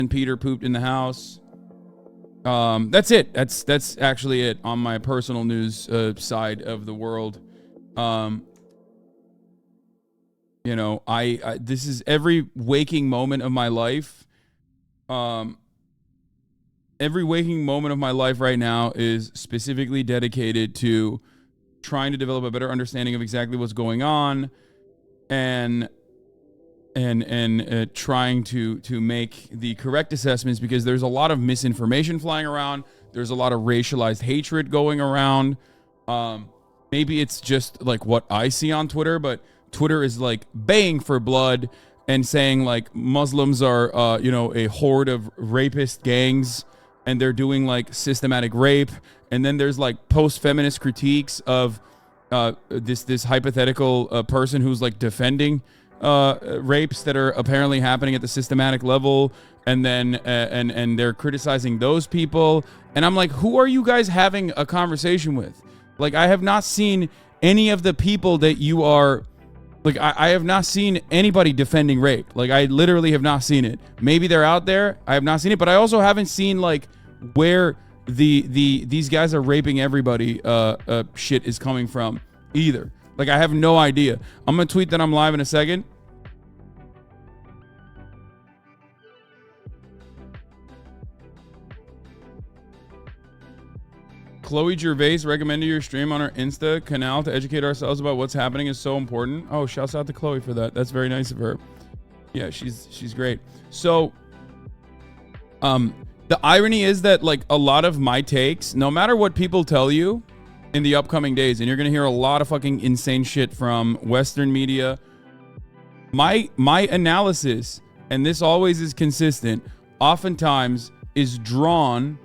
and Peter pooped in the house. That's it. That's actually it on my personal news side of the world. You know, I this is every waking moment of my life. Every waking moment of my life right now is specifically dedicated to trying to develop a better understanding of exactly what's going on, and trying to make the correct assessments, because there's a lot of misinformation flying around. There's a lot of racialized hatred going around. Maybe it's just like what I see on Twitter, but Twitter is like baying for blood and saying like Muslims are, you know, a horde of rapist gangs, and they're doing like systematic rape. And then there's like post-feminist critiques of this hypothetical person who's like defending rapes that are apparently happening at the systematic level, and then and they're criticizing those people. And I'm like, who are you guys having a conversation with? Like, I have not seen any of the people that you are. Like, I have not seen anybody defending rape. Like, I literally have not seen it. Maybe they're out there. I have not seen it. But I also haven't seen, like, where these guys are raping everybody shit is coming from either. Like, I have no idea. I'm going to tweet that I'm live in a second. Chloe Gervais recommended your stream on our Insta canal to educate ourselves about what's happening is so important. Oh, shouts out to Chloe for that. That's very nice of her. Yeah, she's great. So, the irony is that like a lot of my takes, no matter what people tell you in the upcoming days, and you're gonna hear a lot of fucking insane shit from Western media, my analysis, and this always is consistent, oftentimes drawn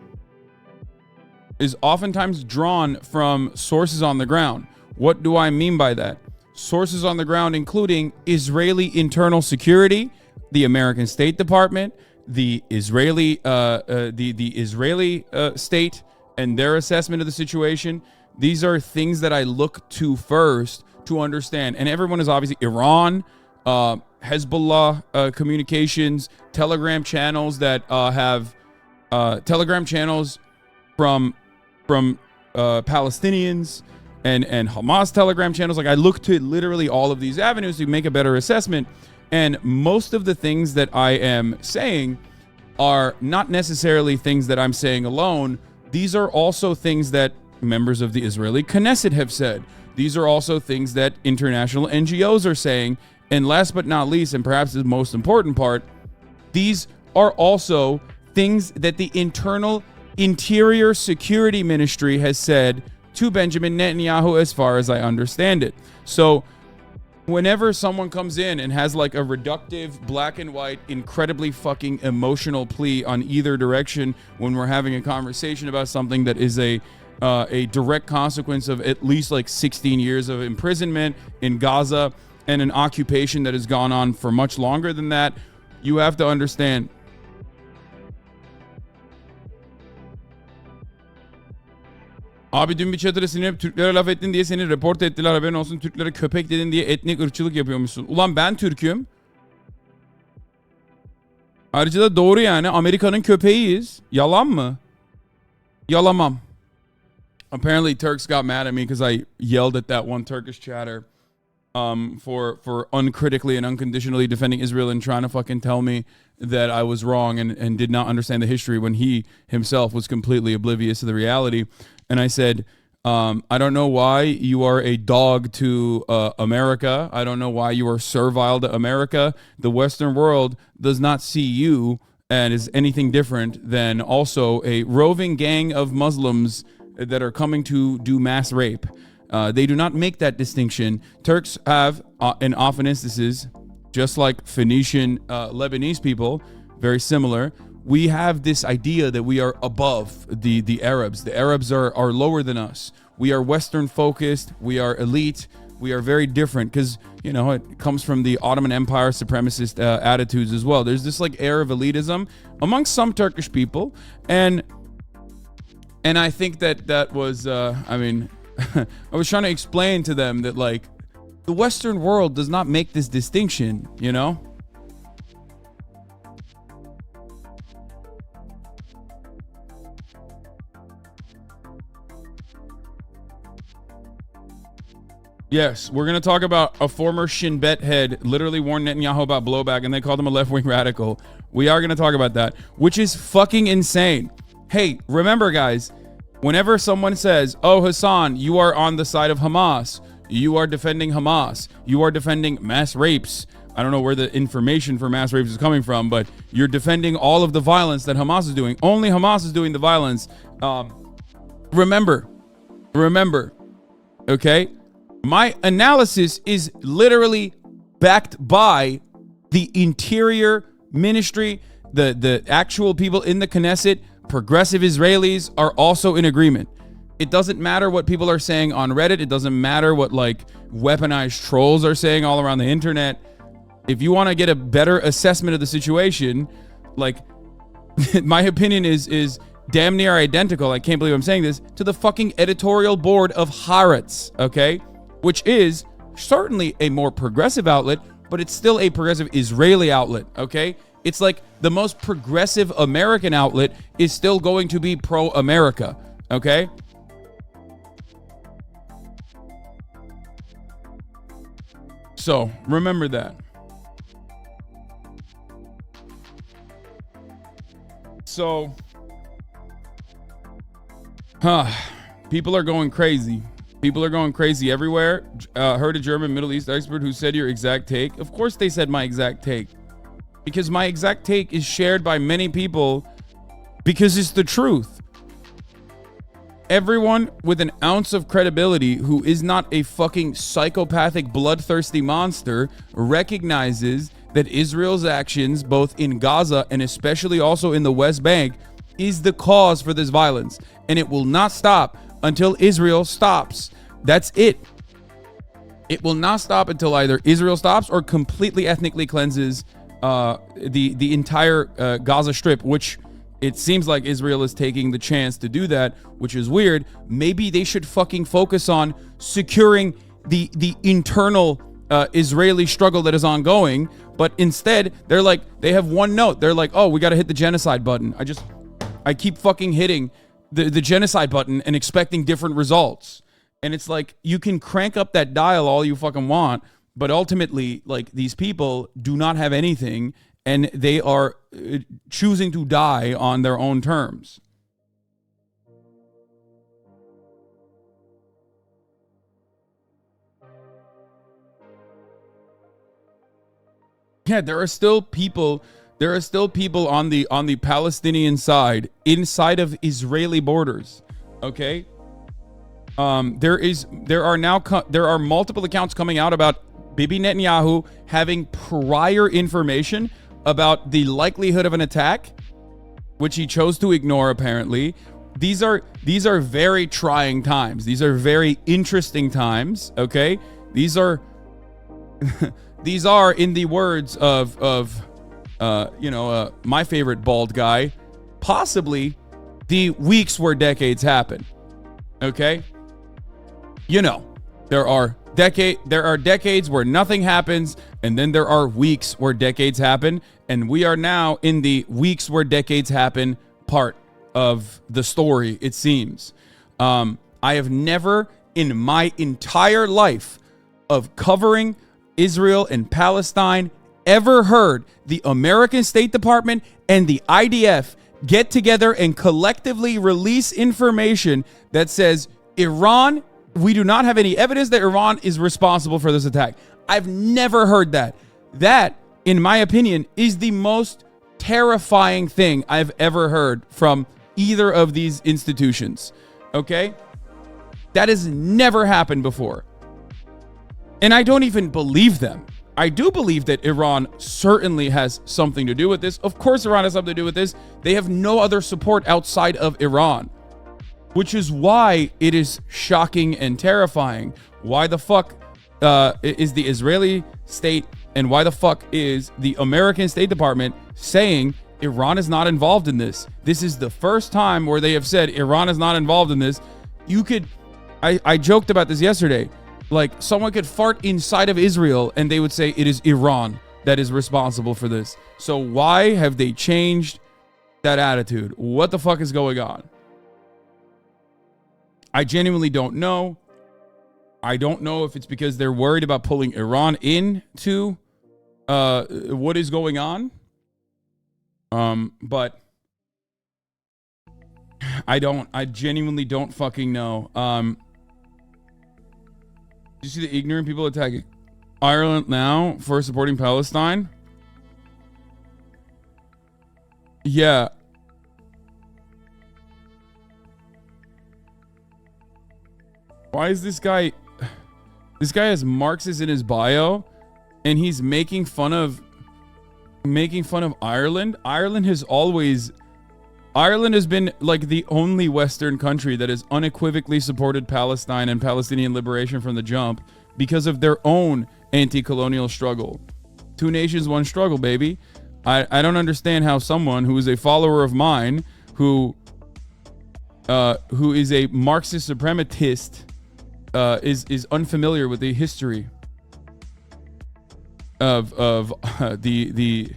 from sources on the ground. What do I mean by that? Sources on the ground including Israeli internal security, the American State Department, the Israeli state and their assessment of the situation. These are things that I look to first to understand. And everyone is obviously Iran, Hezbollah communications, Telegram channels that have Telegram channels from Palestinians and Hamas Telegram channels. Like, I look to literally all of these avenues to make a better assessment. And most of the things that I am saying are not necessarily things that I'm saying alone. These are also things that members of the Israeli Knesset have said. These are also things that international NGOs are saying. And last but not least, and perhaps the most important part, these are also things that the Interior Security Ministry has said to Benjamin Netanyahu, as far as I understand it. So whenever someone comes in and has like a reductive, black and white, incredibly fucking emotional plea on either direction when we're having a conversation about something that is a direct consequence of at least like 16 years of imprisonment in Gaza and an occupation that has gone on for much longer than that, you have to understand. Abi dün bir çatıra sinirip Türklere laf ettin diye seni report ettiler, haberin olsun. Türklere köpek dedin diye etnik ırkçılık yapıyormuşsun. Ulan ben Türk'üm. Ayrıca da doğru yani. Amerika'nın köpeğiyiz. Yalan mı? Yalamam. Apparently Turks got mad at me because I yelled at that one Turkish chatter for uncritically and unconditionally defending Israel and trying to fucking tell me that I was wrong and did not understand the history when he himself was completely oblivious to the reality. And I said, I don't know why you are a dog to America. I don't know why you are servile to America. The Western world does not see you and is anything different than also a roving gang of Muslims that are coming to do mass rape. They do not make that distinction. Turks have, in often instances, just like Phoenician Lebanese people, very similar, we have this idea that we are above the Arabs. The Arabs are lower than us. We are Western focused. We are elite. We are very different because, you know, it comes from the Ottoman Empire supremacist attitudes as well. There's this like air of elitism amongst some Turkish people. And I think that was, I mean, I was trying to explain to them that like the Western world does not make this distinction, you know? Yes, we're going to talk about a former Shin Bet head literally warned Netanyahu about blowback and they called him a left-wing radical. We are going to talk about that, which is fucking insane. Hey, remember, guys, whenever someone says, oh, Hasan, you are on the side of Hamas, you are defending Hamas, you are defending mass rapes. I don't know where the information for mass rapes is coming from, but you're defending all of the violence that Hamas is doing. Only Hamas is doing the violence. Remember, okay? My analysis is literally backed by the Interior Ministry, the actual people in the Knesset. Progressive Israelis are also in agreement. It doesn't matter what people are saying on Reddit. It doesn't matter what like weaponized trolls are saying all around the internet. If you want to get a better assessment of the situation, like my opinion is damn near identical. I can't believe I'm saying this, to the fucking editorial board of Haaretz, okay? Which is certainly a more progressive outlet, but it's still a progressive Israeli outlet, okay? It's like the most progressive American outlet is still going to be pro-America, okay? So, remember that. So, people are going crazy. People are going crazy everywhere. Heard a German Middle East expert who said your exact take. Of course they said my exact take. Because my exact take is shared by many people because it's the truth. Everyone with an ounce of credibility who is not a fucking psychopathic, bloodthirsty monster recognizes that Israel's actions, both in Gaza and especially also in the West Bank, is the cause for this violence. And it will not stop until Israel stops. That's it. It will not stop until either Israel stops or completely ethnically cleanses the entire Gaza Strip, which it seems like Israel is taking the chance to do that, which is weird. Maybe they should fucking focus on securing the internal Israeli struggle that is ongoing. But instead, they're like, they have one note. They're like, oh, we got to hit the genocide button. I keep fucking hitting the genocide button and expecting different results. And it's like, you can crank up that dial all you fucking want, but ultimately, like, these people do not have anything and they are choosing to die on their own terms. Yeah, there are still people on the Palestinian side inside of Israeli borders. Okay? There are multiple accounts coming out about Bibi Netanyahu having prior information about the likelihood of an attack, which he chose to ignore apparently. These are very trying times. These are very interesting times, okay? These are these are, in the words of my favorite bald guy, possibly the weeks where decades happen. Okay? You know, there are decades where nothing happens, and then there are weeks where decades happen, and we are now in the weeks where decades happen part of the story, it seems. I have never in my entire life of covering Israel and Palestine ever heard the American State Department and the IDF get together and collectively release information that says Iran, we do not have any evidence that Iran is responsible for this attack. I've never heard that. That, in my opinion, is the most terrifying thing I've ever heard from either of these institutions. Okay? That has never happened before. And I don't even believe them. I do believe that Iran certainly has something to do with this. Of course, Iran has something to do with this. They have no other support outside of Iran, which is why it is shocking and terrifying. Why the fuck is the Israeli state and why the fuck is the American State Department saying Iran is not involved in this? This is the first time where they have said Iran is not involved in this. I joked about this yesterday. Like, someone could fart inside of Israel and they would say it is Iran that is responsible for this. So why have they changed that attitude? What the fuck is going on? I genuinely don't know. I don't know if it's because they're worried about pulling Iran into what is going on. But I genuinely don't fucking know. You see the ignorant people attacking Ireland now for supporting Palestine? Yeah. Why is this guy... This guy has Marxist in his bio, and he's making fun of Ireland. Ireland has been like the only Western country that has unequivocally supported Palestine and Palestinian liberation from the jump because of their own anti-colonial struggle. Two nations, one struggle, baby. I don't understand how someone who is a follower of mine, who is a Marxist suprematist, is unfamiliar with the history of the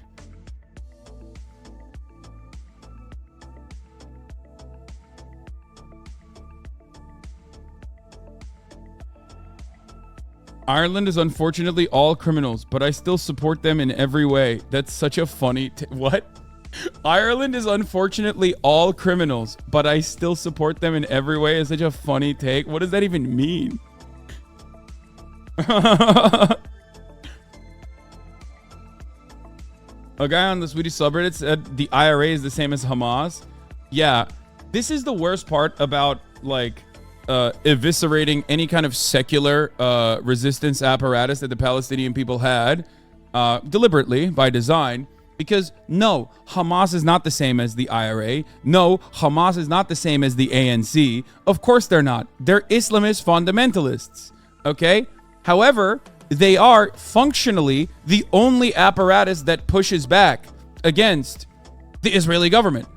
Ireland is unfortunately all criminals, but I still support them in every way. That's such a funny what? Ireland is unfortunately all criminals, but I still support them in every way is such a funny take. What does that even mean? A guy on the Swedish subreddit said the IRA is the same as Hamas. Yeah, this is the worst part about like eviscerating any kind of secular resistance apparatus that the Palestinian people had deliberately by design. Because no, Hamas is not the same as the IRA. No, Hamas is not the same as the ANC. Of course they're not. They're Islamist fundamentalists. Okay? However, they are functionally the only apparatus that pushes back against the Israeli government.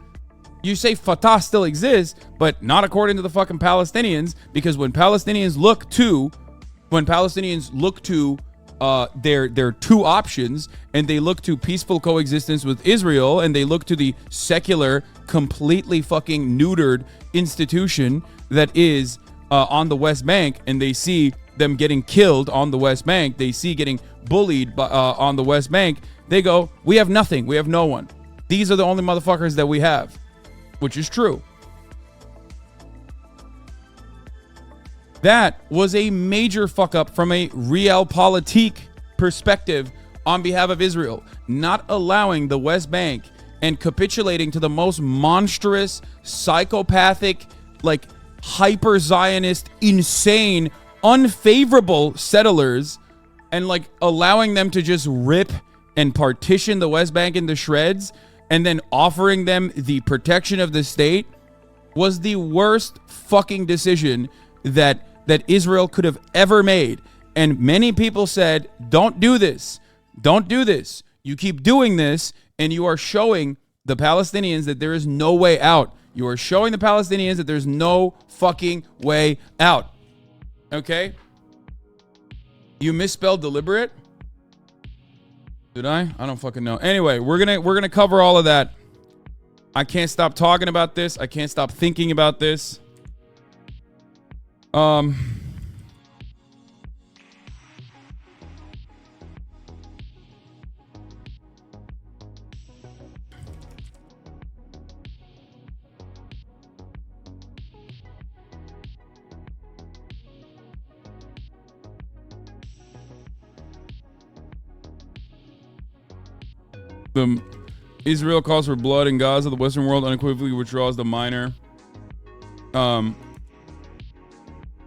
You say Fatah still exists, but not according to the fucking Palestinians, because when Palestinians look to their two options, and they look to peaceful coexistence with Israel, and they look to the secular, completely fucking neutered institution that is on the West Bank, and they see them getting killed on the West Bank, they see getting bullied on the West Bank, they go, we have nothing, we have no one. These are the only motherfuckers that we have, which is true. That was a major fuck up from a realpolitik perspective on behalf of Israel, not allowing the West Bank and capitulating to the most monstrous, psychopathic, like hyper Zionist, insane, unfavorable settlers, and like allowing them to just rip and partition the West Bank into shreds, and then offering them the protection of the state was the worst fucking decision that Israel could have ever made. And many people said, don't do this. Don't do this. You keep doing this, and you are showing the Palestinians that there is no way out. You are showing the Palestinians that there's no fucking way out. Okay? You misspelled deliberate? Did I? I don't fucking know. Anyway, we're gonna cover all of that. I can't stop talking about this. I can't stop thinking about this. Israel calls for blood in Gaza. The Western world unequivocally withdraws. The minor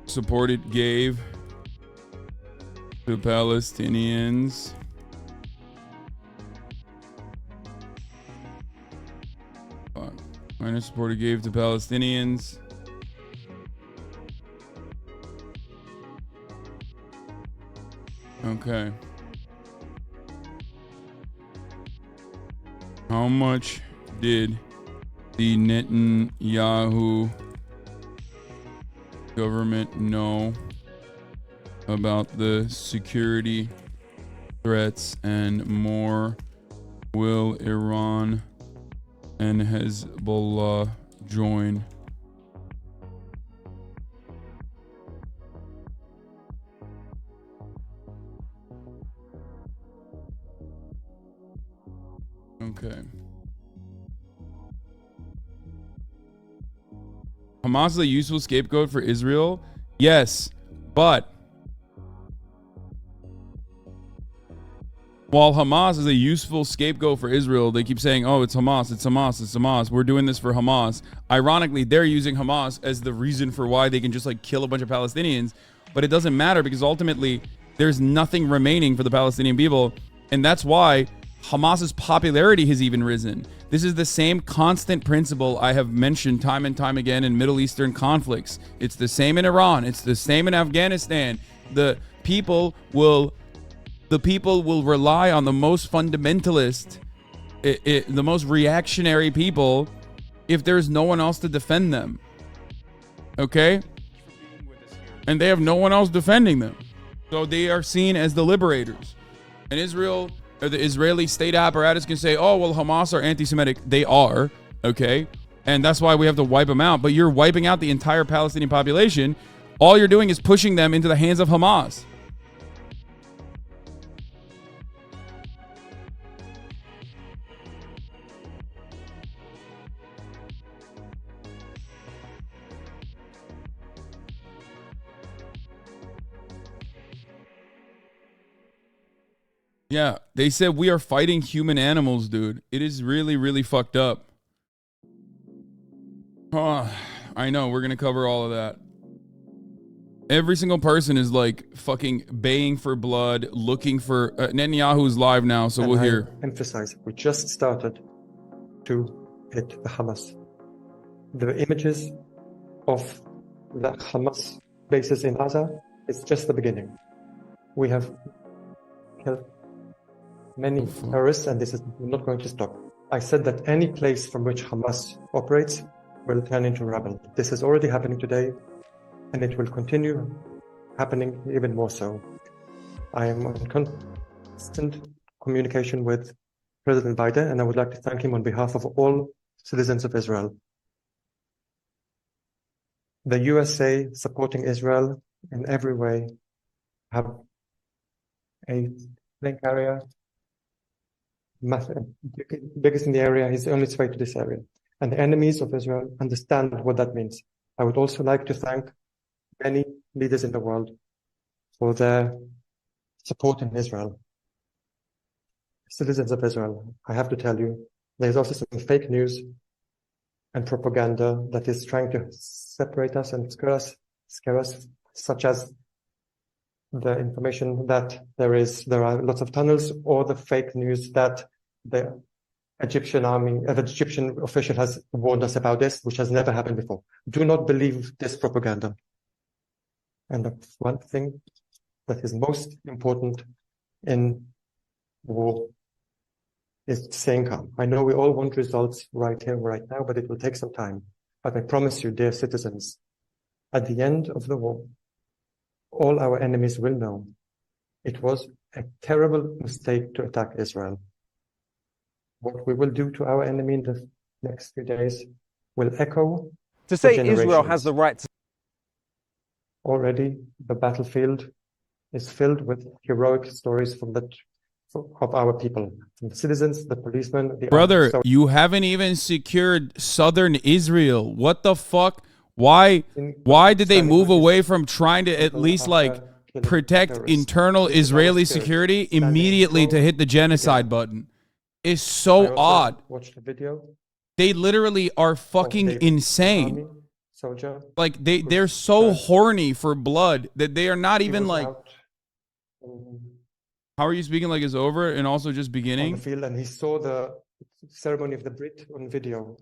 supported gave to Palestinians. Minor supported gave to Palestinians. Okay. How much did the Netanyahu government know about the security threats, and more will Iran and Hezbollah join? Hamas is a useful scapegoat for Israel. Yes, but while Hamas is a useful scapegoat for Israel, they keep saying, oh, it's Hamas, it's Hamas, it's Hamas. We're doing this for Hamas. Ironically, they're using Hamas as the reason for why they can just like kill a bunch of Palestinians. But it doesn't matter because ultimately there's nothing remaining for the Palestinian people. And that's why Hamas's popularity has even risen. This is the same constant principle I have mentioned time and time again in Middle Eastern conflicts. It's the same in Iran. It's the same in Afghanistan. The people will rely on the most fundamentalist, the most reactionary people if there's no one else to defend them. Okay? And they have no one else defending them. So they are seen as the liberators. And Israel, or the Israeli state apparatus can say, oh, well, Hamas are anti-Semitic. They are, okay? And that's why we have to wipe them out. But you're wiping out the entire Palestinian population. All you're doing is pushing them into the hands of Hamas. Yeah, they said we are fighting human animals, dude. It is really, really fucked up. Oh, I know, we're gonna cover all of that. Every single person is like fucking baying for blood, looking for... Netanyahu's live now, so we'll hear. Emphasize, we just started to hit the Hamas. The images of the Hamas bases in Gaza is just the beginning. We have killed many terrorists, and this is not going to stop. I said that any place from which Hamas operates will turn into rubble. This is already happening today, and it will continue happening even more so. I am in constant communication with President Biden, and I would like to thank him on behalf of all citizens of Israel. The USA supporting Israel in every way, have a plane carrier, biggest in the area, is on its way to this area. And the enemies of Israel understand what that means. I would also like to thank many leaders in the world for their support in Israel. Citizens of Israel, I have to tell you, there's also some fake news and propaganda that is trying to separate us and scare us, such as the information that there are lots of tunnels, or the fake news that the Egyptian army, the Egyptian official has warned us about this, which has never happened before. Do not believe this propaganda. And the one thing that is most important in war is staying calm. I know we all want results right here, right now, but it will take some time. But I promise you, dear citizens, at the end of the war, all our enemies will know it was a terrible mistake to attack Israel. What we will do to our enemy in the next few days will echo to say Israel has the right to... Already, the battlefield is filled with heroic stories of our people, from the citizens, the policemen, the brother. You haven't even secured southern Israel. What the fuck? Why did they move away from trying to at least like protect internal Israeli security immediately to hit the genocide button? It's so odd. Watch the video. They literally are fucking insane. Like they're so horny for blood that they are not even like... How are you speaking like it's over and also just beginning? On the field, and he saw the ceremony of the Brit on video.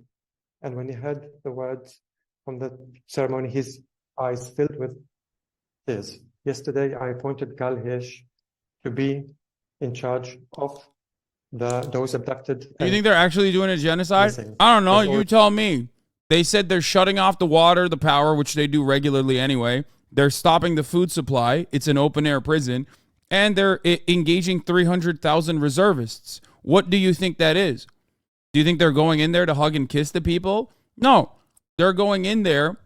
And when he heard the words from the ceremony, his eyes filled with tears. Yesterday, I appointed Gal Hirsch to be in charge of those abducted. Do you think they're actually doing a genocide? Missing. I don't know. You tell me. They said they're shutting off the water, the power, which they do regularly anyway. They're stopping the food supply. It's an open-air prison. And they're engaging 300,000 reservists. What do you think that is? Do you think they're going in there to hug and kiss the people? No. They're going in there.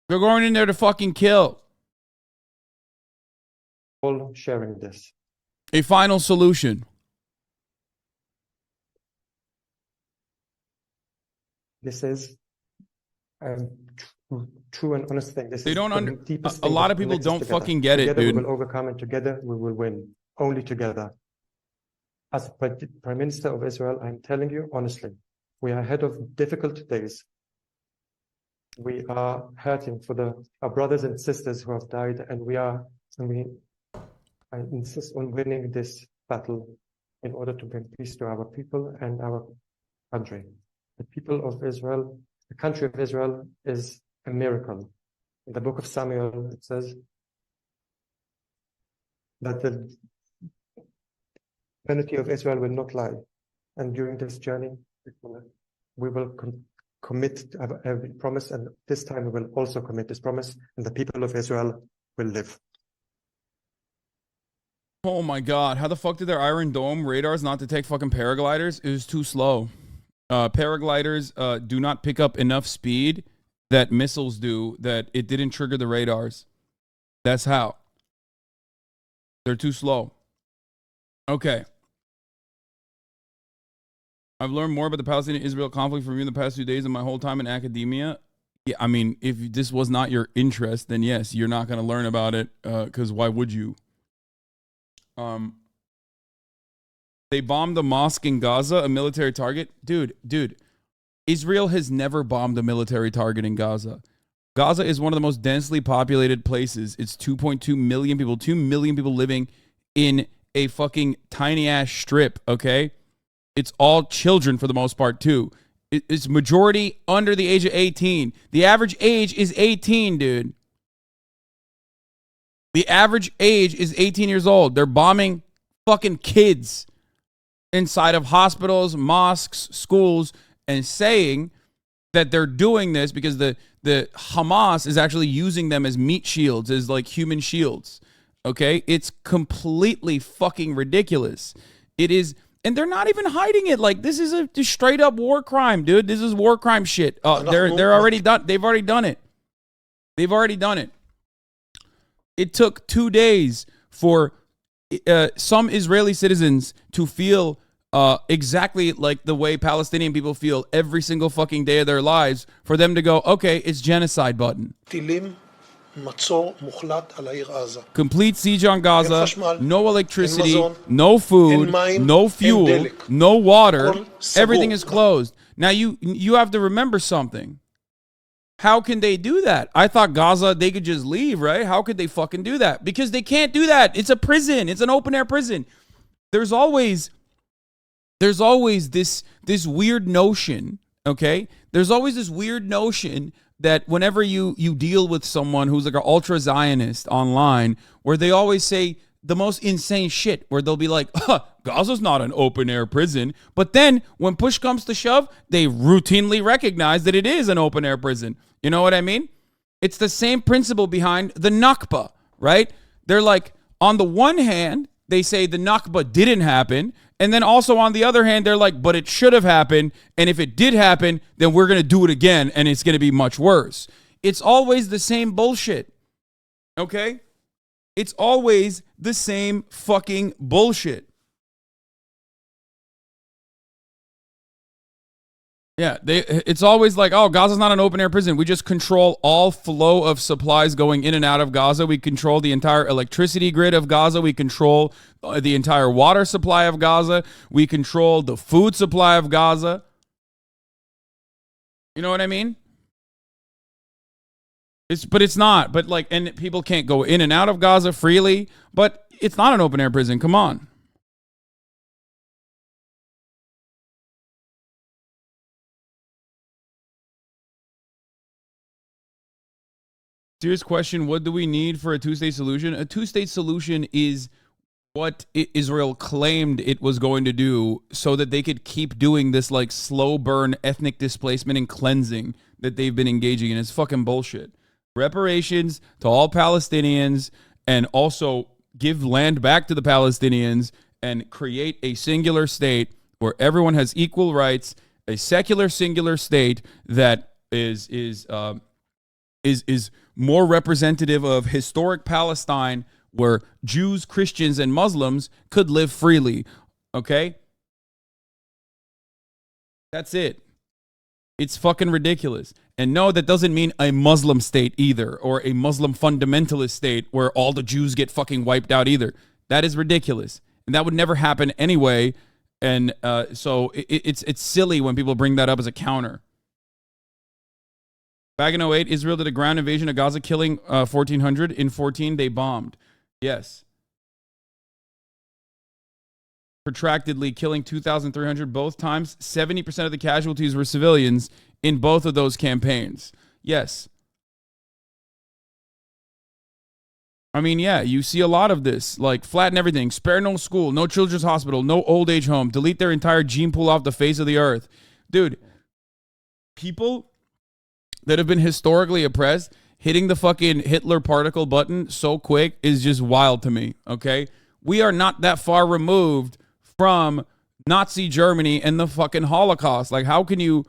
They're going in there to fucking kill. All sharing this. A final solution. This is true and honest thing. This They is don't the deepest a thing lot that of people connects us don't together. fucking get it, Together dude. we will overcome, and together we will win. Only together. As Prime Minister of Israel, I'm telling you honestly, we are ahead of difficult days. We are hurting for our brothers and sisters who have died, and I insist on winning this battle in order to bring peace to our people and our country. The people of Israel, the country of Israel is a miracle. In the book of Samuel, it says that the unity of Israel will not lie. And during this journey, we will commit every promise, and this time we will also commit this promise, and the people of Israel will live. Oh my God. How the fuck did their Iron Dome radars not detect fucking paragliders? It was too slow. Paragliders do not pick up enough speed that missiles do, that it didn't trigger the radars. That's how. They're too slow. Okay. I've learned more about the Palestinian-Israel conflict from you in the past 2 days in my whole time in academia. Yeah, I mean, if this was not your interest, then yes, you're not going to learn about it, because why would you? They bombed the mosque in Gaza, a military target. Dude, Israel has never bombed a military target in Gaza. Gaza is one of the most densely populated places. It's 2.2 million people, 2 million people living in a fucking tiny ass strip, okay? It's all children for the most part, too. It's majority under the age of 18. The average age is 18, dude. The average age is 18 years old. They're bombing fucking kids inside of hospitals, mosques, schools, and saying that they're doing this because the Hamas is actually using them as meat shields, as like human shields. Okay? It's completely fucking ridiculous. It is, and they're not even hiding it. Like, this is a straight up war crime, dude. This is war crime shit. They're already done. They've already done it. They've already done it. It took 2 days for some Israeli citizens to feel exactly like the way Palestinian people feel every single fucking day of their lives, for them to go, okay, it's genocide button. Complete siege on Gaza, no electricity, no food, no fuel, no water, everything is closed. Now you have to remember something. How can they do that? I thought Gaza, they could just leave, right? How could they fucking do that? Because they can't do that. It's a prison. It's an open air prison. There's always this weird notion, okay? There's always this weird notion that whenever you deal with someone who's like an ultra Zionist online, where they always say the most insane shit, where they'll be like, Gaza's not an open air prison. But then when push comes to shove, they routinely recognize that it is an open air prison. You know what I mean? It's the same principle behind the Nakba, right? They're like, on the one hand, they say the Nakba didn't happen. And then also on the other hand, they're like, but it should have happened. And if it did happen, then we're going to do it again. And it's going to be much worse. It's always the same bullshit. Okay? It's always the same fucking bullshit. Yeah, it's always like, oh, Gaza's not an open-air prison. We just control all flow of supplies going in and out of Gaza. We control the entire electricity grid of Gaza. We control the entire water supply of Gaza. We control the food supply of Gaza. You know what I mean? But it's not. But like, and people can't go in and out of Gaza freely. But it's not an open-air prison. Come on. Serious question, what do we need for a two-state solution? A two-state solution is what Israel claimed it was going to do so that they could keep doing this like slow burn ethnic displacement and cleansing that they've been engaging in. It's fucking bullshit. Reparations to all Palestinians, and also give land back to the Palestinians and create a singular state where everyone has equal rights, a secular singular state that is more representative of historic Palestine, where Jews, Christians, and Muslims could live freely. Okay? That's it. It's fucking ridiculous. And no, that doesn't mean a Muslim state either, or a Muslim fundamentalist state where all the Jews get fucking wiped out either. That is ridiculous. And that would never happen anyway. And so it's silly when people bring that up as a counter. Back in 2008, Israel did a ground invasion of Gaza, killing 1,400. In 2014, they bombed. Yes. Protractedly killing 2,300 both times. 70% of the casualties were civilians in both of those campaigns. Yes. I mean, yeah, you see a lot of this, like flatten everything, spare no school, no children's hospital, no old age home, delete their entire gene pool off the face of the earth. Dude, people that have been historically oppressed, hitting the fucking Hitler particle button so quick is just wild to me, okay? We are not that far removed from Nazi Germany and the fucking Holocaust. Like, how can you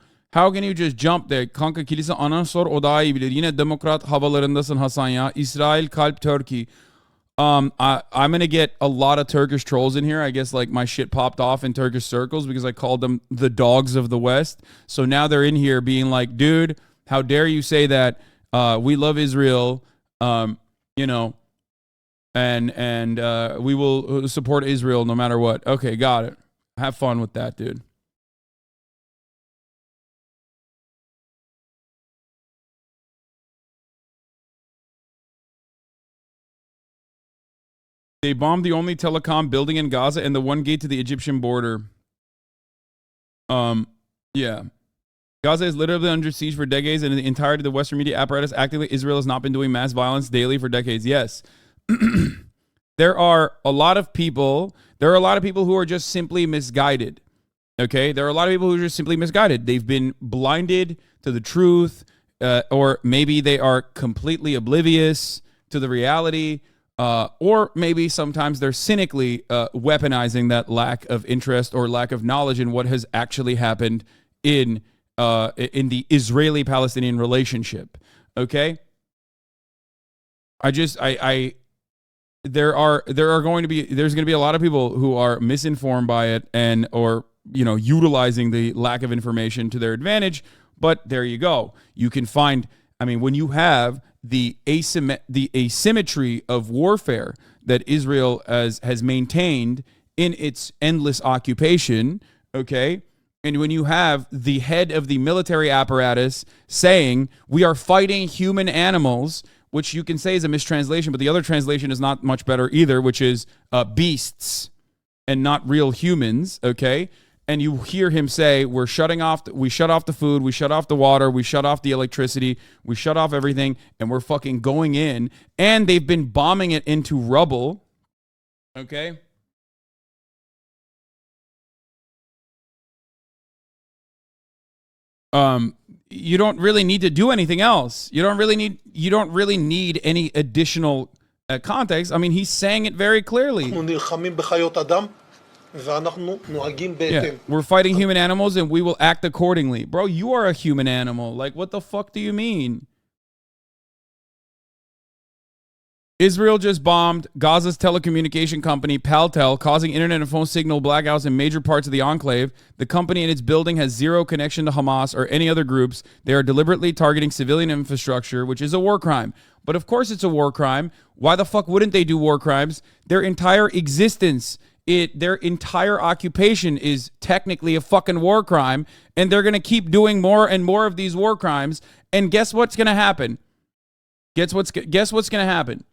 just jump there? Kanka kilise anan sor o daha iyi bilir. Yine demokrat havalarındasın Hasan ya. İsrail kalp Turkey. I'm going to get a lot of Turkish trolls in here. I guess like my shit popped off in Turkish circles because I called them the dogs of the West. So now they're in here being like, dude, how dare you say that? We love Israel, you know, and we will support Israel no matter what. Okay, got it. Have fun with that, dude. They bombed the only telecom building in Gaza and the one gate to the Egyptian border. Yeah. Gaza is literally under siege for decades, and the entirety of the Western media apparatus actively, Israel has not been doing mass violence daily for decades. Yes. There are a lot of people who are just simply misguided. Okay? There are a lot of people who are just simply misguided. They've been blinded to the truth, or maybe they are completely oblivious to the reality, or maybe sometimes they're cynically weaponizing that lack of interest or lack of knowledge in what has actually happened in the Israeli-Palestinian relationship. Okay? there's going to be a lot of people who are misinformed by it and or utilizing the lack of information to their advantage. But there you go. You can find, I mean, when you have the asymmetry of warfare that Israel has maintained in its endless occupation, okay? And when you have the head of the military apparatus saying, we are fighting human animals, which you can say is a mistranslation, but the other translation is not much better either, which is beasts and not real humans, okay? And you hear him say, we shut off the food, we shut off the water, we shut off the electricity, we shut off everything, and we're fucking going in. And they've been bombing it into rubble, okay? You don't really need to do anything else. You don't really need any additional context. I mean, he's saying it very clearly. Yeah, we're fighting human animals and we will act accordingly. Bro, you are a human animal. Like, what the fuck do you mean? Israel just bombed Gaza's telecommunication company, Paltel, causing internet and phone signal blackouts in major parts of the enclave. The company and its building has zero connection to Hamas or any other groups. They are deliberately targeting civilian infrastructure, which is a war crime. But of course it's a war crime. Why the fuck wouldn't they do war crimes? Their entire existence, their entire occupation is technically a fucking war crime, and they're going to keep doing more and more of these war crimes. And guess what's going to happen? Guess what's going to happen?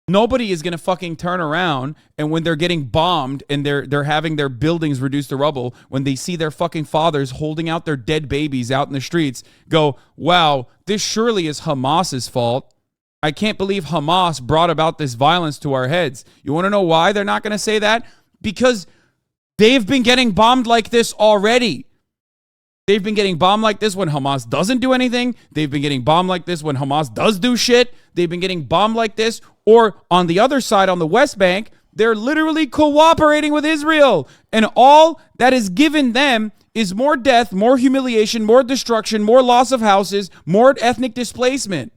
Nobody is going to fucking turn around, and when they're getting bombed and they're having their buildings reduced to rubble, when they see their fucking fathers holding out their dead babies out in the streets, go, wow, this surely is Hamas's fault. I can't believe Hamas brought about this violence to our heads. You want to know why they're not going to say that? Because they've been getting bombed like this already. They've been getting bombed like this when Hamas doesn't do anything. They've been getting bombed like this when Hamas does do shit. They've been getting bombed like this. Or on the other side, on the West Bank, they're literally cooperating with Israel. And all that is given them is more death, more humiliation, more destruction, more loss of houses, more ethnic displacement.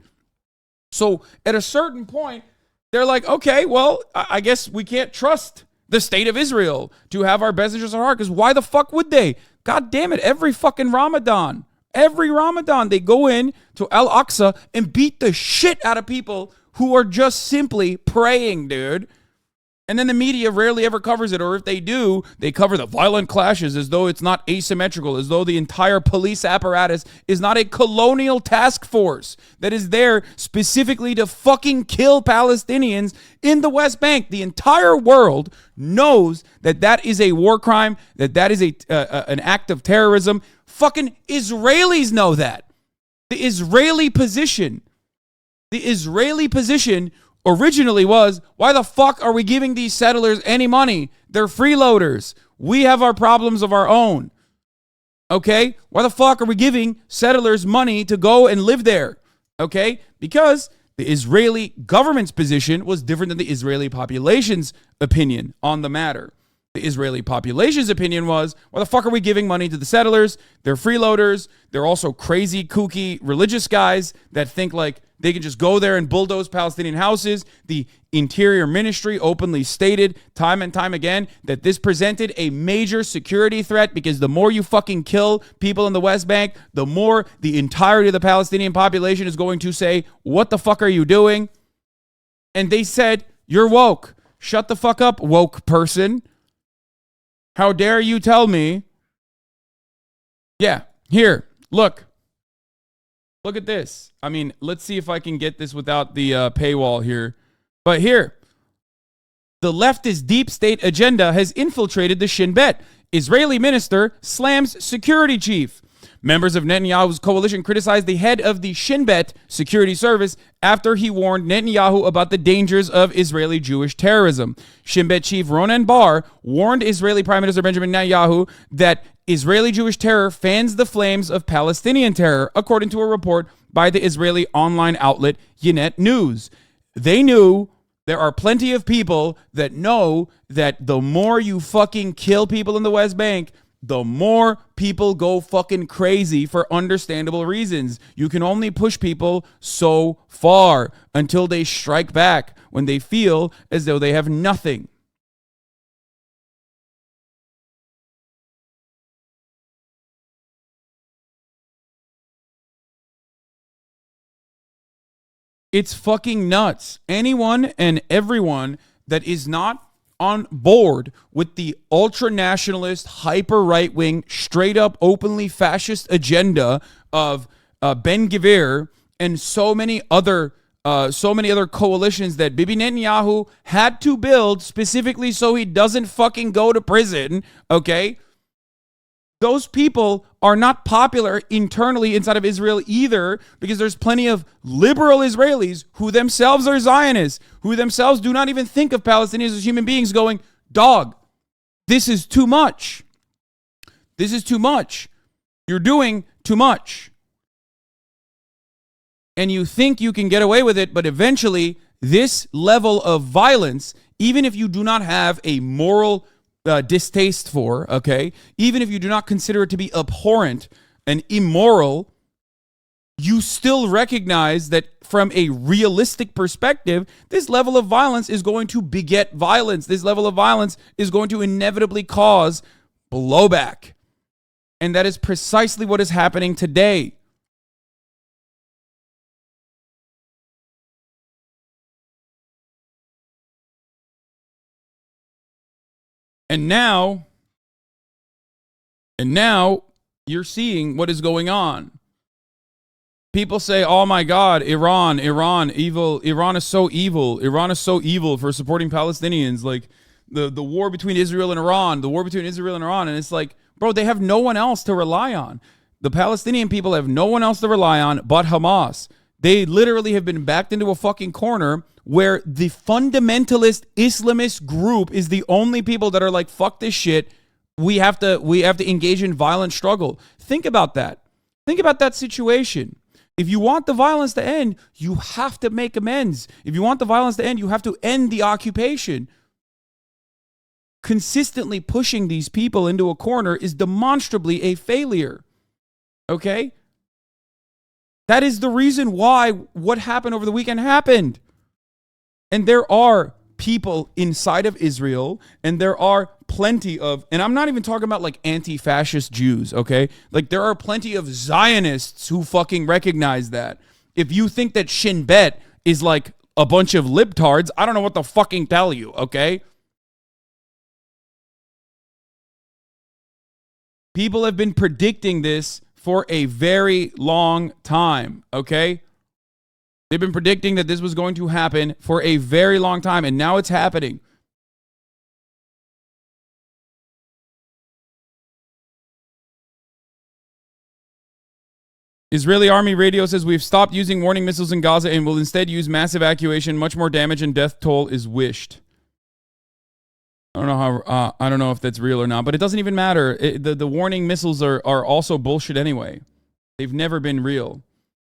So at a certain point, they're like, okay, well, I guess we can't trust the state of Israel to have our best interests at heart, because why the fuck would they? God damn it, every fucking Ramadan, every Ramadan, they go in to Al-Aqsa and beat the shit out of people who are just simply praying, dude. And then the media rarely ever covers it, or if they do, they cover the violent clashes as though it's not asymmetrical, as though the entire police apparatus is not a colonial task force that is there specifically to fucking kill Palestinians in the West Bank. The entire world knows that that is a war crime, that that is an act of terrorism. Fucking Israelis know that. The Israeli position originally was, why the fuck are we giving these settlers any money? They're freeloaders. We have our problems of our own. Okay? Why the fuck are we giving settlers money to go and live there? Okay? Because the Israeli government's position was different than the Israeli population's opinion on the matter. The Israeli population's opinion was, why the fuck are we giving money to the settlers? They're freeloaders. They're also crazy, kooky religious guys that think like they can just go there and bulldoze Palestinian houses. The Interior Ministry openly stated time and time again that this presented a major security threat because the more you fucking kill people in the West Bank, the more the entirety of the Palestinian population is going to say, what the fuck are you doing? And they said, you're woke. Shut the fuck up, woke person. How dare you tell me? Yeah, here, look. Look at this. I mean, let's see if I can get this without the paywall here. But here, the leftist deep state agenda has infiltrated the Shin Bet. Israeli minister slams security chief. Members of Netanyahu's coalition criticized the head of the Shin Bet security service after he warned Netanyahu about the dangers of Israeli Jewish terrorism. Shin Bet chief Ronen Bar warned Israeli Prime Minister Benjamin Netanyahu that Israeli Jewish terror fans the flames of Palestinian terror, according to a report by the Israeli online outlet Ynet News. They knew there are plenty of people that know that the more you fucking kill people in the West Bank, the more people go fucking crazy for understandable reasons. You can only push people so far until they strike back when they feel as though they have nothing. It's fucking nuts. Anyone and everyone that is not on board with the ultra-nationalist, hyper-right-wing, straight-up, openly fascist agenda of Ben Gvir and so many other coalitions that Bibi Netanyahu had to build specifically so he doesn't fucking go to prison, okay? Those people are not popular internally inside of Israel either, because there's plenty of liberal Israelis who themselves are Zionists, who themselves do not even think of Palestinians as human beings, going, dog, this is too much. This is too much. You're doing too much. And you think you can get away with it, but eventually this level of violence, even if you do not have a moral distaste for, okay, even if you do not consider it to be abhorrent and immoral, you still recognize that from a realistic perspective, this level of violence is going to beget violence. This level of violence is going to inevitably cause blowback. And that is precisely what is happening today. And now you're seeing what is going on. People say, oh my God, Iran, evil. Iran is so evil. Iran is so evil for supporting Palestinians. Like the war between Israel and Iran, And it's like, bro, they have no one else to rely on. The Palestinian people have no one else to rely on but Hamas. They literally have been backed into a fucking corner where the fundamentalist Islamist group is the only people that are like, fuck this shit. We have to engage in violent struggle. Think about that. Think about that situation. If you want the violence to end, you have to make amends. If you want the violence to end, you have to end the occupation. Consistently pushing these people into a corner is demonstrably a failure. Okay? That is the reason why what happened over the weekend happened. And there are people inside of Israel, and there are plenty of, and I'm not even talking about like anti-fascist Jews, okay? Like there are plenty of Zionists who fucking recognize that. If you think that Shin Bet is like a bunch of libtards, I don't know what to fucking tell you, okay? People have been predicting this for a very long time, okay? They've been predicting that this was going to happen for a very long time, and now it's happening. Israeli Army radio says we've stopped using warning missiles in Gaza and will instead use massive evacuation. Much more damage and death toll is wished. I don't know how. I don't know if that's real or not, but it doesn't even matter. The warning missiles are also bullshit anyway. They've never been real.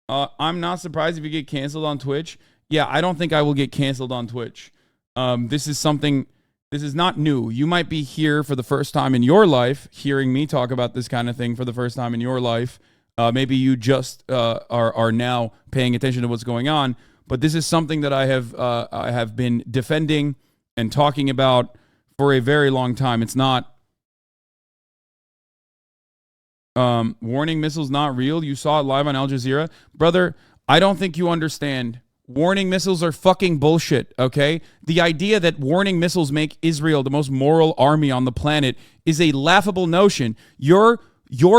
I'm not surprised if you get canceled on Twitch. Yeah, I don't think I will get canceled on Twitch. This is something. This is not new. You might be here for the first time in your life, hearing me talk about this kind of thing for the first time in your life. Maybe you just are now paying attention to what's going on. But this is something that I have been defending and talking about for a very long time. It's not warning missiles not real. You saw it live on Al Jazeera. Brother, I don't think you understand. Warning missiles are fucking bullshit, okay? The idea that warning missiles make Israel the most moral army on the planet is a laughable notion. Your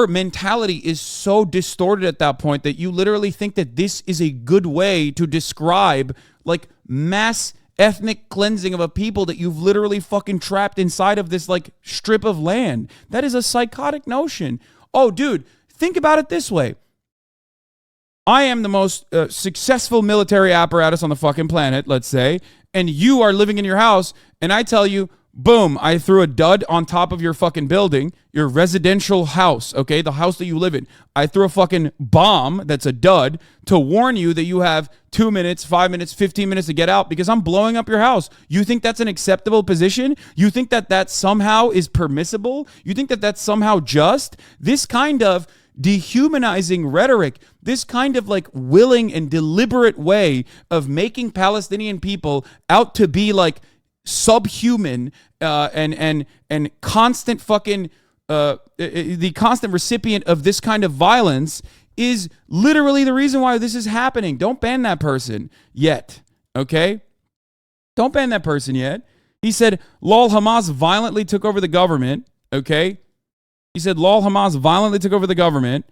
mentality is so distorted at that point that you literally think that this is a good way to describe like mass ethnic cleansing of a people that you've literally fucking trapped inside of this like strip of land. That is a psychotic notion. Oh, dude, think about it this way. I am the most successful military apparatus on the fucking planet, let's say, and you are living in your house, and I tell you, boom, I threw a dud on top of your fucking building, your residential house, okay, the house that you live in. I threw a fucking bomb that's a dud to warn you that you have 2 minutes, 5 minutes, 15 minutes to get out because I'm blowing up your house. You think that's an acceptable position? You think that that somehow is permissible? You think that that's somehow just? This kind of dehumanizing rhetoric, this kind of like willing and deliberate way of making Palestinian people out to be like subhuman and constant fucking the constant recipient of this kind of violence is literally the reason why this is happening. Don't ban that person yet, okay? Don't ban that person yet. He said, lol, Hamas violently took over the government, okay? He said, lol, Hamas violently took over the government.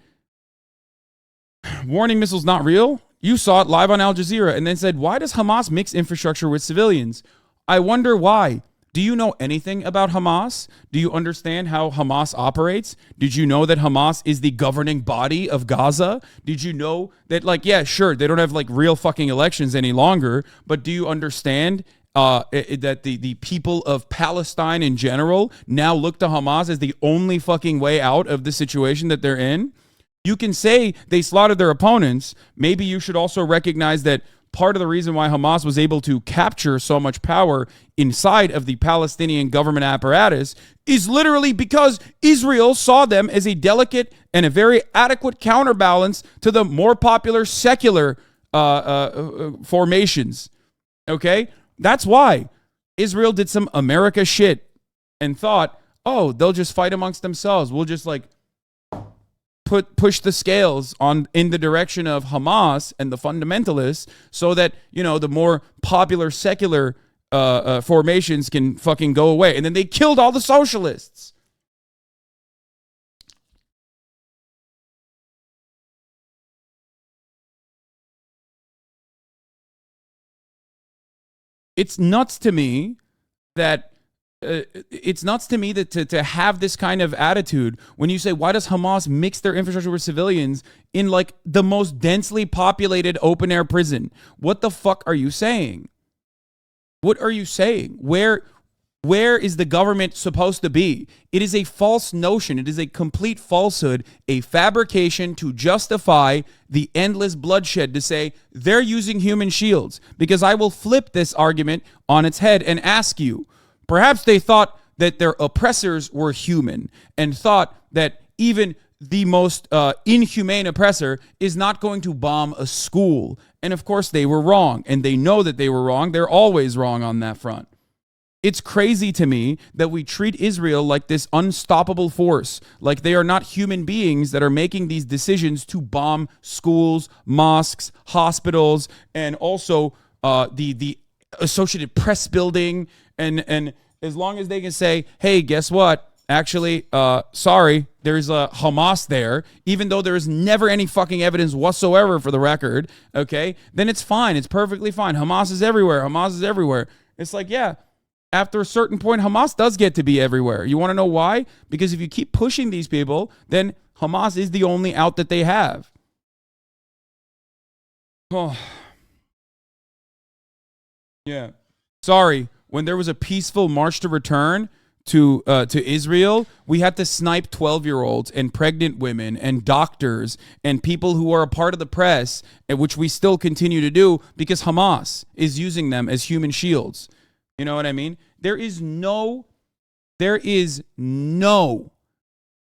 Warning missiles not real? You saw it live on Al Jazeera and then said, why does Hamas mix infrastructure with civilians? I wonder why. Do you know anything about Hamas? Do you understand how Hamas operates? Did you know that Hamas is the governing body of Gaza? Did you know that, like, yeah, sure, they don't have like real fucking elections any longer, but do you understand that the people of Palestine in general now look to Hamas as the only fucking way out of the situation that they're in? You can say they slaughtered their opponents. Maybe you should also recognize that part of the reason why Hamas was able to capture so much power inside of the Palestinian government apparatus is literally because Israel saw them as a delicate and a very adequate counterbalance to the more popular secular formations. Okay? That's why Israel did some America shit and thought, oh, they'll just fight amongst themselves. We'll just like push the scales in the direction of Hamas and the fundamentalists so that, you know, the more popular secular formations can fucking go away. And then they killed all the socialists. It's nuts to me that to have this kind of attitude when you say, why does Hamas mix their infrastructure with civilians in like the most densely populated open air prison? What the fuck are you saying? What are you saying? Where is the government supposed to be? It is a false notion. It is a complete falsehood, a fabrication to justify the endless bloodshed, to say they're using human shields. Because I will flip this argument on its head and ask you, perhaps they thought that their oppressors were human and thought that even the most inhumane oppressor is not going to bomb a school. And of course they were wrong, and they know that they were wrong. They're always wrong on that front. It's crazy to me that we treat Israel like this unstoppable force, like they are not human beings that are making these decisions to bomb schools, mosques, hospitals, and also the Associated Press building. And as long as they can say, hey, guess what? Actually, sorry, there's a Hamas there, even though there is never any fucking evidence whatsoever for the record, okay? Then it's fine. It's perfectly fine. Hamas is everywhere. Hamas is everywhere. It's like, yeah, after a certain point, Hamas does get to be everywhere. You want to know why? Because if you keep pushing these people, then Hamas is the only out that they have. Oh. Yeah. Sorry, when there was a peaceful march to return to Israel, we had to snipe 12-year-olds and pregnant women and doctors and people who are a part of the press, which we still continue to do because Hamas is using them as human shields. You know what I mean? There is no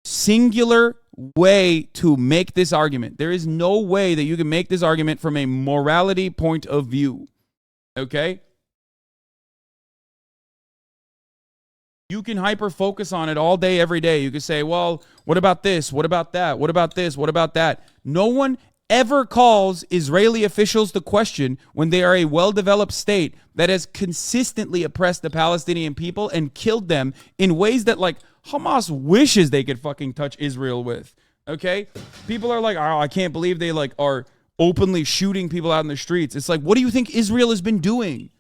singular way to make this argument. There is no way that you can make this argument from a morality point of view. Okay? You can hyper focus on it all day, every day. You can say, well, what about this? What about that? What about this? What about that? No one ever calls Israeli officials to question when they are a well-developed state that has consistently oppressed the Palestinian people and killed them in ways that, like, Hamas wishes they could fucking touch Israel with. Okay? People are like, oh, I can't believe they, like, are openly shooting people out in the streets. It's like, what do you think Israel has been doing?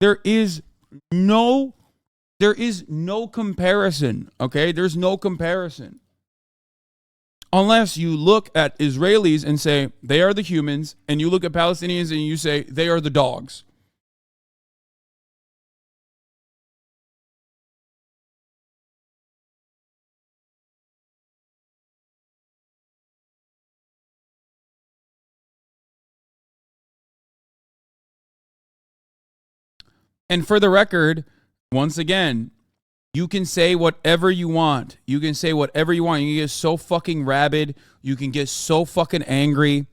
There is no comparison, okay? There's no comparison. Unless you look at Israelis and say, they are the humans, and you look at Palestinians and you say, they are the dogs. And for the record, once again, you can say whatever you want. You can say whatever you want. You can get so fucking rabid. You can get so fucking angry.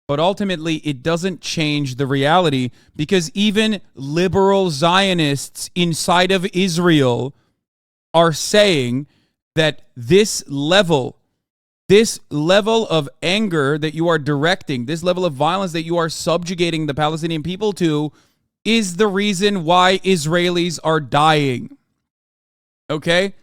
But ultimately, it doesn't change the reality because even liberal Zionists inside of Israel are saying that this level of anger that you are directing, this level of violence that you are subjugating the Palestinian people to, is the reason why Israelis are dying. Okay?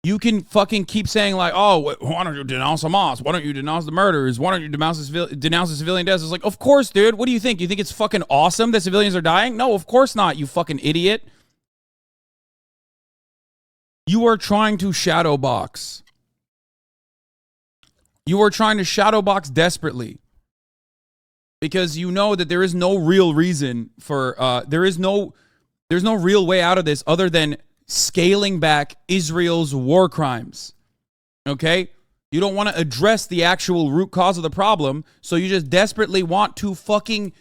You can fucking keep saying like, oh, why don't you denounce Hamas? Why don't you denounce the murders? Why don't you denounce the civilian deaths? It's like, of course, dude. What do you think? You think it's fucking awesome that civilians are dying? No, of course not, you fucking idiot. You are trying to shadow box. You are trying to shadow box desperately. Because you know that there is no real reason for, there's no real way out of this other than scaling back Israel's war crimes. Okay? You don't want to address the actual root cause of the problem, so you just desperately want to fucking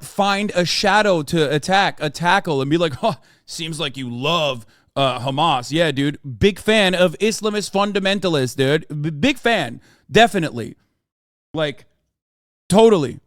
find a shadow to attack, a tackle, and be like, oh, seems like you love Hamas. Yeah, dude. Big fan of Islamist fundamentalists, dude. Big fan. Definitely. Like, totally.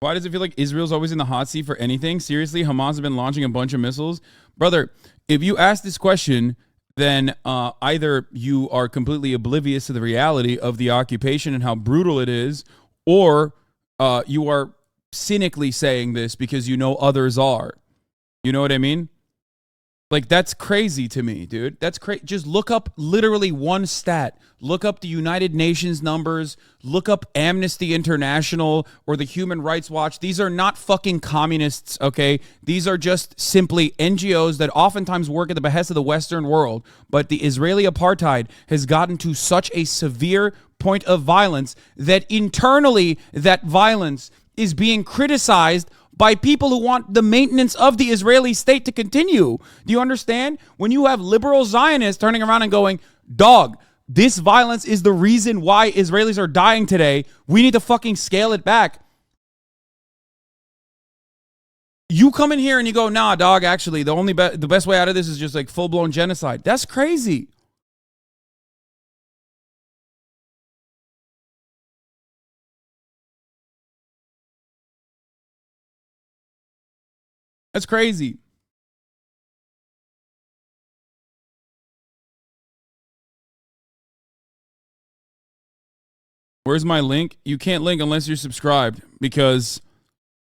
Why does it feel like Israel's always in the hot seat for anything? Seriously, Hamas has been launching a bunch of missiles. Brother, if you ask this question, then either you are completely oblivious to the reality of the occupation and how brutal it is, or you are cynically saying this because you know others are. You know what I mean? Like, that's crazy to me, dude. That's crazy. Just look up literally one stat. Look up the United Nations numbers. Look up Amnesty International or the Human Rights Watch. These are not fucking communists, okay? These are just simply NGOs that oftentimes work at the behest of the Western world. But the Israeli apartheid has gotten to such a severe point of violence that internally that violence is being criticized by people who want the maintenance of the Israeli state to continue. Do you understand? When you have liberal Zionists turning around and going, dog, this violence is the reason why Israelis are dying today. We need to fucking scale it back. You come in here and you go, nah, dog, actually, the best way out of this is just like full-blown genocide. That's crazy. That's crazy. Where's my link? You can't link unless you're subscribed because,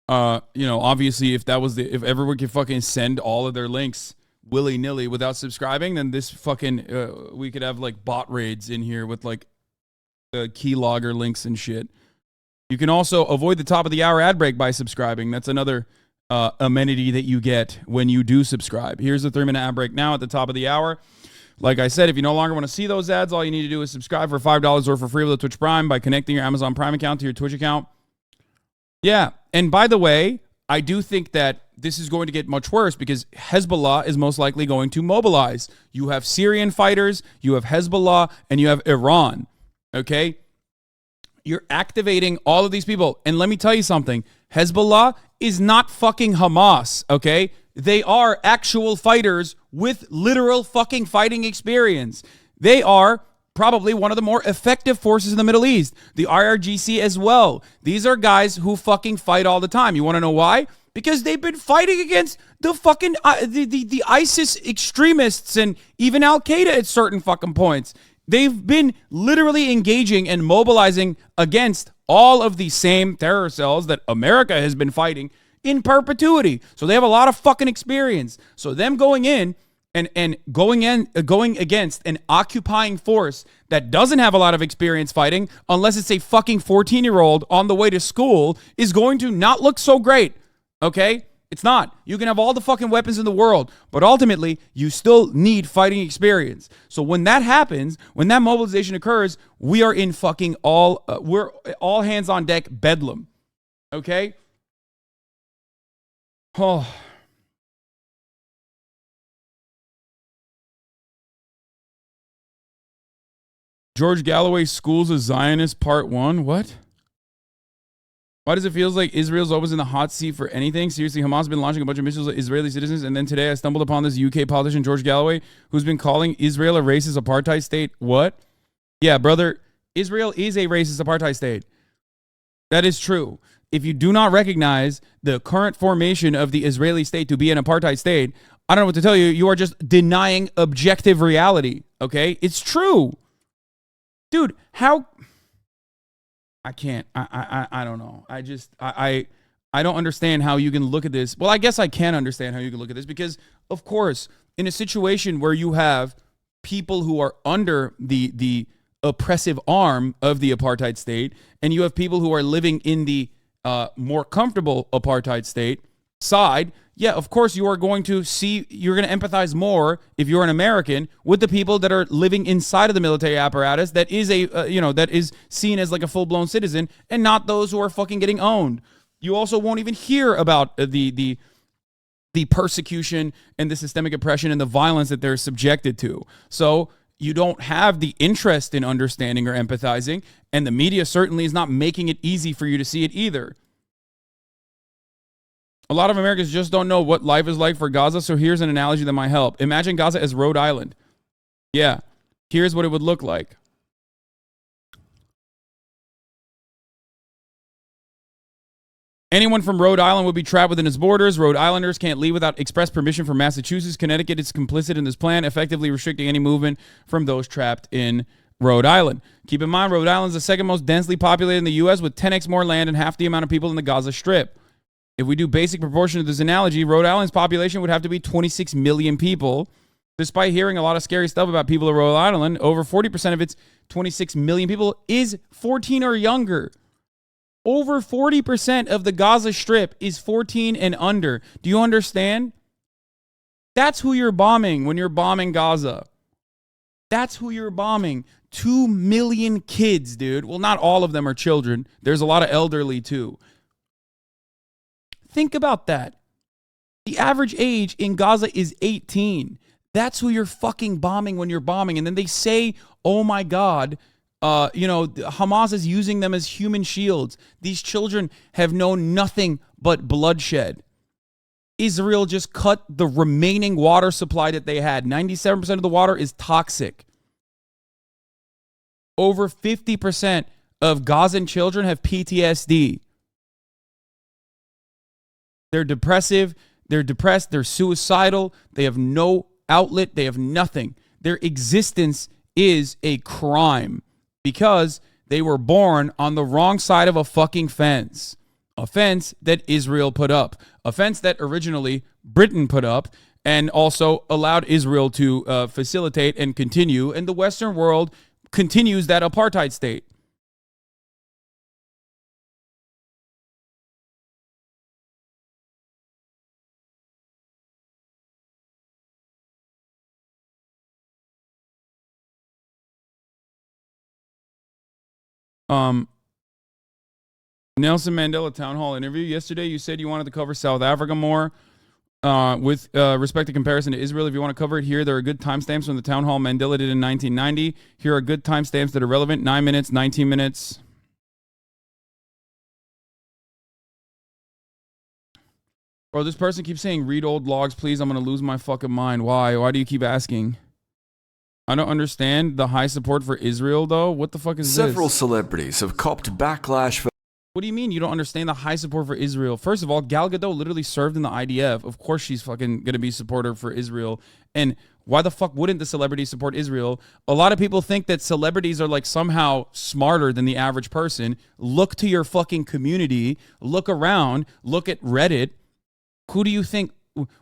obviously if everyone could fucking send all of their links willy-nilly without subscribing, then this fucking, we could have like bot raids in here with like keylogger links and shit. You can also avoid the top of the hour ad break by subscribing. That's another amenity that you get when you do subscribe. Here's the 3-minute ad break now at the top of the hour. Like I said, if you no longer want to see those ads, all you need to do is subscribe for $5 or for free with a Twitch Prime by connecting your Amazon Prime account to your Twitch account. Yeah, and by the way, I do think that this is going to get much worse because Hezbollah is most likely going to mobilize. You have Syrian fighters, you have Hezbollah, and you have Iran, okay? You're activating all of these people. And let me tell you something. Hezbollah is not fucking Hamas, okay? They are actual fighters with literal fucking fighting experience. They are probably one of the more effective forces in the Middle East. The IRGC as well. These are guys who fucking fight all the time. You want to know why? Because they've been fighting against the fucking the ISIS extremists and even Al-Qaeda at certain fucking points. They've been literally engaging and mobilizing against all of the same terror cells that America has been fighting in perpetuity. So they have a lot of fucking experience. So them going in and going against an occupying force that doesn't have a lot of experience fighting, unless it's a fucking 14-year-old on the way to school, is going to not look so great. Okay? It's not. You can have all the fucking weapons in the world, but ultimately, you still need fighting experience. So when that happens, when that mobilization occurs, we are in fucking we're all hands on deck bedlam. Okay? Oh. George Galloway Schools of Zionist Part 1? What? Why does it feel like Israel's always in the hot seat for anything? Seriously, Hamas has been launching a bunch of missiles at Israeli citizens, and then today I stumbled upon this UK politician, George Galloway, who's been calling Israel a racist apartheid state. What? Yeah, brother, Israel is a racist apartheid state. That is true. If you do not recognize the current formation of the Israeli state to be an apartheid state, I don't know what to tell you. You are just denying objective reality, okay? It's true. Dude, how... I can't. I don't know. I don't understand how you can look at this. Well, I guess I can understand how you can look at this because, of course, in a situation where you have people who are under the oppressive arm of the apartheid state, and you have people who are living in the more comfortable apartheid state side, yeah, of course you're going to empathize more if you're an American with the people that are living inside of the military apparatus that is that is seen as like a full-blown citizen, and not those who are fucking getting owned. You also won't even hear about the persecution and the systemic oppression and the violence that they're subjected to. So you don't have the interest in understanding or empathizing, and the media certainly is not making it easy for you to see it either. A lot of Americans just don't know what life is like for Gaza, so here's an analogy that might help. Imagine Gaza as Rhode Island. Yeah, here's what it would look like. Anyone from Rhode Island would be trapped within its borders. Rhode Islanders can't leave without express permission from Massachusetts. Connecticut is complicit in this plan, effectively restricting any movement from those trapped in Rhode Island. Keep in mind, Rhode Island is the second most densely populated in the U.S. with 10x more land and half the amount of people in the Gaza Strip. If we do basic proportion of this analogy, Rhode Island's population would have to be 26 million people. Despite hearing a lot of scary stuff about people of Rhode Island, over 40% of its 26 million people is 14 or younger. Over 40% of the Gaza Strip is 14 and under. Do you understand? That's who you're bombing when you're bombing Gaza. That's who you're bombing. 2 million kids, dude. Well, not all of them are children. There's a lot of elderly, too. Think about that. The average age in Gaza is 18. That's who you're fucking bombing when you're bombing. And then they say, oh my God, Hamas is using them as human shields. These children have known nothing but bloodshed. Israel just cut the remaining water supply that they had. 97% of the water is toxic. Over 50% of Gazan children have PTSD. They're depressive, they're depressed, they're suicidal, they have no outlet, they have nothing. Their existence is a crime because they were born on the wrong side of a fucking fence. A fence that Israel put up. A fence that originally Britain put up and also allowed Israel to facilitate and continue, and the Western world continues that apartheid state. Nelson Mandela town hall interview. Yesterday you said you wanted to cover South Africa more with respect to comparison to Israel. If you want to cover it here, there are good timestamps from the town hall Mandela did in 1990. Here are good timestamps that are relevant. 9 minutes, 19 minutes. Bro, this person keeps saying, read old logs, please. I'm going to lose my fucking mind. Why? Why do you keep asking? I don't understand the high support for Israel, though. What the fuck is this? Several celebrities have copped backlash for... What do you mean you don't understand the high support for Israel? First of all, Gal Gadot literally served in the IDF. Of course she's fucking going to be supporter for Israel. And why the fuck wouldn't the celebrities support Israel? A lot of people think that celebrities are like somehow smarter than the average person. Look to your fucking community. Look around. Look at Reddit. Who do you think...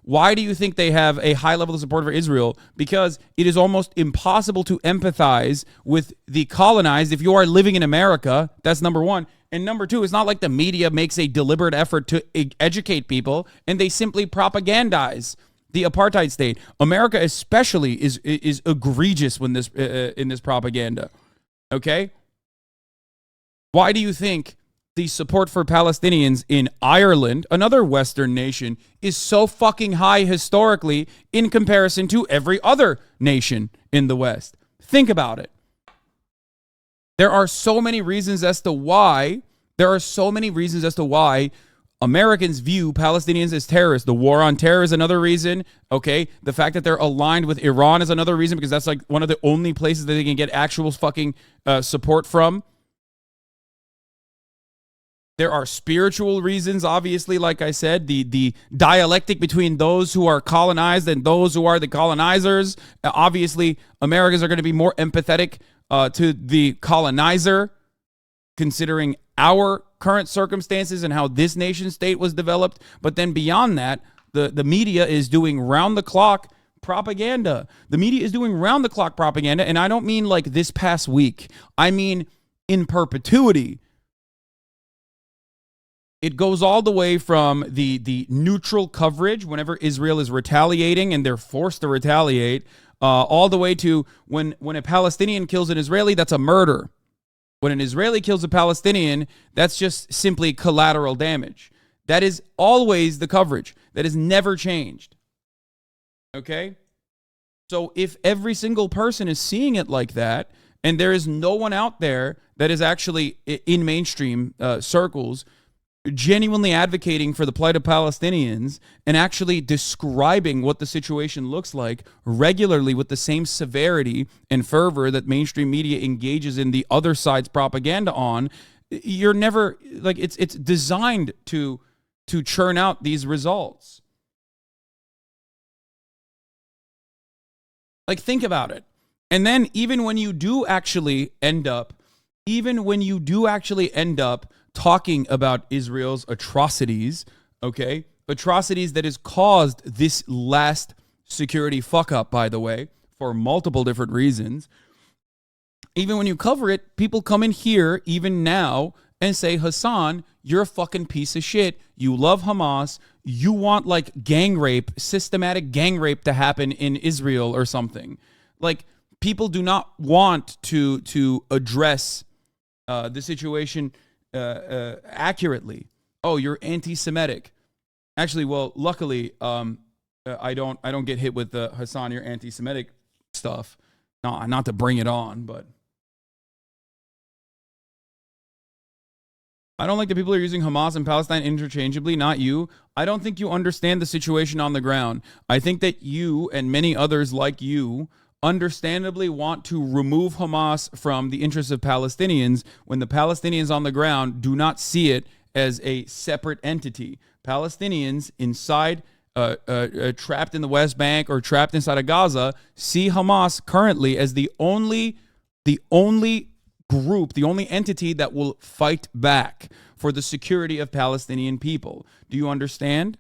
Why do you think they have a high level of support for Israel? Because it is almost impossible to empathize with the colonized if you are living in America. That's number one. And number two, it's not like the media makes a deliberate effort to educate people and they simply propagandize the apartheid state. America especially is egregious when this in this propaganda. Okay? Why do you think the support for Palestinians in Ireland, another Western nation, is so fucking high historically in comparison to every other nation in the West? Think about it. There are so many reasons as to why Americans view Palestinians as terrorists. The war on terror is another reason. Okay. The fact that they're aligned with Iran is another reason, because that's like one of the only places that they can get actual fucking support from. There are spiritual reasons, obviously, like I said, the dialectic between those who are colonized and those who are the colonizers. Obviously, Americans are going to be more empathetic to the colonizer, considering our current circumstances and how this nation state was developed. But then beyond that, the media is doing round-the-clock propaganda. The media is doing round-the-clock propaganda, and I don't mean like this past week. I mean in perpetuity. It goes all the way from the neutral coverage whenever Israel is retaliating and they're forced to retaliate, all the way to when a Palestinian kills an Israeli, that's a murder. When an Israeli kills a Palestinian, that's just simply collateral damage. That is always the coverage. That has never changed. Okay? So if every single person is seeing it like that, and there is no one out there that is actually in mainstream circles genuinely advocating for the plight of Palestinians and actually describing what the situation looks like regularly with the same severity and fervor that mainstream media engages in the other side's propaganda on, you're never, like, it's designed to churn out these results. Like, think about it. And then even when you do actually end up talking about Israel's atrocities, okay? Atrocities that has caused this last security fuck up, by the way, for multiple different reasons. Even when you cover it, people come in here, even now, and say, Hasan, you're a fucking piece of shit. You love Hamas. You want like gang rape, systematic gang rape to happen in Israel or something. Like, people do not want to address the situation accurately. Oh, you're anti-Semitic. Actually, well, luckily, I don't get hit with the Hasan, your anti-Semitic stuff. Not to bring it on, but I don't like that people are using Hamas and Palestine interchangeably, not you. I don't think you understand the situation on the ground. I think that you and many others like you understandably want to remove Hamas from the interests of Palestinians when the Palestinians on the ground do not see it as a separate entity. Palestinians inside, trapped in the West Bank or trapped inside of Gaza, see Hamas currently as the only group, the only entity that will fight back for the security of Palestinian people. Do you understand?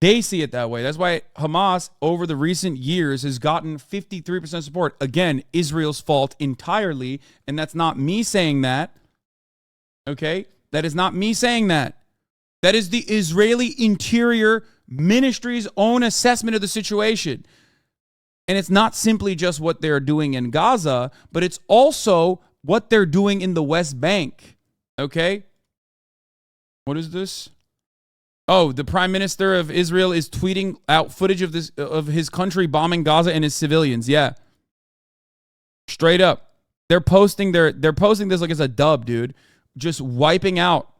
They see it that way. That's why Hamas, over the recent years, has gotten 53% support. Again, Israel's fault entirely, and that's not me saying that. Okay? That is not me saying that. That is the Israeli Interior Ministry's own assessment of the situation. And it's not simply just what they're doing in Gaza, but it's also what they're doing in the West Bank. Okay? What is this? Oh, the Prime Minister of Israel is tweeting out footage of his country bombing Gaza and his civilians. Yeah. Straight up. They're posting this like it's a dub, dude. Just wiping out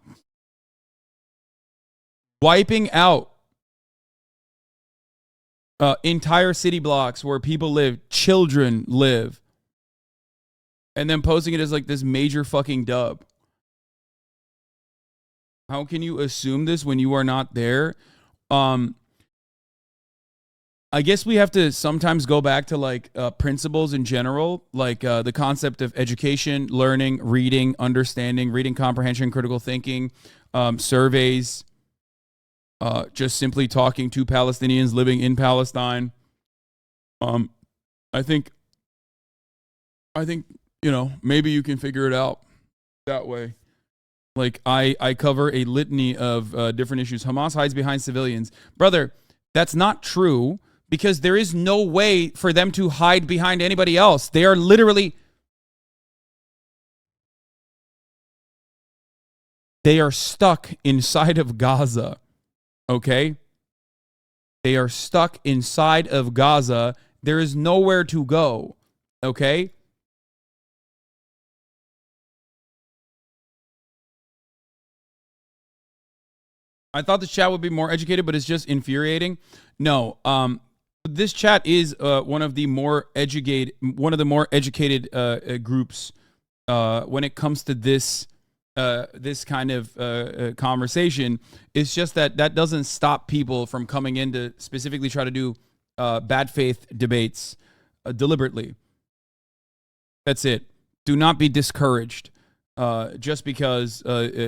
entire city blocks where people live, children live, and then posting it as like this major fucking dub. How can you assume this when you are not there? I guess we have to sometimes go back to like principles in general, like the concept of education, learning, reading, understanding, reading comprehension, critical thinking, surveys, just simply talking to Palestinians living in Palestine. I think, maybe you can figure it out that way. Like I cover a litany of different issues. Hamas hides behind civilians. Brother, that's not true because there is no way for them to hide behind anybody else. They are literally... They are stuck inside of Gaza. Okay? They are stuck inside of Gaza. There is nowhere to go. Okay? I thought the chat would be more educated, but it's just infuriating. No, this chat is one of the more educated groups when it comes to this kind of conversation. It's just that doesn't stop people from coming in to specifically try to do bad faith debates deliberately. That's it. Do not be discouraged just because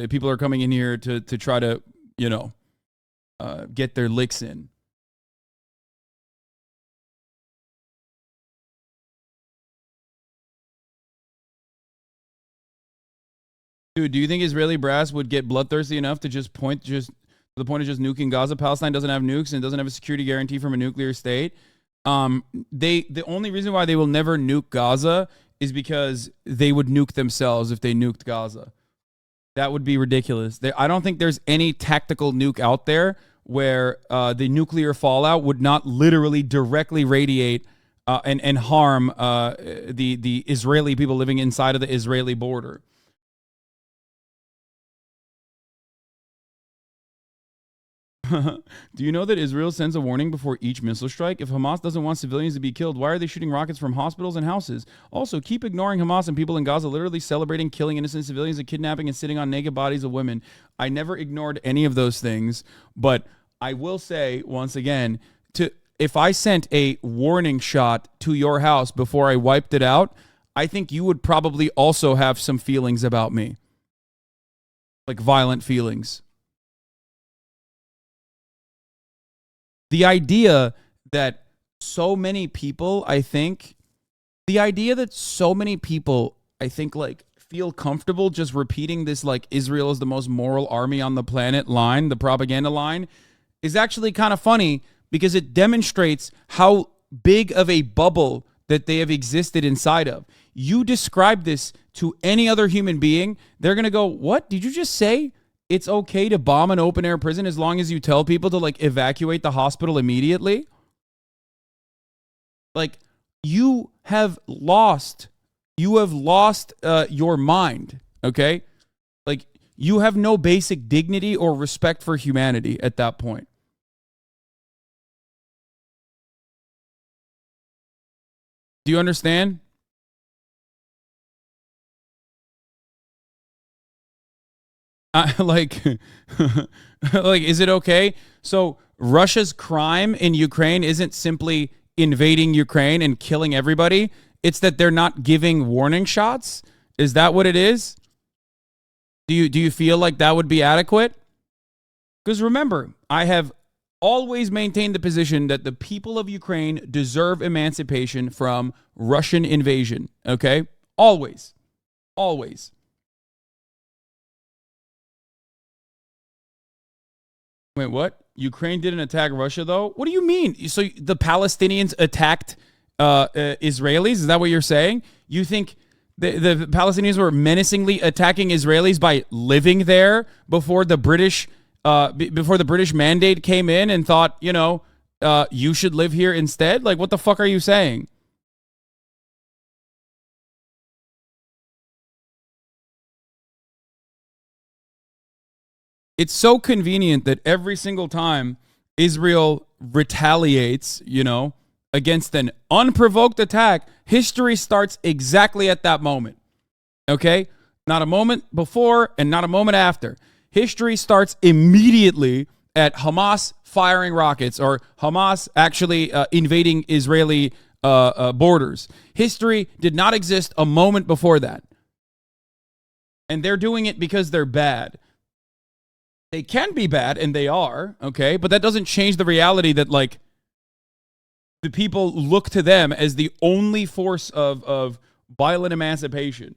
people are coming in here to try to get their licks in. Dude, do you think Israeli brass would get bloodthirsty enough to just to the point of just nuking Gaza? Palestine doesn't have nukes and doesn't have a security guarantee from a nuclear state. The only reason why they will never nuke Gaza is because they would nuke themselves if they nuked Gaza. That would be ridiculous. I don't think there's any tactical nuke out there where the nuclear fallout would not literally directly radiate and harm the Israeli people living inside of the Israeli border. Do you know that Israel sends a warning before each missile strike? If Hamas doesn't want civilians to be killed, why are they shooting rockets from hospitals and houses? Also, keep ignoring Hamas and people in Gaza literally celebrating killing innocent civilians and kidnapping and sitting on naked bodies of women. I never ignored any of those things, but I will say once again, if I sent a warning shot to your house before I wiped it out, I think you would probably also have some feelings about me. Like violent feelings. The idea that so many people, I think, like feel comfortable just repeating this like Israel is the most moral army on the planet line, the propaganda line, is actually kind of funny because it demonstrates how big of a bubble that they have existed inside of. You describe this to any other human being, they're going to go, what did you just say? it's okay to bomb an open air prison as long as you tell people to like evacuate the hospital immediately. Like, you have lost your mind, okay? Like, you have no basic dignity or respect for humanity at that point. Do you understand? Like, is it okay? So Russia's crime in Ukraine isn't simply invading Ukraine and killing everybody. It's that they're not giving warning shots. Is that what it is? Do you feel like that would be adequate? Because remember, I have always maintained the position that the people of Ukraine deserve emancipation from Russian invasion. Okay? Always. Always. Wait, what? Ukraine didn't attack Russia, though? What do you mean? So the Palestinians attacked Israelis? Is that what you're saying? You think the Palestinians were menacingly attacking Israelis by living there before the British mandate came in and thought, you should live here instead? Like, what the fuck are you saying? It's so convenient that every single time Israel retaliates, against an unprovoked attack, history starts exactly at that moment. Okay? Not a moment before and not a moment after. History starts immediately at Hamas firing rockets or Hamas actually invading Israeli borders. History did not exist a moment before that. And they're doing it because they're bad. They can be bad, and they are, okay? But that doesn't change the reality that, like, the people look to them as the only force of violent emancipation.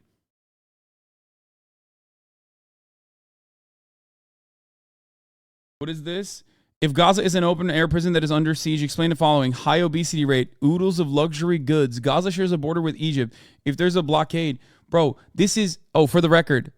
What is this? If Gaza is an open-air prison that is under siege, explain the following. High obesity rate, oodles of luxury goods. Gaza shares a border with Egypt. If there's a blockade... Bro, this is... Oh, for the record...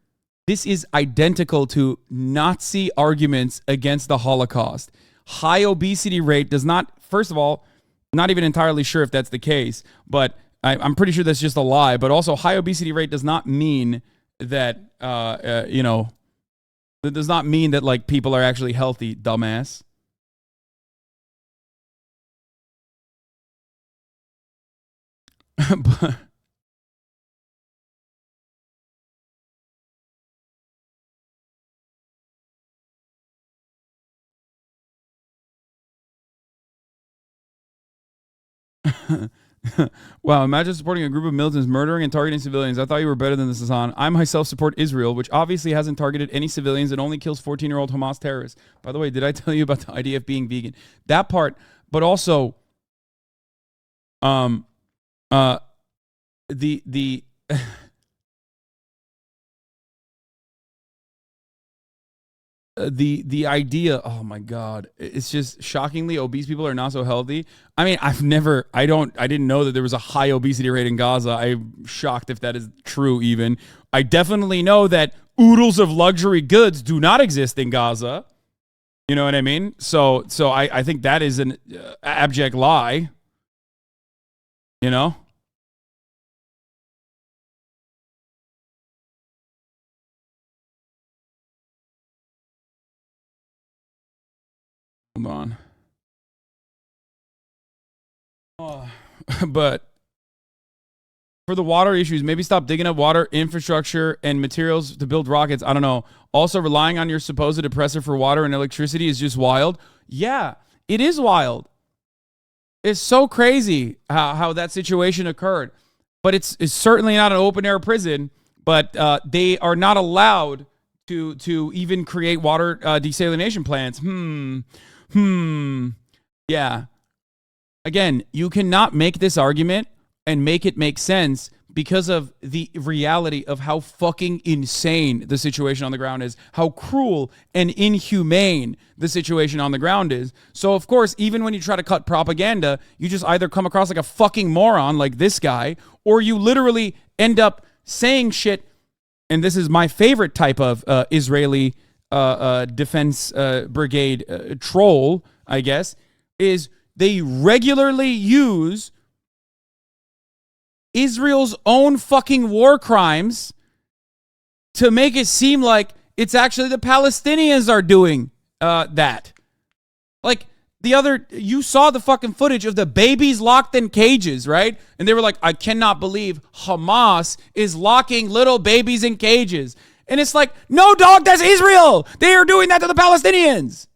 This is identical to Nazi arguments against the Holocaust. High obesity rate does not, first of all, not even entirely sure if that's the case, but I'm pretty sure that's just a lie. But also, high obesity rate does not mean that, that does not mean that, like, people are actually healthy, dumbass. But... Wow, imagine supporting a group of militants murdering and targeting civilians. I thought you were better than this, Hasan. I myself support Israel, which obviously hasn't targeted any civilians and only kills 14-year-old Hamas terrorists. By the way, did I tell you about the idea of being vegan? That part, but also the the idea, oh my God, it's just shockingly obese people are not so healthy. I mean, I didn't know that there was a high obesity rate in Gaza. I'm shocked if that is true even. I definitely know that oodles of luxury goods do not exist in Gaza. You know what I mean? So I think that is an abject lie. You know? Hold on. But for the water issues, maybe stop digging up water infrastructure and materials to build rockets. I don't know. Also, relying on your supposed oppressor for water and electricity is just wild. Yeah, it is wild. It's so crazy how that situation occurred. But it's certainly not an open-air prison. But they are not allowed to even create water desalination plants. Yeah. Again, you cannot make this argument and make it make sense because of the reality of how fucking insane the situation on the ground is, how cruel and inhumane the situation on the ground is. So, of course, even when you try to cut propaganda, you just either come across like a fucking moron like this guy, or you literally end up saying shit, and this is my favorite type of Israeli defense brigade troll, I guess, is they regularly use Israel's own fucking war crimes to make it seem like it's actually the Palestinians are doing that. Like, you saw the fucking footage of the babies locked in cages, right? And they were like, I cannot believe Hamas is locking little babies in cages. And it's like, no, dog, that's Israel. They are doing that to the Palestinians.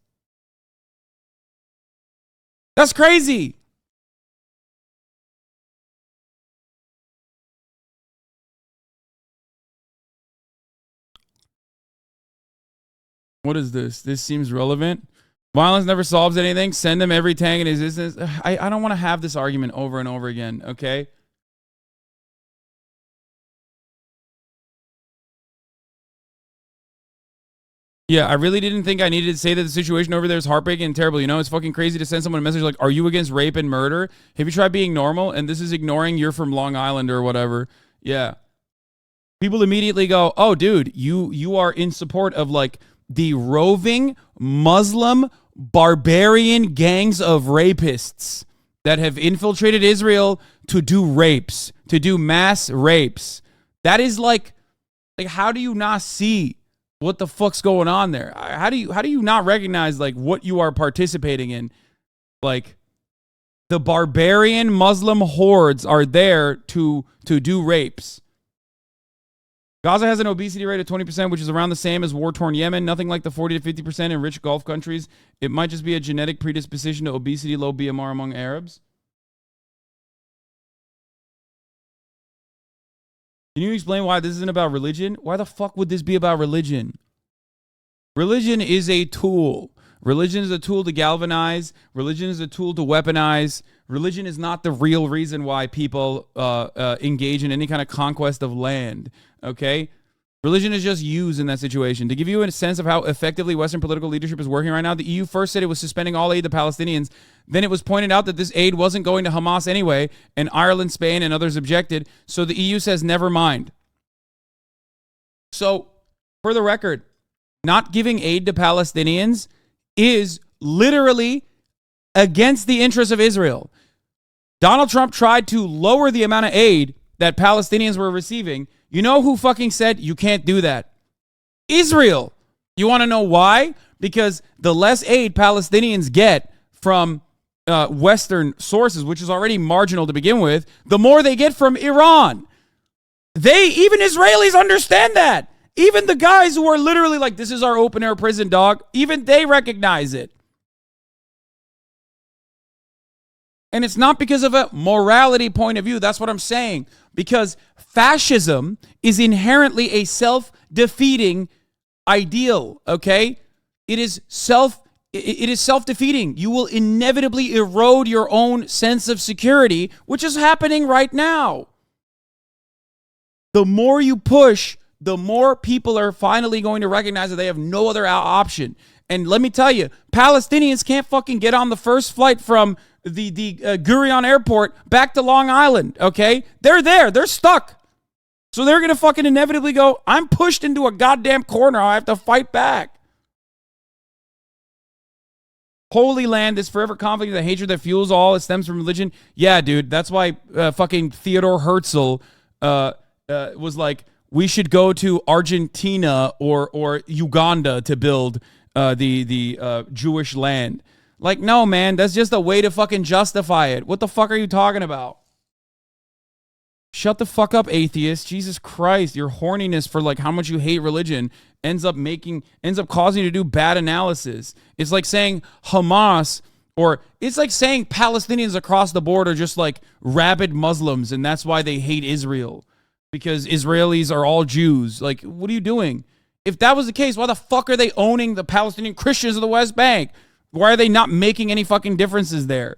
That's crazy. What is this? This seems relevant. Violence never solves anything. Send them every tank in existence. I don't want to have this argument over and over again, okay? Yeah, I really didn't think I needed to say that the situation over there is heartbreaking and terrible. You know, it's fucking crazy to send someone a message like, are you against rape and murder? Have you tried being normal? And this is ignoring you're from Long Island or whatever. Yeah. People immediately go, oh, dude, you are in support of, like, the roving Muslim barbarian gangs of rapists that have infiltrated Israel to do rapes, to do mass rapes. That is like how do you not see what the fuck's going on there? How do you not recognize like what you are participating in? Like, the barbarian Muslim hordes are there to do rapes. Gaza has an obesity rate of 20%, which is around the same as war-torn Yemen. Nothing like the 40 to 50% in rich Gulf countries. It might just be a genetic predisposition to obesity, low BMR among Arabs. Can you explain why this isn't about religion? Why the fuck would this be about religion? Religion is a tool. Religion is a tool to galvanize. Religion is a tool to weaponize. Religion is not the real reason why people engage in any kind of conquest of land. Okay? Religion is just used in that situation. To give you a sense of how effectively Western political leadership is working right now, the EU first said it was suspending all aid to Palestinians. Then it was pointed out that this aid wasn't going to Hamas anyway, and Ireland, Spain, and others objected. So the EU says, never mind. So, for the record, not giving aid to Palestinians is literally against the interests of Israel. Donald Trump tried to lower the amount of aid that Palestinians were receiving. You know who fucking said you can't do that? Israel. You want to know why? Because the less aid Palestinians get from Western sources, which is already marginal to begin with, the more they get from Iran. Even Israelis understand that. Even the guys who are literally like, this is our open air prison, dog, even they recognize it. And it's not because of a morality point of view. That's what I'm saying. Because fascism is inherently a self-defeating ideal, okay? It is self-defeating. You will inevitably erode your own sense of security, which is happening right now. The more you push, the more people are finally going to recognize that they have no other option. And let me tell you, Palestinians can't fucking get on the first flight from the Gurion airport back to Long Island, okay? They're there. They're stuck. So they're going to fucking inevitably go, I'm pushed into a goddamn corner. I have to fight back. Holy Land is forever conflict, the hatred that fuels all. It stems from religion. Yeah, dude. That's why fucking Theodore Herzl was like, we should go to Argentina or Uganda to build the Jewish land. Like, no, man, that's just a way to fucking justify it. What the fuck are you talking about? Shut the fuck up, atheist. Jesus Christ, your horniness for like how much you hate religion ends up causing you to do bad analysis. It's like saying Hamas, or it's like saying Palestinians across the board are just like rabid Muslims and that's why they hate Israel. Because Israelis are all Jews. Like, what are you doing? If that was the case, why the fuck are they owning the Palestinian Christians of the West Bank? Why are they not making any fucking differences there?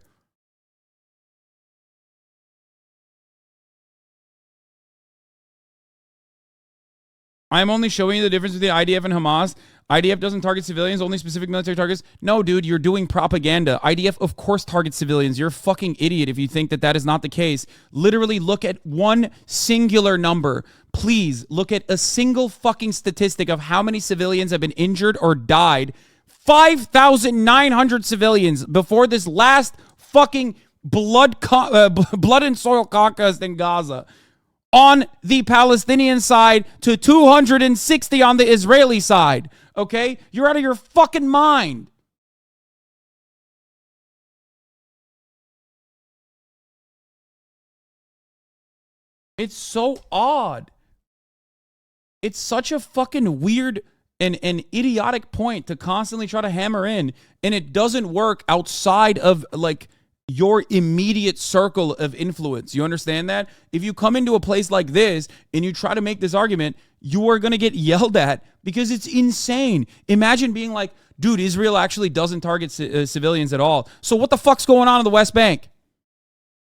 I am only showing you the difference between the IDF and Hamas. IDF doesn't target civilians, only specific military targets. No, dude, you're doing propaganda. IDF, of course, targets civilians. You're a fucking idiot if you think that that is not the case. Literally look at one singular number. Please look at a single fucking statistic of how many civilians have been injured or died. 5,900 civilians before this last fucking blood and soil conquest in Gaza. On the Palestinian side to 260 on the Israeli side. Okay? You're out of your fucking mind. It's so odd. It's such a fucking weird and idiotic point to constantly try to hammer in, and it doesn't work outside of like your immediate circle of influence. You understand that? If you come into a place like this and you try to make this argument, you are going to get yelled at because it's insane. Imagine being like, dude, Israel actually doesn't target civilians at all. So what the fuck's going on in the West Bank?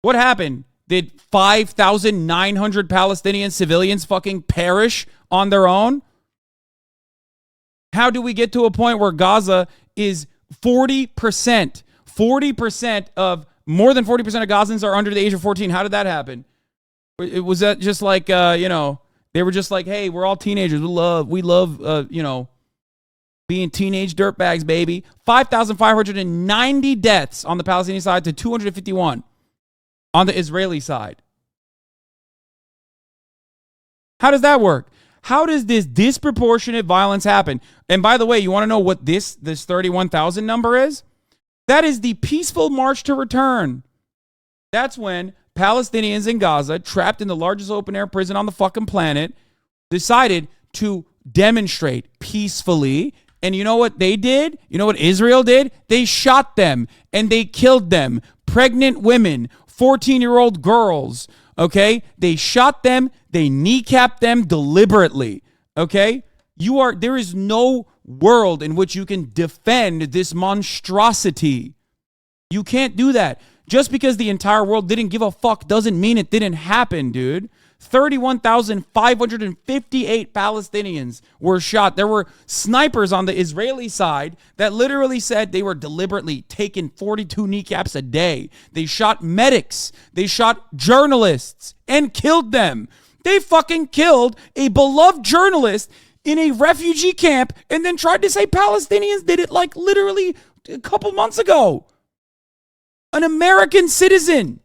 What happened? Did 5,900 Palestinian civilians fucking perish on their own? How do we get to a point where Gaza is 40%? 40% of, more than 40% of Gazans are under the age of 14. How did that happen? Was that just like, you know, they were just like, hey, we're all teenagers. We love, you know, being teenage dirtbags, baby. 5,590 deaths on the Palestinian side to 251 on the Israeli side. How does that work? How does this disproportionate violence happen? And by the way, you want to know what this 31,000 number is? That is the peaceful march to return. That's when Palestinians in Gaza, trapped in the largest open-air prison on the fucking planet, decided to demonstrate peacefully. And you know what they did? You know what Israel did? They shot them and they killed them. Pregnant women, 14-year-old girls, okay? They shot them. They kneecapped them deliberately, okay? There is no world in which you can defend this monstrosity. You can't do that. Just because the entire world didn't give a fuck doesn't mean it didn't happen, dude. 31,558 Palestinians were shot. There were snipers on the Israeli side that literally said they were deliberately taking 42 kneecaps a day. They shot medics. They shot journalists and killed them. They fucking killed a beloved journalist in a refugee camp and then tried to say Palestinians did it like literally a couple months ago. An American citizen.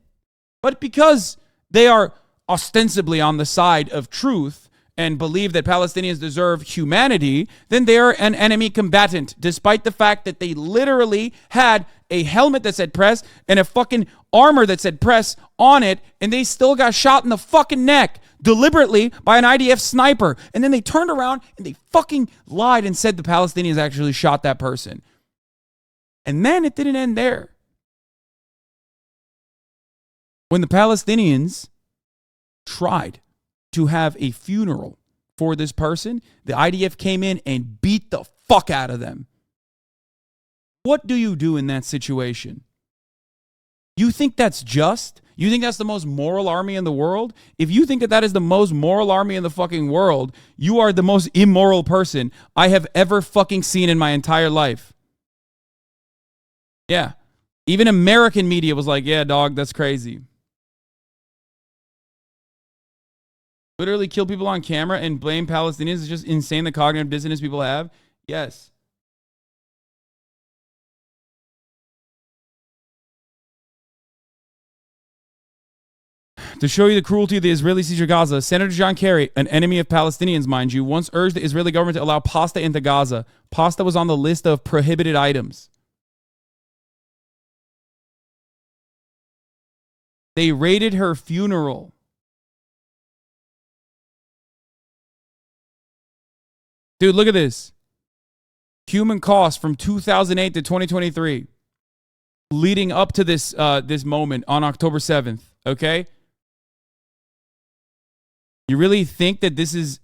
But because they are ostensibly on the side of truth and believe that Palestinians deserve humanity, then they are an enemy combatant, despite the fact that they literally had a helmet that said press and a fucking armor that said press on it, and they still got shot in the fucking neck deliberately by an IDF sniper. And then they turned around and they fucking lied and said the Palestinians actually shot that person. And then it didn't end there. When the Palestinians tried to have a funeral for this person, the IDF came in and beat the fuck out of them. What do you do in that situation? You think that's just? You think that's the most moral army in the world? If you think that that is the most moral army in the fucking world, you are the most immoral person I have ever fucking seen in my entire life. Yeah. Even American media was like, yeah, dog, that's crazy. Literally kill people on camera and blame Palestinians is just insane, the cognitive dissonance people have. Yes. To show you the cruelty of the Israeli siege of Gaza, Senator John Kerry, an enemy of Palestinians, mind you, once urged the Israeli government to allow pasta into Gaza. Pasta was on the list of prohibited items. They raided her funeral. Dude, look at this. Human cost from 2008 to 2023, leading up to this this moment on October 7th. Okay. You really think that this is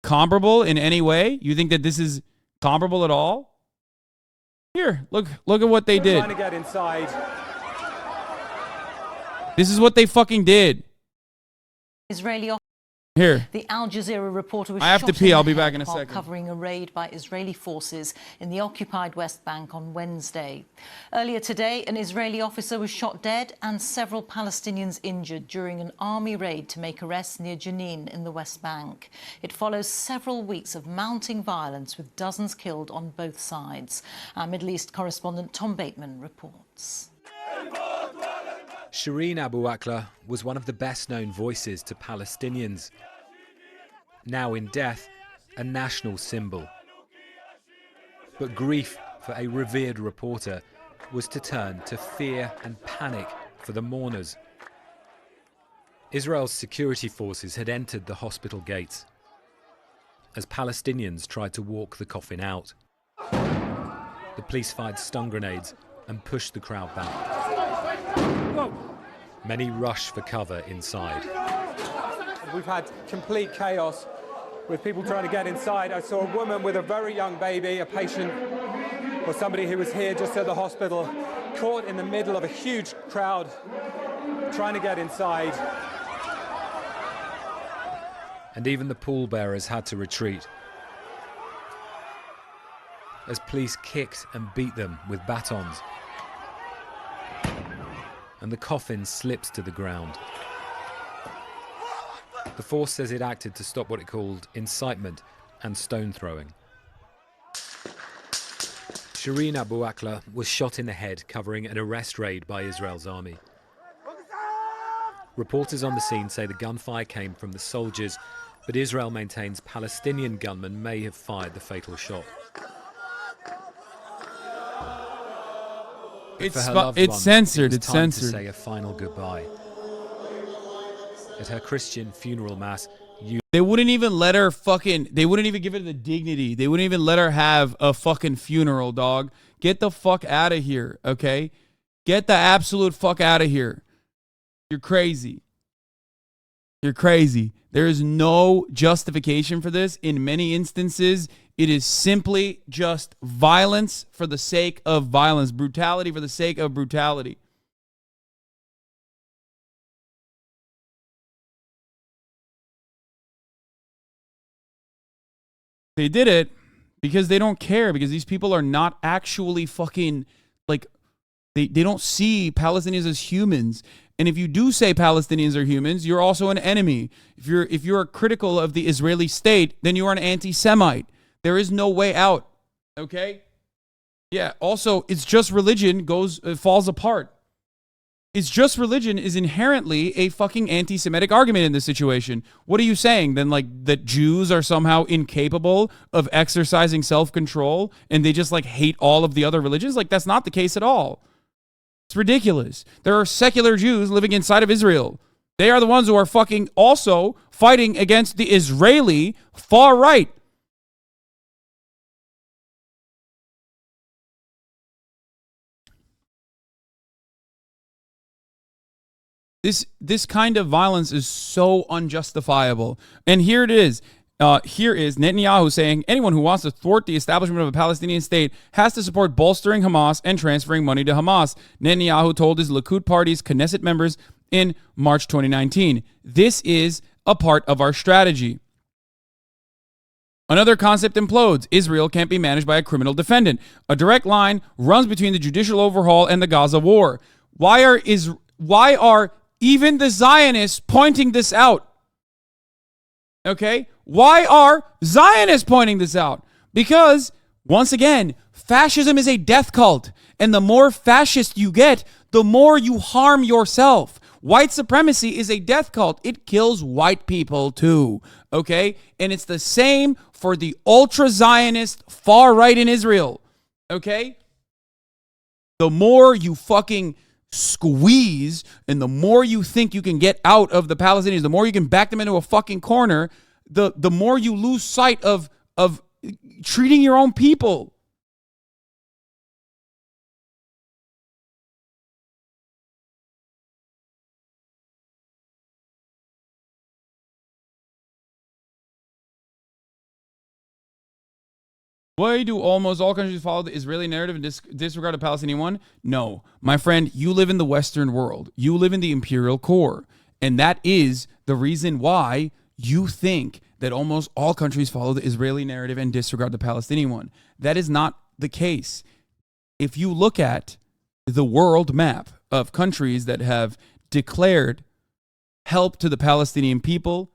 comparable in any way? You think that this is comparable at all? Here, look at what they did. Trying to get inside. This is what they fucking did. Israeli Here. The Al Jazeera reporter was I have shot to pee. in I'll the be back head in a while second. covering a raid by Israeli forces in the occupied West Bank on Wednesday. Earlier today, an Israeli officer was shot dead and several Palestinians injured during an army raid to make arrests near Jenin in the West Bank. It follows several weeks of mounting violence with dozens killed on both sides. Our Middle East correspondent Tom Bateman reports. Shireen Abu Akleh was one of the best-known voices to Palestinians. Now in death, a national symbol. But grief for a revered reporter was to turn to fear and panic for the mourners. Israel's security forces had entered the hospital gates as Palestinians tried to walk the coffin out. The police fired stun grenades and pushed the crowd back. Many rush for cover inside. We've had complete chaos with people trying to get inside. I saw a woman with a very young baby, a patient or somebody who was here just at the hospital, caught in the middle of a huge crowd trying to get inside. And even the pallbearers had to retreat as police kicked and beat them with batons. And the coffin slips to the ground. The force says it acted to stop what it called incitement and stone throwing. Shireen Abu Akleh was shot in the head covering an arrest raid by Israel's army. Reporters on the scene say the gunfire came from the soldiers, but Israel maintains Palestinian gunmen may have fired the fatal shot. It's censored. It's time censored. to say a final goodbye. At her Christian funeral mass, they wouldn't even let her fucking. They wouldn't even give her the dignity. They wouldn't even let her have a fucking funeral, dog. Get the fuck out of here, okay? Get the absolute fuck out of here. You're crazy. You're crazy. There is no justification for this. In many instances, it is simply just violence for the sake of violence, brutality for the sake of brutality. They did it because they don't care, because these people are not actually fucking, like, they don't see Palestinians as humans. And if you do say Palestinians are humans, you're also an enemy. If you're critical of the Israeli state, then you are an anti-Semite. There is no way out. Okay? Yeah, also, it's just religion falls apart. It's just religion is inherently a fucking anti-Semitic argument in this situation. What are you saying then, like, that Jews are somehow incapable of exercising self-control and they just like hate all of the other religions? Like, that's not the case at all. It's ridiculous. There are secular Jews living inside of Israel. They are the ones who are fucking also fighting against the Israeli far right. This kind of violence is so unjustifiable. And here it is. Here is Netanyahu saying anyone who wants to thwart the establishment of a Palestinian state has to support bolstering Hamas and transferring money to Hamas. Netanyahu told his Likud party's Knesset members in March 2019. This is a part of our strategy. Another concept implodes. Israel can't be managed by a criminal defendant. A direct line runs between the judicial overhaul and the Gaza war. Why are even the Zionists pointing this out? Okay? Why are Zionists pointing this out? Because, once again, fascism is a death cult. And the more fascist you get, the more you harm yourself. White supremacy is a death cult. It kills white people too. Okay? And it's the same for the ultra-Zionist far right in Israel. Okay? The more you fucking squeeze and the more you think you can get out of the Palestinians, the more you can back them into a fucking corner, the more you lose sight of treating your own people. Why do almost all countries follow the Israeli narrative and disregard the Palestinian one? No. My friend, you live in the Western world. You live in the imperial core. And that is the reason why you think that almost all countries follow the Israeli narrative and disregard the Palestinian one. That is not the case. If you look at the world map of countries that have declared help to the Palestinian people,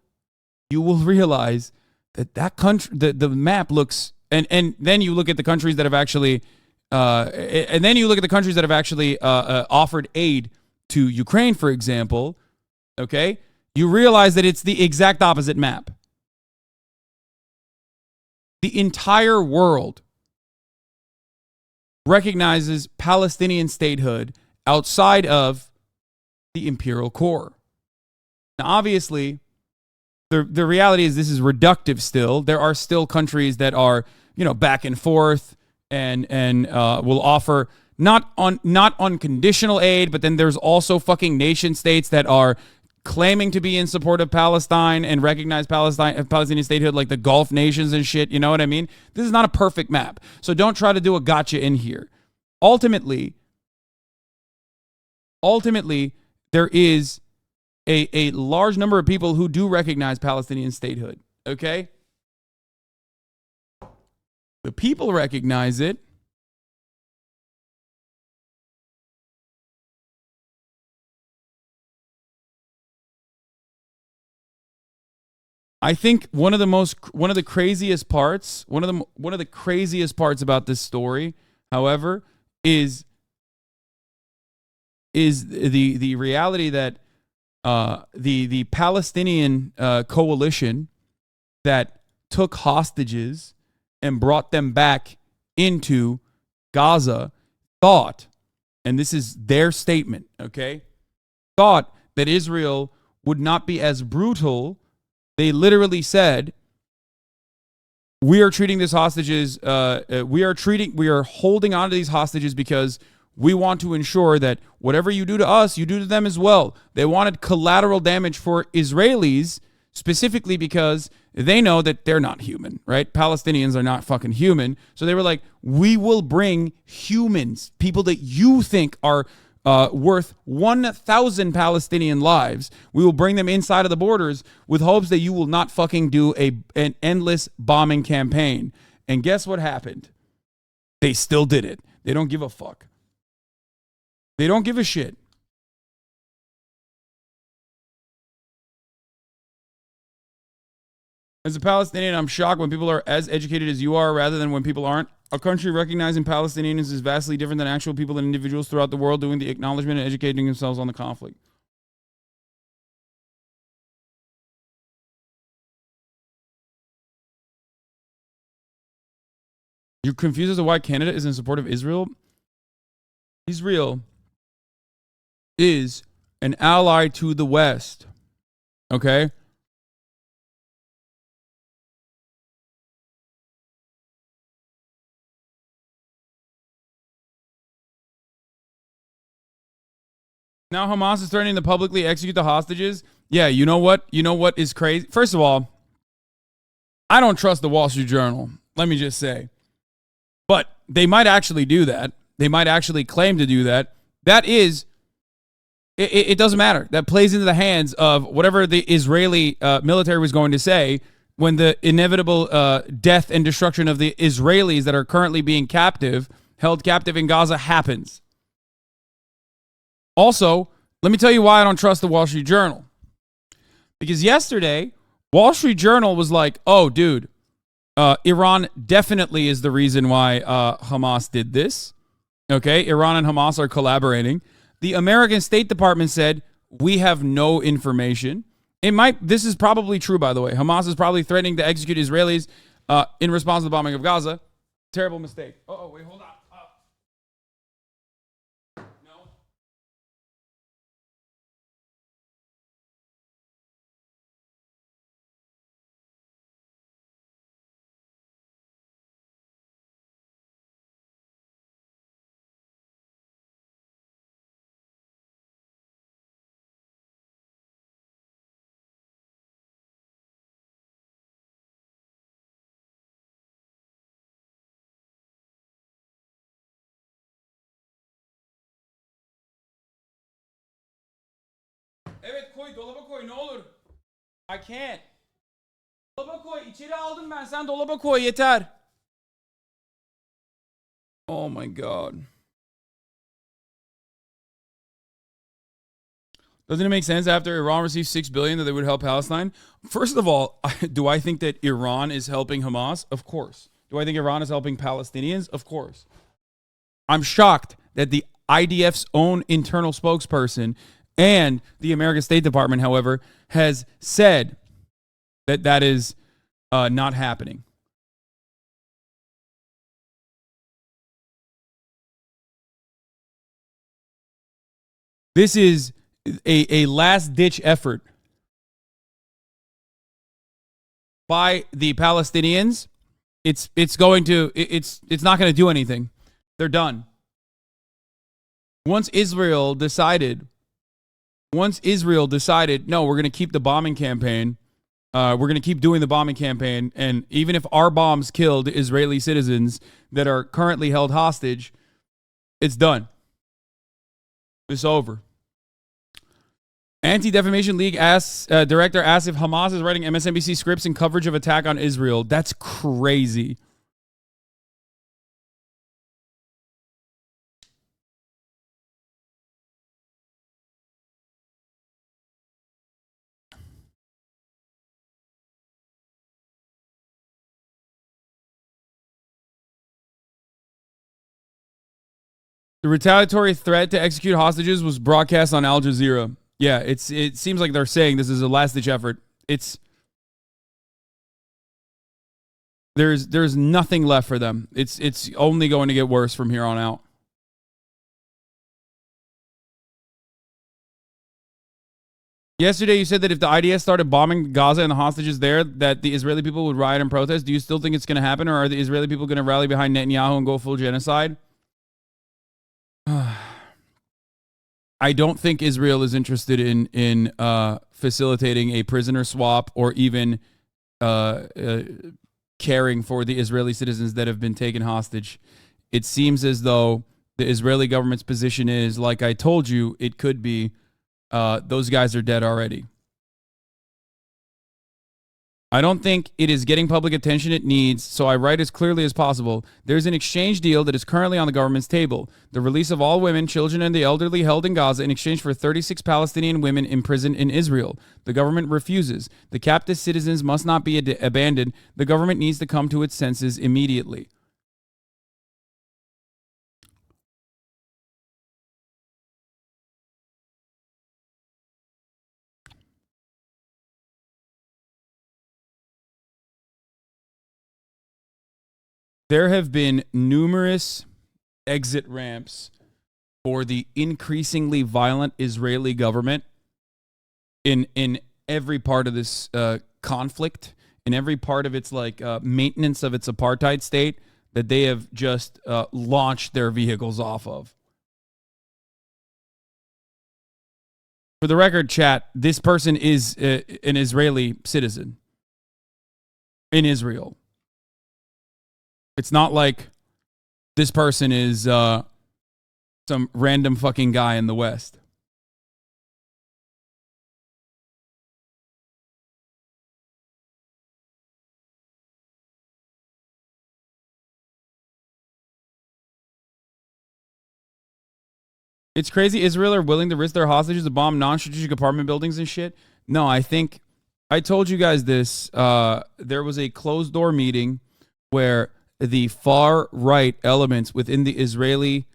you will realize that country, the map looks, and then you look at the countries that have actually, offered aid to Ukraine, for example. Okay, you realize that it's the exact opposite map. The entire world recognizes Palestinian statehood outside of the imperial core. Now, obviously, the reality is this is reductive still. There are still countries that are, back and forth and will offer not unconditional aid, but then there's also fucking nation states that are claiming to be in support of Palestine and recognize Palestinian statehood, like the Gulf nations and shit. You know what I mean? This is not a perfect map. So don't try to do a gotcha in here. Ultimately, there is a large number of people who do recognize Palestinian statehood. Okay? The people recognize it. I think one of the craziest parts about this story, however, is the reality that the Palestinian coalition that took hostages and brought them back into Gaza thought, and this is their statement, okay, thought that Israel would not be as brutal. They literally said, we are treating these hostages, we are holding on to these hostages because we want to ensure that whatever you do to us, you do to them as well. They wanted collateral damage for Israelis, specifically because they know that they're not human, right? Palestinians are not fucking human. So they were like, we will bring humans, people that you think are worth 1,000 Palestinian lives. We will bring them inside of the borders with hopes that you will not fucking do an endless bombing campaign. And guess what happened? They still did it. They don't give a fuck. They don't give a shit. As a Palestinian, I'm shocked when people are as educated as you are rather than when people aren't. A country recognizing Palestinians is vastly different than actual people and individuals throughout the world doing the acknowledgement and educating themselves on the conflict. You're confused as to why Canada is in support of Israel? Israel is an ally to the West. Okay? Now Hamas is threatening to publicly execute the hostages. Yeah, you know what? You know what is crazy? First of all, I don't trust the Wall Street Journal. Let me just say. But they might actually do that. They might actually claim to do that. That is, it doesn't matter. That plays into the hands of whatever the Israeli military was going to say when the inevitable death and destruction of the Israelis that are currently being held captive in Gaza happens. Also, let me tell you why I don't trust the Wall Street Journal. Because yesterday, Wall Street Journal was like, oh, dude, Iran definitely is the reason why Hamas did this. Okay, Iran and Hamas are collaborating. The American State Department said, we have no information. This is probably true, by the way. Hamas is probably threatening to execute Israelis in response to the bombing of Gaza. Terrible mistake. Oh, wait, hold on. Evet koy, dolaba koy, ne olur. I can't. Dolaba koy. İçeri aldım ben. Sen dolaba koy yeter. Oh my god. Doesn't it make sense after Iran received $6 billion that they would help Palestine? First of all, do I think that Iran is helping Hamas? Of course. Do I think Iran is helping Palestinians? Of course. I'm shocked that the IDF's own internal spokesperson and the American State Department, however, has said that that is not happening. This is a last-ditch effort by the Palestinians. It's not going to do anything. They're done. Once Israel decided, no, we're going to keep the bombing campaign. We're going to keep doing the bombing campaign, and even if our bombs killed Israeli citizens that are currently held hostage, it's done. It's over. Anti-Defamation League director asks if Hamas is writing MSNBC scripts in coverage of attack on Israel. That's crazy. The retaliatory threat to execute hostages was broadcast on Al Jazeera. Yeah, it seems like they're saying this is a last-ditch effort. There's nothing left for them. It's only going to get worse from here on out. Yesterday, you said that if the IDF started bombing Gaza and the hostages there, that the Israeli people would riot and protest. Do you still think it's going to happen, or are the Israeli people going to rally behind Netanyahu and go full genocide? I don't think Israel is interested in facilitating a prisoner swap or even caring for the Israeli citizens that have been taken hostage. It seems as though the Israeli government's position is, like I told you, it could be, those guys are dead already. I don't think it is getting public attention it needs, so I write as clearly as possible. There's an exchange deal that is currently on the government's table. The release of all women, children, and the elderly held in Gaza in exchange for 36 Palestinian women imprisoned in Israel. The government refuses. The captive citizens must not be abandoned. The government needs to come to its senses immediately. There have been numerous exit ramps for the increasingly violent Israeli government in every part of this conflict, in every part of its maintenance of its apartheid state that they have just launched their vehicles off of. For the record, chat, this person is an Israeli citizen in Israel. It's not like this person is some random fucking guy in the West. It's crazy Israel are willing to risk their hostages to bomb non-strategic apartment buildings and shit. No, I think I told you guys this. There was a closed-door meeting where the far right elements within the Israeli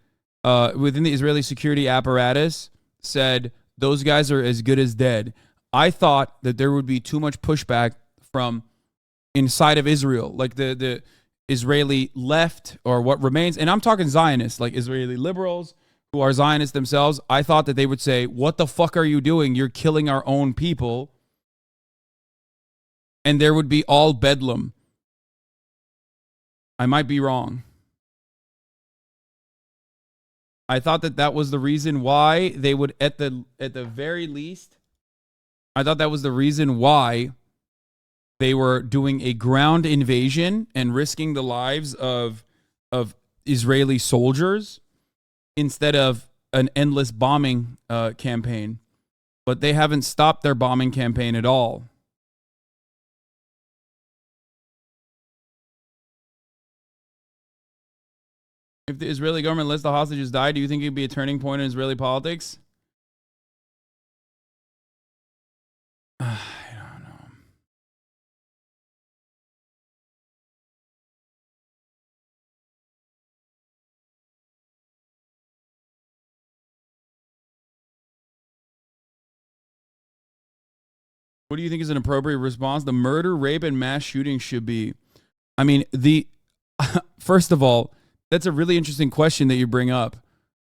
security apparatus said those guys are as good as dead. I thought that there would be too much pushback from inside of Israel, like the Israeli left or what remains, and I'm talking Zionists, like Israeli liberals who are Zionists themselves. I thought that they would say, "What the fuck are you doing? You're killing our own people," and there would be all bedlam. I might be wrong. I thought that that was the reason why they would, at the very least, I thought that was the reason why they were doing a ground invasion and risking the lives of Israeli soldiers instead of an endless bombing campaign. But they haven't stopped their bombing campaign at all. If the Israeli government lets the hostages die, do you think it'd be a turning point in Israeli politics? I don't know. What do you think is an appropriate response? The murder, rape, and mass shooting should be. I mean, first of all, that's a really interesting question that you bring up,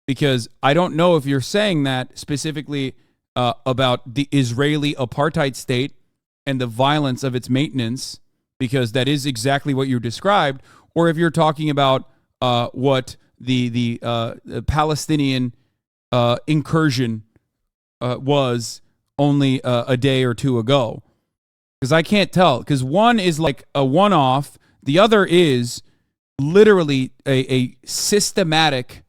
because I don't know if you're saying that specifically about the Israeli apartheid state and the violence of its maintenance, because that is exactly what you described, or if you're talking about what the Palestinian incursion was only a day or two ago. Because I can't tell, because one is like a one-off, the other is literally a systematic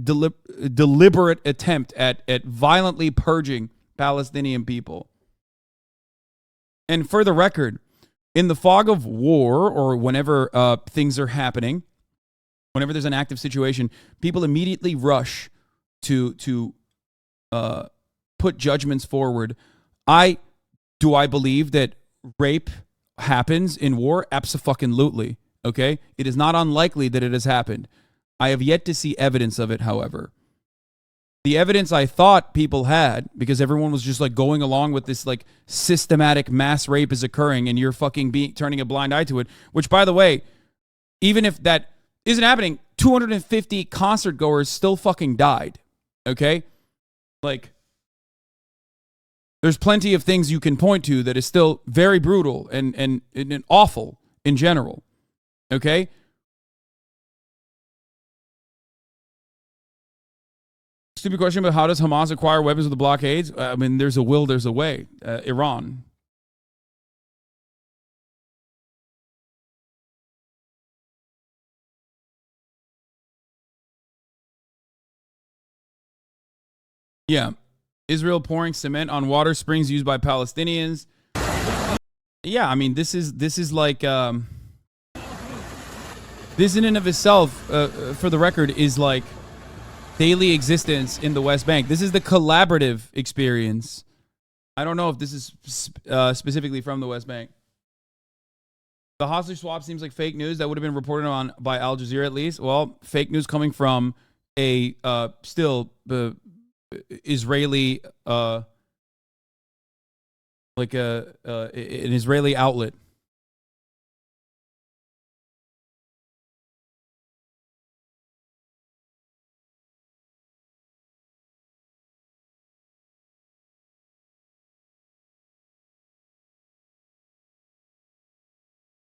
deliberate attempt at violently purging Palestinian people. And for the record, in the fog of war, or whenever things are happening, whenever there's an active situation, people immediately rush to put judgments forward. Do I believe that rape happens in war? Abso-fucking-lutely. Okay? It is not unlikely that it has happened. I have yet to see evidence of it, however. The evidence I thought people had, because everyone was just like going along with this like systematic mass rape is occurring and you're fucking turning a blind eye to it, which, by the way, even if that isn't happening, 250 concert goers still fucking died. Okay? Like, there's plenty of things you can point to that is still very brutal and awful in general. Okay? Stupid question, but how does Hamas acquire weapons with the blockades? I mean, there's a will, there's a way. Iran. Yeah. Israel pouring cement on water springs used by Palestinians. Yeah, I mean, this is like this in and of itself, for the record, is like daily existence in the West Bank. This is the collaborative experience. I don't know if this is specifically from the West Bank. The hostage swap seems like fake news. That would have been reported on by Al Jazeera at least. Well, fake news coming from a still Israeli, like an Israeli outlet.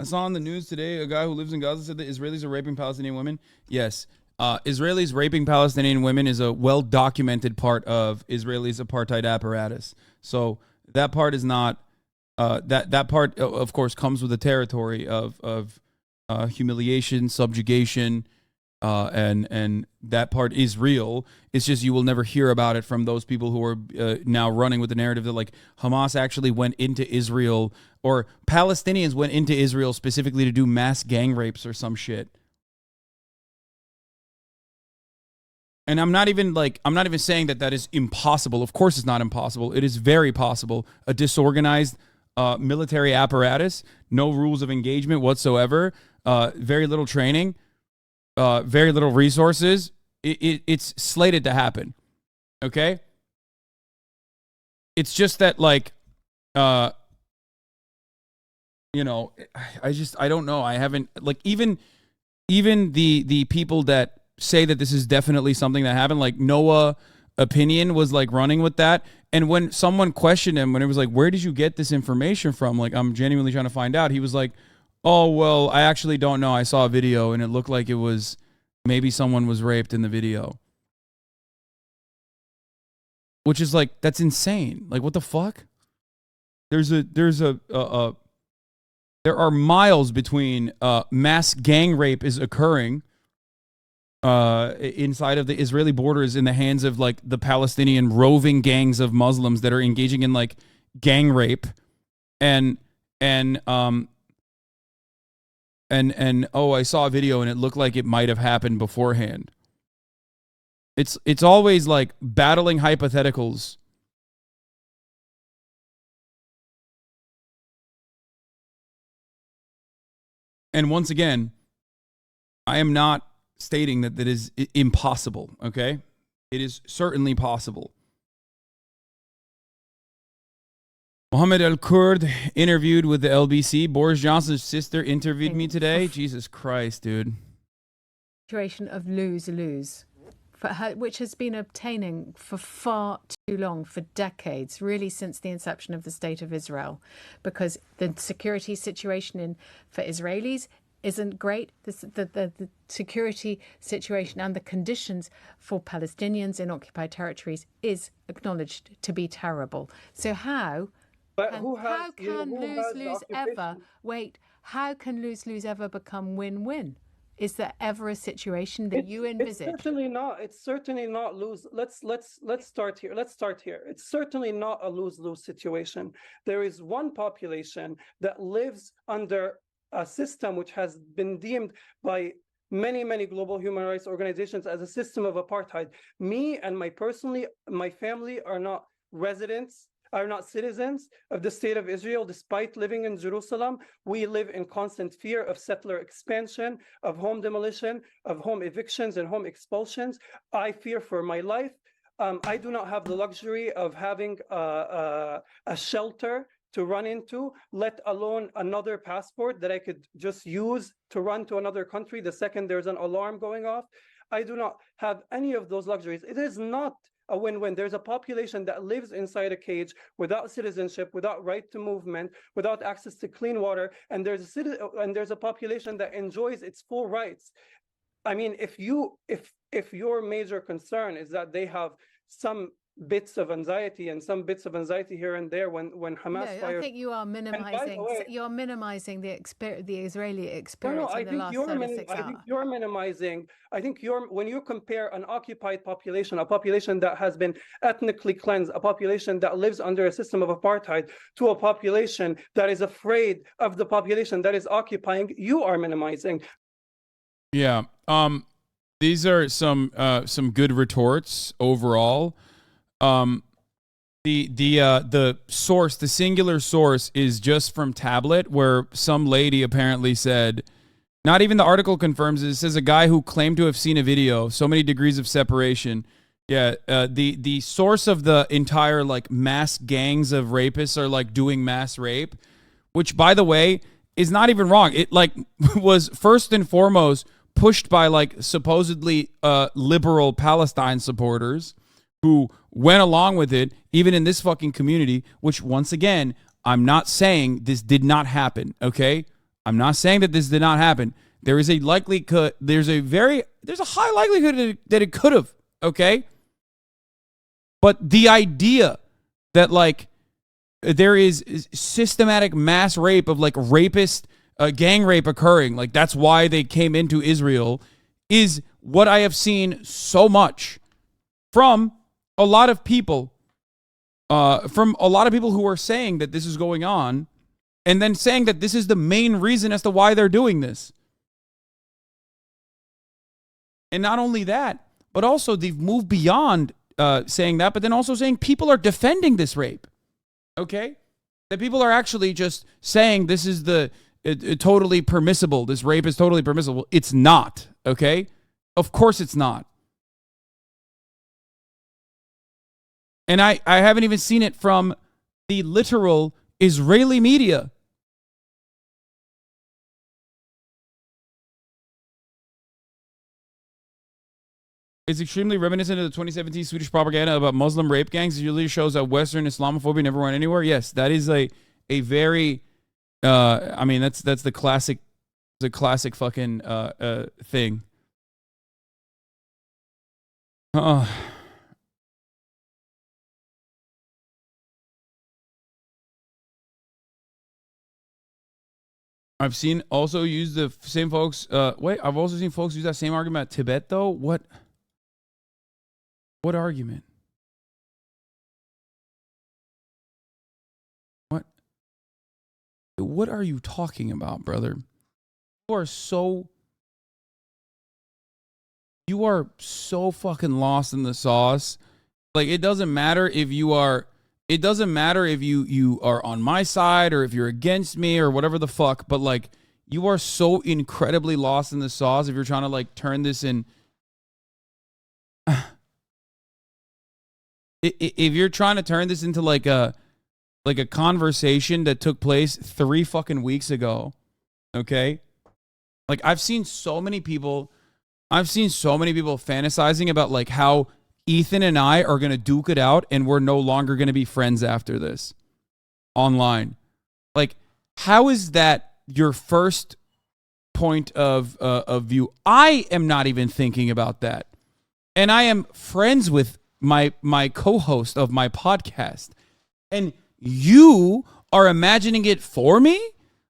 I saw on the news today a guy who lives in Gaza said that Israelis are raping Palestinian women. Yes. Israelis raping Palestinian women is a well-documented part of Israelis' apartheid apparatus. So that part is not, that part, of course, comes with the territory of humiliation, subjugation, and that part is real. It's just you will never hear about it from those people who are now running with the narrative that like Hamas actually went into Israel, or Palestinians went into Israel specifically to do mass gang rapes or some shit. And I'm not even saying that that is impossible. Of course it's not impossible. It is very possible. A disorganized military apparatus, no rules of engagement whatsoever, very little training, very little resources. It's slated to happen. Okay? It's just that, like, you know, I don't know. I haven't, like, even the people that say that this is definitely something that happened, like Noah Opinion was like running with that. And when someone questioned him, when it was like, where did you get this information from? Like, I'm genuinely trying to find out. He was like, oh, well, I actually don't know. I saw a video and it looked like it was maybe someone was raped in the video. Which is like, that's insane. Like, what the fuck? There are miles between mass gang rape is occurring inside of the Israeli borders in the hands of like the Palestinian roving gangs of Muslims that are engaging in like gang rape and and oh, I saw a video and it looked like it might have happened beforehand. It's always like battling hypotheticals. And once again, I am not stating that that is impossible, okay? It is certainly possible. Mohammed Al-Kurd interviewed with the LBC. Boris Johnson's sister interviewed me today. Jesus Christ, dude. Situation of lose-lose, for her, which has been obtaining for far too long, for decades, really since the inception of the State of Israel, because the security situation for Israelis isn't great. The security situation and the conditions for Palestinians in occupied territories is acknowledged to be terrible. So how can lose-lose ever become win-win? Is there ever a situation that you envisage? It's certainly not. It's certainly not lose. Let's start here. It's certainly not a lose-lose situation. There is one population that lives under a system which has been deemed by many global human rights organizations as a system of apartheid. Me and my family are not residents, are not citizens of the state of Israel. Despite living in Jerusalem, we live in constant fear of settler expansion, of home demolition, of home evictions and home expulsions. I fear for my life. I do not have the luxury of having a shelter to run into, let alone another passport that I could just use to run to another country the second there's an alarm going off. I do not have any of those luxuries. It is not a win-win. There's a population that lives inside a cage without citizenship, without right to movement, without access to clean water, and there's a population that enjoys its full rights. I mean, if your major concern is that they have some bits of anxiety here and there when Hamas fires. I think you are minimizing. You're minimizing the Israeli experience in the last 36 hours. I think you're minimizing. When you compare an occupied population, a population that has been ethnically cleansed, a population that lives under a system of apartheid, to a population that is afraid of the population that is occupying, you are minimizing. Yeah. These are some good retorts overall. The source, the singular source, is just from Tablet, where some lady apparently said, not even the article confirms it. It says a guy who claimed to have seen a video, so many degrees of separation. Yeah, the source of the entire like mass gangs of rapists are like doing mass rape, which by the way is not even wrong. It like was first and foremost pushed by like supposedly liberal Palestine supporters who went along with it, even in this fucking community, which once again, I'm not saying this did not happen, okay? I'm not saying that this did not happen. There is a likelihood, there's a high likelihood that it could have, okay? But the idea that like there is systematic mass rape of like rapist, gang rape occurring, like that's why they came into Israel, is what I have seen so much from a lot of people who are saying that this is going on and then saying that this is the main reason as to why they're doing this. And not only that, but also they've moved beyond saying that, but then also saying people are defending this rape. Okay? That people are actually just saying this is totally permissible. This rape is totally permissible. It's not. Okay? Of course it's not. And I haven't even seen it from the literal Israeli media. It's extremely reminiscent of the 2017 Swedish propaganda about Muslim rape gangs. It usually shows that Western Islamophobia never went anywhere. Yes, that is a very, I mean, that's the classic fucking thing. I've seen also use the same folks. I've also seen folks use that same argument at Tibet, though. What argument? What are you talking about, brother? are so fucking lost in the sauce. Like, it doesn't matter if you are on my side or if you're against me or whatever the fuck, but like, you are so incredibly lost in the sauce if you're trying to like turn this in. If you're trying to turn this into like a conversation that took place 3 fucking weeks ago, okay? Like, I've seen so many people fantasizing about like how Ethan and I are going to duke it out and we're no longer going to be friends after this online. Like, how is that your first point of view? I am not even thinking about that. And I am friends with my co-host of my podcast. And you are imagining it for me?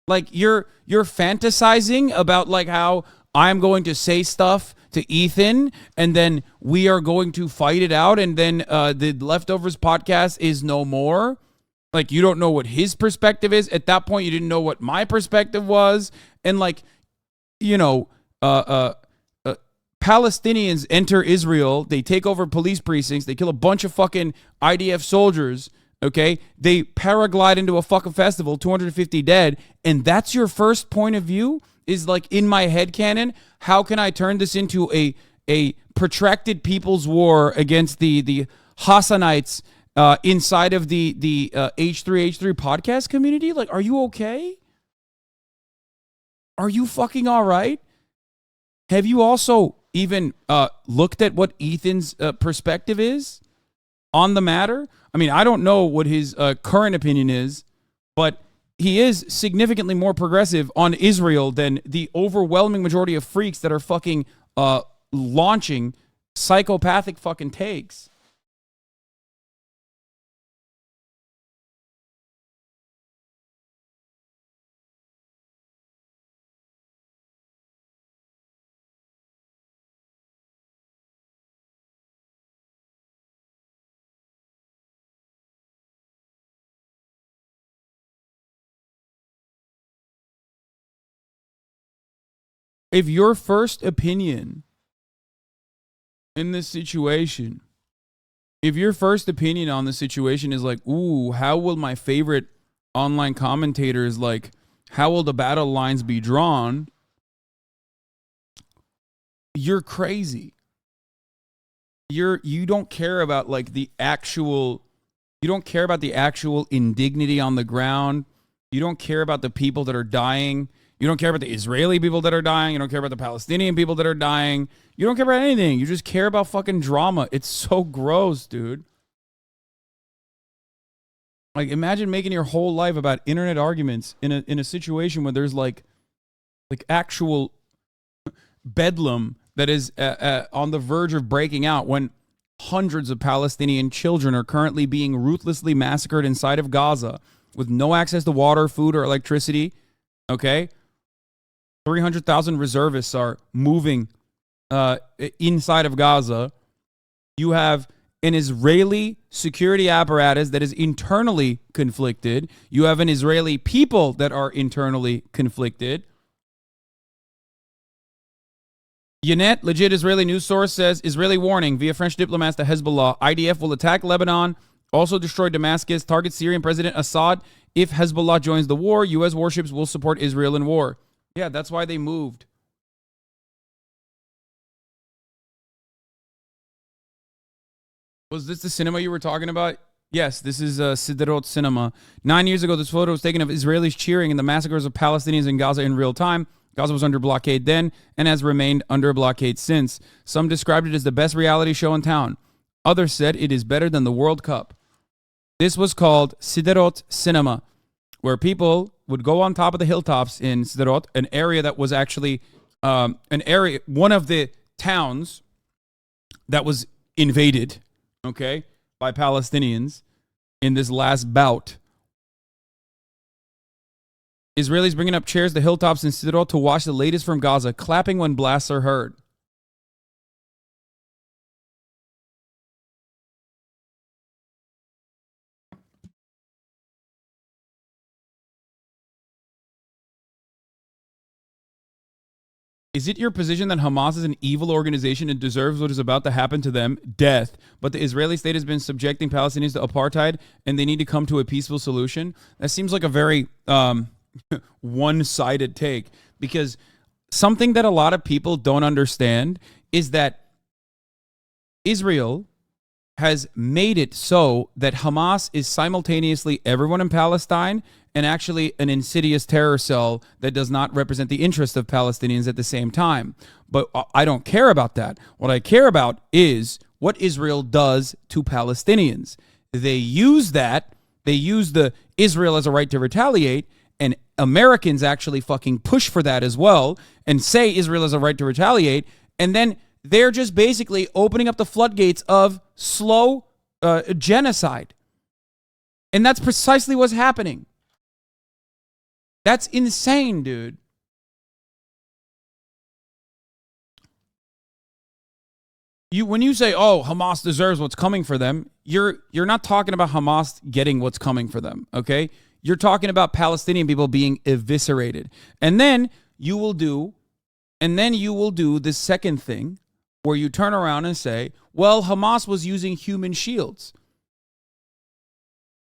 Like, you're fantasizing about like how I'm going to say stuff to Ethan and then we are going to fight it out and then the Leftovers podcast is no more. Like, you don't know what his perspective is. At that point, you didn't know what my perspective was. And like, you know, Palestinians enter Israel. They take over police precincts. They kill a bunch of fucking IDF soldiers. Okay, they paraglide into a fucking festival, 250 dead, and that's your first point of view? Is like, in my head canon, how can I turn this into a protracted people's war against the Hasanites inside of the H3H3 podcast community? Like, are you okay? Are you fucking all right? Have you also even looked at what Ethan's perspective is on the matter? I mean, I don't know what his current opinion is, but he is significantly more progressive on Israel than the overwhelming majority of freaks that are fucking launching psychopathic fucking takes. If your first opinion in this situation, if your first opinion on the situation is like, ooh, how will my favorite online commentators, like, how will the battle lines be drawn? You're crazy. You don't care about like you don't care about the actual indignity on the ground. You don't care about the people that are dying. You don't care about the Israeli people that are dying. You don't care about the Palestinian people that are dying. You don't care about anything. You just care about fucking drama. It's so gross, dude. Like, imagine making your whole life about internet arguments in a situation where there's like actual bedlam that is on the verge of breaking out, when hundreds of Palestinian children are currently being ruthlessly massacred inside of Gaza with no access to water, food, or electricity. Okay? 300,000 reservists are moving inside of Gaza. You have an Israeli security apparatus that is internally conflicted. You have an Israeli people that are internally conflicted. Ynet, legit Israeli news source, says, Israeli warning via French diplomats to Hezbollah. IDF will attack Lebanon, also destroy Damascus, target Syrian President Assad. If Hezbollah joins the war, U.S. warships will support Israel in war. Yeah, that's why they moved. Was this the cinema you were talking about? Yes, this is Sderot Cinema. 9 years ago, this photo was taken of Israelis cheering in the massacres of Palestinians in Gaza in real time. Gaza was under blockade then and has remained under blockade since. Some described it as the best reality show in town. Others said it is better than the World Cup. This was called Sderot Cinema, where people would go on top of the hilltops in Sderot, an area that was actually one of the towns that was invaded, okay, by Palestinians in this last bout. Israelis bringing up chairs to hilltops in Sderot to watch the latest from Gaza, clapping when blasts are heard. Is it your position that Hamas is an evil organization and deserves what is about to happen to them, death, but the Israeli state has been subjecting Palestinians to apartheid and they need to come to a peaceful solution? That seems like a very one-sided take, because something that a lot of people don't understand is that Israel has made it so that Hamas is simultaneously everyone in Palestine and actually an insidious terror cell that does not represent the interests of Palestinians at the same time. But I don't care about that. What I care about is what Israel does to Palestinians. They use that. They use the Israel as a right to retaliate, and Americans actually fucking push for that as well and say Israel has a right to retaliate, and then they're just basically opening up the floodgates of slow genocide. And that's precisely what's happening. That's insane, dude. When you say, oh, Hamas deserves what's coming for them, you're not talking about Hamas getting what's coming for them, okay? You're talking about Palestinian people being eviscerated. And then you will do the second thing, where you turn around and say, well, Hamas was using human shields.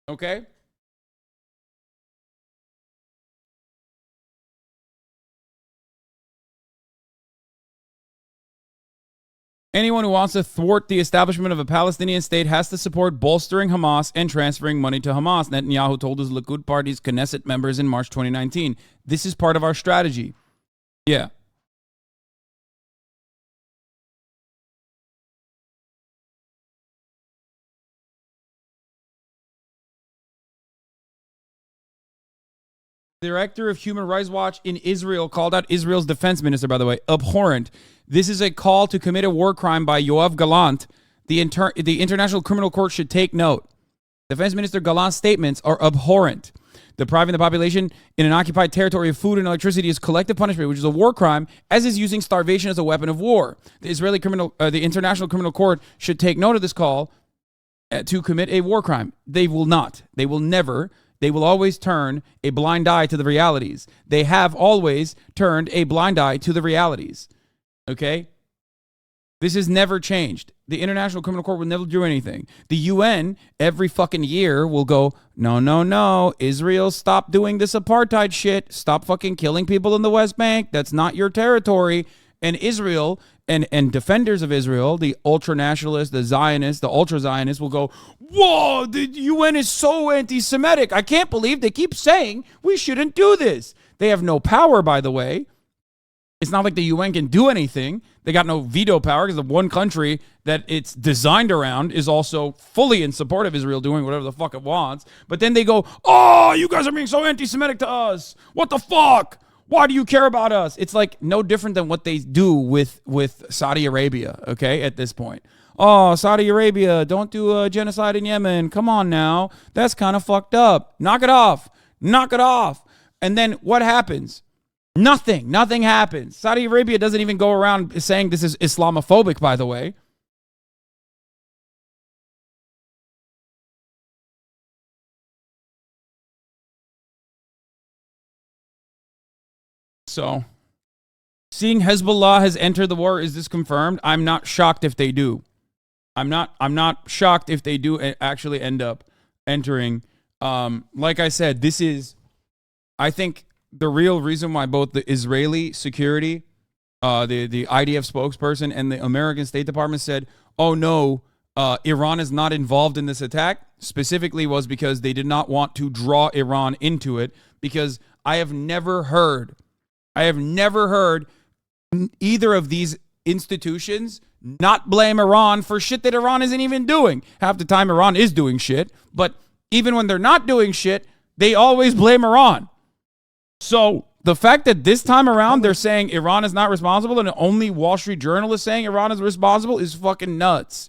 Okay? Anyone who wants to thwart the establishment of a Palestinian state has to support bolstering Hamas and transferring money to Hamas, Netanyahu told his Likud party's Knesset members in March 2019. This is part of our strategy. Yeah. The director of Human Rights Watch in Israel called out Israel's defense minister, by the way, abhorrent. This is a call to commit a war crime by Yoav Gallant. The International Criminal Court should take note. Defense Minister Gallant's statements are abhorrent. Depriving the population in an occupied territory of food and electricity is collective punishment, which is a war crime, as is using starvation as a weapon of war. The International Criminal Court should take note of this call to commit a war crime. They will not. They will never. They will always turn a blind eye to the realities. They have always turned a blind eye to the realities. Okay? This has never changed. The International Criminal Court will never do anything. The UN every fucking year will go, no, Israel, stop doing this apartheid shit. Stop fucking killing people in the West Bank. That's not your territory. And Israel and defenders of Israel, the ultra-nationalists, the Zionists, the ultra-Zionists will go, whoa, the UN is so anti-Semitic. I can't believe they keep saying we shouldn't do this. They have no power, by the way. It's not like the UN can do anything. They got no veto power because the one country that it's designed around is also fully in support of Israel doing whatever the fuck it wants. But then they go, oh, you guys are being so anti-Semitic to us. What the fuck? Why do you care about us? It's like no different than what they do with Saudi Arabia, okay, at this point. Oh, Saudi Arabia, don't do a genocide in Yemen. Come on now. That's kind of fucked up. Knock it off. Knock it off. And then what happens? Nothing happens. Saudi Arabia doesn't even go around saying this is Islamophobic, by the way. So, seeing Hezbollah has entered the war, is this confirmed? I'm not shocked if they do. I'm not shocked if they do actually end up entering. Like I said, this is, I think, the real reason why both the Israeli security, the IDF spokesperson, and the American State Department said, oh no, Iran is not involved in this attack, specifically was because they did not want to draw Iran into it, because I have never heard either of these institutions not blame Iran for shit that Iran isn't even doing. Half the time Iran is doing shit, but even when they're not doing shit, they always blame Iran. So the fact that this time around they're saying Iran is not responsible and only Wall Street Journal is saying Iran is responsible is fucking nuts.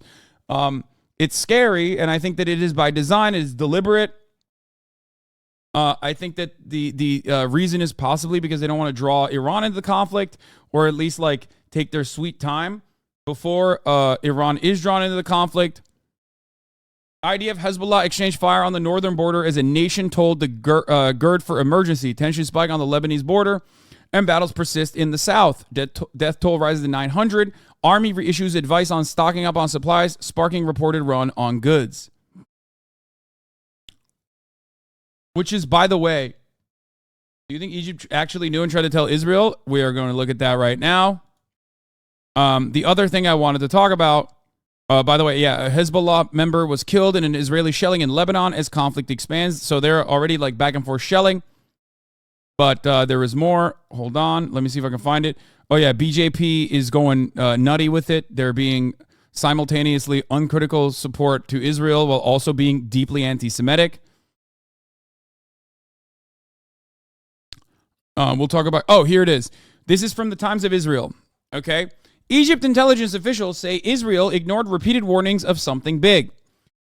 It's scary, and I think that it is by design, it is deliberate. I think that the reason is possibly because they don't want to draw Iran into the conflict, or at least like take their sweet time before Iran is drawn into the conflict. IDF Hezbollah exchanged fire on the northern border as a nation told the gird for emergency. Tension spike on the Lebanese border and battles persist in the south. Death toll rises to 900. Army reissues advice on stocking up on supplies, sparking reported run on goods. Which is, by the way, do you think Egypt actually knew and tried to tell Israel? We are going to look at that right now. The other thing I wanted to talk about, by the way, yeah, a Hezbollah member was killed in an Israeli shelling in Lebanon as conflict expands. So they're already like back and forth shelling. But there is more. Hold on. Let me see if I can find it. Oh, yeah. BJP is going nutty with it. They're being simultaneously uncritical support to Israel while also being deeply anti-Semitic. We'll talk about... Oh, here it is. This is from the Times of Israel. Okay. Egypt intelligence officials say Israel ignored repeated warnings of something big.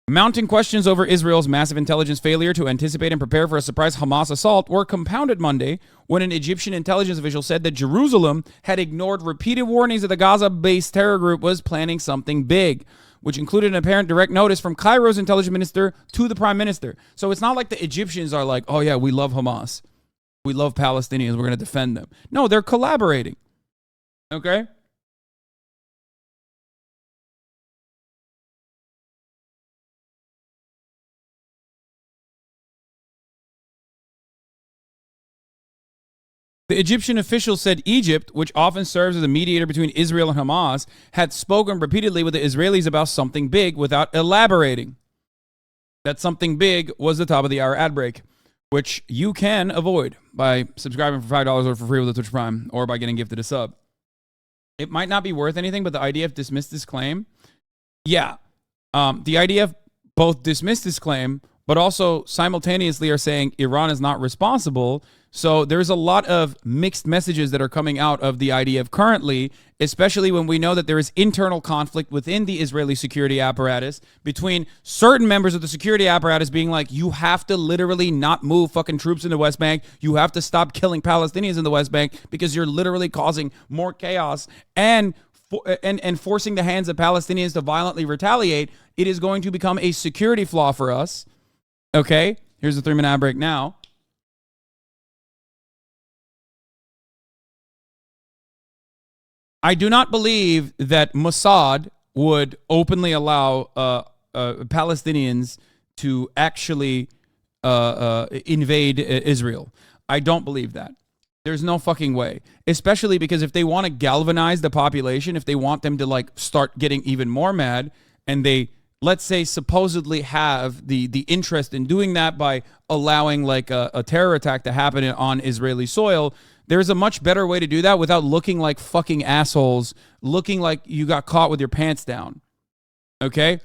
Mounting questions over Israel's massive intelligence failure to anticipate and prepare for a surprise Hamas assault were compounded Monday when an Egyptian intelligence official said that Jerusalem had ignored repeated warnings that the Gaza-based terror group was planning something big, which included an apparent direct notice from Cairo's intelligence minister to the prime minister. So it's not like the Egyptians are like, oh yeah, we love Hamas. We love Palestinians. We're going to defend them. No, they're collaborating. Okay? The Egyptian official said Egypt, which often serves as a mediator between Israel and Hamas, had spoken repeatedly with the Israelis about something big without elaborating. That something big was the top of the hour ad break, which you can avoid by subscribing for $5 or for free with a Twitch Prime or by getting gifted a sub. It might not be worth anything, but the IDF dismissed this claim. Yeah. The IDF both dismissed this claim, but also simultaneously are saying Iran is not responsible. So there's a lot of mixed messages that are coming out of the IDF currently, especially when we know that there is internal conflict within the Israeli security apparatus between certain members of the security apparatus being like, you have to literally not move fucking troops in the West Bank. You have to stop killing Palestinians in the West Bank because you're literally causing more chaos and forcing the hands of Palestinians to violently retaliate. It is going to become a security flaw for us. Okay, here's the 3-minute ad break now. I do not believe that Mossad would openly allow Palestinians to actually invade Israel. I don't believe that. There's no fucking way. Especially because if they want to galvanize the population, if they want them to like start getting even more mad, and they, let's say, supposedly have the interest in doing that by allowing like a terror attack to happen on Israeli soil, there's a much better way to do that without looking like fucking assholes, looking like you got caught with your pants down. Okay?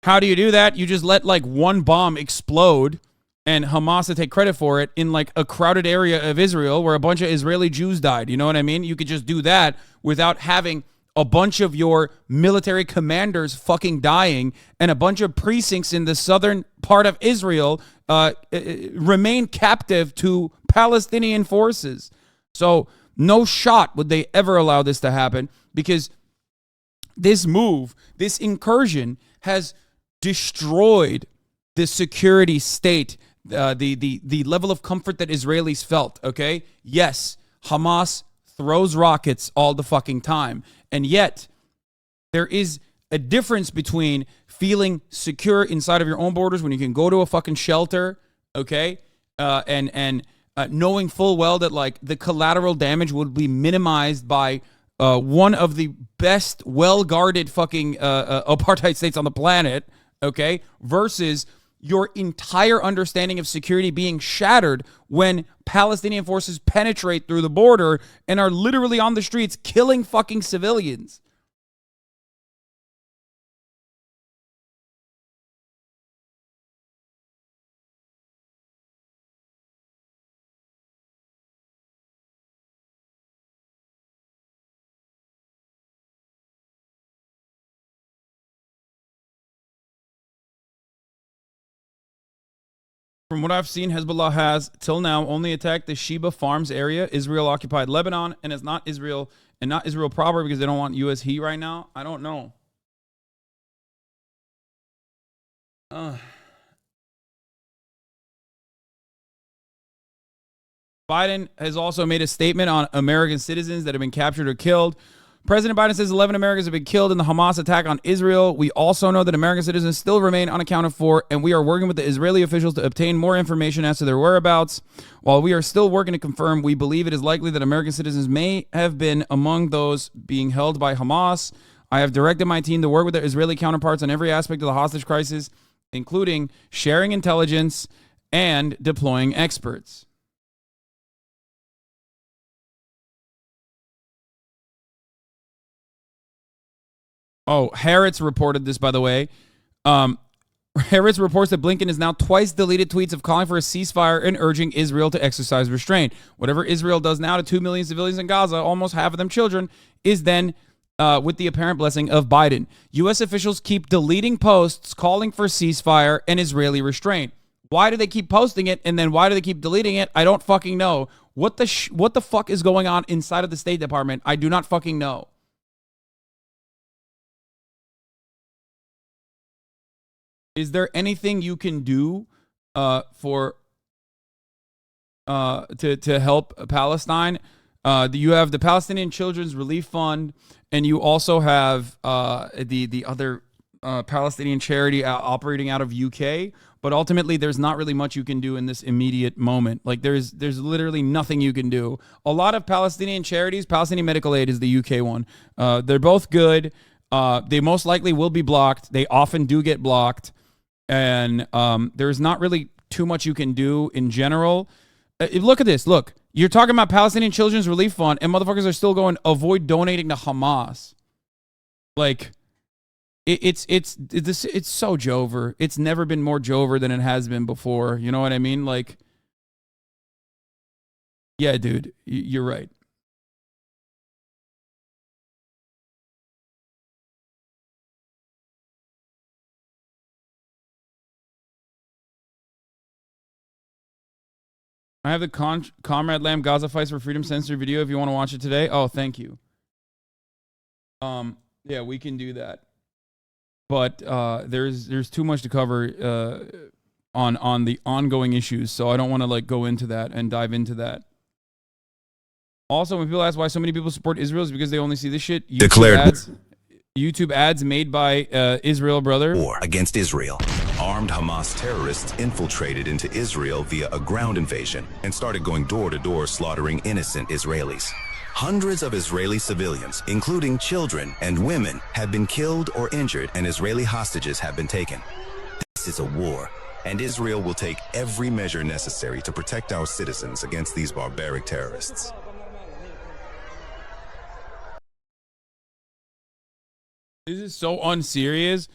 How do you do that? You just let like one bomb explode and Hamas to take credit for it in like a crowded area of Israel where a bunch of Israeli Jews died. You know what I mean? You could just do that without having a bunch of your military commanders fucking dying and a bunch of precincts in the southern part of Israel remain captive to Palestinian forces. So no shot would they ever allow this to happen, because this move, this incursion has destroyed the security state, the level of comfort that Israelis felt, okay? Yes, Hamas throws rockets all the fucking time. And yet, there is a difference between feeling secure inside of your own borders when you can go to a fucking shelter, okay? And knowing full well that like the collateral damage would be minimized by one of the best well-guarded fucking apartheid states on the planet, okay? Versus your entire understanding of security being shattered when Palestinian forces penetrate through the border and are literally on the streets killing fucking civilians. From what I've seen, Hezbollah has, till now, only attacked the Sheba Farms area, Israel-occupied Lebanon, and it's not Israel, and not Israel proper because they don't want U.S. heat right now. I don't know. Biden has also made a statement on American citizens that have been captured or killed. President Biden says 11 Americans have been killed in the Hamas attack on Israel. We also know that American citizens still remain unaccounted for, and we are working with the Israeli officials to obtain more information as to their whereabouts. While we are still working to confirm, we believe it is likely that American citizens may have been among those being held by Hamas. I have directed my team to work with their Israeli counterparts on every aspect of the hostage crisis, including sharing intelligence and deploying experts. Oh, Haaretz reported this, by the way. Haaretz reports that Blinken has now twice deleted tweets of calling for a ceasefire and urging Israel to exercise restraint. Whatever Israel does now to 2 million civilians in Gaza, almost half of them children, is then with the apparent blessing of Biden. U.S. officials keep deleting posts calling for ceasefire and Israeli restraint. Why do they keep posting it, and then why do they keep deleting it? I don't fucking know. What the fuck is going on inside of the State Department? I do not fucking know. Is there anything you can do to help Palestine? You have the Palestinian Children's Relief Fund, and you also have the other Palestinian charity operating out of UK. But ultimately, there's not really much you can do in this immediate moment. Like there's literally nothing you can do. A lot of Palestinian charities, Palestinian Medical Aid is the UK one. They're both good. They most likely will be blocked. They often do get blocked. And there's not really too much you can do in general. Look at this. Look, you're talking about Palestinian Children's Relief Fund, and motherfuckers are still going, avoid donating to Hamas. Like, it's so Jover. It's never been more Jover than it has been before. You know what I mean? Like, yeah, dude, you're right. I have the Comrade Lamb Gaza Fights for Freedom censored video if you want to watch it today. Oh, thank you. Yeah, we can do that. But there's too much to cover on the ongoing issues, so I don't want to like go into that and dive into that. Also, when people ask why so many people support Israel, is because they only see this shit. YouTube ads made by Israel, brother. War against Israel. Armed Hamas terrorists infiltrated into Israel via a ground invasion and started going door to door slaughtering innocent Israelis. Hundreds of Israeli civilians, including children and women, have been killed or injured, and Israeli hostages have been taken. This is a war, and Israel will take every measure necessary to protect our citizens against these barbaric terrorists. This is so unserious.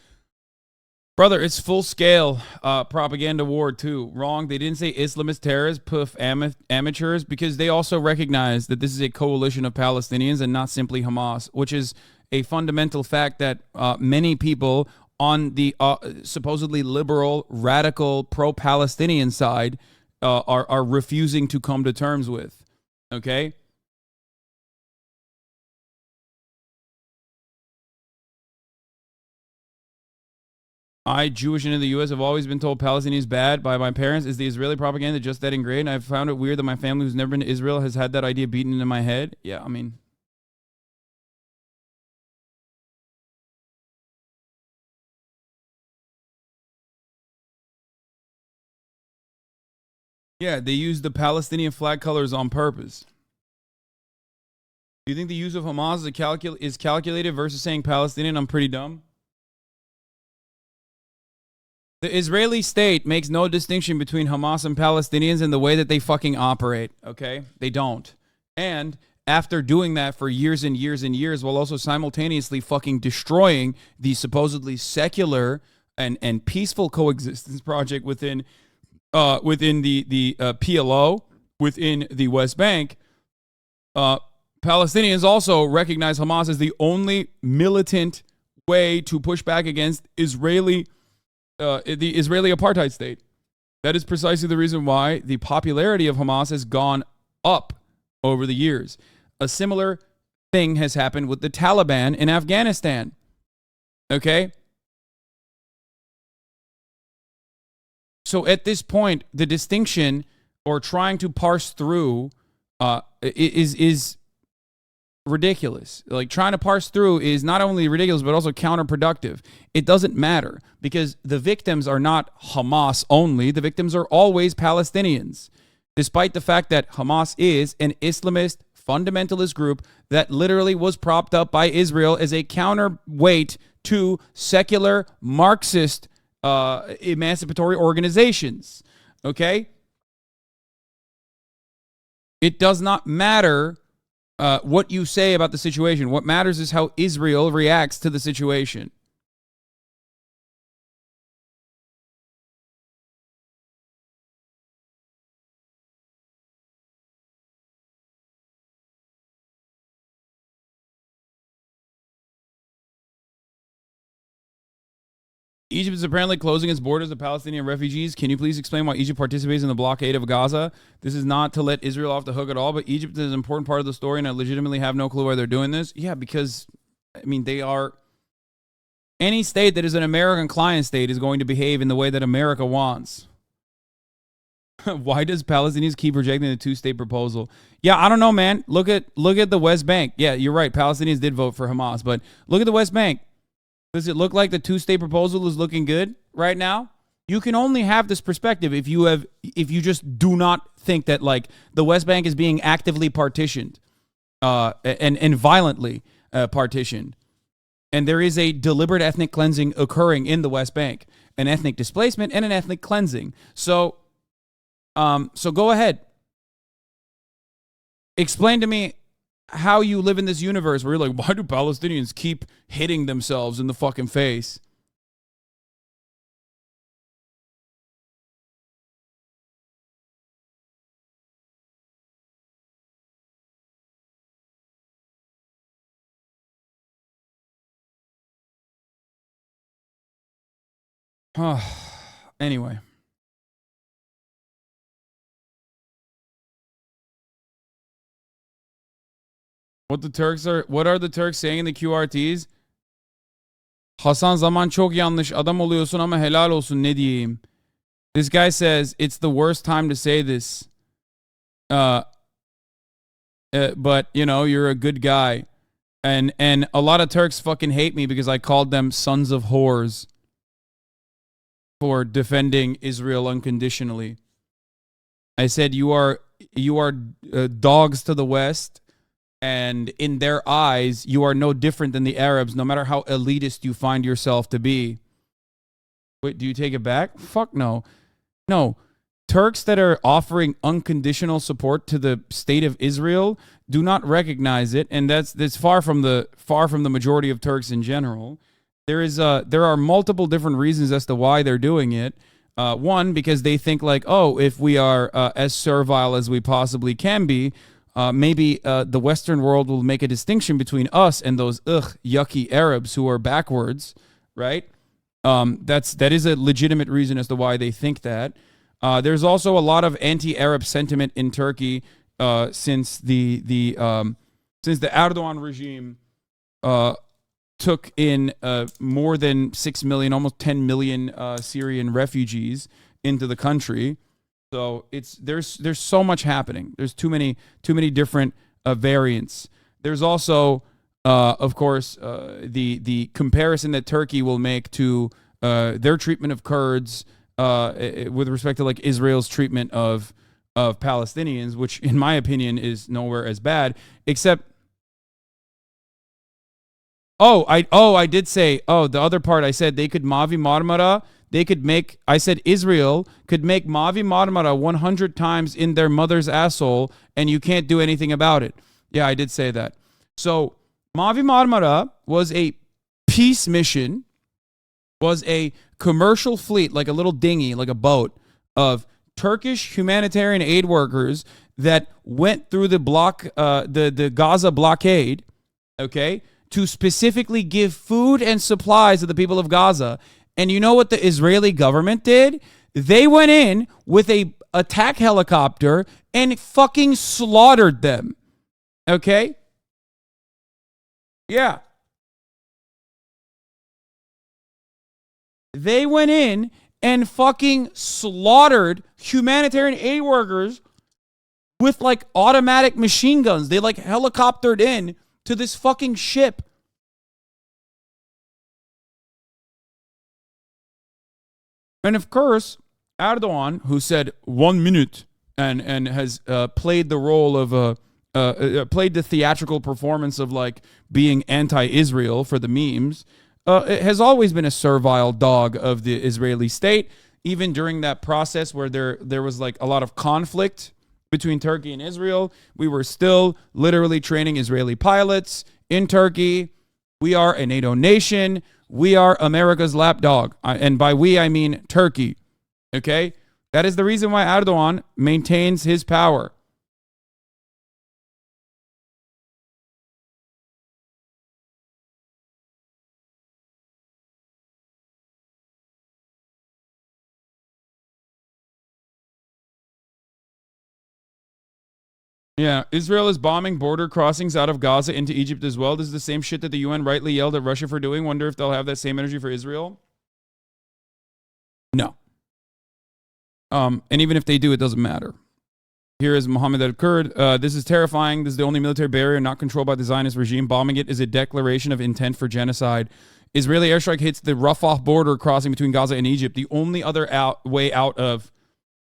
Brother, it's full-scale propaganda war, too. Wrong. They didn't say Islamist terrorists, poof, amateurs, because they also recognize that this is a coalition of Palestinians and not simply Hamas, which is a fundamental fact that many people on the supposedly liberal, radical, pro-Palestinian side are refusing to come to terms with. Okay? I, Jewish and in the U.S., have always been told Palestine is bad by my parents. Is the Israeli propaganda just that ingrained? I've found it weird that my family, who's never been to Israel, has had that idea beaten into my head. Yeah, I mean... Yeah, they use the Palestinian flag colors on purpose. Do you think the use of Hamas is calculated versus saying Palestinian? I'm pretty dumb. The Israeli state makes no distinction between Hamas and Palestinians in the way that they fucking operate, okay? They don't. And after doing that for years and years and years, while also simultaneously fucking destroying the supposedly secular and peaceful coexistence project within the PLO, within the West Bank, Palestinians also recognize Hamas as the only militant way to push back against the Israeli apartheid state. That is precisely the reason why the popularity of Hamas has gone up over the years. A similar thing has happened with the Taliban in Afghanistan. Okay? So at this point, the distinction or trying to parse through is ridiculous. Like, trying to parse through is not only ridiculous, but also counterproductive. It doesn't matter because the victims are not Hamas only. The victims are always Palestinians, despite the fact that Hamas is an Islamist fundamentalist group that literally was propped up by Israel as a counterweight to secular Marxist emancipatory organizations. Okay? It does not matter what you say about the situation. What matters is how Israel reacts to the situation. Egypt is apparently closing its borders to Palestinian refugees. Can you please explain why Egypt participates in the blockade of Gaza? This is not to let Israel off the hook at all, but Egypt is an important part of the story, and I legitimately have no clue why they're doing this. Yeah, because, I mean, they are... Any state that is an American client state is going to behave in the way that America wants. Why does Palestinians keep rejecting the two-state proposal? Yeah, I don't know, man. Look at the West Bank. Yeah, you're right. Palestinians did vote for Hamas, but look at the West Bank. Does it look like the two-state proposal is looking good right now? You can only have this perspective if you just do not think that, like, the West Bank is being actively partitioned and violently partitioned. And there is a deliberate ethnic cleansing occurring in the West Bank, an ethnic displacement and an ethnic cleansing. So go ahead. Explain to me how you live in this universe where you're like, why do Palestinians keep hitting themselves in the fucking face? Anyway. What are the Turks saying in the QRTs? Hasan zaman çok yanlış adam oluyorsun ama helal olsun ne diyeyim. This guy says it's the worst time to say this. But you know, you're a good guy. And a lot of Turks fucking hate me because I called them sons of whores for defending Israel unconditionally. I said you are dogs to the West. And in their eyes, you are no different than the Arabs, no matter how elitist you find yourself to be. Wait, do you take it back? Fuck no. No. Turks that are offering unconditional support to the state of Israel do not recognize it, and that's far from the majority of Turks in general. There are multiple different reasons as to why they're doing it. One, because they think like, oh, if we are as servile as we possibly can be, maybe the Western world will make a distinction between us and those yucky Arabs who are backwards, right? That is a legitimate reason as to why they think that. There's also a lot of anti-Arab sentiment in Turkey since the Erdogan regime took in more than 6 million, almost 10 million Syrian refugees into the country. So there's so much happening. There's too many different variants. There's also, of course, the comparison that Turkey will make to their treatment of Kurds with respect to like Israel's treatment of Palestinians, which in my opinion is nowhere as bad. Except, I did say the other part. I said they could Mavi Marmara. I said Israel could make Mavi Marmara 100 times in their mother's asshole, and you can't do anything about it. Yeah, I did say that. So Mavi Marmara was a peace mission, was a commercial fleet, like a little dinghy, like a boat, of Turkish humanitarian aid workers that went through the Gaza blockade, okay, to specifically give food and supplies to the people of Gaza. And you know what the Israeli government did? They went in with a attack helicopter and fucking slaughtered them. Okay? Yeah. They went in and fucking slaughtered humanitarian aid workers with like automatic machine guns. They like helicoptered in to this fucking ship. And of course, Erdogan, who said 1 minute and has played the role of played the theatrical performance of like being anti-Israel for the memes, has always been a servile dog of the Israeli state. Even during that process where there was like a lot of conflict between Turkey and Israel, we were still literally training Israeli pilots in Turkey. We are a NATO nation. We are America's lapdog. And by we, I mean Turkey. Okay? That is the reason why Erdogan maintains his power. Yeah, Israel is bombing border crossings out of Gaza into Egypt as well. This is the same shit that the UN rightly yelled at Russia for doing. Wonder if they'll have that same energy for Israel. No. And even if they do, it doesn't matter. Here is Mohammed al-Kurd. This is terrifying. This is the only military barrier not controlled by the Zionist regime. Bombing it is a declaration of intent for genocide. Israeli airstrike hits the Rafah border crossing between Gaza and Egypt. The only other way out of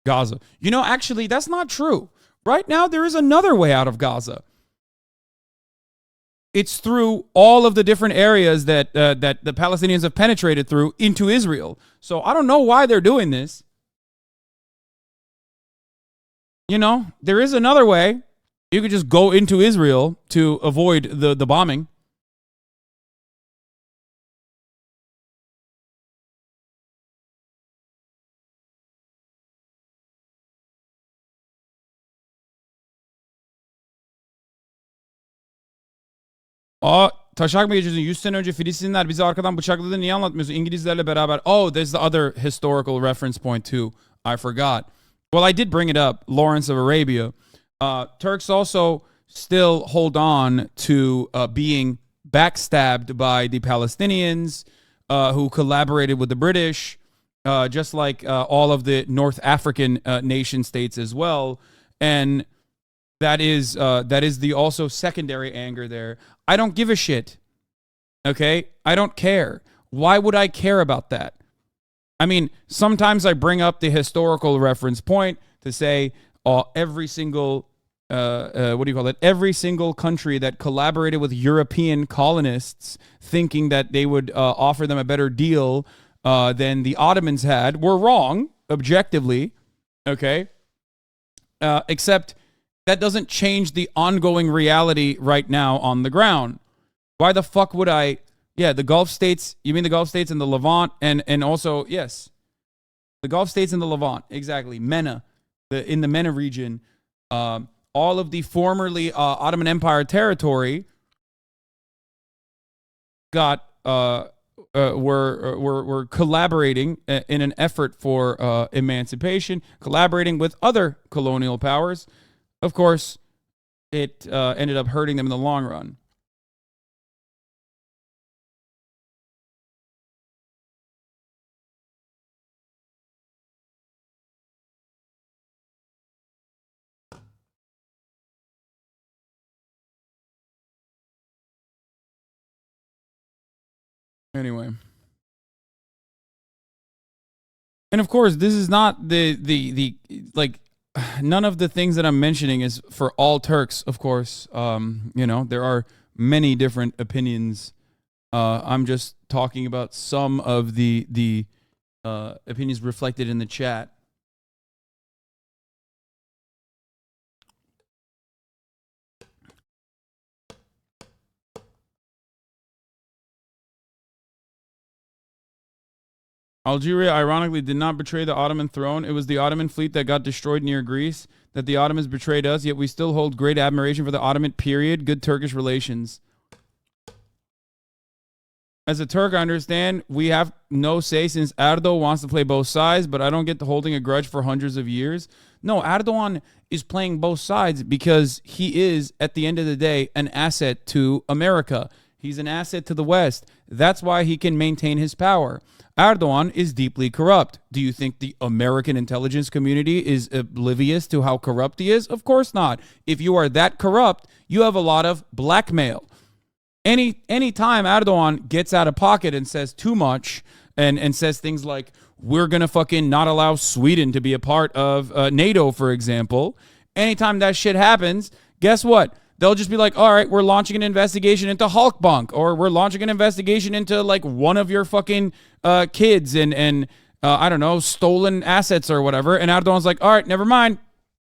Gaza. You know, actually, that's not true. Right now, there is another way out of Gaza. It's through all of the different areas that that the Palestinians have penetrated through into Israel. So I don't know why they're doing this. You know, there is another way. You could just go into Israel to avoid the bombing. Taşak mı geçiyorsun? 100 sene önce Filistinler bizi arkadan bıçakladı. Niye anlatmıyorsun? İngilizlerle beraber. Oh, there's the other historical reference point too. I forgot. Well, I did bring it up. Lawrence of Arabia. Turks also still hold on to being backstabbed by the Palestinians who collaborated with the British, just like all of the North African nation states as well. And that is the also secondary anger there. I don't give a shit. Okay? I don't care. Why would I care about that? I mean, sometimes I bring up the historical reference point to say every single, every single country that collaborated with European colonists thinking that they would offer them a better deal than the Ottomans had were wrong, objectively. Okay? Except that doesn't change the ongoing reality right now on the ground. Why the fuck would I? Yeah, the Gulf states. You mean the Gulf states and the Levant, and also yes, the Gulf states and the Levant. Exactly, MENA, in the MENA region, all of the formerly Ottoman Empire territory got were collaborating in an effort for emancipation, collaborating with other colonial powers. Of course, it ended up hurting them in the long run. Anyway. And of course, this is not the like, none of the things that I'm mentioning is for all Turks, of course. You know, there are many different opinions. I'm just talking about some of the opinions reflected in the chat. Algeria, ironically, did not betray the Ottoman throne. It was the Ottoman fleet that got destroyed near Greece, that the Ottomans betrayed us, yet we still hold great admiration for the Ottoman period. Good Turkish relations. As a Turk, I understand we have no say since Erdogan wants to play both sides, but I don't get to holding a grudge for hundreds of years. No, Erdogan is playing both sides because he is, at the end of the day, an asset to America. He's an asset to the West. That's why he can maintain his power. Erdogan is deeply corrupt. Do you think the American intelligence community is oblivious to how corrupt he is? Of course not. If you are that corrupt, you have a lot of blackmail. Any time Erdogan gets out of pocket and says too much and says things like, we're going to fucking not allow Sweden to be a part of NATO, for example, anytime that shit happens, guess what? They'll just be like, all right, we're launching an investigation into Halkbank, or we're launching an investigation into like one of your fucking kids and I don't know, stolen assets or whatever. And Erdogan's like, all right, never mind.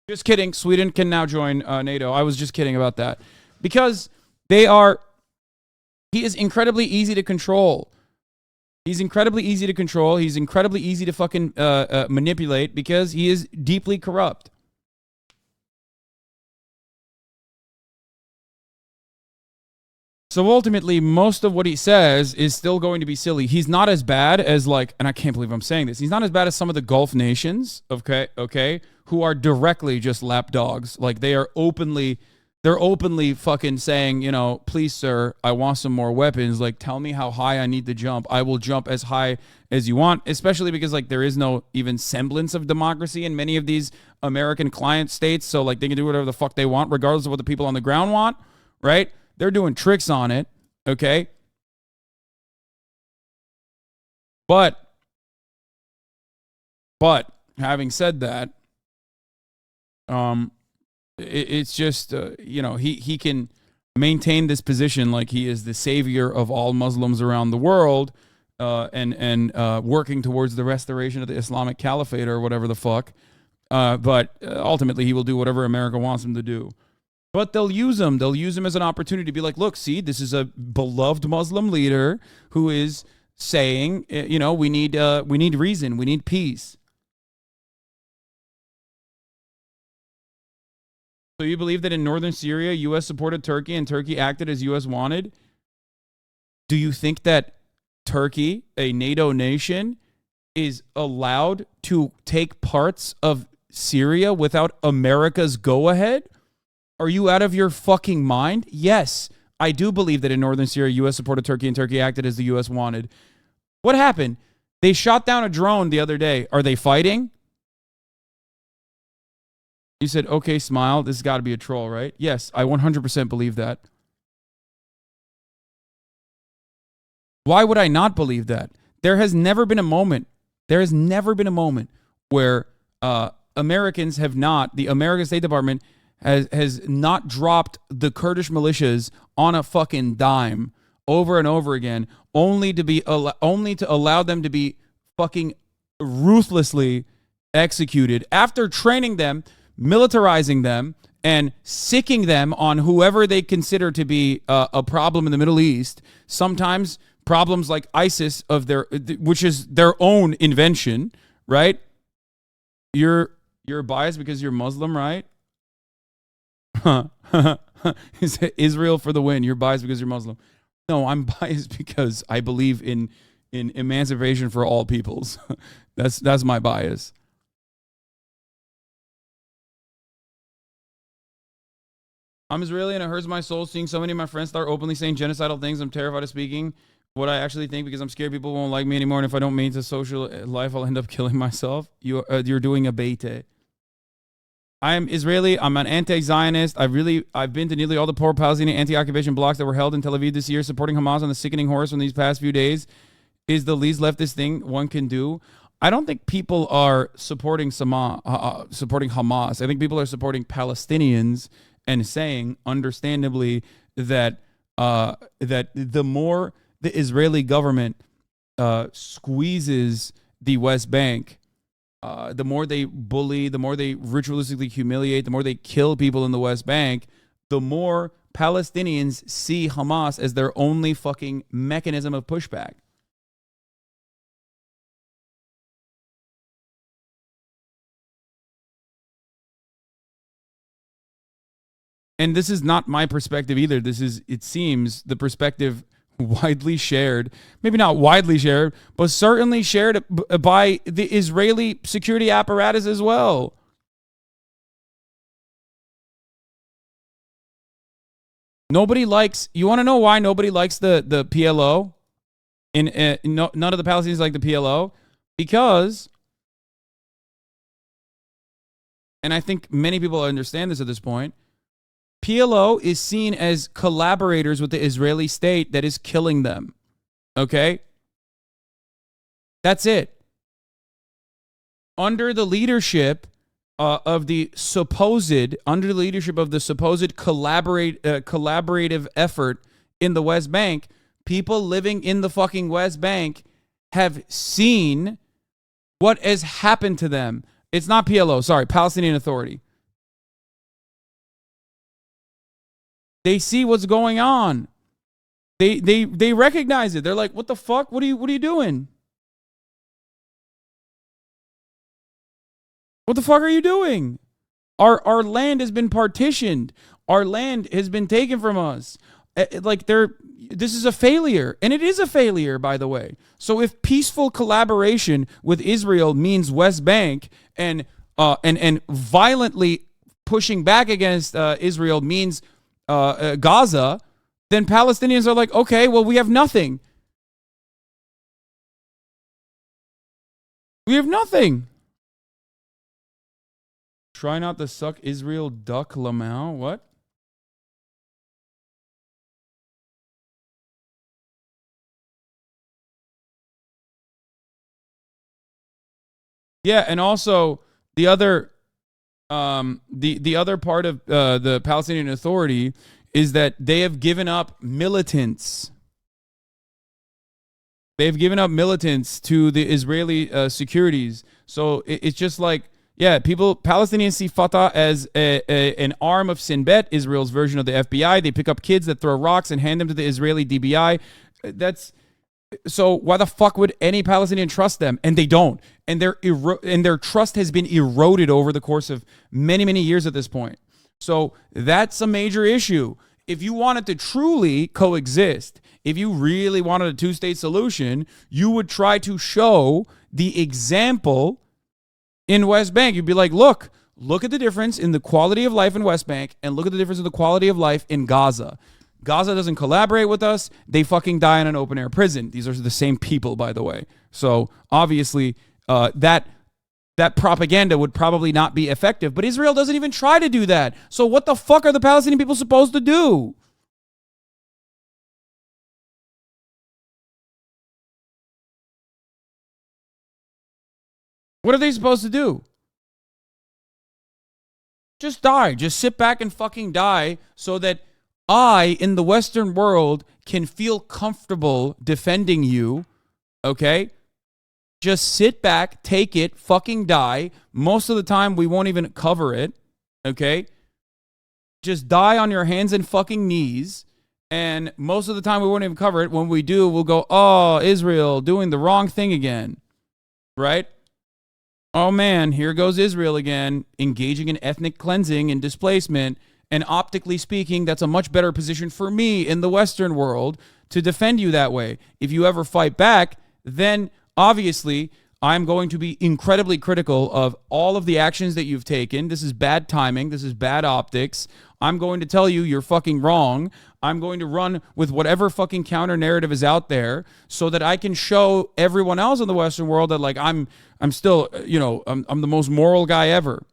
Just kidding. Sweden can now join NATO. I was just kidding about that. Because he is incredibly easy to control. He's incredibly easy to control. He's incredibly easy to fucking manipulate because he is deeply corrupt. So ultimately, most of what he says is still going to be silly. He's not as bad as like, and I can't believe I'm saying this, he's not as bad as some of the Gulf nations, okay, who are directly just lapdogs. Like they're openly fucking saying, you know, please, sir, I want some more weapons. Like, tell me how high I need to jump. I will jump as high as you want, especially because like there is no even semblance of democracy in many of these American client states. So like they can do whatever the fuck they want, regardless of what the people on the ground want, right? They're doing tricks on it, okay? But having said that, it's just, you know, he can maintain this position like he is the savior of all Muslims around the world and working towards the restoration of the Islamic Caliphate or whatever the fuck. But ultimately, he will do whatever America wants him to do. But they'll use him. They'll use him as an opportunity to be like, look, see, this is a beloved Muslim leader who is saying, you know, we need reason, we need peace. So you believe that in northern Syria, U.S. supported Turkey and Turkey acted as U.S. wanted? Do you think that Turkey, a NATO nation, is allowed to take parts of Syria without America's go-ahead? Are you out of your fucking mind? Yes, I do believe that in northern Syria, U.S. supported Turkey and Turkey acted as the U.S. wanted. What happened? They shot down a drone the other day. Are they fighting? You said, okay, smile. This has got to be a troll, right? Yes, I 100% believe that. Why would I not believe that? There has never been a moment where Americans have not, the American State Department has not dropped the Kurdish militias on a fucking dime over and over again, only to allow them to be fucking ruthlessly executed after training them, militarizing them, and sicking them on whoever they consider to be a problem in the Middle East. Sometimes problems like ISIS which is their own invention, right? You're biased because you're Muslim, right? Israel for the win. You're biased because you're Muslim. No, I'm biased because I believe in emancipation for all peoples. That's my bias. I'm Israeli and it hurts my soul seeing so many of my friends start openly saying genocidal things. I'm terrified of speaking what I actually think because I'm scared people won't like me anymore, and if I don't mean to social life, I'll end up killing myself. You're doing a bete. I am Israeli. I'm an anti-Zionist. I've been to nearly all the poor Palestinian anti-occupation blocks that were held in Tel Aviv this year, supporting Hamas on the sickening horrors from these past few days is the least leftist thing one can do. I don't think people are supporting Hamas. I think people are supporting Palestinians and saying, understandably, that the more the Israeli government squeezes the West Bank, the more they bully, the more they ritualistically humiliate, the more they kill people in the West Bank, the more Palestinians see Hamas as their only fucking mechanism of pushback. And this is not my perspective either. This is, it seems, the perspective widely shared, maybe not widely shared, but certainly shared by the Israeli security apparatus as well. Nobody likes, you want to know why nobody likes the PLO? None of the Palestinians like the PLO? Because, and I think many people understand this at this point, PLO is seen as collaborators with the Israeli state that is killing them. Okay? That's it. Under the leadership of the supposed collaborative effort in the West Bank, people living in the fucking West Bank have seen what has happened to them. It's not PLO, sorry, Palestinian Authority. They see what's going on. They recognize it. They're like, what the fuck? What are you doing? What the fuck are you doing? Our land has been partitioned. Our land has been taken from us. This is a failure, and it is a failure, by the way. So if peaceful collaboration with Israel means West Bank and violently pushing back against Israel means Gaza, then Palestinians are like, okay, well, we have nothing. We have nothing. Try not to suck Israel duck Lamau. What? Yeah, and also the other the other part of the Palestinian Authority is that they have given up militants. They've given up militants to the Israeli securities. So it's just like, yeah, Palestinians see Fatah as an arm of Shin Bet, Israel's version of the FBI. They pick up kids that throw rocks and hand them to the Israeli DBI. So why the fuck would any Palestinian trust them? And they don't. And their trust has been eroded over the course of many, many years at this point. So that's a major issue. If you wanted to truly coexist, if you really wanted a two-state solution, you would try to show the example in West Bank. You'd be like, look at the difference in the quality of life in West Bank and look at the difference in the quality of life in Gaza. Gaza doesn't collaborate with us. They fucking die in an open-air prison. These are the same people, by the way. So obviously that propaganda would probably not be effective. But Israel doesn't even try to do that. So what the fuck are the Palestinian people supposed to do? What are they supposed to do? Just die. Just sit back and fucking die so that I, in the Western world, can feel comfortable defending you, okay? Just sit back, take it, fucking die. Most of the time, we won't even cover it, okay? Just die on your hands and fucking knees, and most of the time, we won't even cover it. When we do, we'll go, oh, Israel doing the wrong thing again, right? Oh man, here goes Israel again, engaging in ethnic cleansing and displacement. And optically speaking, that's a much better position for me in the Western world to defend you that way. If you ever fight back, then obviously I'm going to be incredibly critical of all of the actions that you've taken. This is bad timing. This is bad optics. I'm going to tell you you're fucking wrong. I'm going to run with whatever fucking counter narrative is out there so that I can show everyone else in the Western world that, like, I'm still, I'm the most moral guy ever.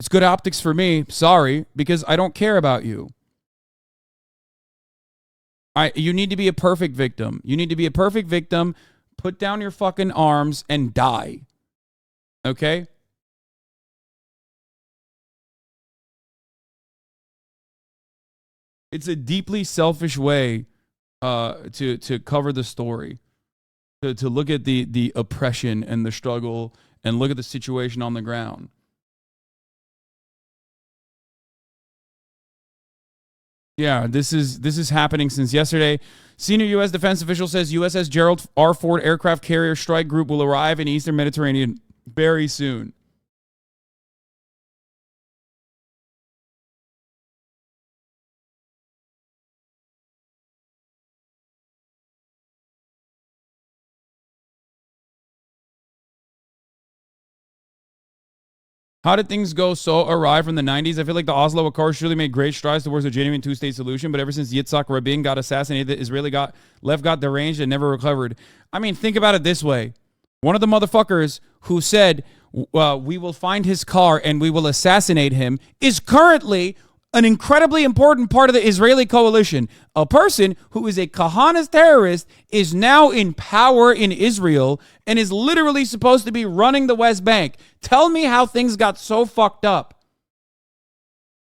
It's good optics for me, sorry, because I don't care about you. You need to be a perfect victim. You need to be a perfect victim, put down your fucking arms, and die. Okay? It's a deeply selfish way to cover the story. To look at the oppression and the struggle and look at the situation on the ground. Yeah, this is happening since yesterday. Senior U.S. defense official says USS Gerald R. Ford aircraft carrier strike group will arrive in Eastern Mediterranean very soon. How did things go so awry from the 90s? I feel like the Oslo Accords surely made great strides towards a genuine two-state solution, but ever since Yitzhak Rabin got assassinated, the Israeli got deranged and never recovered. I mean, think about it this way. One of the motherfuckers who said, we will find his car and we will assassinate him is currently an incredibly important part of the Israeli coalition. A person who is a Kahanist terrorist is now in power in Israel and is literally supposed to be running the West Bank. Tell me how things got so fucked up.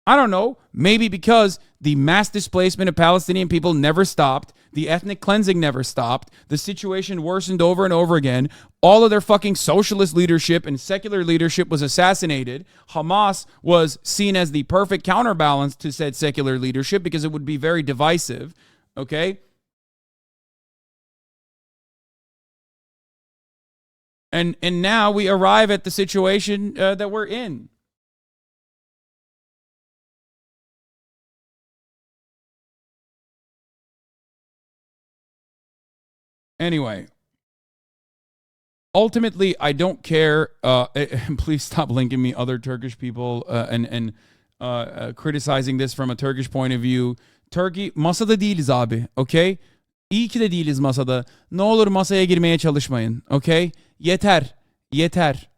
I don't know. Maybe because the mass displacement of Palestinian people never stopped. The ethnic cleansing never stopped. The situation worsened over and over again. All of their fucking socialist leadership and secular leadership was assassinated. Hamas was seen as the perfect counterbalance to said secular leadership because it would be very divisive. Okay? And now we arrive at the situation that we're in. Anyway, ultimately, I don't care. Please stop linking me other Turkish people and criticizing this from a Turkish point of view. Turkey, masada değiliz abi, okay? İyi ki de değiliz masada. Ne olur masaya girmeye çalışmayın, okay? Yeter, yeter.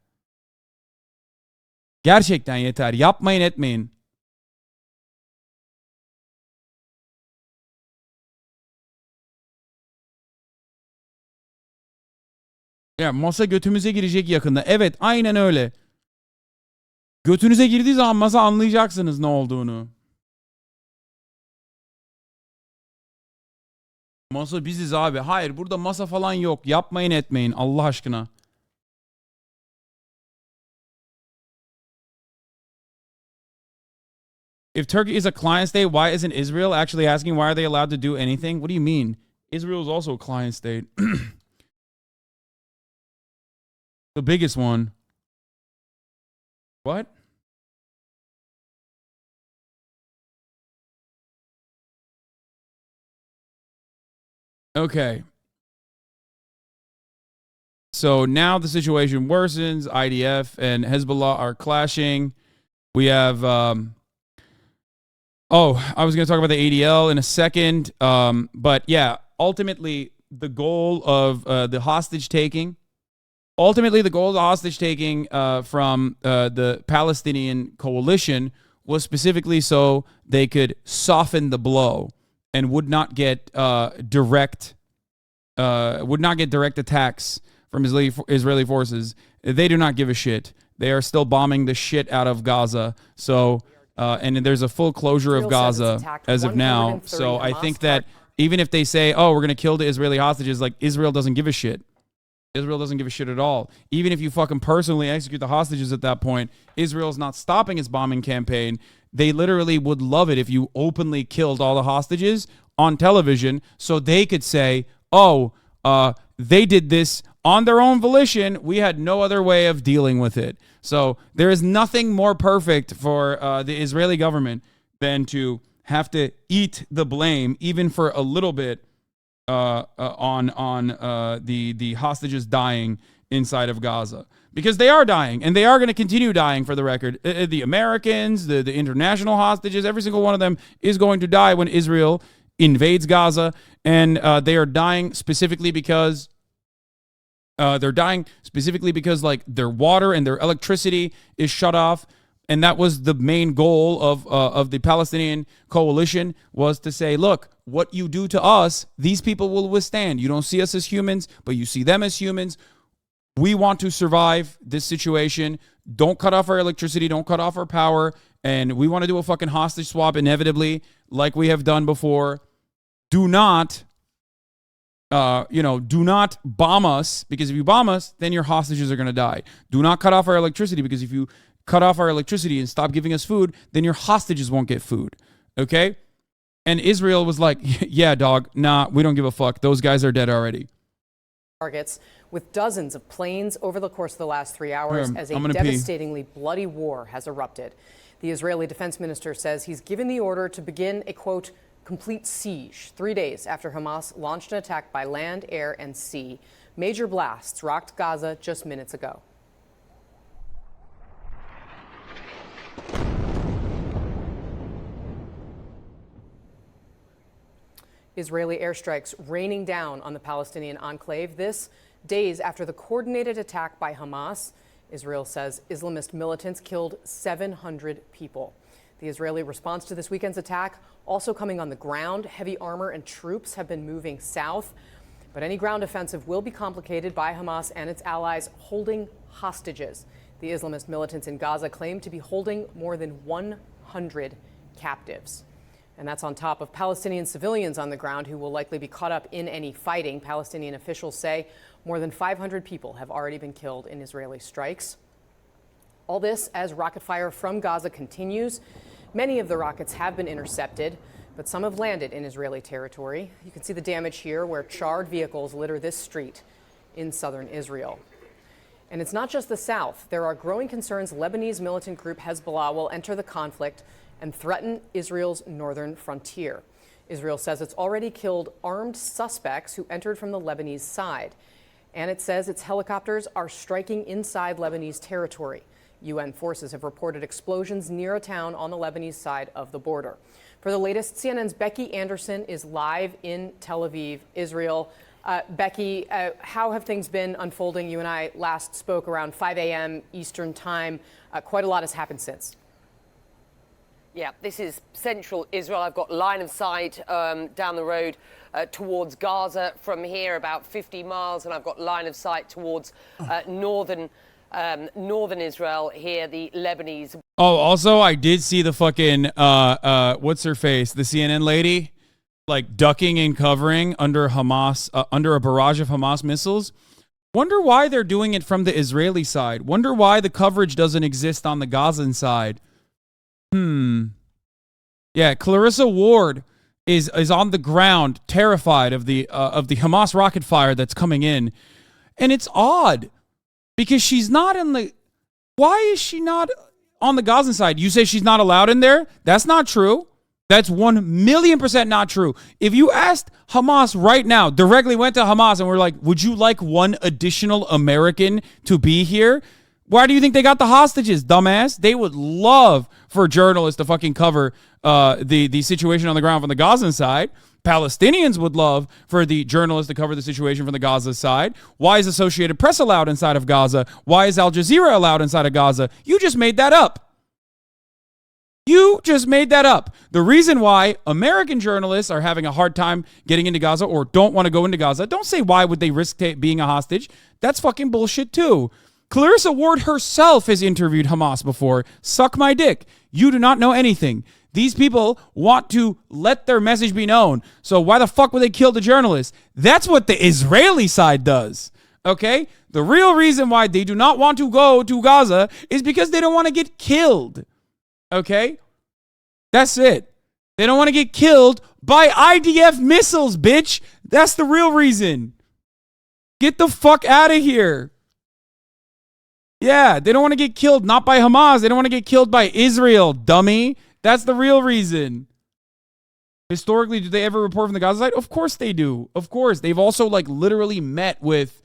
Gerçekten yeter. Yapmayın etmeyin. Ya masa götümüze girecek yakında. Evet, aynen öyle. Götünüze girdiği zaman masa anlayacaksınız ne olduğunu. Masa biziz abi. Hayır, burada masa falan yok. Yapmayın etmeyin Allah aşkına. If Turkey is a client state, why isn't Israel actually asking why are they allowed to do anything? What do you mean? Israel is also a client state. The biggest one. What? Okay. So now the situation worsens. IDF and Hezbollah are clashing. We have... I was going to talk about the ADL in a second. But yeah, ultimately, the goal of the hostage taking... Ultimately, the goal of the hostage taking from the Palestinian coalition was specifically so they could soften the blow and would not get direct attacks from Israeli forces. They do not give a shit. They are still bombing the shit out of Gaza. So and there's a full closure of Gaza as of now. So I think that even if they say, "Oh, we're going to kill the Israeli hostages," like Israel doesn't give a shit. Israel doesn't give a shit at all. Even if you fucking personally execute the hostages at that point, Israel's not stopping its bombing campaign. They literally would love it if you openly killed all the hostages on television so they could say, they did this on their own volition. We had no other way of dealing with it. So there is nothing more perfect for the Israeli government than to have to eat the blame, even for a little bit, on the hostages dying inside of Gaza, because they are dying and they are going to continue dying. For the record, the Americans, the international hostages, every single one of them is going to die when Israel invades Gaza, and they are dying specifically because like their water and their electricity is shut off. And that was the main goal of the Palestinian coalition, was to say, look, what you do to us, these people will withstand. You don't see us as humans, but you see them as humans. We want to survive this situation. Don't cut off our electricity. Don't cut off our power. And we want to do a fucking hostage swap inevitably, like we have done before. Do not, do not bomb us, because if you bomb us, then your hostages are going to die. Do not cut off our electricity, because if you cut off our electricity and stop giving us food, then your hostages won't get food. Okay? And Israel was like, yeah, dog, nah, we don't give a fuck. Those guys are dead already. Targets with dozens of planes over the course of the last 3 hours as a devastatingly bloody war has erupted. The Israeli defense minister says he's given the order to begin a, quote, complete siege 3 days after Hamas launched an attack by land, air, and sea. Major blasts rocked Gaza just minutes ago. Israeli airstrikes raining down on the Palestinian enclave. This days after the coordinated attack by Hamas. Israel says Islamist militants killed 700 people. The Israeli response to this weekend's attack also coming on the ground. Heavy armor and troops have been moving south. But any ground offensive will be complicated by Hamas and its allies holding hostages. The Islamist militants in Gaza claim to be holding more than 100 captives. And that's on top of Palestinian civilians on the ground who will likely be caught up in any fighting. Palestinian officials say more than 500 people have already been killed in Israeli strikes. All this as rocket fire from Gaza continues. Many of the rockets have been intercepted, but some have landed in Israeli territory. You can see the damage here where charred vehicles litter this street in southern Israel. And it's not just the south. There are growing concerns Lebanese militant group Hezbollah will enter the conflict and threaten Israel's northern frontier. Israel says it's already killed armed suspects who entered from the Lebanese side. And it says its helicopters are striking inside Lebanese territory. UN forces have reported explosions near a town on the Lebanese side of the border. For the latest, CNN's Becky Anderson is live in Tel Aviv, Israel. Becky, how have things been unfolding? You and I last spoke around 5 a.m. Eastern time. Quite a lot has happened since. Yeah, this is central Israel. I've got line of sight down the road towards Gaza from here, about 50 miles, and I've got line of sight towards northern Israel here, the Lebanese. Oh, also, I did see the fucking, what's her face? The CNN lady, like ducking and covering under Hamas, under a barrage of Hamas missiles. Wonder why they're doing it from the Israeli side. Wonder why the coverage doesn't exist on the Gazan side. Yeah, Clarissa Ward is on the ground, terrified of the Hamas rocket fire that's coming in. And it's odd because she's not in the... Why is she not on the Gazan side? You say she's not allowed in there? That's not true. That's 1,000,000% not true. If you asked Hamas right now, directly went to Hamas and were like, would you like one additional American to be here? Why do you think they got the hostages, dumbass? They would love for journalists to fucking cover the situation on the ground from the Gazan side. Palestinians would love for the journalists to cover the situation from the Gaza side. Why is Associated Press allowed inside of Gaza? Why is Al Jazeera allowed inside of Gaza? You just made that up. You just made that up. The reason why American journalists are having a hard time getting into Gaza or don't want to go into Gaza, don't say why would they risk being a hostage. That's fucking bullshit too. Clarissa Ward herself has interviewed Hamas before. Suck my dick. You do not know anything. These people want to let their message be known. So why the fuck would they kill the journalist? That's what the Israeli side does. Okay? The real reason why they do not want to go to Gaza is because they don't want to get killed. Okay? That's it. They don't want to get killed by IDF missiles, bitch. That's the real reason. Get the fuck out of here. Yeah, they don't want to get killed, not by Hamas. They don't want to get killed by Israel, dummy. That's the real reason. Historically, do they ever report from the Gaza side? Of course they do. Of course. They've also, like, literally met with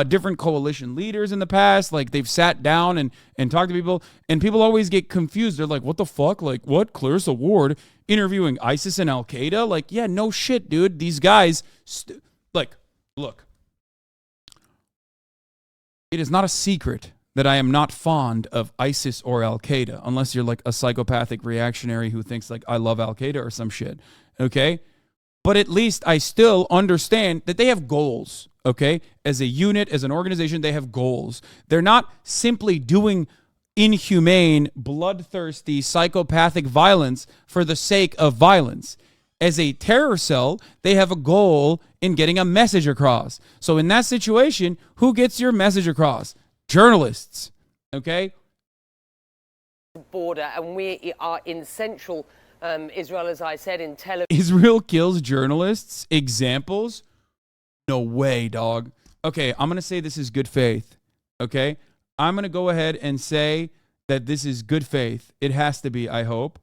different coalition leaders in the past. Like, they've sat down and talked to people, and people always get confused. They're like, what the fuck? Like, what? Clarissa Ward interviewing ISIS and Al-Qaeda? Like, yeah, no shit, dude. These guys, like, look. It is not a secret that I am not fond of ISIS or Al-Qaeda, unless you're like a psychopathic reactionary who thinks like I love Al-Qaeda or some shit, okay? But at least I still understand that they have goals, okay? As a unit, as an organization, they have goals. They're not simply doing inhumane, bloodthirsty, psychopathic violence for the sake of violence. As a terror cell, they have a goal in getting a message across. So in that situation, who gets your message across? Journalists, okay? Border, and we are in central Israel, as I said, in Tel Aviv. Israel kills journalists? Examples? No way, dog. Okay, I'm going to say this is good faith, okay? I'm going to go ahead and say that this is good faith. It has to be, I hope.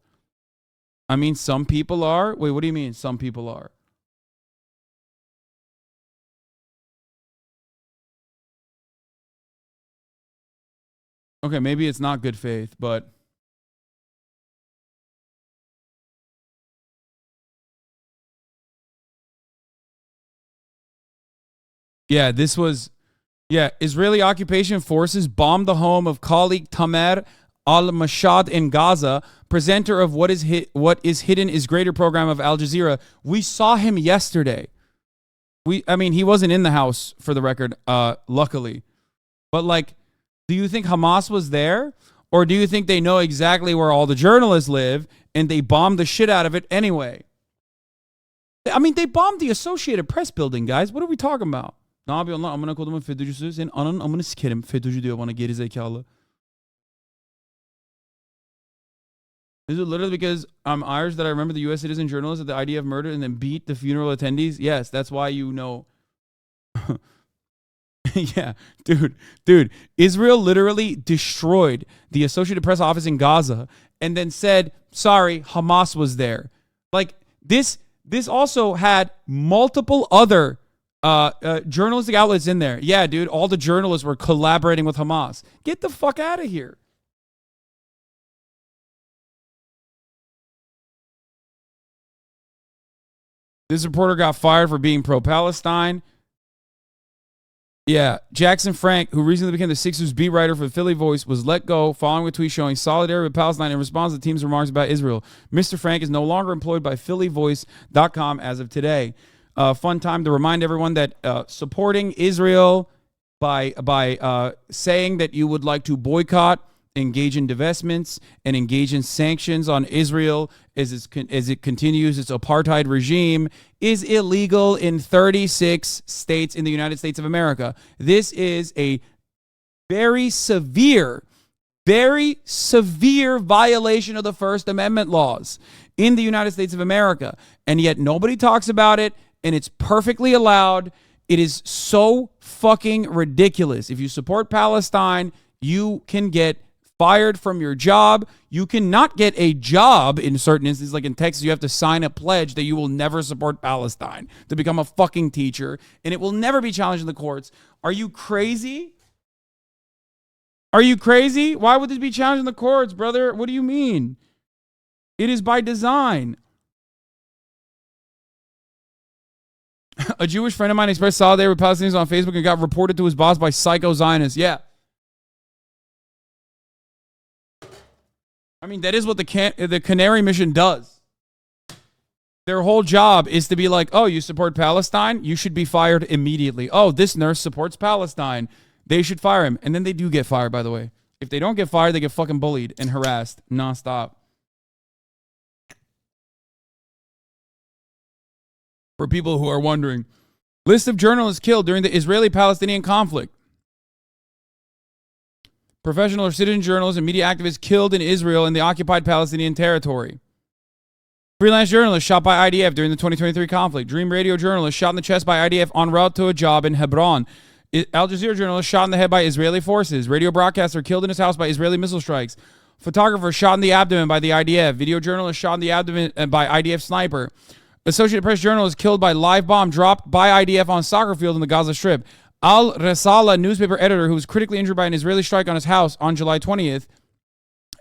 I mean, some people are. Wait, what do you mean some people are? Okay, maybe it's not good faith, but Yeah, this was... Yeah, Israeli occupation forces bombed the home of colleague Tamer al-Mashad in Gaza, presenter of What is Hidden is Greater program of Al Jazeera. We saw him yesterday. I mean, he wasn't in the house, for the record, luckily. But, like, do you think Hamas was there? Or do you think they know exactly where all the journalists live and they bombed the shit out of it anyway? I mean, they bombed the Associated Press building, guys. What are we talking about? Ne yapıyorsun lan? Amına kodumun FETÖ'cüsü. Senin ananın amını sikerim. FETÖ'cü diyor bana, geri zekalı. Is it literally because I'm Irish that I remember the U.S. citizen journalist that the IDF murdered and then beat the funeral attendees? Yes, that's why you know. Yeah, dude. Israel literally destroyed the Associated Press office in Gaza and then said, sorry, Hamas was there. Like, this also had multiple other journalistic outlets in there. Yeah, dude, all the journalists were collaborating with Hamas. Get the fuck out of here. This reporter got fired for being pro-Palestine. Yeah, Jackson Frank, who recently became the Sixers beat writer for the Philly Voice, was let go following a tweet showing solidarity with Palestine in response to the team's remarks about Israel. Mr. Frank is no longer employed by phillyvoice.com as of today. Fun time to remind everyone that supporting Israel by saying that you would like to boycott, engage in divestments, and engage in sanctions on Israel as it continues its apartheid regime is illegal in 36 states in the United States of America. This is a very severe violation of the First Amendment laws in the United States of America. And yet nobody talks about it, and it's perfectly allowed. It is so fucking ridiculous. If you support Palestine, you can get fired from your job. You cannot get a job in certain instances, like in Texas. You have to sign a pledge that you will never support Palestine to become a fucking teacher, and it will never be challenged in the courts. Are you crazy? Are you crazy? Why would this be challenged in the courts, brother? What do you mean? It is by design. A Jewish friend of mine expressed solidarity with Palestinians on Facebook and got reported to his boss by psycho Zionists. Yeah. I mean, that is what the Canary Mission does. Their whole job is to be like, oh, you support Palestine? You should be fired immediately. Oh, this nurse supports Palestine. They should fire him. And then they do get fired, by the way. If they don't get fired, they get fucking bullied and harassed nonstop. For people who are wondering, list of journalists killed during the Israeli-Palestinian conflict. Professional or citizen journalists and media activists killed in Israel in the occupied Palestinian territory. Freelance journalist shot by IDF during the 2023 conflict. Dream radio journalist shot in the chest by IDF en route to a job in Hebron. Al Jazeera journalist shot in the head by Israeli forces. Radio broadcaster killed in his house by Israeli missile strikes. Photographer shot in the abdomen by the IDF. Video journalist shot in the abdomen by IDF sniper. Associated Press journalist killed by live bomb dropped by IDF on soccer field in the Gaza Strip. Al Resala newspaper editor who was critically injured by an Israeli strike on his house on July 20th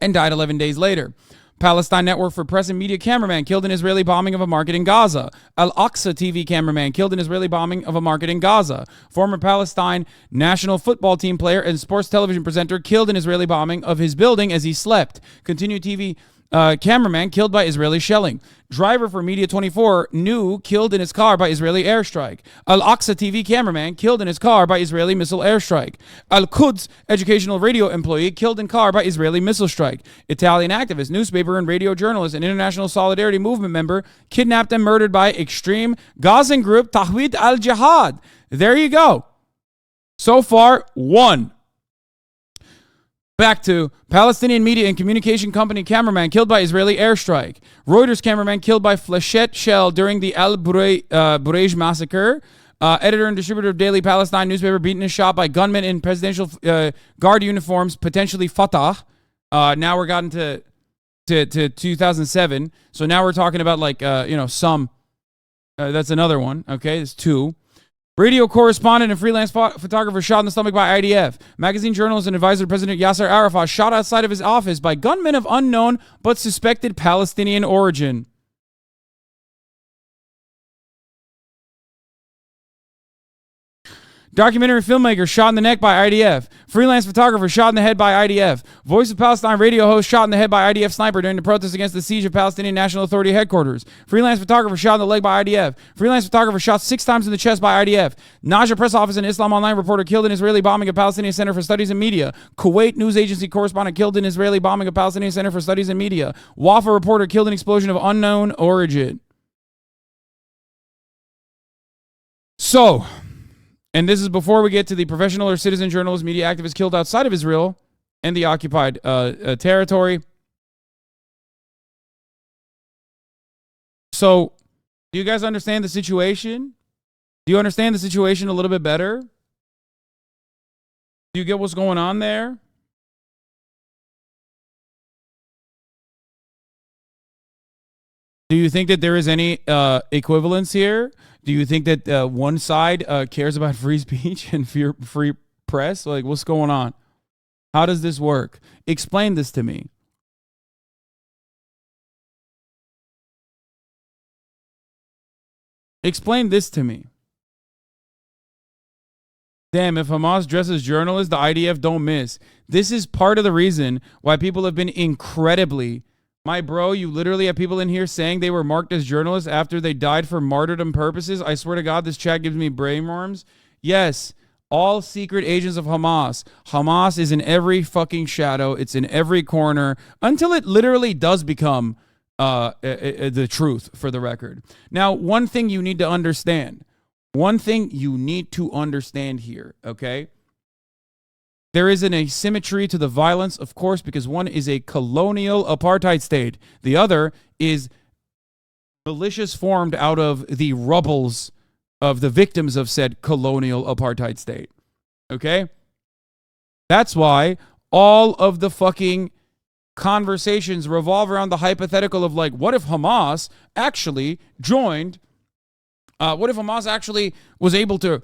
and died 11 days later. Palestine Network for Press and Media cameraman killed in Israeli bombing of a market in Gaza. Al-Aqsa TV cameraman killed in Israeli bombing of a market in Gaza. Former Palestine national football team player and sports television presenter killed in Israeli bombing of his building as he slept. Continue TV cameraman killed by Israeli shelling. Driver for Media 24 killed in his car by Israeli airstrike. Al-Aqsa TV cameraman killed in his car by Israeli missile airstrike. Al-Quds educational radio employee killed in car by Israeli missile strike. Italian activist, newspaper and radio journalist and international solidarity movement member kidnapped and murdered by extreme Gazan group Tahwid al-Jihad. There you go. So far, one. Back to Palestinian media and communication company cameraman killed by Israeli airstrike. Reuters cameraman killed by flechette shell during the Al Bureij massacre. Editor and distributor of Daily Palestine newspaper beaten and shot by gunmen in presidential guard uniforms, potentially Fatah. Now we're gotten to 2007. So now we're talking about like, some. That's another one. Okay, there's two. Radio correspondent and freelance photographer shot in the stomach by IDF. Magazine journalist and advisor to President Yasser Arafat shot outside of his office by gunmen of unknown but suspected Palestinian origin. Documentary filmmaker shot in the neck by IDF. Freelance photographer shot in the head by IDF. Voice of Palestine radio host shot in the head by IDF sniper during the protest against the siege of Palestinian National Authority headquarters. Freelance photographer shot in the leg by IDF. Freelance photographer shot 6 times in the chest by IDF. Najah press office and Islam Online reporter killed in Israeli bombing of Palestinian Center for Studies in Media. Kuwait news agency correspondent killed in Israeli bombing of Palestinian Center for Studies in Media. Wafa reporter killed in explosion of unknown origin. So, and this is before we get to the professional or citizen journalist, media activists killed outside of Israel and the occupied territory. So, do you guys understand the situation? Do you understand the situation a little bit better? Do you get what's going on there? Do you think that there is any equivalence here? Do you think that one side cares about free speech and free press? Like, what's going on? How does this work? Explain this to me. Explain this to me. Damn, if Hamas dresses journalists, the IDF don't miss. This is part of the reason why people have been incredibly... My bro, you literally have people in here saying they were marked as journalists after they died for martyrdom purposes. I swear to God, this chat gives me brainworms. Yes, all secret agents of Hamas. Hamas is in every fucking shadow. It's in every corner until it literally does become the truth, for the record. Now, one thing you need to understand. One thing you need to understand here, okay? There is an asymmetry to the violence, of course, because one is a colonial apartheid state. The other is militias formed out of the rubbles of the victims of said colonial apartheid state. Okay? That's why all of the fucking conversations revolve around the hypothetical of like, what if Hamas actually joined? What if Hamas actually was able to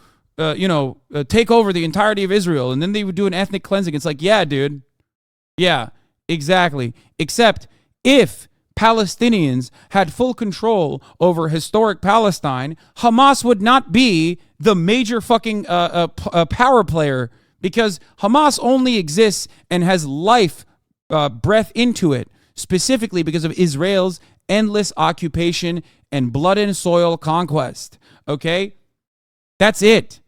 take over the entirety of Israel, and then they would do an ethnic cleansing? It's like, yeah, dude. Yeah, exactly. Except if Palestinians had full control over historic Palestine, Hamas would not be the major fucking power player, because Hamas only exists and has life breath into it, specifically because of Israel's endless occupation and blood and soil conquest. Okay? That's it.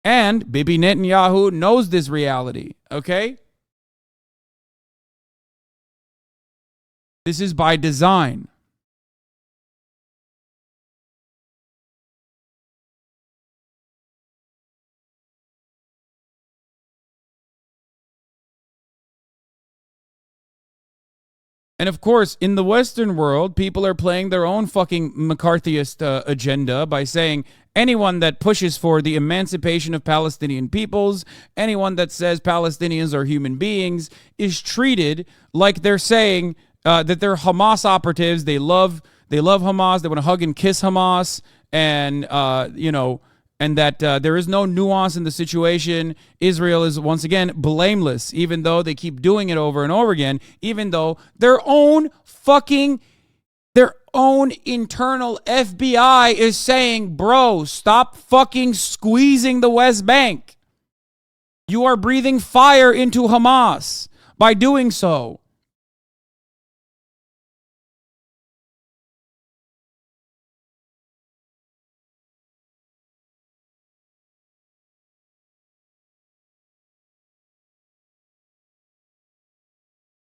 And Bibi Netanyahu knows this reality, okay? This is by design. And of course, in the Western world, people are playing their own fucking McCarthyist agenda by saying anyone that pushes for the emancipation of Palestinian peoples, anyone that says Palestinians are human beings, is treated like they're saying that they're Hamas operatives. They love Hamas. They want to hug and kiss Hamas, and and that there is no nuance in the situation. Israel is, once again, blameless, even though they keep doing it over and over again, even though their own internal FBI is saying, bro, stop fucking squeezing the West Bank. You are breathing fire into Hamas by doing so.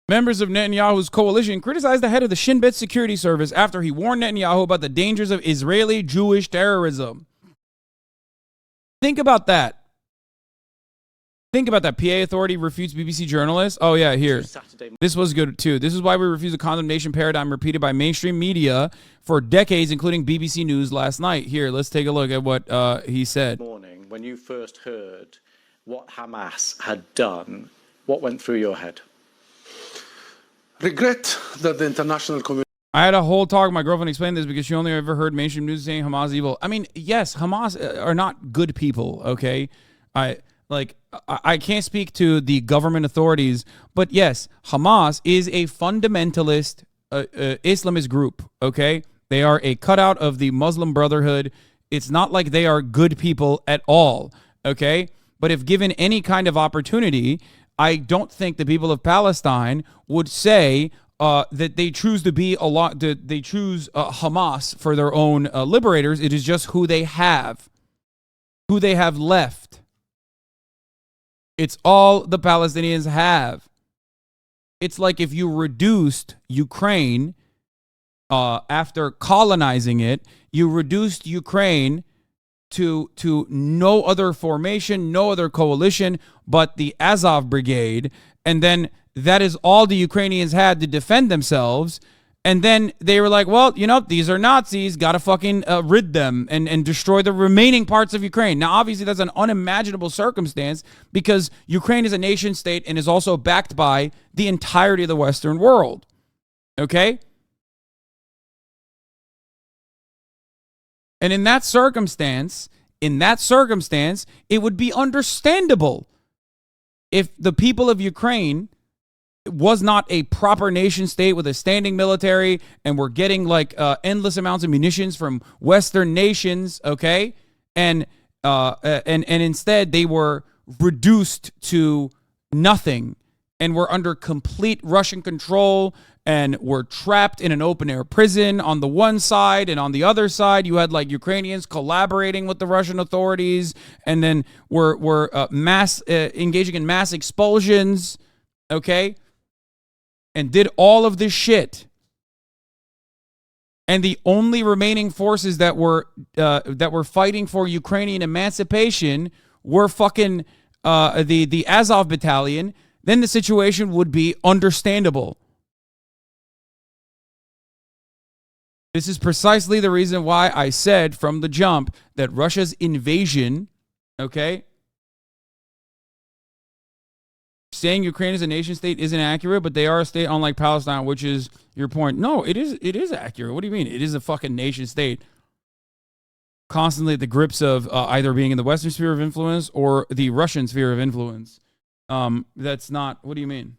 Members of Netanyahu's coalition criticized the head of the Shin Bet security service after he warned Netanyahu about the dangers of Israeli Jewish terrorism. Think about that. Think about that. PA authority refutes BBC journalists. Oh, yeah, here. This was good, too. This is why we refuse a condemnation paradigm repeated by mainstream media for decades, including BBC News last night. Here, let's take a look at what he said. Morning, when you first heard what Hamas had done, what went through your head? Regret that the international community... I had a whole talk with my girlfriend explain this because she only ever heard mainstream news saying Hamas is evil. I mean, yes, Hamas are not good people, okay? I can't speak to the government authorities, but yes, Hamas is a fundamentalist Islamist group, okay? They are a cutout of the Muslim Brotherhood. It's not like they are good people at all. Okay? But if given any kind of opportunity, I don't think the people of Palestine would say that they choose to be they choose Hamas for their own liberators. It is just who they have left. It's all the Palestinians have. It's like if you reduced Ukraine after colonizing it, you reduced Ukraine to no other formation, no other coalition but the Azov Brigade, and then that is all the Ukrainians had to defend themselves. And then they were like, well, you know, these are Nazis, gotta fucking rid them and destroy the remaining parts of Ukraine. Now, obviously, that's an unimaginable circumstance because Ukraine is a nation state and is also backed by the entirety of the Western world. Okay? And in that circumstance, it would be understandable if the people of Ukraine was not a proper nation state with a standing military and we're getting like endless amounts of munitions from Western nations, okay? And instead they were reduced to nothing and were under complete Russian control and were trapped in an open-air prison on the one side, and on the other side, you had like Ukrainians collaborating with the Russian authorities, and then were engaging in mass expulsions, okay, and did all of this shit. And the only remaining forces that were fighting for Ukrainian emancipation were fucking the Azov Battalion. Then the situation would be understandable. This is precisely the reason why I said from the jump that Russia's invasion, okay, saying Ukraine is a nation state isn't accurate, but they are a state unlike Palestine, which is your point. No, it is accurate. What do you mean? It is a fucking nation state. Constantly at the grips of either being in the Western sphere of influence or the Russian sphere of influence. That's not, what do you mean?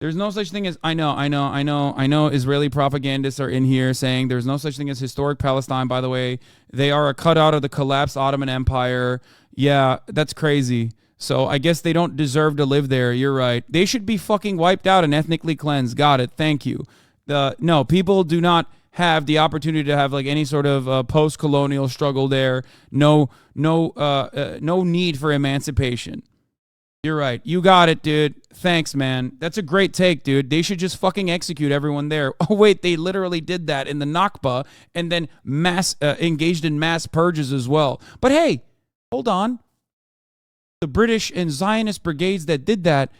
There's no such thing as, I know Israeli propagandists are in here saying there's no such thing as historic Palestine, by the way. They are a cutout of the collapsed Ottoman Empire. Yeah, that's crazy. So I guess they don't deserve to live there. You're right. They should be fucking wiped out and ethnically cleansed. Got it. Thank you. No, people do not have the opportunity to have like any sort of post-colonial struggle there. No need for emancipation. You're right. You got it, dude. Thanks, man. That's a great take, dude. They should just fucking execute everyone there. Oh, wait, they literally did that in the Nakba and then engaged in mass purges as well. But hey, hold on. The British and Zionist brigades that did that,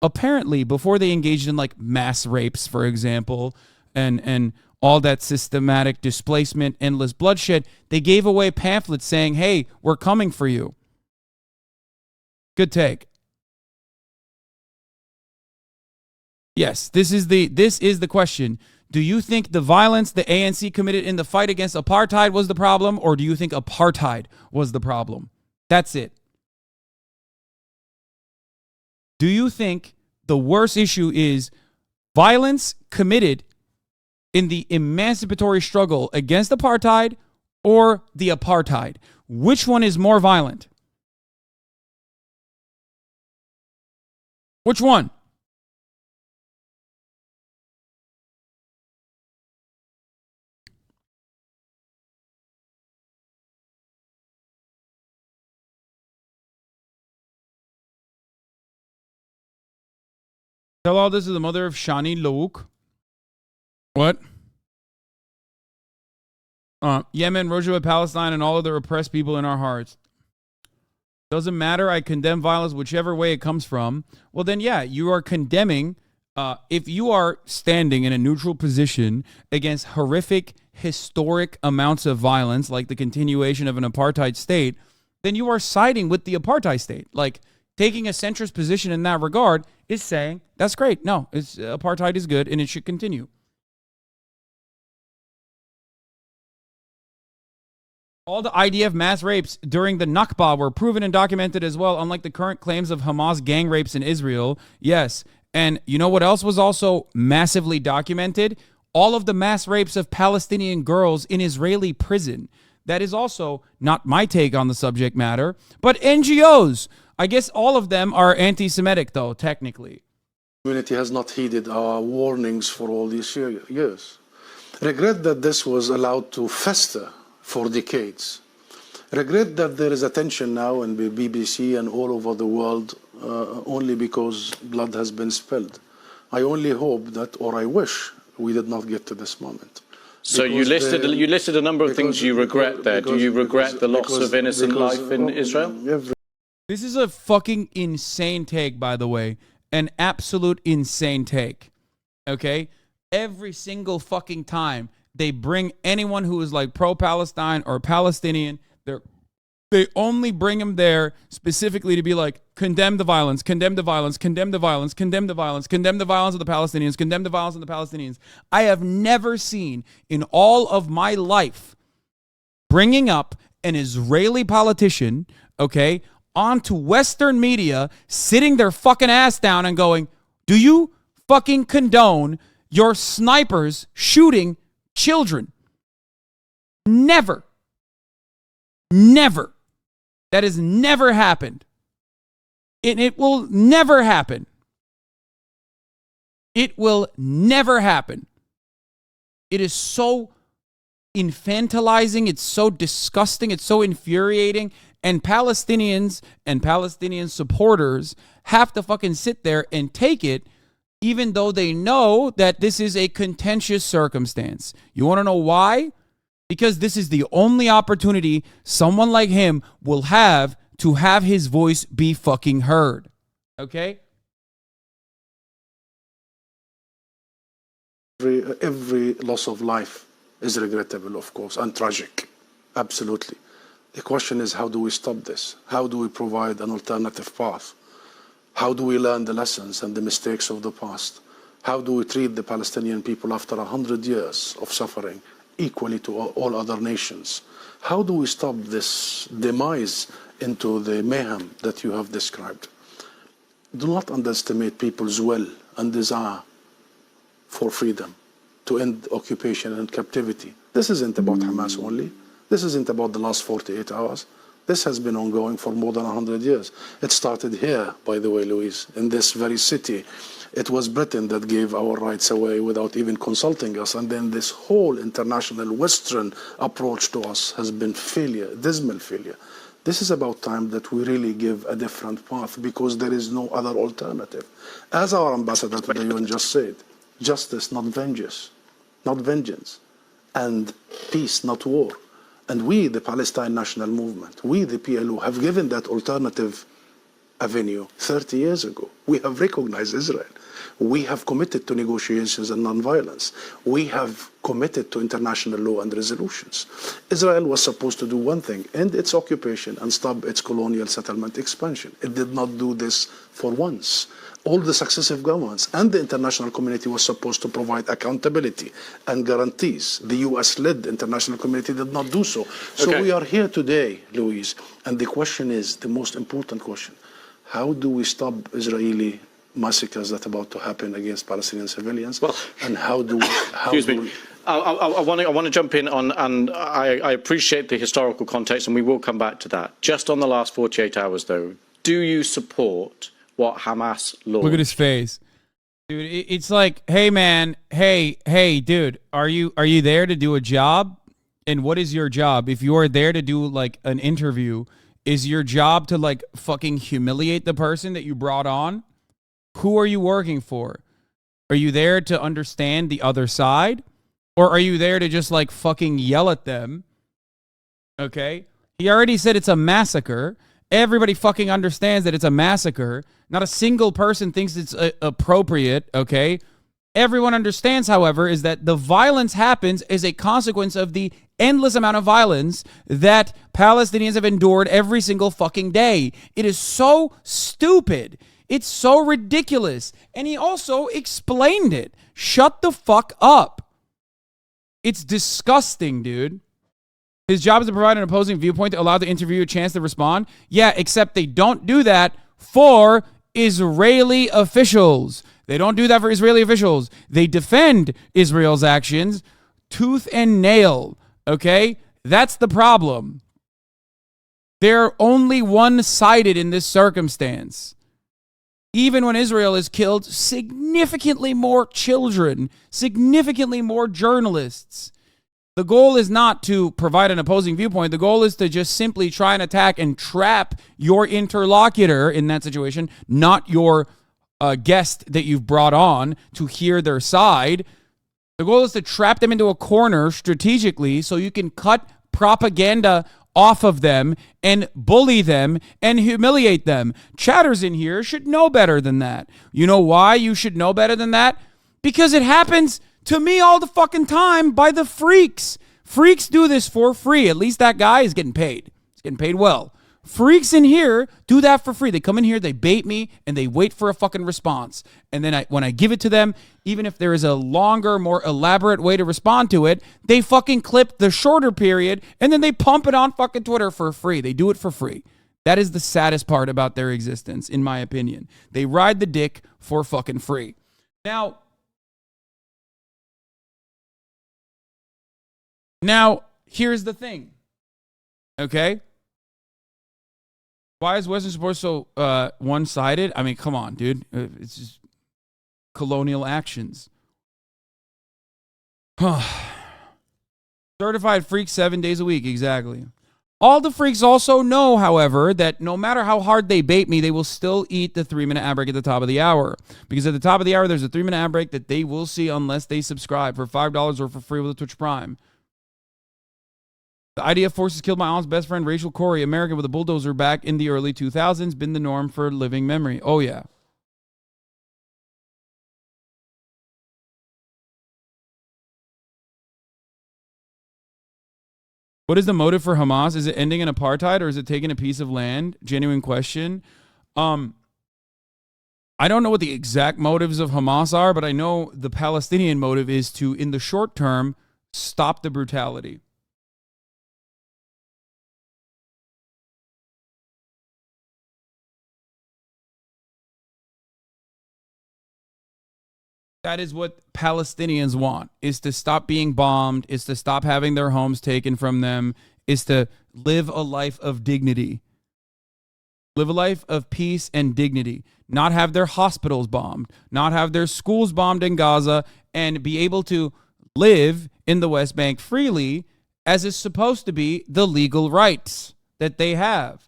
apparently, before they engaged in like mass rapes, for example, and all that systematic displacement, endless bloodshed, they gave away pamphlets saying, hey, we're coming for you. Good take. Yes, this is the question. Do you think the violence the ANC committed in the fight against apartheid was the problem, or do you think apartheid was the problem? That's it. Do you think the worst issue is violence committed in the emancipatory struggle against apartheid or the apartheid? Which one is more violent? Which one? Tell all this is the mother of Shani Louk. What? Yemen, Rojava, Palestine, and all of the oppressed people in our hearts. Doesn't matter. I condemn violence whichever way it comes from. Well, then, yeah, you are condemning. If you are standing in a neutral position against horrific, historic amounts of violence, like the continuation of an apartheid state, then you are siding with the apartheid state. Like, taking a centrist position in that regard is saying, that's great. No, apartheid is good and it should continue. All the IDF mass rapes during the Nakba were proven and documented as well, unlike the current claims of Hamas gang rapes in Israel. Yes. And you know what else was also massively documented? All of the mass rapes of Palestinian girls in Israeli prison. That is also not my take on the subject matter, but NGOs. I guess all of them are anti-Semitic, though, technically. Community has not heeded our warnings for all these years. Regret that this was allowed to fester for decades. Regret that there is attention now in the BBC and all over the world only because blood has been spilled. I only hope that, or I wish, we did not get to this moment. So you listed a number of things you regret there. Do you regret the loss of innocent life in Israel? This is a fucking insane take, by the way. An absolute insane take. Okay? Every single fucking time they bring anyone who is like pro-Palestine or Palestinian, they only bring them there specifically to be like, condemn the violence, condemn the violence, condemn the violence, condemn the violence, condemn the violence of the Palestinians, condemn the violence of the Palestinians. I have never seen in all of my life bringing up an Israeli politician, okay, onto Western media, sitting their fucking ass down and going, do you fucking condone your snipers shooting children? Never. Never. That has never happened. It will never happen. It will never happen. It is so infantilizing. It's so disgusting. It's so infuriating. And Palestinians and Palestinian supporters have to fucking sit there and take it, even though they know that this is a contentious circumstance. You want to know why? Because this is the only opportunity someone like him will have to have his voice be fucking heard. Okay? Every loss of life is regrettable, of course, and tragic. Absolutely. The question is, how do we stop this? How do we provide an alternative path? How do we learn the lessons and the mistakes of the past? How do we treat the Palestinian people after 100 years of suffering equally to all other nations? How do we stop this demise into the mayhem that you have described? Do not underestimate people's will and desire for freedom, to end occupation and captivity. This isn't about Hamas only. This isn't about the last 48 hours. This has been ongoing for more than 100 years. It started here, by the way, Louise, in this very city. It was Britain that gave our rights away without even consulting us. And then this whole international Western approach to us has been failure, dismal failure. This is about time that we really give a different path, because there is no other alternative. As our ambassador to the UN just said, justice, not vengeance, and peace, not war. And we, the Palestine National Movement, we, the PLO, have given that alternative avenue 30 years ago. We have recognized Israel. We have committed to negotiations and nonviolence. We have committed to international law and resolutions. Israel was supposed to do one thing: end its occupation and stop its colonial settlement expansion. It did not do this for once. All the successive governments and the international community was supposed to provide accountability and guarantees. The US-led international community did not do so. So we are here today, Louise, and the question is, the most important question: how do we stop Israeli massacres that are about to happen against Palestinian civilians? Well, and how do we... I want to jump in on, and I appreciate the historical context, and we will come back to that. Just on the last 48 hours, though, do you support what Hamas launched? Look at his face. Dude, it's like, hey, man, hey, dude, are you there to do a job? And what is your job? If you are there to do, like, an interview, is your job to, like, fucking humiliate the person that you brought on? Who are you working for? Are you there to understand the other side? Or are you there to just, like, fucking yell at them? Okay? He already said it's a massacre. Everybody fucking understands that it's a massacre. Not a single person thinks it's appropriate, okay? Everyone understands, however, is that the violence happens as a consequence of the endless amount of violence that Palestinians have endured every single fucking day. It is so stupid. It's so ridiculous. And he also explained it. Shut the fuck up. It's disgusting, dude. His job is to provide an opposing viewpoint to allow the interviewer a chance to respond. Yeah, except they don't do that for Israeli officials. They don't do that for Israeli officials. They defend Israel's actions tooth and nail, okay? That's the problem. They're only one-sided in this circumstance. Even when Israel has killed significantly more children, significantly more journalists, the goal is not to provide an opposing viewpoint. The goal is to just simply try and attack and trap your interlocutor in that situation, not your guest that you've brought on to hear their side. The goal is to trap them into a corner strategically so you can cut propaganda off of them and bully them and humiliate them. Chatters in here should know better than that. You know why you should know better than that? Because it happens to me all the fucking time by the freaks. Freaks do this for free. At least that guy is getting paid. He's getting paid well. Freaks in here do that for free. They come in here, they bait me, and they wait for a fucking response. And then when I give it to them, even if there is a longer, more elaborate way to respond to it, they fucking clip the shorter period, and then they pump it on fucking Twitter for free. They do it for free. That is the saddest part about their existence, in my opinion. They ride the dick for fucking free. Now, here's the thing. Okay? Why is Western support so one-sided? I mean, come on, dude. It's just colonial actions. Certified freaks 7 days a week, exactly. All the freaks also know, however, that no matter how hard they bait me, they will still eat the 3-minute ad break at the top of the hour. Because at the top of the hour, there's a 3-minute ad break that they will see unless they subscribe for $5 or for free with a Twitch Prime. The IDF forces killed my aunt's best friend, Rachel Corrie, American with a bulldozer back in the early 2000s. Been the norm for living memory. Oh, yeah. What is the motive for Hamas? Is it ending in apartheid or is it taking a piece of land? Genuine question. I don't know what the exact motives of Hamas are, but I know the Palestinian motive is to, in the short term, stop the brutality. That is what Palestinians want, is to stop being bombed, is to stop having their homes taken from them, is to live a life of dignity. Live a life of peace and dignity. Not have their hospitals bombed, not have their schools bombed in Gaza, and be able to live in the West Bank freely as is supposed to be the legal rights that they have.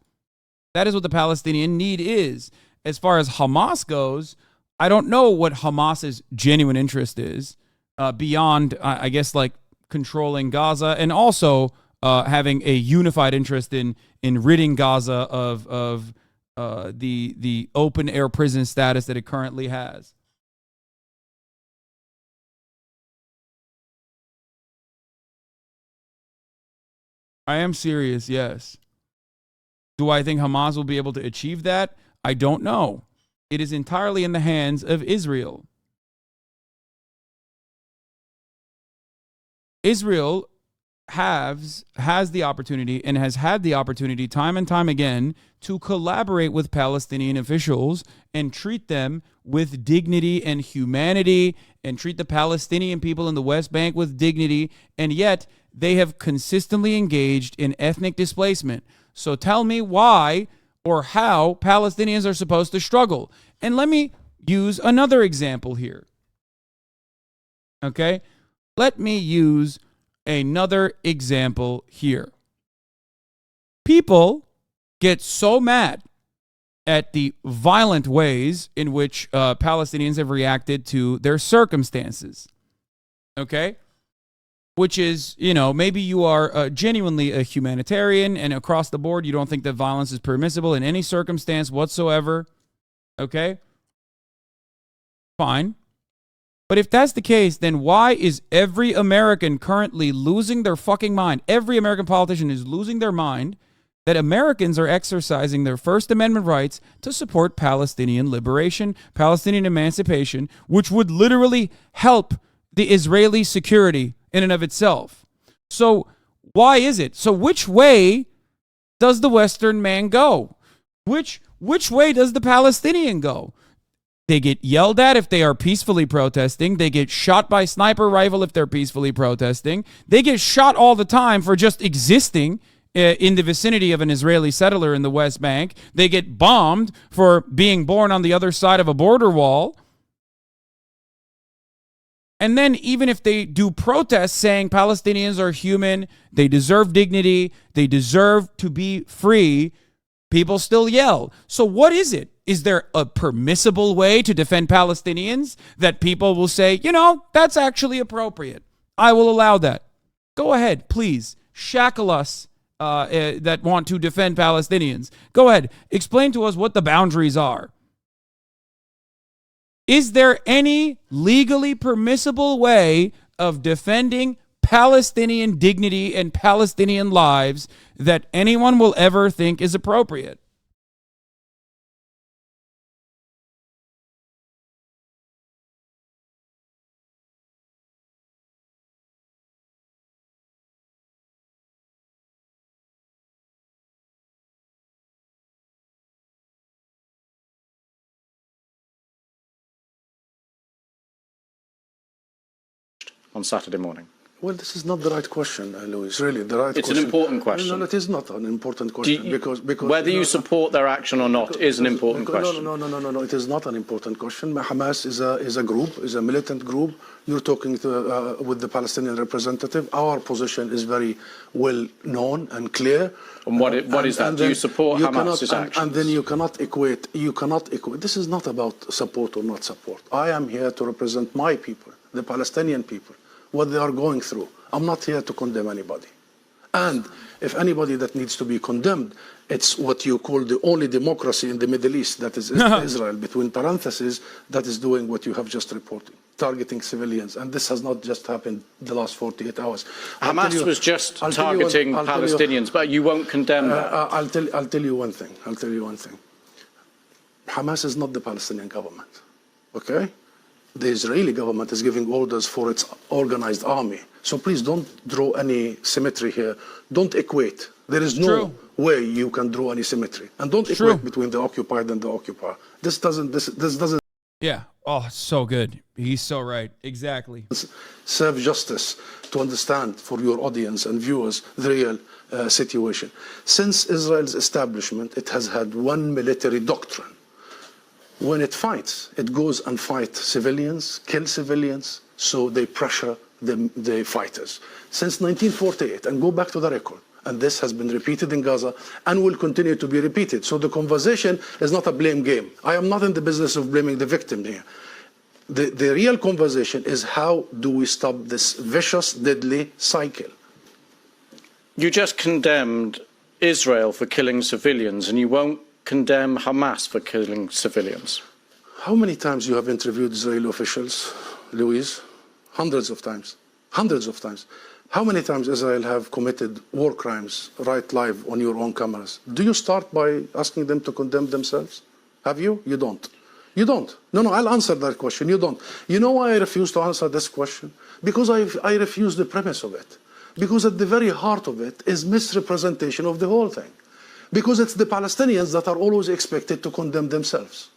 That is what the Palestinian need is. As far as Hamas goes, I don't know what Hamas's genuine interest is beyond, I guess, like controlling Gaza and also having a unified interest in ridding Gaza of the open air prison status that it currently has. I am serious, yes. Do I think Hamas will be able to achieve that? I don't know. It is entirely in the hands of Israel. Israel has the opportunity and has had the opportunity time and time again to collaborate with Palestinian officials and treat them with dignity and humanity and treat the Palestinian people in the West Bank with dignity, and yet they have consistently engaged in ethnic displacement. So tell me why or how Palestinians are supposed to struggle. And let me use another example here. Okay? Let me use another example here. People get so mad at the violent ways in which Palestinians have reacted to their circumstances. Okay? Which is, you know, maybe you are genuinely a humanitarian and across the board you don't think that violence is permissible in any circumstance whatsoever. Okay? Fine. But if that's the case, then why is every American currently losing their fucking mind? Every American politician is losing their mind that Americans are exercising their First Amendment rights to support Palestinian liberation, Palestinian emancipation, which would literally help the Israeli security in and of itself. So why is it? So which way does the Western man go? Which way does the Palestinian go? They get yelled at if they are peacefully protesting. They get shot by sniper rifle if they're peacefully protesting. They get shot all the time for just existing in the vicinity of an Israeli settler in the West Bank. They get bombed for being born on the other side of a border wall. And then even if they do protests saying Palestinians are human, they deserve dignity, they deserve to be free, people still yell. So what is it? Is there a permissible way to defend Palestinians that people will say, you know, that's actually appropriate? I will allow that. Go ahead, please. Shackle us that want to defend Palestinians. Go ahead. Explain to us what the boundaries are. Is there any legally permissible way of defending Palestinian dignity and Palestinian lives that anyone will ever think is appropriate? On Saturday morning? Well, this is not the right question, Louis. Really, the right question. It's an important question. No, it is not an important question because whether you support their action or not is an important question. No. It is not an important question. Hamas is a group, is a militant group. You're talking with the Palestinian representative. Our position is very well known and clear. And what is that? Do you support Hamas's actions? And then you cannot equate. This is not about support or not support. I am here to represent my people, the Palestinian people, what they are going through. I'm not here to condemn anybody. And if anybody that needs to be condemned, it's what you call the only democracy in the Middle East, that is Israel, between parentheses, that is doing what you have just reported, targeting civilians. And this has not just happened the last 48 hours. Hamas was just targeting Palestinians, but you won't condemn that. I'll tell you one thing. Hamas is not the Palestinian government, okay? The Israeli government is giving orders for its organized army. So please don't draw any symmetry here. Don't equate. There is no way you can draw any symmetry. And don't equate between the occupied and the occupier. This doesn't. Yeah. Oh, so good. He's so right. Exactly. Serve justice to understand for your audience and viewers the real situation. Since Israel's establishment, it has had one military doctrine. When it fights, it goes and fights civilians, kill civilians, so they pressure the fighters. Since 1948, and go back to the record, and this has been repeated in Gaza and will continue to be repeated. So the conversation is not a blame game. I am not in the business of blaming the victim here. The real conversation is how do we stop this vicious, deadly cycle? You just condemned Israel for killing civilians, and you won't condemn Hamas for killing civilians. How many times you have interviewed Israeli officials, Louise? Hundreds of times. Hundreds of times. How many times Israel have committed war crimes right live on your own cameras? Do you start by asking them to condemn themselves? Have you? You don't. You don't. No, I'll answer that question. You don't. You know why I refuse to answer this question? Because I refuse the premise of it. Because at the very heart of it is misrepresentation of the whole thing. Because it's the Palestinians that are always expected to condemn themselves.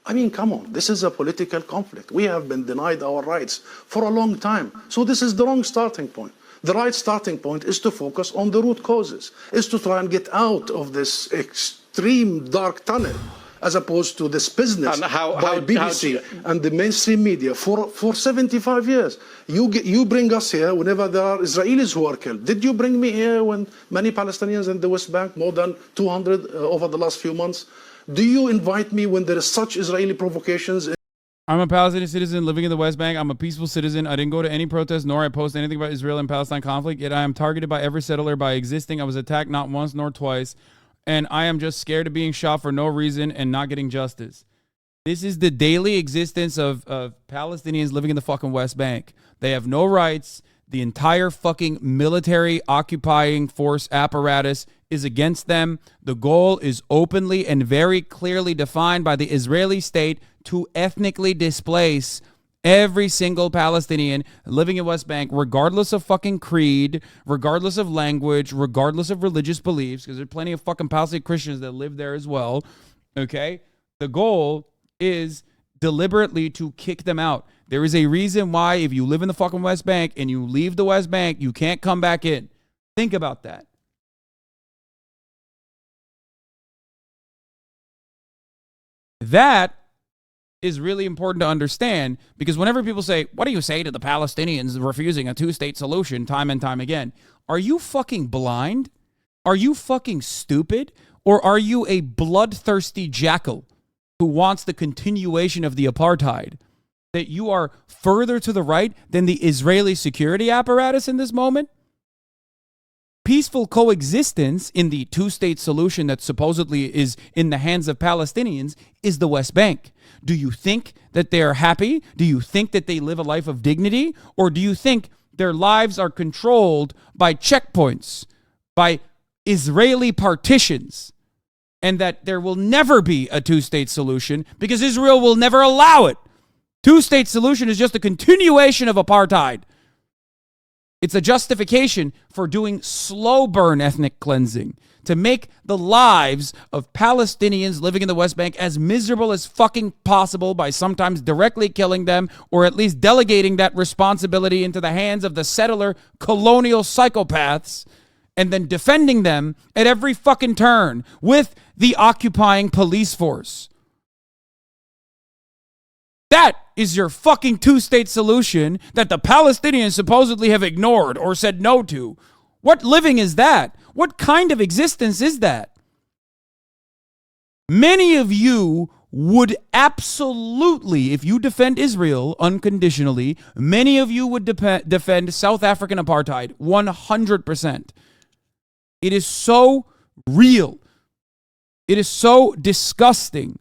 I mean, come on, this is a political conflict. We have been denied our rights for a long time. So this is the wrong starting point. The right starting point is to focus on the root causes, is to try and get out of this extreme dark tunnel, as opposed to this business by BBC and the mainstream media for 75 years. You bring us here whenever there are Israelis who are killed. Did you bring me here when many Palestinians in the West Bank, more than 200 over the last few months? Do you invite me when there is such Israeli provocations? I'm a Palestinian citizen living in the West Bank. I'm a peaceful citizen. I didn't go to any protest, nor I post anything about Israel and Palestine conflict, yet I am targeted by every settler by existing. I was attacked not once nor twice. And I am just scared of being shot for no reason and not getting justice. This is the daily existence of Palestinians living in the fucking West Bank. They have no rights. The entire fucking military occupying force apparatus is against them. The goal is openly and very clearly defined by the Israeli state to ethnically displace every single Palestinian living in West Bank, regardless of fucking creed, regardless of language, regardless of religious beliefs, because there are plenty of fucking Palestinian Christians that live there as well. Okay? The goal is deliberately to kick them out. There is a reason why if you live in the fucking West Bank and you leave the West Bank, you can't come back in. Think about that. That is really important to understand, because whenever people say, what do you say to the Palestinians refusing a two-state solution time and time again? Are you fucking blind? Are you fucking stupid? Or are you a bloodthirsty jackal who wants the continuation of the apartheid? That you are further to the right than the Israeli security apparatus in this moment? Peaceful coexistence in the two-state solution that supposedly is in the hands of Palestinians is the West Bank. Do you think that they are happy? Do you think that they live a life of dignity? Or do you think their lives are controlled by checkpoints, by Israeli partitions, and that there will never be a two-state solution because Israel will never allow it? Two-state solution is just a continuation of apartheid. It's a justification for doing slow burn ethnic cleansing to make the lives of Palestinians living in the West Bank as miserable as fucking possible by sometimes directly killing them or at least delegating that responsibility into the hands of the settler colonial psychopaths and then defending them at every fucking turn with the occupying police force. That is your fucking two-state solution that the Palestinians supposedly have ignored or said no to. What living is that? What kind of existence is that? Many of you would absolutely, if you defend Israel unconditionally, many of you would defend South African apartheid 100%. It is so real. It is so disgusting.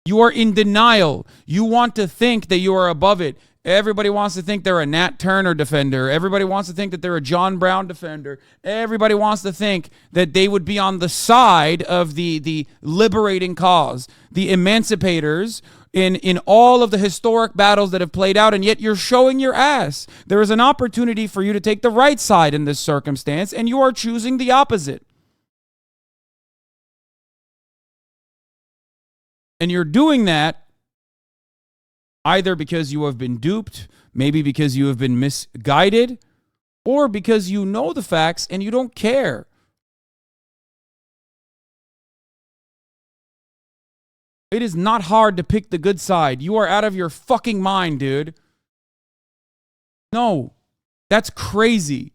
You are in denial. You want to think that you are above it. Everybody wants to think they're a Nat Turner defender. Everybody wants to think that they're a John Brown defender. Everybody wants to think that they would be on the side of the liberating cause, the emancipators in all of the historic battles that have played out, and yet you're showing your ass. There is an opportunity for you to take the right side in this circumstance, and you are choosing the opposite. And you're doing that either because you have been duped, maybe because you have been misguided, or because you know the facts and you don't care. It is not hard to pick the good side. You are out of your fucking mind, dude. No, that's crazy.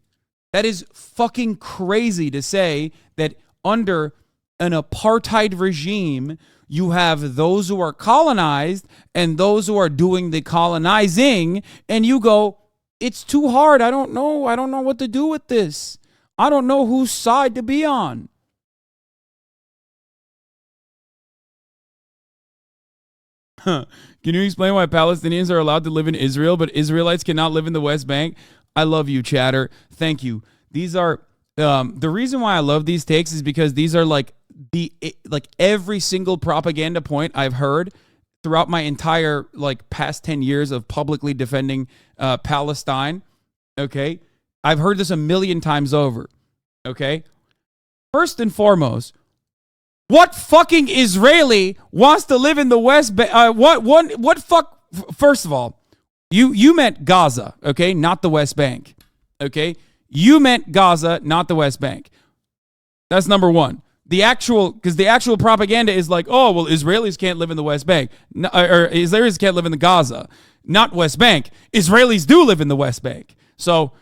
That is fucking crazy to say that under an apartheid regime, you have those who are colonized and those who are doing the colonizing, and you go, it's too hard. I don't know what to do with this. I don't know whose side to be on. Can you explain why Palestinians are allowed to live in Israel, but Israelites cannot live in the West Bank? I love you, chatter. Thank you. These are the reason why I love these takes is because these are like every single propaganda point I've heard throughout my entire past 10 years of publicly defending Palestine. Okay. I've heard this a million times over. Okay. First and foremost, what fucking Israeli wants to live in the West Bank? First of all, you meant Gaza. Okay. Not the West Bank. Okay. You meant Gaza, not the West Bank. That's number one. Because the actual propaganda is like, oh, well, Israelis can't live in the West Bank. Or Israelis can't live in the Gaza. Not West Bank. Israelis do live in the West Bank. So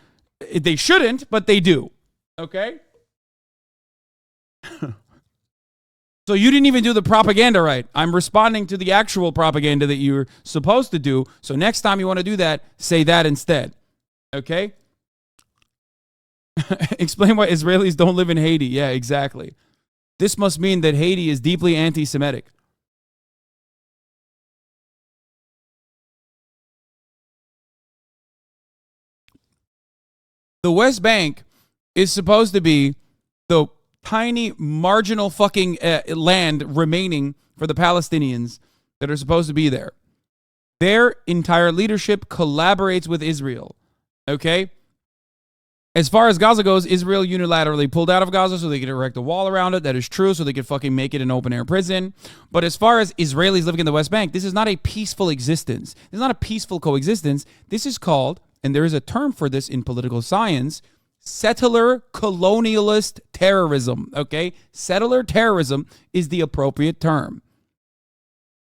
they shouldn't, but they do. Okay? So you didn't even do the propaganda right. I'm responding to the actual propaganda that you're supposed to do. So next time you want to do that, say that instead. Okay? Explain why Israelis don't live in Haiti. Yeah, exactly. This must mean that Haiti is deeply anti-Semitic. The West Bank is supposed to be the tiny marginal fucking land remaining for the Palestinians that are supposed to be there. Their entire leadership collaborates with Israel. Okay? As far as Gaza goes, Israel unilaterally pulled out of Gaza so they could erect a wall around it. That is true, so they could fucking make it an open-air prison. But as far as Israelis living in the West Bank, this is not a peaceful existence. This is not a peaceful coexistence. This is called, and there is a term for this in political science, settler colonialist terrorism, okay? Settler terrorism is the appropriate term.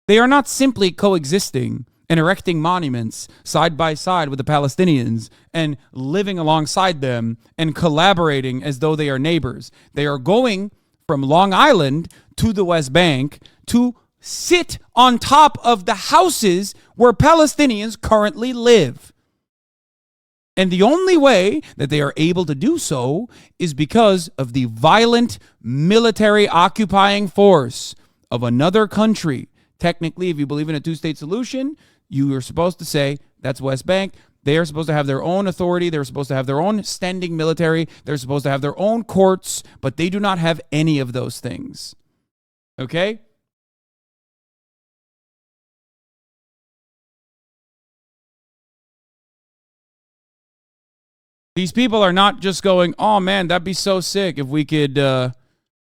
They are not simply coexisting and erecting monuments side by side with the Palestinians and living alongside them and collaborating as though they are neighbors. They are going from Long Island to the West Bank to sit on top of the houses where Palestinians currently live. And the only way that they are able to do so is because of the violent military occupying force of another country. Technically, if you believe in a two-state solution, you are supposed to say that's West Bank. They are supposed to have their own authority. They're supposed to have their own standing military. They're supposed to have their own courts, but they do not have any of those things. Okay? These people are not just going, oh man, that'd be so sick if we could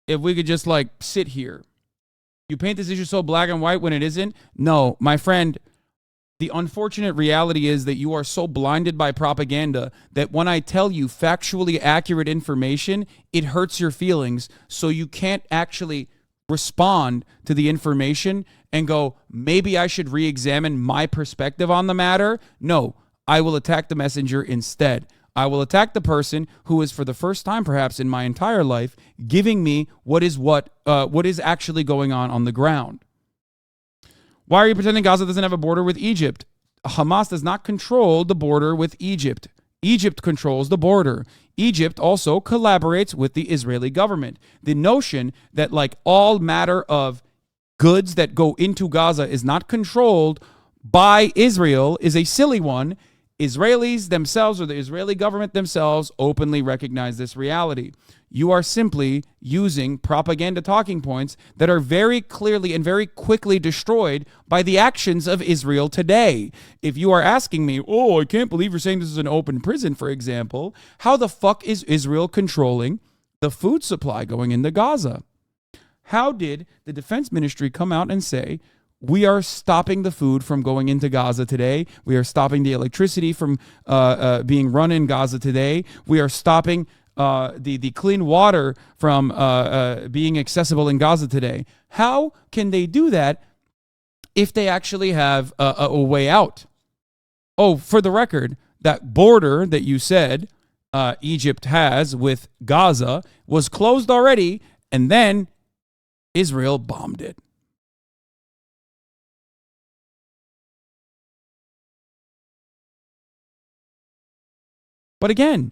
just like sit here. You paint this issue so black and white when it isn't. No, my friend, the unfortunate reality is that you are so blinded by propaganda that when I tell you factually accurate information, it hurts your feelings. So you can't actually respond to the information and go, maybe I should re-examine my perspective on the matter. No, I will attack the messenger instead. I will attack the person who is, for the first time perhaps in my entire life, giving me what is actually going on the ground. Why are you pretending Gaza doesn't have a border with Egypt? Hamas does not control the border with Egypt. Egypt controls the border. Egypt also collaborates with the Israeli government. The notion that like all matter of goods that go into Gaza is not controlled by Israel is a silly one. Israelis themselves, or the Israeli government themselves, openly recognize this reality. You are simply using propaganda talking points that are very clearly and very quickly destroyed by the actions of Israel today. If you are asking me, oh, I can't believe you're saying this is an open prison, for example, how the fuck is Israel controlling the food supply going into Gaza? How did the defense ministry come out and say, we are stopping the food from going into Gaza today. We are stopping the electricity from being run in Gaza today. We are stopping the clean water from being accessible in Gaza today. How can they do that if they actually have a way out? Oh, for the record, that border that you said Egypt has with Gaza was closed already, and then Israel bombed it. But again,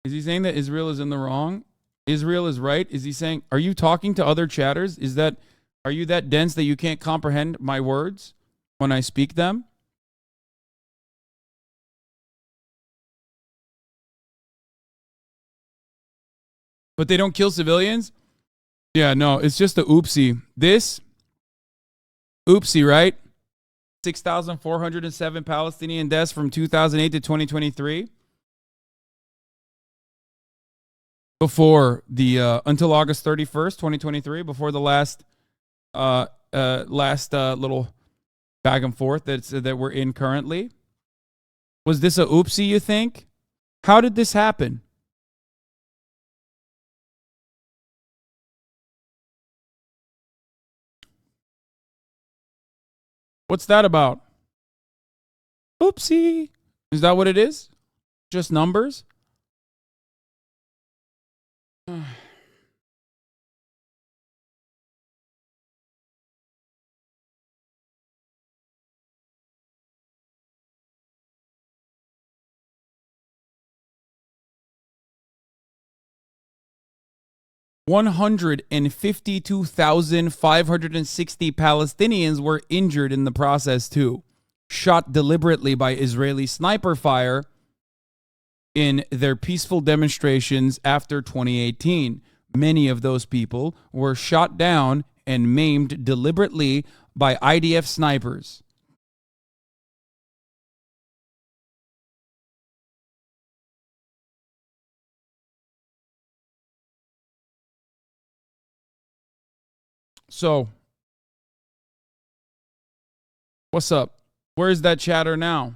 is he saying that Israel is in the wrong? Israel is right? Is he saying, are you talking to other chatters? Are you that dense that you can't comprehend my words when I speak them? But they don't kill civilians? Yeah, no, it's just a oopsie. This, oopsie, right? 6,407 Palestinian deaths from 2008 to 2023. Before the until August 31st, 2023, before the last little back and forth that we're in currently. Was this a oopsie, you think? How did this happen? What's that about? Oopsie. Is that what it is? Just numbers? 152,560 Palestinians were injured in the process too, shot deliberately by Israeli sniper fire in their peaceful demonstrations after 2018. Many of those people were shot down and maimed deliberately by IDF snipers. So, what's up? Where's that chatter now?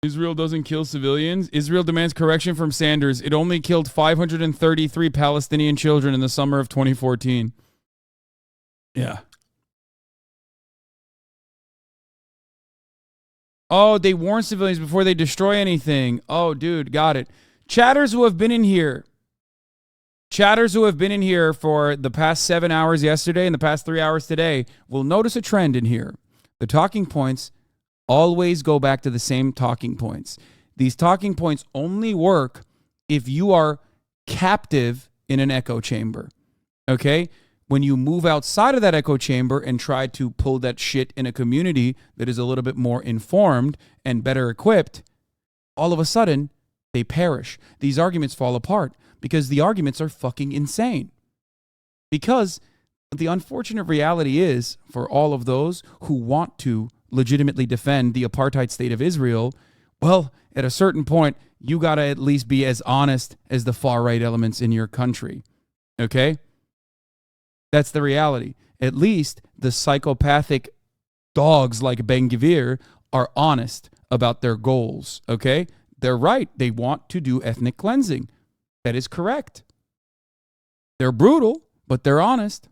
Israel doesn't kill civilians. Israel demands correction from Sanders. It only killed 533 Palestinian children in the summer of 2014. Yeah. Oh, they warn civilians before they destroy anything. Oh, dude, got it. Chatters who have been in here. Chatters who have been in here for the past 7 hours yesterday and the past 3 hours today will notice a trend in here. The talking points always go back to the same talking points. These talking points only work if you are captive in an echo chamber. Okay? When you move outside of that echo chamber and try to pull that shit in a community that is a little bit more informed and better equipped, all of a sudden, they perish. These arguments fall apart because the arguments are fucking insane. Because the unfortunate reality is, for all of those who want to legitimately defend the apartheid state of Israel, well, at a certain point, you got to at least be as honest as the far-right elements in your country. Okay? That's the reality. At least the psychopathic dogs like Ben-Gvir are honest about their goals. Okay? They're right. They want to do ethnic cleansing. That is correct. They're brutal, but they're honest.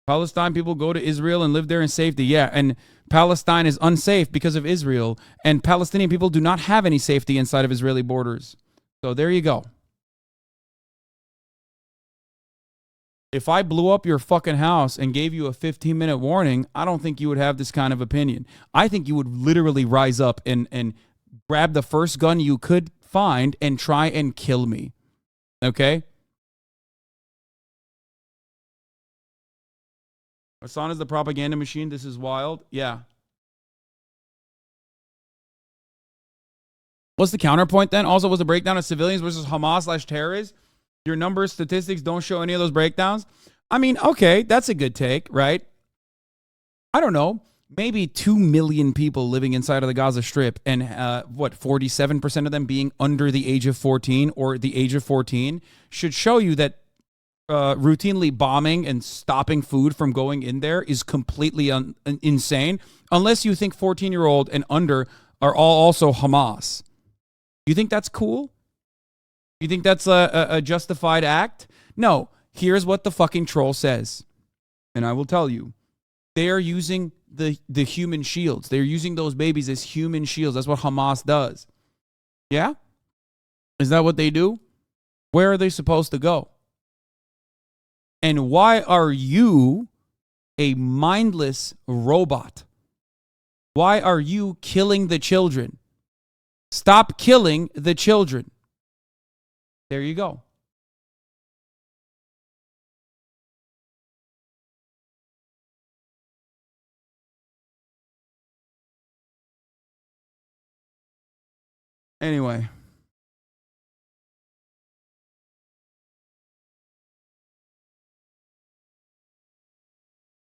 Palestine people go to Israel and live there in safety. Yeah, and Palestine is unsafe because of Israel. And Palestinian people do not have any safety inside of Israeli borders. So there you go. If I blew up your fucking house and gave you a 15-minute warning, I don't think you would have this kind of opinion. I think you would literally rise up and grab the first gun you could find and try and kill me. Okay? Hasan is the propaganda machine. This is wild. Yeah. What's the counterpoint then? Also, was the breakdown of civilians versus Hamas/terrorists? Your numbers, statistics don't show any of those breakdowns. I mean, okay, that's a good take, right? I don't know. Maybe 2 million people living inside of the Gaza Strip and 47% of them being under the age of 14 or the age of 14 should show you that routinely bombing and stopping food from going in there is completely insane, unless you think 14-year-old and under are all also Hamas. You think that's cool? You think that's a justified act? No. Here's what the fucking troll says. And I will tell you. They are using the human shields. They're using those babies as human shields. That's what Hamas does. Yeah? Is that what they do? Where are they supposed to go? And why are you a mindless robot? Why are you killing the children? Stop killing the children. There you go. Anyway.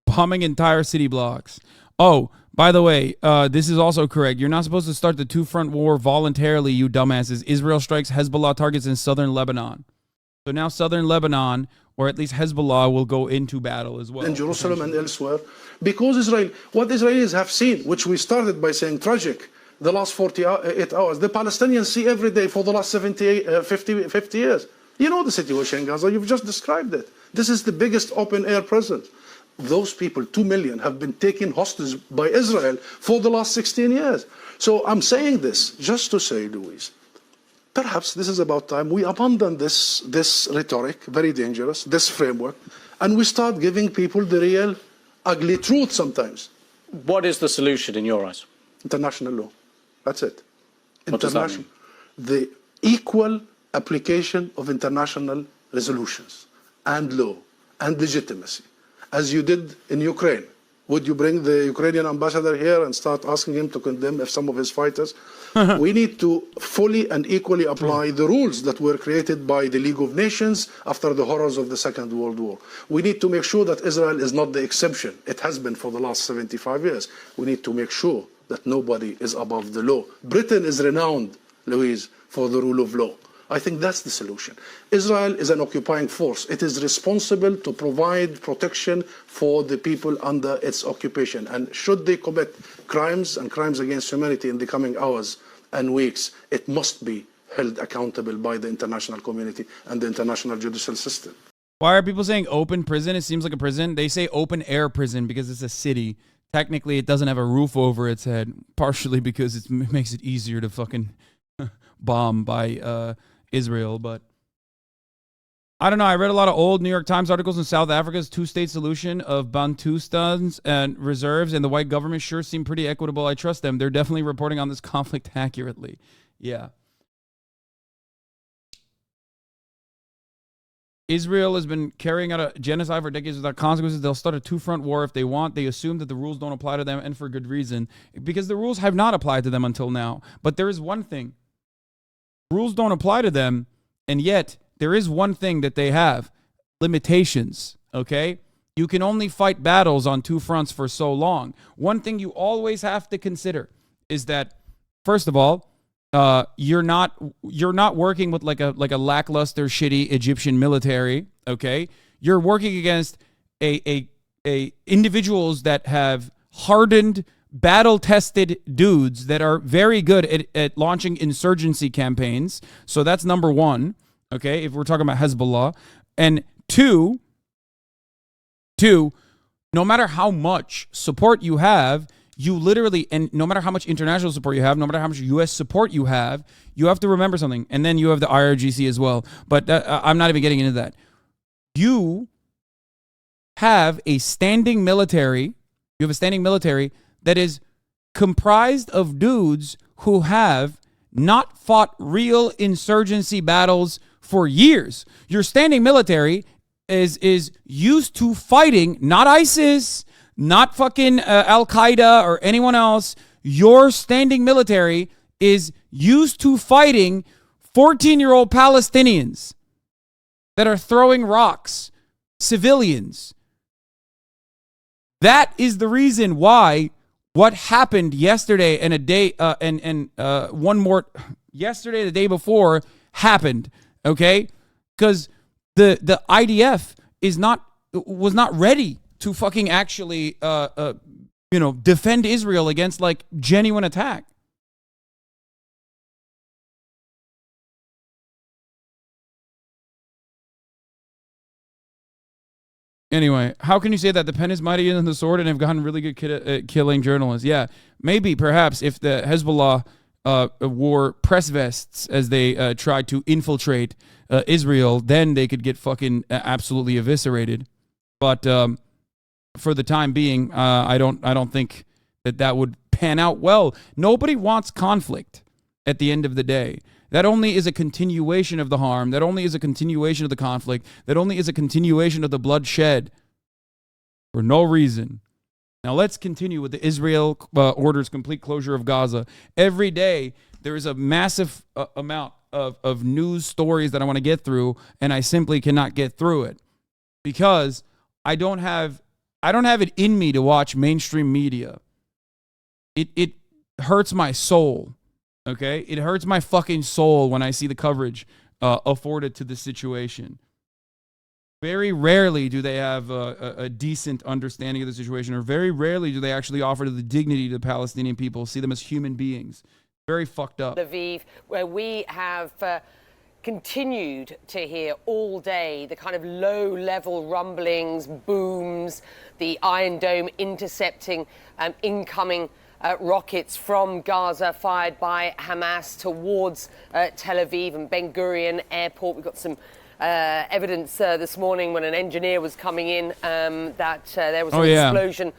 Bombing entire city blocks. Oh, by the way, this is also correct. You're not supposed to start the two-front war voluntarily, you dumbasses. Israel strikes Hezbollah targets in southern Lebanon. So now southern Lebanon, or at least Hezbollah, will go into battle as well. In Jerusalem and elsewhere. Because Israel, what Israelis have seen, which we started by saying tragic, the last 48 hours, the Palestinians see every day for the last 50 years. You know the situation in Gaza, you've just described it. This is the biggest open-air prison. Those people, 2 million, have been taken hostage by Israel for the last 16 years. So I'm saying this just to say, Louise, perhaps this is about time we abandon this rhetoric, very dangerous, this framework, and we start giving people the real ugly truth sometimes. What is the solution in your eyes? International law. That's it. What does that mean? The equal application of international resolutions and law and legitimacy. As you did in Ukraine. Would you bring the Ukrainian ambassador here and start asking him to condemn if some of his fighters? We need to fully and equally apply the rules that were created by the League of Nations after the horrors of the Second World War. We need to make sure that Israel is not the exception. It has been for the last 75 years. We need to make sure that nobody is above the law. Britain is renowned, Louise, for the rule of law. I think that's the solution. Israel is an occupying force. It is responsible to provide protection for the people under its occupation. And should they commit crimes and crimes against humanity in the coming hours and weeks, it must be held accountable by the international community and the international judicial system. Why are people saying open prison? It seems like a prison. They say open air prison because it's a city. Technically, it doesn't have a roof over its head, partially because it makes it easier to fucking bomb by Israel. But I don't know. I read a lot of old New York Times articles in South Africa's two-state solution of Bantustans and reserves, and the white government sure seem pretty equitable. I trust them. They're definitely reporting on this conflict accurately. Yeah. Israel has been carrying out a genocide for decades without consequences. They'll start a two-front war if they want. They assume that the rules don't apply to them, and for good reason, because the rules have not applied to them until now. But there is one thing. Rules don't apply to them, and yet there is one thing that they have. Limitations, okay? You can only fight battles on two fronts for so long. One thing you always have to consider is that, first of all, you're not working with like a lackluster, shitty Egyptian military. Okay, you're working against a individuals that have hardened, battle-tested dudes that are very good at launching insurgency campaigns. So that's number one. Okay, if we're talking about Hezbollah, and two, no matter how much support you have. You literally, and no matter how much international support you have, no matter how much U.S. support you have to remember something. And then you have the IRGC as well. But I'm not even getting into that. You have a standing military. You have a standing military that is comprised of dudes who have not fought real insurgency battles for years. Your standing military is used to fighting, not ISIS, not fucking Al-Qaeda or anyone else. Your standing military is used to fighting 14-year-old Palestinians that are throwing rocks, civilians. That is the reason why what happened yesterday and a day one more yesterday, the day before happened. Okay, because the IDF was not ready to fucking actually, defend Israel against, like, genuine attack. Anyway, how can you say that the pen is mightier than the sword and have gotten really good at killing journalists? Yeah, maybe, perhaps, if the Hezbollah wore press vests as they tried to infiltrate Israel, then they could get fucking absolutely eviscerated. But for the time being, I don't think that would pan out well. Nobody wants conflict at the end of the day. That only is a continuation of the harm. That only is a continuation of the conflict. That only is a continuation of the bloodshed for no reason. Now let's continue with the Israel orders complete closure of Gaza. Every day there is a massive amount of news stories that I want to get through, and I simply cannot get through it because I don't have it in me to watch mainstream media. It hurts my soul, okay? It hurts my fucking soul when I see the coverage afforded to this situation. Very rarely do they have a decent understanding of the situation, or very rarely do they actually offer the dignity to the Palestinian people, see them as human beings. Very fucked up. Lviv, where we have continued to hear all day the kind of low-level rumblings, booms, the Iron Dome intercepting incoming rockets from Gaza fired by Hamas towards Tel Aviv and Ben Gurion Airport. We've got some evidence this morning when an engineer was coming in that there was an explosion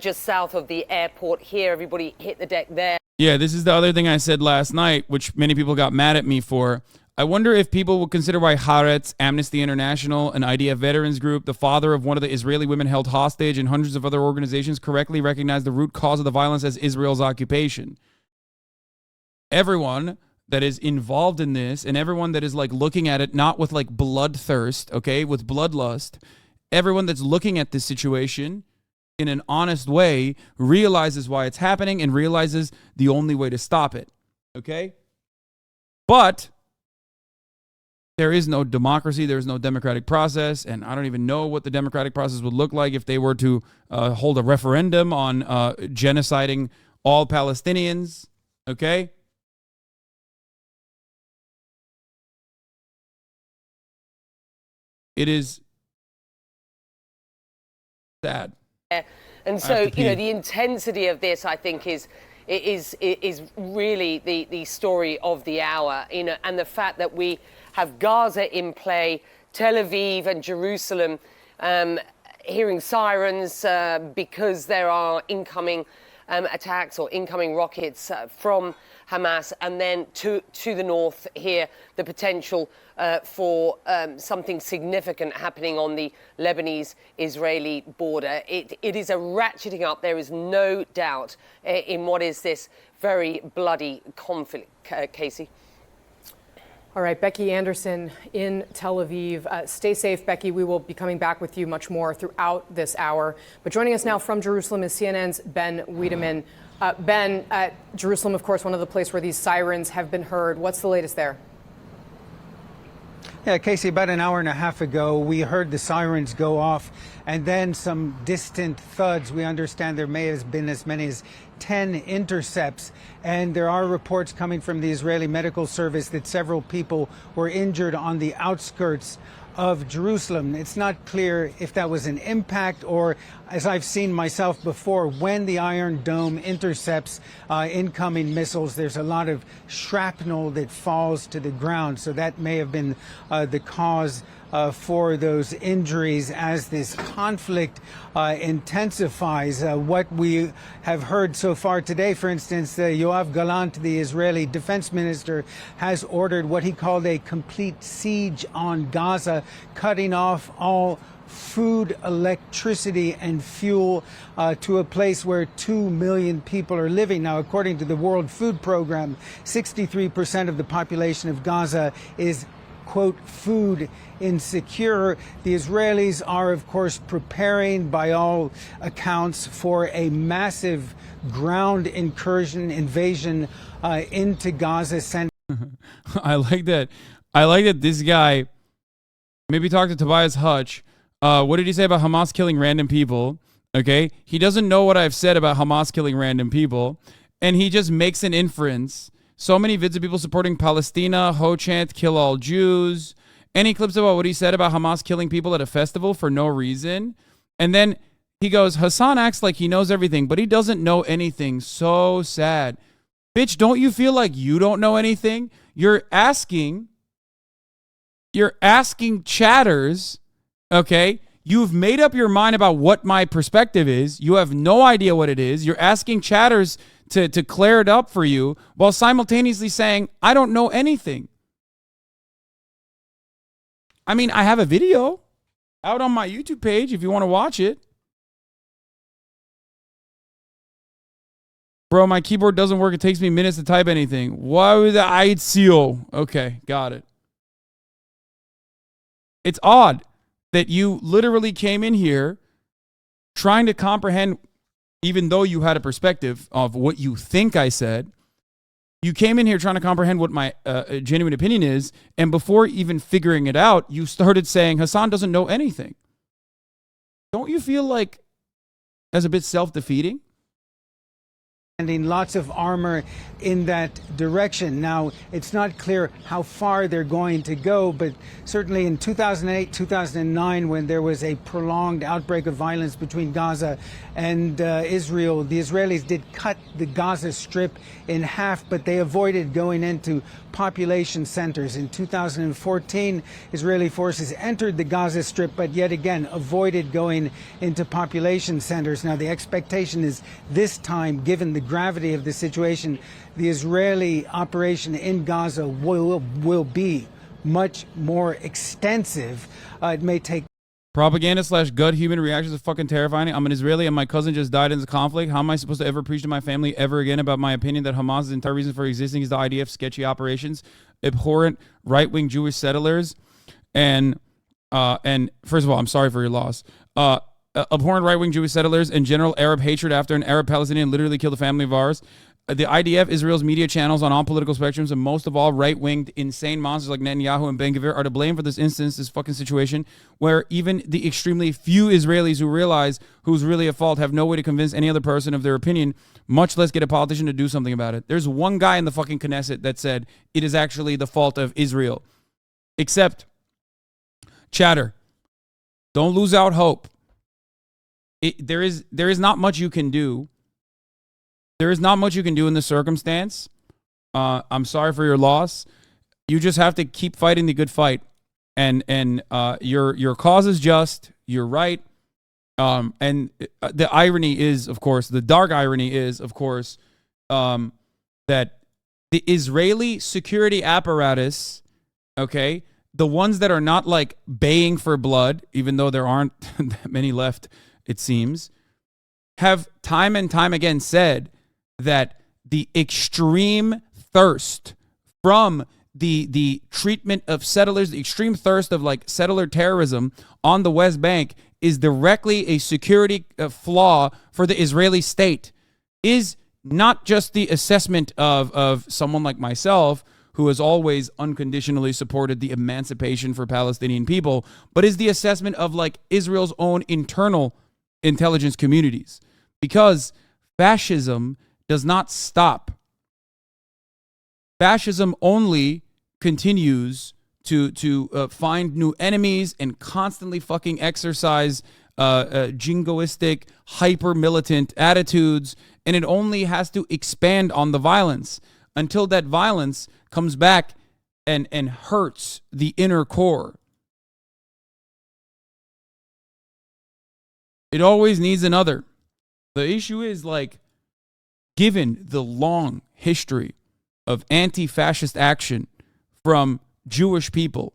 just south of the airport here. Everybody hit the deck there. Yeah, this is the other thing I said last night, which many people got mad at me for. I wonder if people will consider why Haaretz, Amnesty International, an IDF veterans group, the father of one of the Israeli women held hostage, and hundreds of other organizations correctly recognize the root cause of the violence as Israel's occupation. Everyone that is involved in this, and everyone that is like looking at it not with like bloodthirst, okay, with bloodlust, everyone that's looking at this situation in an honest way realizes why it's happening and realizes the only way to stop it, okay? But There is no democracy. There is no democratic process. And I don't even know what the democratic process would look like if they were to hold a referendum on genociding all Palestinians. Okay? It is sad. And so, you know, the intensity of this, I think, is really the story of the hour, you know, and the fact that we have Gaza in play, Tel Aviv and Jerusalem hearing sirens because there are incoming attacks or incoming rockets from Hamas, and then to the north here, the potential for something significant happening on the Lebanese-Israeli border. It is a ratcheting up, there is no doubt, in what is this very bloody conflict, Casey. All right, Becky Anderson in Tel Aviv. Stay safe, Becky. We will be coming back with you much more throughout this hour. But joining us now from Jerusalem is CNN's Ben Wiedemann. Ben, Jerusalem, of course, one of the places where these sirens have been heard. What's the latest there? Yeah, Casey, about an hour and a half ago, we heard the sirens go off and then some distant thuds. We understand there may have been as many as 10 intercepts. And there are reports coming from the Israeli Medical Service that several people were injured on the outskirts of Jerusalem. It's not clear if that was an impact or, as I've seen myself before, when the Iron Dome intercepts incoming missiles, there's a lot of shrapnel that falls to the ground. So that may have been the cause for those injuries as this conflict intensifies. What we have heard so far today, for instance, Yoav Gallant, the Israeli defense minister, has ordered what he called a complete siege on Gaza, cutting off all food, electricity, and fuel to a place where 2 million people are living. Now, according to the World Food Program, 63% of the population of Gaza is, quote, food insecure. The Israelis are, of course, preparing, by all accounts, for a massive ground invasion into Gaza. I like that. I like that this guy, maybe talk to Tobias Hutch. What did he say about Hamas killing random people? Okay. He doesn't know what I've said about Hamas killing random people. And he just makes an inference. So many vids of people supporting Palestina, Ho chant, kill all Jews. Any clips about what he said about Hamas killing people at a festival for no reason. And then he goes, Hasan acts like he knows everything, but he doesn't know anything. So sad. Bitch, don't you feel like you don't know anything? You're asking chatters, okay? You've made up your mind about what my perspective is. You have no idea what it is. You're asking chatters to clear it up for you while simultaneously saying, I don't know anything. I mean, I have a video out on my YouTube page if you want to watch it. Bro, my keyboard doesn't work. It takes me minutes to type anything. Why would I seal? Okay, got it. It's odd that you literally came in here trying to comprehend, even though you had a perspective of what you think I said. You came in here trying to comprehend what my genuine opinion is, and before even figuring it out, you started saying Hasan doesn't know anything. Don't you feel like that's a bit self-defeating? Lots of armor in that direction. Now, it's not clear how far they're going to go, but certainly in 2008, 2009, when there was a prolonged outbreak of violence between Gaza and Israel, the Israelis did cut the Gaza Strip in half, but they avoided going into population centers. In 2014, Israeli forces entered the Gaza Strip, but yet again avoided going into population centers. Now, the expectation is this time, given the gravity of the situation, the Israeli operation in Gaza will be much more extensive. It may take Propaganda / gut human reactions are fucking terrifying. I'm an Israeli and my cousin just died in this conflict. How am I supposed to ever preach to my family ever again about my opinion that Hamas's entire reason for existing is the IDF sketchy operations, abhorrent right-wing Jewish settlers, and first of all, I'm sorry for your loss. Abhorrent right-wing Jewish settlers and general Arab hatred after an Arab Palestinian literally killed a family of ours. the IDF, Israel's media channels on all political spectrums, and most of all right-winged insane monsters like Netanyahu and Ben Gvir are to blame for this instance, this fucking situation, where even the extremely few Israelis who realize who's really at fault have no way to convince any other person of their opinion, much less get a politician to do something about it. There's one guy in the fucking Knesset that said it is actually the fault of Israel. Except, chatter, don't lose out hope. There is not much you can do. There is not much you can do in this circumstance. I'm sorry for your loss. You just have to keep fighting the good fight, and your cause is just. You're right. And the irony is, of course, the dark irony is, of course, that the Israeli security apparatus, okay, the ones that are not like baying for blood, even though there aren't that many left, it seems, have time and time again said that the extreme thirst from the treatment of settlers, the extreme thirst of like settler terrorism on the West Bank is directly a security flaw for the Israeli state, is not just the assessment of someone like myself, who has always unconditionally supported the emancipation for Palestinian people, but is the assessment of like Israel's own internal intelligence communities. Because fascism does not stop. Fascism only continues to find new enemies and constantly fucking exercise jingoistic, hyper-militant attitudes, and it only has to expand on the violence until that violence comes back and hurts the inner core. It always needs another. The issue is, like, given the long history of anti-fascist action from Jewish people,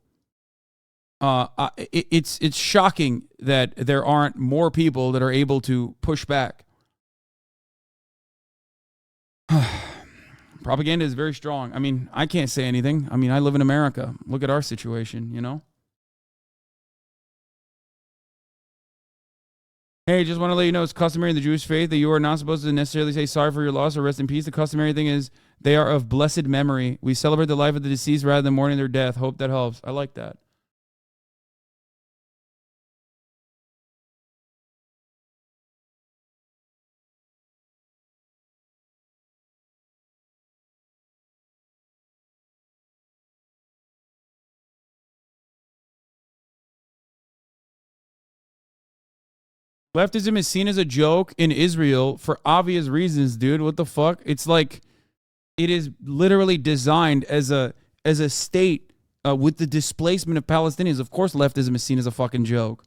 it's shocking that there aren't more people that are able to push back. Propaganda is very strong. I mean, I can't say anything. I mean, I live in America. Look at our situation, you know? Hey, just want to let you know it's customary in the Jewish faith that you are not supposed to necessarily say sorry for your loss or rest in peace. The customary thing is they are of blessed memory. We celebrate the life of the deceased rather than mourning their death. Hope that helps. I like that. Leftism is seen as a joke in Israel for obvious reasons, dude. What the fuck? It's like it is literally designed as a state with the displacement of Palestinians. Of course, leftism is seen as a fucking joke.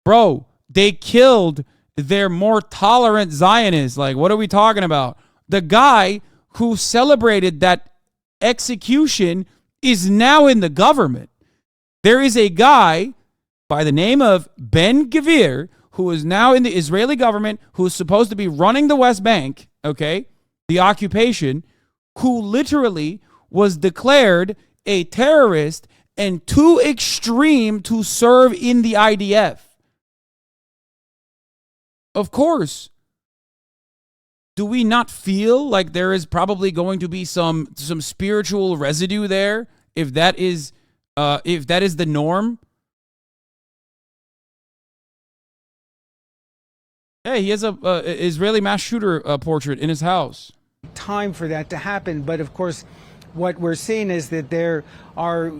Bro, they killed their more tolerant Zionists. Like, what are we talking about? The guy who celebrated that execution is now in the government. There is a guy by the name of Ben Gvir, who is now in the Israeli government, who is supposed to be running the West Bank, okay, the occupation, who literally was declared a terrorist and too extreme to serve in the IDF. Of course. Do we not feel like there is probably going to be some spiritual residue there if that is the norm? Hey, he has a Israeli mass shooter portrait in his house. Time for that to happen, but of course, what we're seeing is that there are,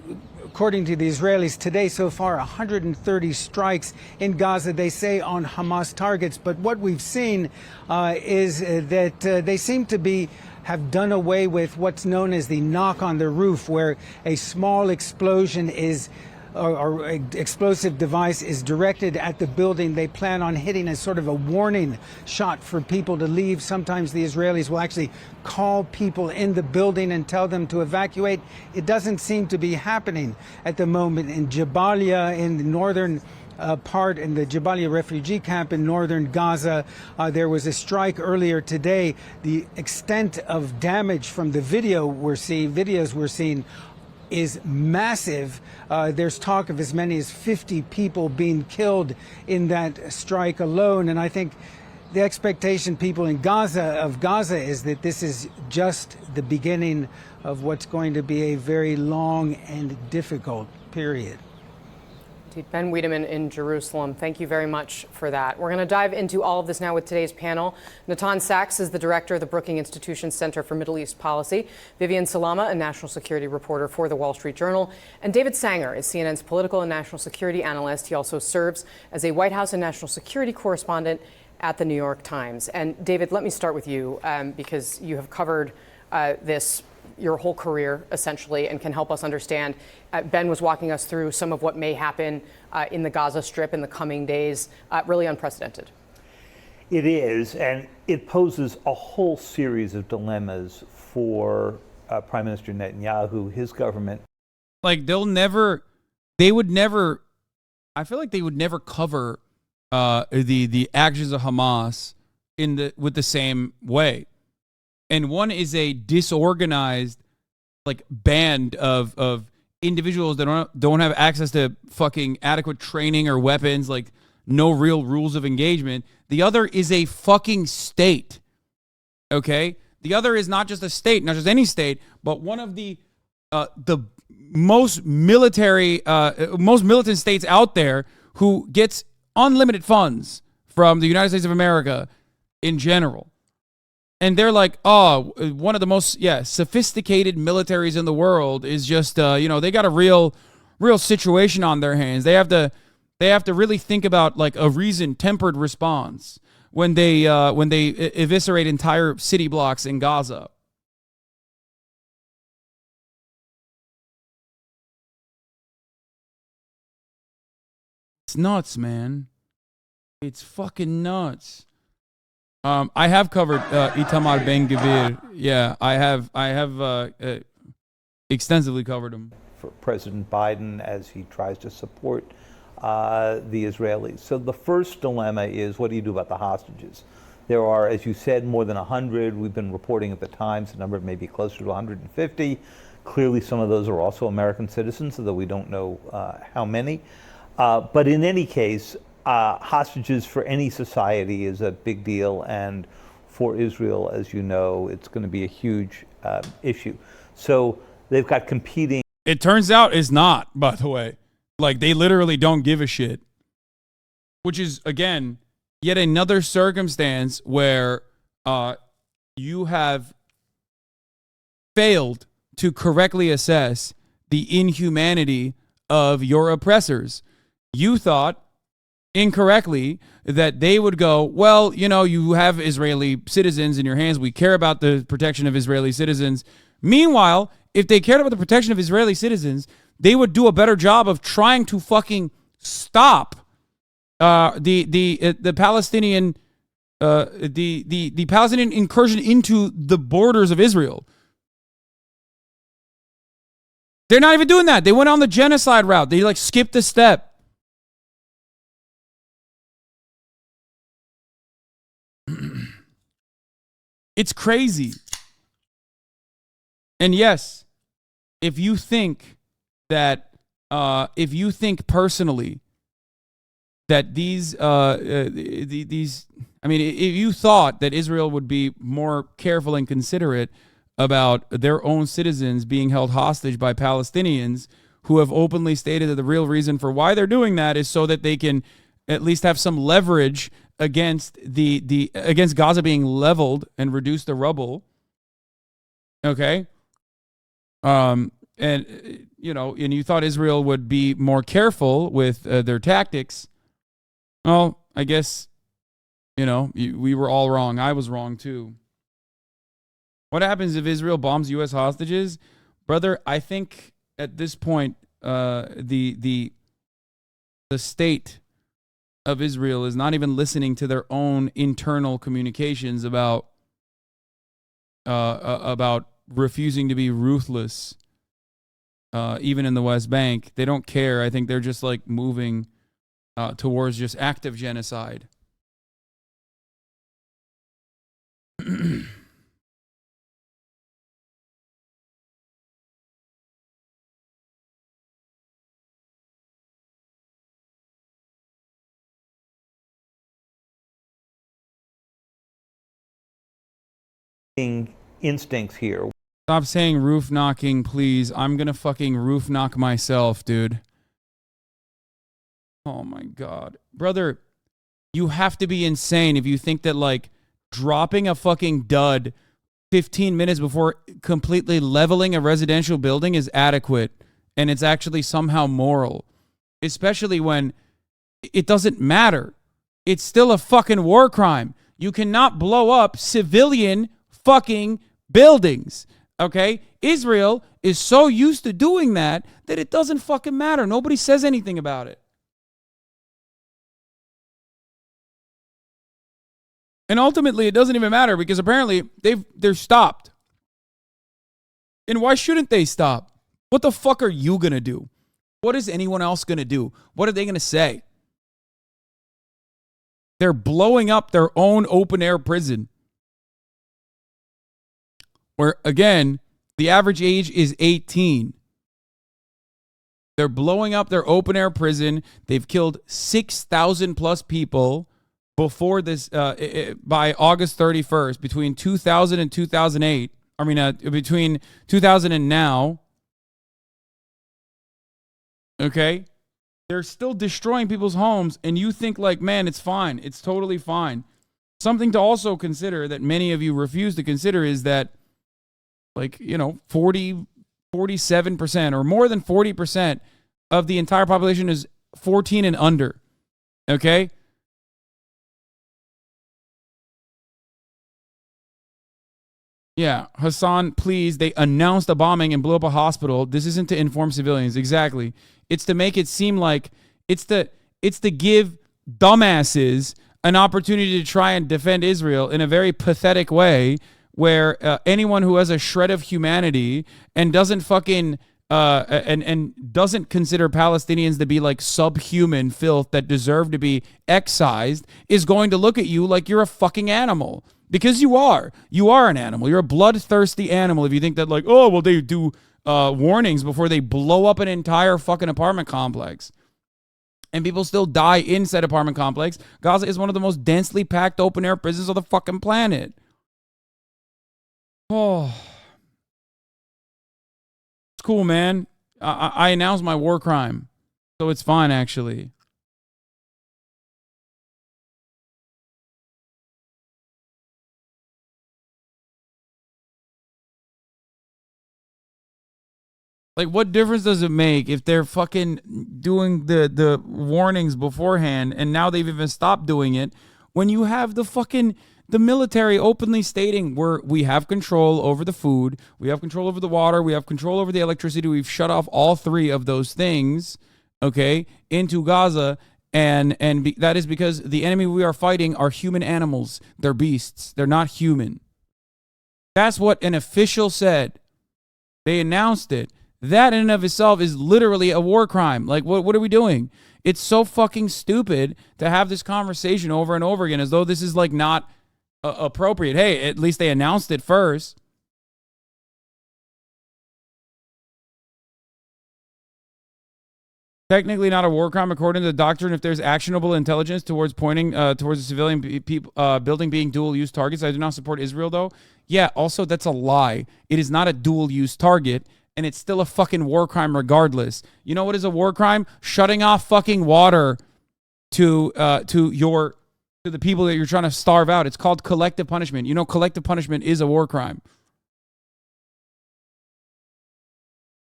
according to the Israelis today, so far 130 strikes in Gaza, they say, on Hamas targets. But what we've seen is that they seem to have done away with what's known as the knock on the roof, where a small explosion is or explosive device is directed at the building. They plan on hitting as sort of a warning shot for people to leave. Sometimes the Israelis will actually call people in the building and tell them to evacuate. It doesn't seem to be happening at the moment. In Jabalia, in the northern part, in the Jabalia refugee camp in northern Gaza, there was a strike earlier today. The extent of damage from the videos we're seeing is massive. There's talk of as many as 50 people being killed in that strike alone. And I think the expectation, people in Gaza is that this is just the beginning of what's going to be a very long and difficult period. Ben Wiedemann in Jerusalem, thank you very much for that. We're going to dive into all of this now with today's panel. Natan Sachs is the director of the Brookings Institution Center for Middle East Policy, Vivian Salama, a national security reporter for the Wall Street Journal, and David Sanger is CNN's political and national security analyst. He also serves as a White House and national security correspondent at the New York Times. And David, let me start with you because you have covered this your whole career, essentially, and can help us understand. Ben was walking us through some of what may happen in the Gaza Strip in the coming days. Really unprecedented. It is, and it poses a whole series of dilemmas for Prime Minister Netanyahu, his government. Like, they would never, I feel like they would never cover the actions of Hamas with the same way. And one is a disorganized, like, band of individuals that don't have access to fucking adequate training or weapons, like no real rules of engagement. The other is a fucking state. Okay? The other is not just a state, not just any state, but one of the most militant states out there who gets unlimited funds from the United States of America in general. And they're like, oh, one of the most, sophisticated militaries in the world is just, they got a real situation on their hands. They have to really think about, like, a reasoned, tempered response when they eviscerate entire city blocks in Gaza. It's nuts, man. It's fucking nuts. I have covered Itamar Ben-Gvir. Yeah, I have extensively covered him. For President Biden as he tries to support the Israelis. So the first dilemma is, what do you do about the hostages? There are, as you said, more than 100. We've been reporting at the Times, the number may be closer to 150. Clearly, some of those are also American citizens, although we don't know how many. But in any case, hostages for any society is a big deal, and for Israel, as you know, it's going to be a huge issue. So they've got competing. It turns out it's not, by the way. Like, they literally don't give a shit. Which is, again, yet another circumstance where you have failed to correctly assess the inhumanity of your oppressors. You thought incorrectly that they would go, well, you have Israeli citizens in your hands. We care about the protection of Israeli citizens. Meanwhile, if they cared about the protection of Israeli citizens, they would do a better job of trying to fucking stop the Palestinian the Palestinian incursion into the borders of Israel. They're not even doing that. They went on the genocide route. They skipped a step. It's crazy. And yes, if you think personally that if you thought that Israel would be more careful and considerate about their own citizens being held hostage by Palestinians who have openly stated that the real reason for why they're doing that is so that they can at least have some leverage against against Gaza being leveled and reduce to rubble. Okay. And you thought Israel would be more careful with their tactics. Well, I guess, we were all wrong. I was wrong too. What happens if Israel bombs U.S. hostages? Brother, I think at this point, the state of Israel is not even listening to their own internal communications about refusing to be ruthless, even in the West Bank. They don't care. I think they're just moving towards just active genocide. instincts here. Stop saying roof knocking, please. I'm gonna fucking roof knock myself, dude. Oh my God. Brother, you have to be insane if you think that, like, dropping a fucking dud 15 minutes before completely leveling a residential building is adequate and it's actually somehow moral. Especially when it doesn't matter. It's still a fucking war crime. You cannot blow up civilian fucking buildings. Okay? Israel is so used to doing that it doesn't fucking matter. Nobody says anything about it. And ultimately, it doesn't even matter because apparently they're stopped. And why shouldn't they stop? What the fuck are you going to do? What is anyone else going to do? What are they going to say? They're blowing up their own open-air prison. Where, again, the average age is 18. They're blowing up their open-air prison. They've killed 6,000 plus people before this, by August 31st, between 2000 and 2008. I mean, between 2000 and now. Okay? They're still destroying people's homes, and you think, like, man, it's fine. It's totally fine. Something to also consider that many of you refuse to consider is that, like, 47% or more than 40% of the entire population is 14 and under. Okay? Yeah, Hasan, please. They announced a bombing and blew up a hospital. This isn't to inform civilians. Exactly. It's to make it seem like it's to give dumbasses an opportunity to try and defend Israel in a very pathetic way, where anyone who has a shred of humanity and doesn't fucking and doesn't consider Palestinians to be like subhuman filth that deserve to be excised is going to look at you like you're a fucking animal. Because you are. You are an animal. You're a bloodthirsty animal if you think that, like, oh, well, they do warnings before they blow up an entire fucking apartment complex. And people still die in said apartment complex. Gaza is one of the most densely packed open-air prisons on the fucking planet. Oh. It's cool, man. I announced my war crime. So it's fine, actually. Like, what difference does it make if they're fucking doing the warnings beforehand and now they've even stopped doing it when you have the military openly stating we have control over the food, we have control over the water, we have control over the electricity, we've shut off all three of those things, okay, into Gaza, and that is because the enemy we are fighting are human animals. They're beasts. They're not human. That's what an official said. They announced it. That in and of itself is literally a war crime. Like, what are we doing? It's so fucking stupid to have this conversation over and over again as though this is, like, not appropriate. Hey, at least they announced it first. Technically not a war crime according to the doctrine if there's actionable intelligence towards pointing towards a civilian building being dual-use targets. I do not support Israel, though. Yeah, also, that's a lie. It is not a dual-use target. And it's still a fucking war crime regardless. You know what is a war crime? Shutting off fucking water to the people that you're trying to starve out. It's called collective punishment. You know, collective punishment is a war crime.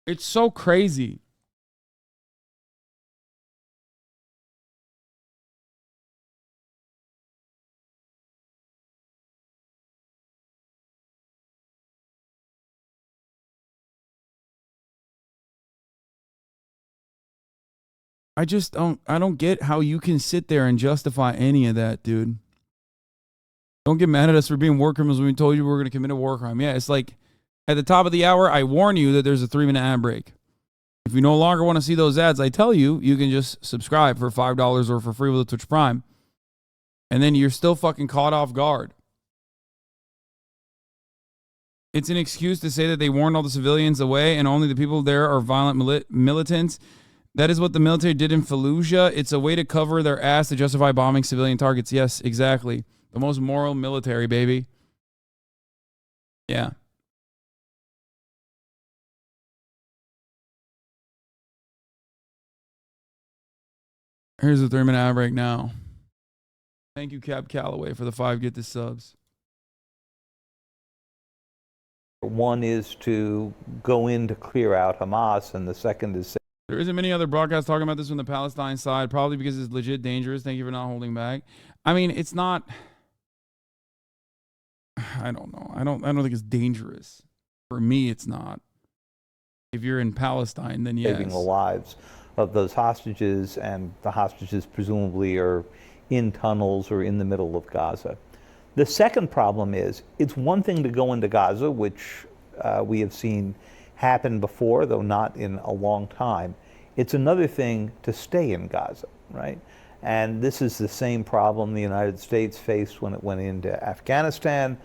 It's so crazy. I don't get how you can sit there and justify any of that, dude. Don't get mad at us for being war criminals when we told you we were going to commit a war crime. Yeah, it's like at the top of the hour, I warn you that there's a 3-minute ad break. If you no longer want to see those ads, I tell you, you can just subscribe for $5 or for free with a Twitch Prime. And then you're still fucking caught off guard. It's an excuse to say that they warned all the civilians away and only the people there are violent militants. That is what the military did in Fallujah. It's a way to cover their ass to justify bombing civilian targets. Yes, exactly. The most moral military, baby. Yeah. Here's a 3-minute ad break now. Thank you, Cap Calloway, for the 5 Get This subs. One is to go in to clear out Hamas, and the second is... There isn't many other broadcasts talking about this from the Palestine side, probably because it's legit dangerous. Thank you for not holding back. I mean, it's not... I don't know. I don't think it's dangerous. For me, it's not. If you're in Palestine, then yes. Saving the lives of those hostages, and the hostages presumably are in tunnels or in the middle of Gaza. The second problem is, it's one thing to go into Gaza, which we have seen happen before, though not in a long time. It's another thing to stay in Gaza, right? And this is the same problem the United States faced when it went into Afghanistan,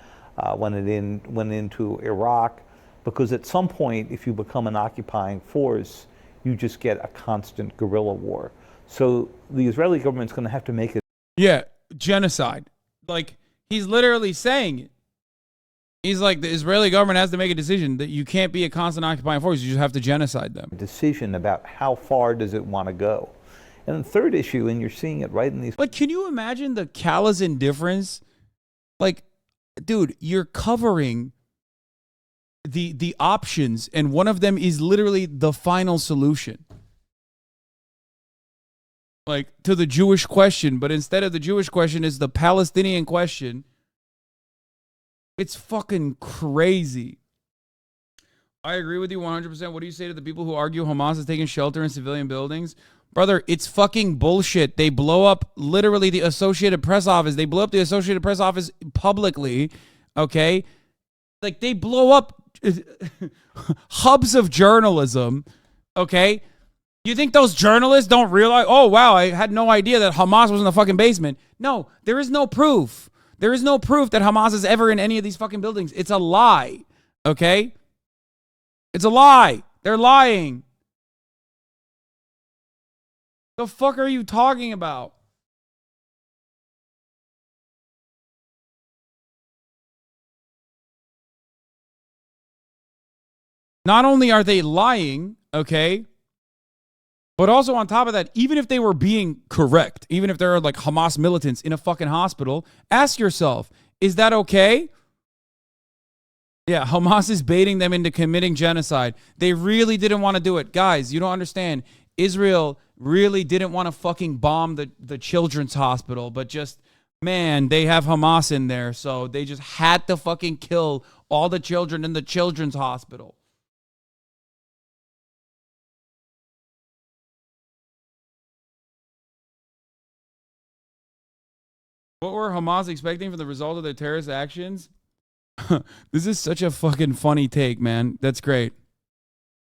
when it went into Iraq, because at some point, if you become an occupying force, you just get a constant guerrilla war. So the Israeli government's going to have to make it. Yeah, genocide. Like, he's literally saying it. He's like, the Israeli government has to make a decision that you can't be a constant occupying force. You just have to genocide them. Decision about how far does it want to go. And the third issue, and you're seeing it right in these... Like, can you imagine the callous indifference? Like, dude, you're covering the options, and one of them is literally the final solution. Like, to the Jewish question, but instead of the Jewish question is the Palestinian question. It's fucking crazy. I agree with you 100%. What do you say to the people who argue Hamas is taking shelter in civilian buildings? Brother, it's fucking bullshit. They blow up literally the Associated Press office. They blow up the Associated Press office publicly, okay? Like, they blow up hubs of journalism, okay? You think those journalists don't realize, oh, wow, I had no idea that Hamas was in the fucking basement. No, there is no proof. There is no proof that Hamas is ever in any of these fucking buildings. It's a lie, okay? It's a lie. They're lying. The fuck are you talking about? Not only are they lying, okay, but also on top of that, even if they were being correct, even if there are like Hamas militants in a fucking hospital, ask yourself, is that okay? Yeah, Hamas is baiting them into committing genocide. They really didn't want to do it. Guys, you don't understand. Israel really didn't want to fucking bomb the children's hospital, but just, man, they have Hamas in there, so they just had to fucking kill all the children in the children's hospital. What were Hamas expecting from the result of their terrorist actions? This is such a fucking funny take, man. That's great.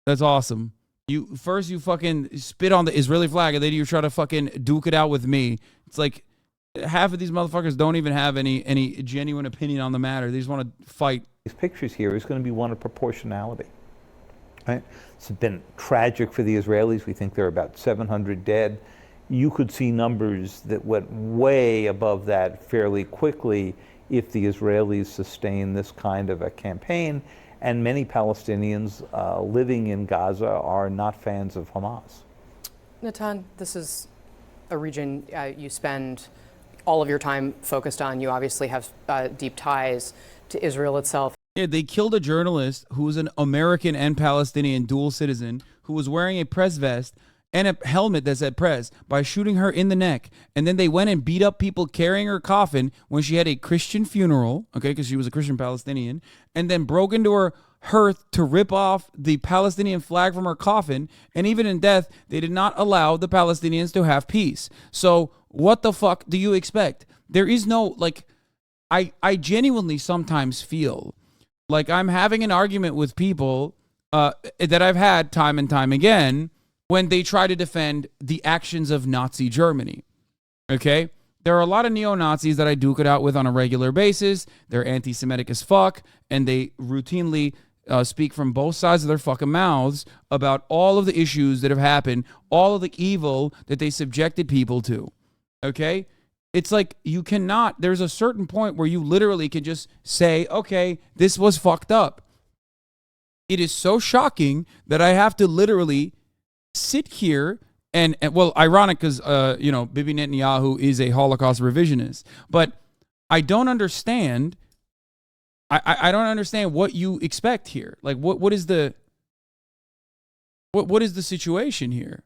That's awesome. You fucking spit on the Israeli flag, and then you try to fucking duke it out with me. It's like half of these motherfuckers don't even have any genuine opinion on the matter. They just want to fight. These pictures here is going to be one of proportionality. Right? It's been tragic for the Israelis. We think there are about 700 dead. You could see numbers that went way above that fairly quickly if the Israelis sustain this kind of a campaign. And many Palestinians living in Gaza are not fans of Hamas. Natan, this is a region you spend all of your time focused on. You obviously have deep ties to Israel itself. Yeah, they killed a journalist who was an American and Palestinian dual citizen who was wearing a press vest and a helmet that said press by shooting her in the neck. And then they went and beat up people carrying her coffin when she had a Christian funeral, okay, because she was a Christian Palestinian, and then broke into her hearth to rip off the Palestinian flag from her coffin. And even in death, they did not allow the Palestinians to have peace. So what the fuck do you expect? There is no, like, I genuinely sometimes feel like I'm having an argument with people that I've had time and time again when they try to defend the actions of Nazi Germany, okay? There are a lot of neo-Nazis that I duke it out with on a regular basis. They're anti-Semitic as fuck, and they routinely speak from both sides of their fucking mouths about all of the issues that have happened, all of the evil that they subjected people to, okay? It's like you cannot, there's a certain point where you literally can just say, okay, this was fucked up. It is so shocking that I have to literally sit here and well, ironic because, Bibi Netanyahu is a Holocaust revisionist. But I don't understand. I don't understand what you expect here. Like, what is the situation here?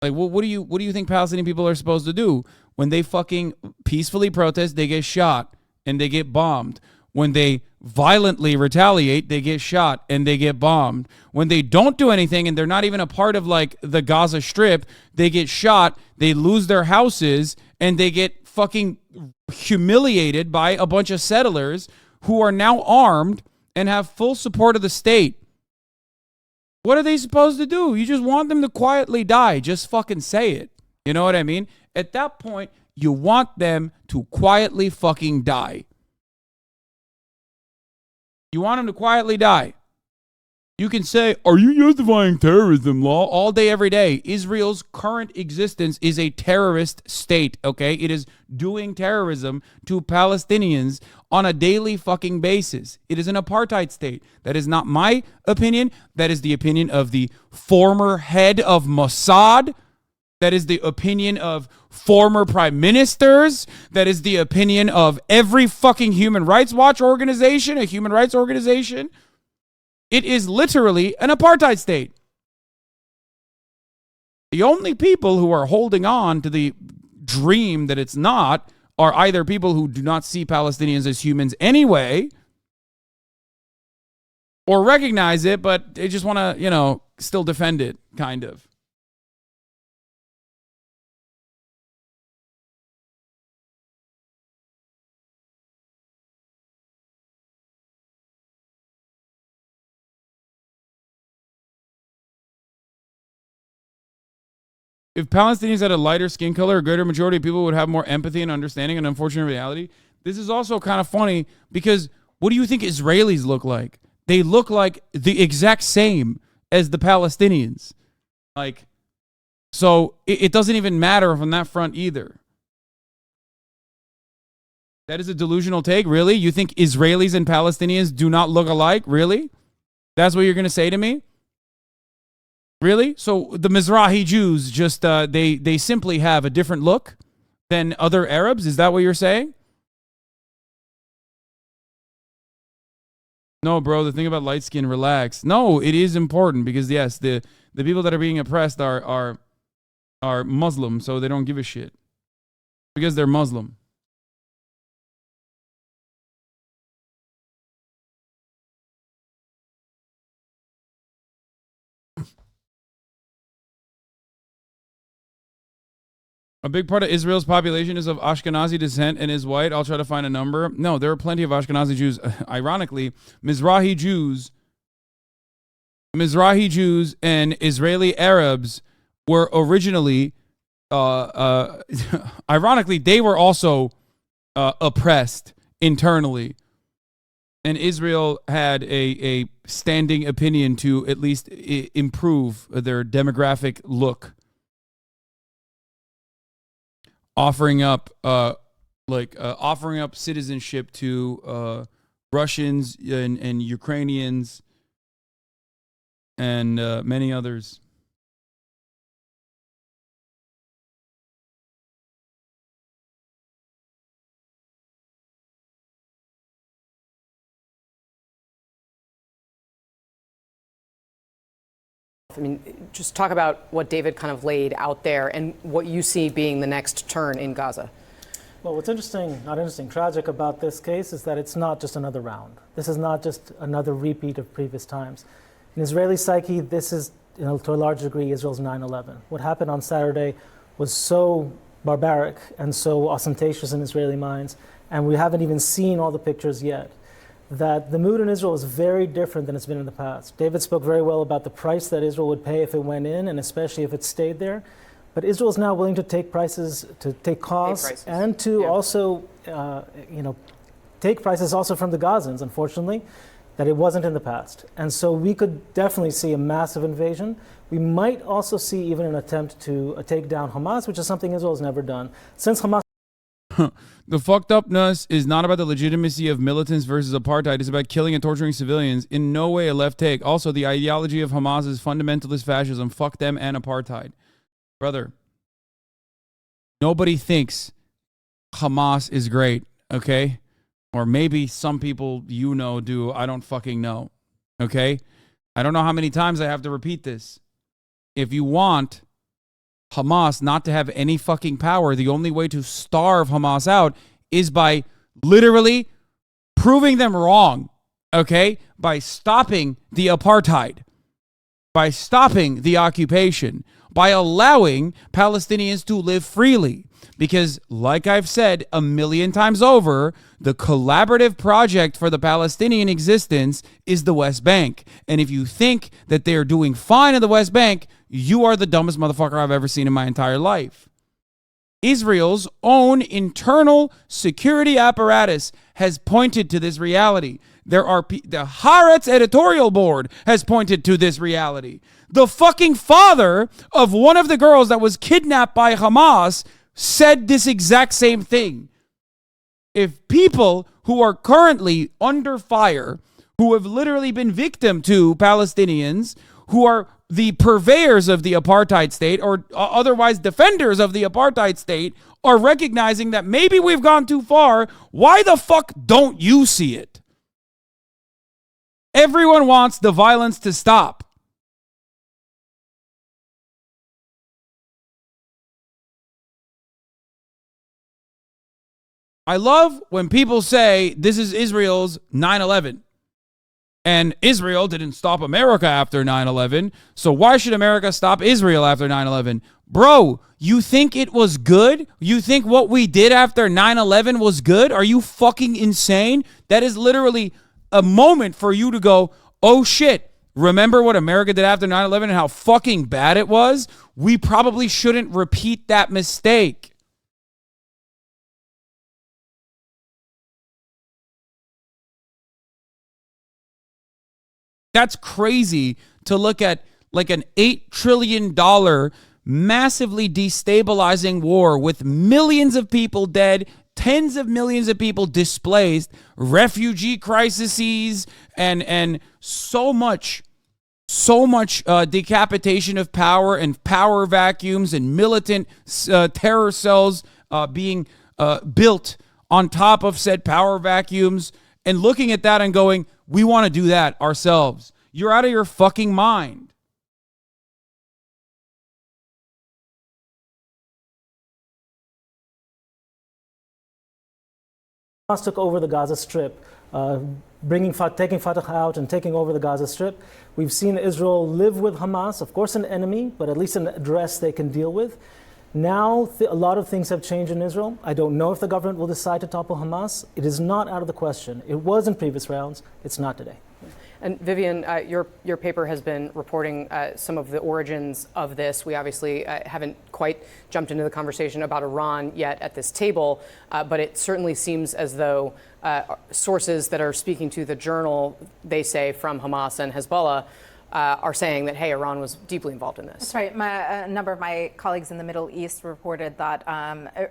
Like, what do you think Palestinian people are supposed to do when they fucking peacefully protest? They get shot and they get bombed. When they violently retaliate, they get shot and they get bombed. When they don't do anything and they're not even a part of like the Gaza Strip, they get shot, they lose their houses, and they get fucking humiliated by a bunch of settlers who are now armed and have full support of the state. What are they supposed to do? You just want them to quietly die. Just fucking say it. You know what I mean? At that point, you want them to quietly fucking die. You want them to quietly die. You can say, are you justifying terrorism law all day, every day? Israel's current existence is a terrorist state, okay? It is doing terrorism to Palestinians on a daily fucking basis. It is an apartheid state. That is not my opinion. That is the opinion of the former head of Mossad. That is the opinion of former prime ministers. That is the opinion of every fucking Human Rights Watch organization, a human rights organization. It is literally an apartheid state. The only people who are holding on to the dream that it's not are either people who do not see Palestinians as humans anyway, or recognize it, but they just want to, still defend it, kind of. If Palestinians had a lighter skin color, a greater majority of people would have more empathy and understanding an unfortunate reality. This is also kind of funny because what do you think Israelis look like? They look like the exact same as the Palestinians. So it doesn't even matter on that front either. That is a delusional take, really? You think Israelis and Palestinians do not look alike, really? That's what you're going to say to me? Really? So the Mizrahi Jews just, they simply have a different look than other Arabs? Is that what you're saying? No, bro, the thing about light skin, relax. No, it is important because, yes, the people that are being oppressed are Muslim, so they don't give a shit. Because they're Muslim. A big part of Israel's population is of Ashkenazi descent and is white. I'll try to find a number. No, there are plenty of Ashkenazi Jews. Ironically, Mizrahi Jews and Israeli Arabs were originally, ironically, they were also oppressed internally. And Israel had a standing opinion to at least improve their demographic look. Offering up citizenship to Russians and Ukrainians and many others. I mean, just talk about what David kind of laid out there and what you see being the next turn in Gaza. Well, what's tragic about this case is that it's not just another round. This is not just another repeat of previous times. In Israeli psyche, this is, to a large degree, Israel's 9/11. What happened on Saturday was so barbaric and so ostentatious in Israeli minds, and we haven't even seen all the pictures yet, that the mood in Israel is very different than it's been in the past. David spoke very well about the price that Israel would pay if it went in, and especially if it stayed there. But Israel is now willing to take prices, to take costs, and to also, take prices also from the Gazans, unfortunately, that it wasn't in the past. And so we could definitely see a massive invasion. We might also see even an attempt to take down Hamas, which is something Israel has never done. Since Hamas... The fucked upness is not about the legitimacy of militants versus apartheid. It's about killing and torturing civilians. In no way a left take. Also, the ideology of Hamas is fundamentalist fascism. Fuck them and apartheid. Brother, nobody thinks Hamas is great, okay? Or maybe some people you know do. I don't fucking know, okay? I don't know how many times I have to repeat this. If you want Hamas not to have any fucking power, the only way to starve Hamas out is by literally proving them wrong, okay? By stopping the apartheid, by stopping the occupation, by allowing Palestinians to live freely. Because, like I've said a million times over, the collaborative project for the Palestinian existence is the West Bank. And if you think that they are doing fine in the West Bank, you are the dumbest motherfucker I've ever seen in my entire life. Israel's own internal security apparatus has pointed to this reality. The Haaretz editorial board has pointed to this reality. The fucking father of one of the girls that was kidnapped by Hamas said this exact same thing. If people who are currently under fire, who have literally been victim to Palestinians, who are the purveyors of the apartheid state or otherwise defenders of the apartheid state, are recognizing that maybe we've gone too far, why the fuck don't you see it? Everyone wants the violence to stop. I love when people say this is Israel's 9/11. And Israel didn't stop America after 9/11. So why should America stop Israel after 9/11? Bro, you think it was good? You think what we did after 9/11 was good? Are you fucking insane? That is literally a moment for you to go, oh shit, remember what America did after 9/11 and how fucking bad it was? We probably shouldn't repeat that mistake. That's crazy to look at like an $8 trillion massively destabilizing war with millions of people dead, tens of millions of people displaced, refugee crises, and so much decapitation of power and power vacuums and militant terror cells being built on top of said power vacuums, and looking at that and going, we want to do that ourselves. You're out of your fucking mind. Hamas took over the Gaza Strip, taking Fatah out and taking over the Gaza Strip. We've seen Israel live with Hamas, of course an enemy, but at least an address they can deal with. Now, a lot of things have changed in Israel. I don't know if the government will decide to topple Hamas. It is not out of the question. It was in previous rounds. It's not today. And Vivian, your paper has been reporting some of the origins of this. We obviously haven't quite jumped into the conversation about Iran yet at this table, but it certainly seems as though sources that are speaking to the journal, they say, from Hamas and Hezbollah, are saying that, hey, Iran was deeply involved in this. That's right. A number of my colleagues in the Middle East reported that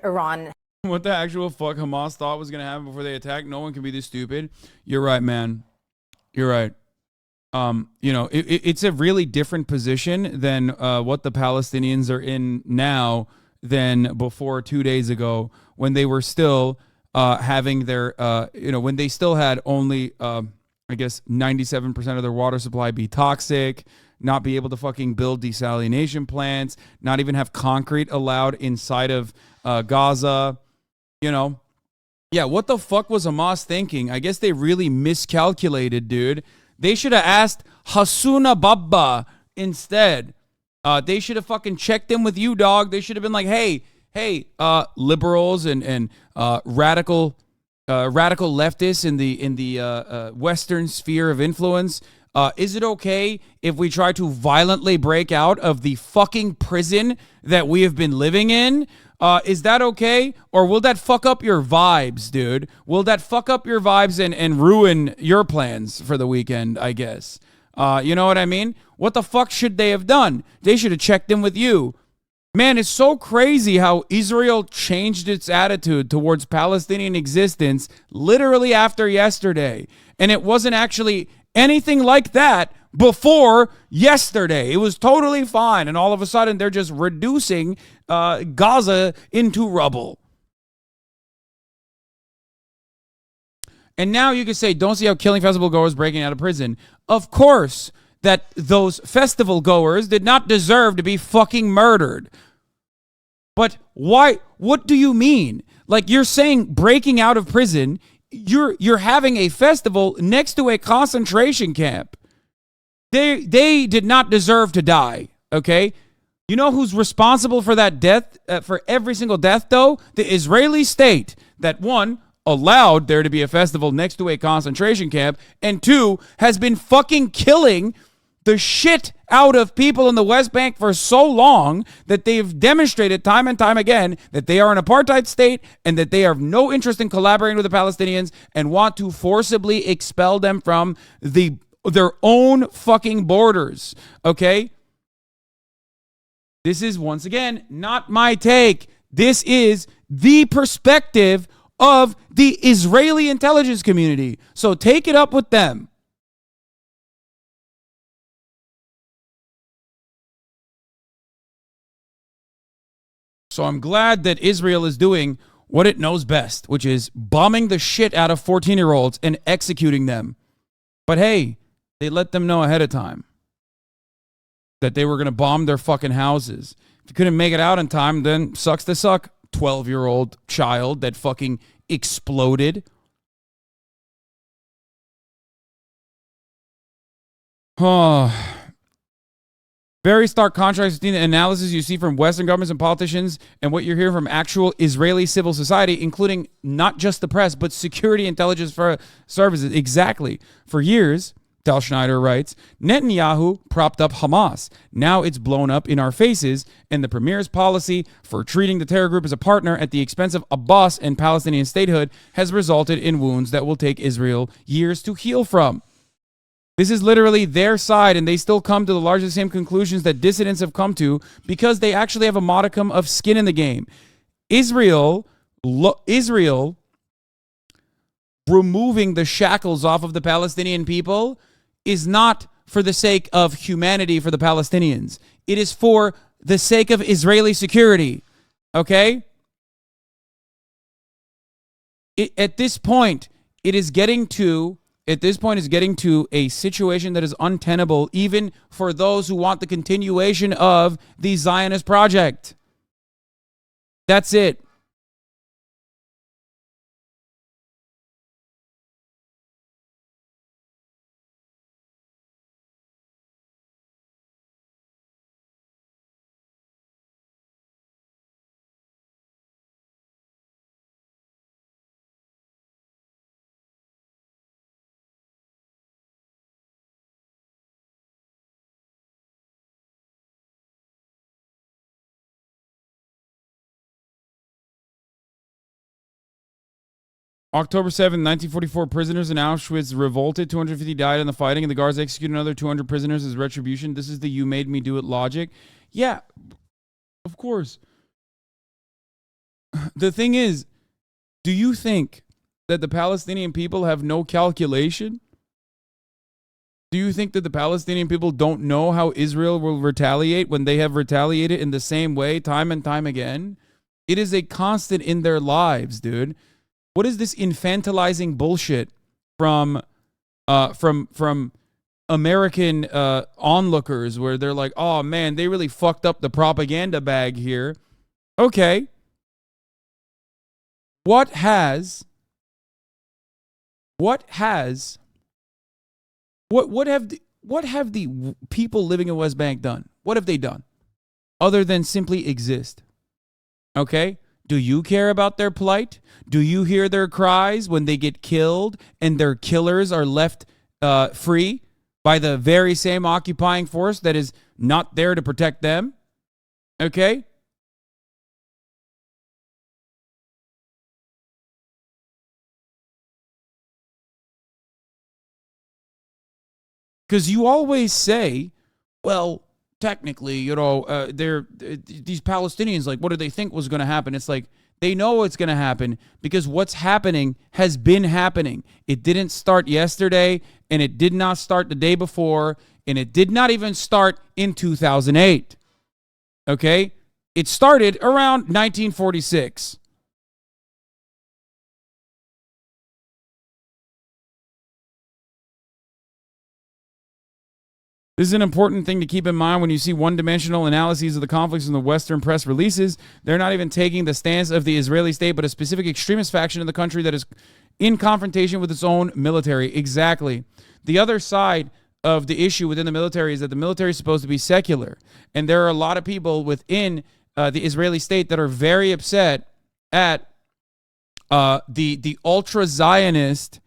Iran... What the actual fuck Hamas thought was going to happen before they attacked? No one can be this stupid. You're right, man. You're right. You know, it's a really different position than what the Palestinians are in now than before 2 days ago, when they were still having their, when they still had only, I guess, 97% of their water supply be toxic, not be able to fucking build desalination plants, not even have concrete allowed inside of Gaza, you know. Yeah, what the fuck was Hamas thinking? I guess they really miscalculated, dude. They should have asked Hasuna Babba instead. They should have fucking checked in with you, dog. They should have been like, hey, liberals and radical leftists in the Western sphere of influence. Is it okay if we try to violently break out of the fucking prison that we have been living in? Is that okay? Or will that fuck up your vibes, dude? Will that fuck up your vibes and ruin your plans for the weekend, I guess? You know what I mean? What the fuck should they have done? They should have checked in with you. Man, it's so crazy how Israel changed its attitude towards Palestinian existence literally after yesterday. And it wasn't actually anything like that before yesterday. It was totally fine. And all of a sudden, they're just reducing Gaza into rubble. And now you can say, don't see how killing festival goers breaking out of prison. Of course, that those festival goers did not deserve to be fucking murdered. But why? What do you mean? Like, you're saying breaking out of prison, you're having a festival next to a concentration camp. They did not deserve to die, okay? You know who's responsible for that death, for every single death, though? The Israeli state that, one, allowed there to be a festival next to a concentration camp, and two, has been fucking killing the shit out of people in the West Bank for so long that they've demonstrated time and time again that they are an apartheid state and that they have no interest in collaborating with the Palestinians and want to forcibly expel them from their own fucking borders, okay? This is, once again, not my take. This is the perspective of the Israeli intelligence community. So take it up with them. So I'm glad that Israel is doing what it knows best, which is bombing the shit out of 14-year-olds and executing them. But hey, they let them know ahead of time that they were going to bomb their fucking houses. If you couldn't make it out in time, then sucks to suck, 12-year-old child that fucking exploded. Oh. Very stark contrast between the analysis you see from Western governments and politicians and what you're hearing from actual Israeli civil society, including not just the press, but security intelligence services. Exactly. For years, Tal Schneider writes, Netanyahu propped up Hamas. Now it's blown up in our faces, and the premier's policy for treating the terror group as a partner at the expense of Abbas and Palestinian statehood has resulted in wounds that will take Israel years to heal from. This is literally their side, and they still come to the largely same conclusions that dissidents have come to because they actually have a modicum of skin in the game. Israel removing the shackles off of the Palestinian people is not for the sake of humanity for the Palestinians. It is for the sake of Israeli security. Okay? At this point, it's getting to a situation that is untenable even for those who want the continuation of the Zionist project. That's it. October 7th, 1944, prisoners in Auschwitz revolted. 250 died in the fighting, and the guards executed another 200 prisoners as retribution. This is the you made me do it logic. Yeah, of course. The thing is, do you think that the Palestinian people have no calculation? Do you think that the Palestinian people don't know how Israel will retaliate when they have retaliated in the same way time and time again? It is a constant in their lives, dude. What is this infantilizing bullshit from American onlookers where they're like, oh man, they really fucked up the propaganda bag here. Okay. What have the people living in West Bank done? What have they done other than simply exist? Okay? Do you care about their plight? Do you hear their cries when they get killed and their killers are left free by the very same occupying force that is not there to protect them? Okay? Because you always say, well, technically, these Palestinians, like, what do they think was going to happen? It's like, they know what's going to happen because what's happening has been happening. It didn't start yesterday, and it did not start the day before, and it did not even start in 2008. Okay? It started around 1946. This is an important thing to keep in mind when you see one-dimensional analyses of the conflicts in the Western press releases. They're not even taking the stance of the Israeli state, but a specific extremist faction in the country that is in confrontation with its own military. Exactly. The other side of the issue within the military is that the military is supposed to be secular. And there are a lot of people within the Israeli state that are very upset at the ultra-Zionist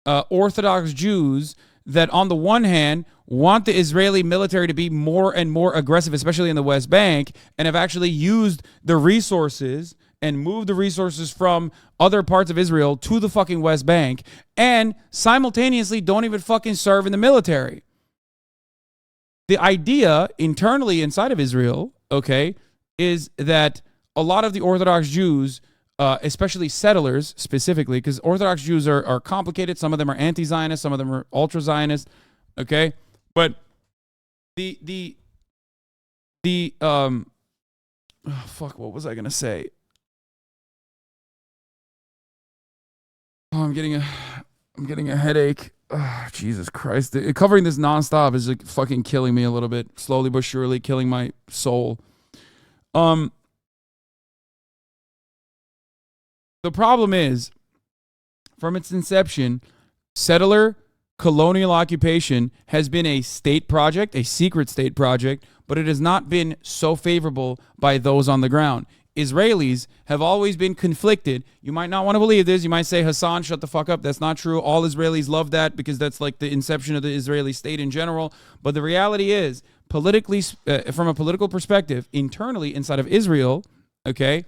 Orthodox Jews that on the one hand want the Israeli military to be more and more aggressive, especially in the West Bank, and have actually used the resources and moved the resources from other parts of Israel to the fucking West Bank, and simultaneously don't even fucking serve in the military. The idea internally inside of Israel, okay, is that a lot of the Orthodox Jews, especially settlers specifically, because Orthodox Jews are complicated. Some of them are anti-Zionist, some of them are ultra-Zionist, okay? But what was I gonna say? Oh, I'm getting a headache. Oh, Jesus Christ. Covering this nonstop is like fucking killing me a little bit, slowly but surely killing my soul. The problem is, from its inception, settler colonial occupation has been a state project, a secret state project, but it has not been so favorable by those on the ground. Israelis have always been conflicted. You might not want to believe this. You might say, Hasan, shut the fuck up. That's not true. All Israelis love that because that's like the inception of the Israeli state in general. But the reality is, politically, from a political perspective, internally inside of Israel, okay,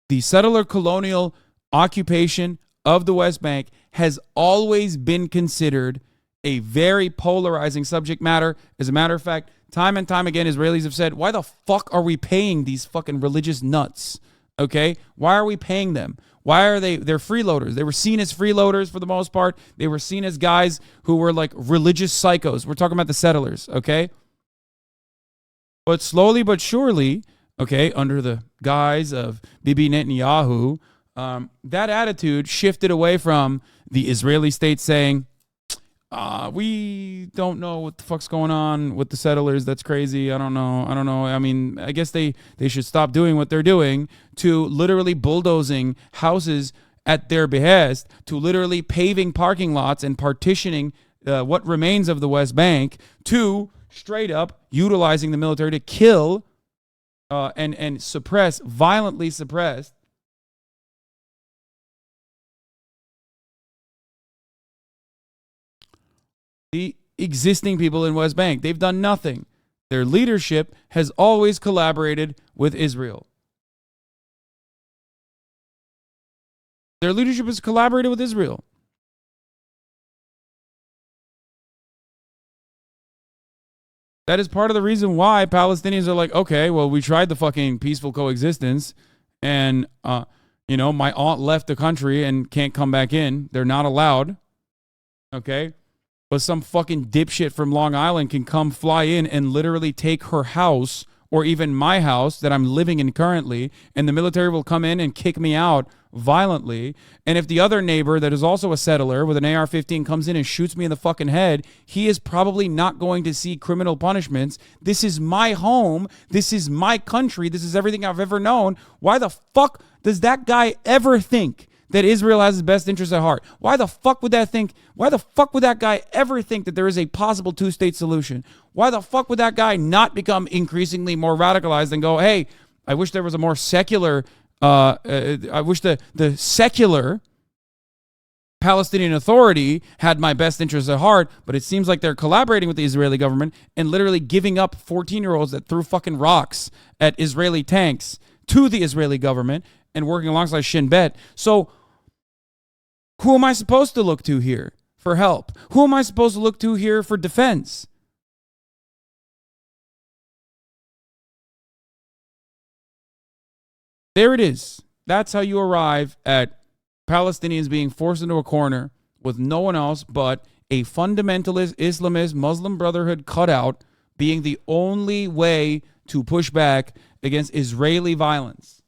the settler colonial occupation of the West Bank has always been considered a very polarizing subject matter. As a matter of fact, time and time again, Israelis have said, why the fuck are we paying these fucking religious nuts? Okay? Why are we paying them? Why are they're freeloaders. They were seen as freeloaders for the most part. They were seen as guys who were like religious psychos. We're talking about the settlers, okay? But slowly but surely, okay, under the guise of Bibi Netanyahu, that attitude shifted away from the Israeli state saying, we don't know what the fuck's going on with the settlers. That's crazy. I don't know. I mean, I guess they should stop doing what they're doing, to literally bulldozing houses at their behest, to literally paving parking lots and partitioning what remains of the West Bank, to straight up utilizing the military to kill and suppress, violently suppress the existing people in West Bank. They've done nothing. Their leadership has always collaborated with Israel. Their leadership has collaborated with Israel. That is part of the reason why Palestinians are like, okay, well, we tried the fucking peaceful coexistence, and, my aunt left the country and can't come back in. They're not allowed. Okay? But some fucking dipshit from Long Island can come fly in and literally take her house, or even my house that I'm living in currently, and the military will come in and kick me out violently. And if the other neighbor that is also a settler with an AR-15 comes in and shoots me in the fucking head, he is probably not going to see criminal punishments. This is my home. This is my country. This is everything I've ever known. Why the fuck does that guy ever think that Israel has his best interests at heart? Why the fuck would that guy ever think that there is a possible two-state solution? Why the fuck would that guy not become increasingly more radicalized and go, hey, I wish there was a more secular, I wish the secular Palestinian Authority had my best interests at heart, but it seems like they're collaborating with the Israeli government and literally giving up 14-year-olds that threw fucking rocks at Israeli tanks to the Israeli government and working alongside Shin Bet. So who am I supposed to look to here for help? Who am I supposed to look to here for defense? There it is. That's how you arrive at Palestinians being forced into a corner with no one else but a fundamentalist Islamist Muslim Brotherhood cutout being the only way to push back against Israeli violence.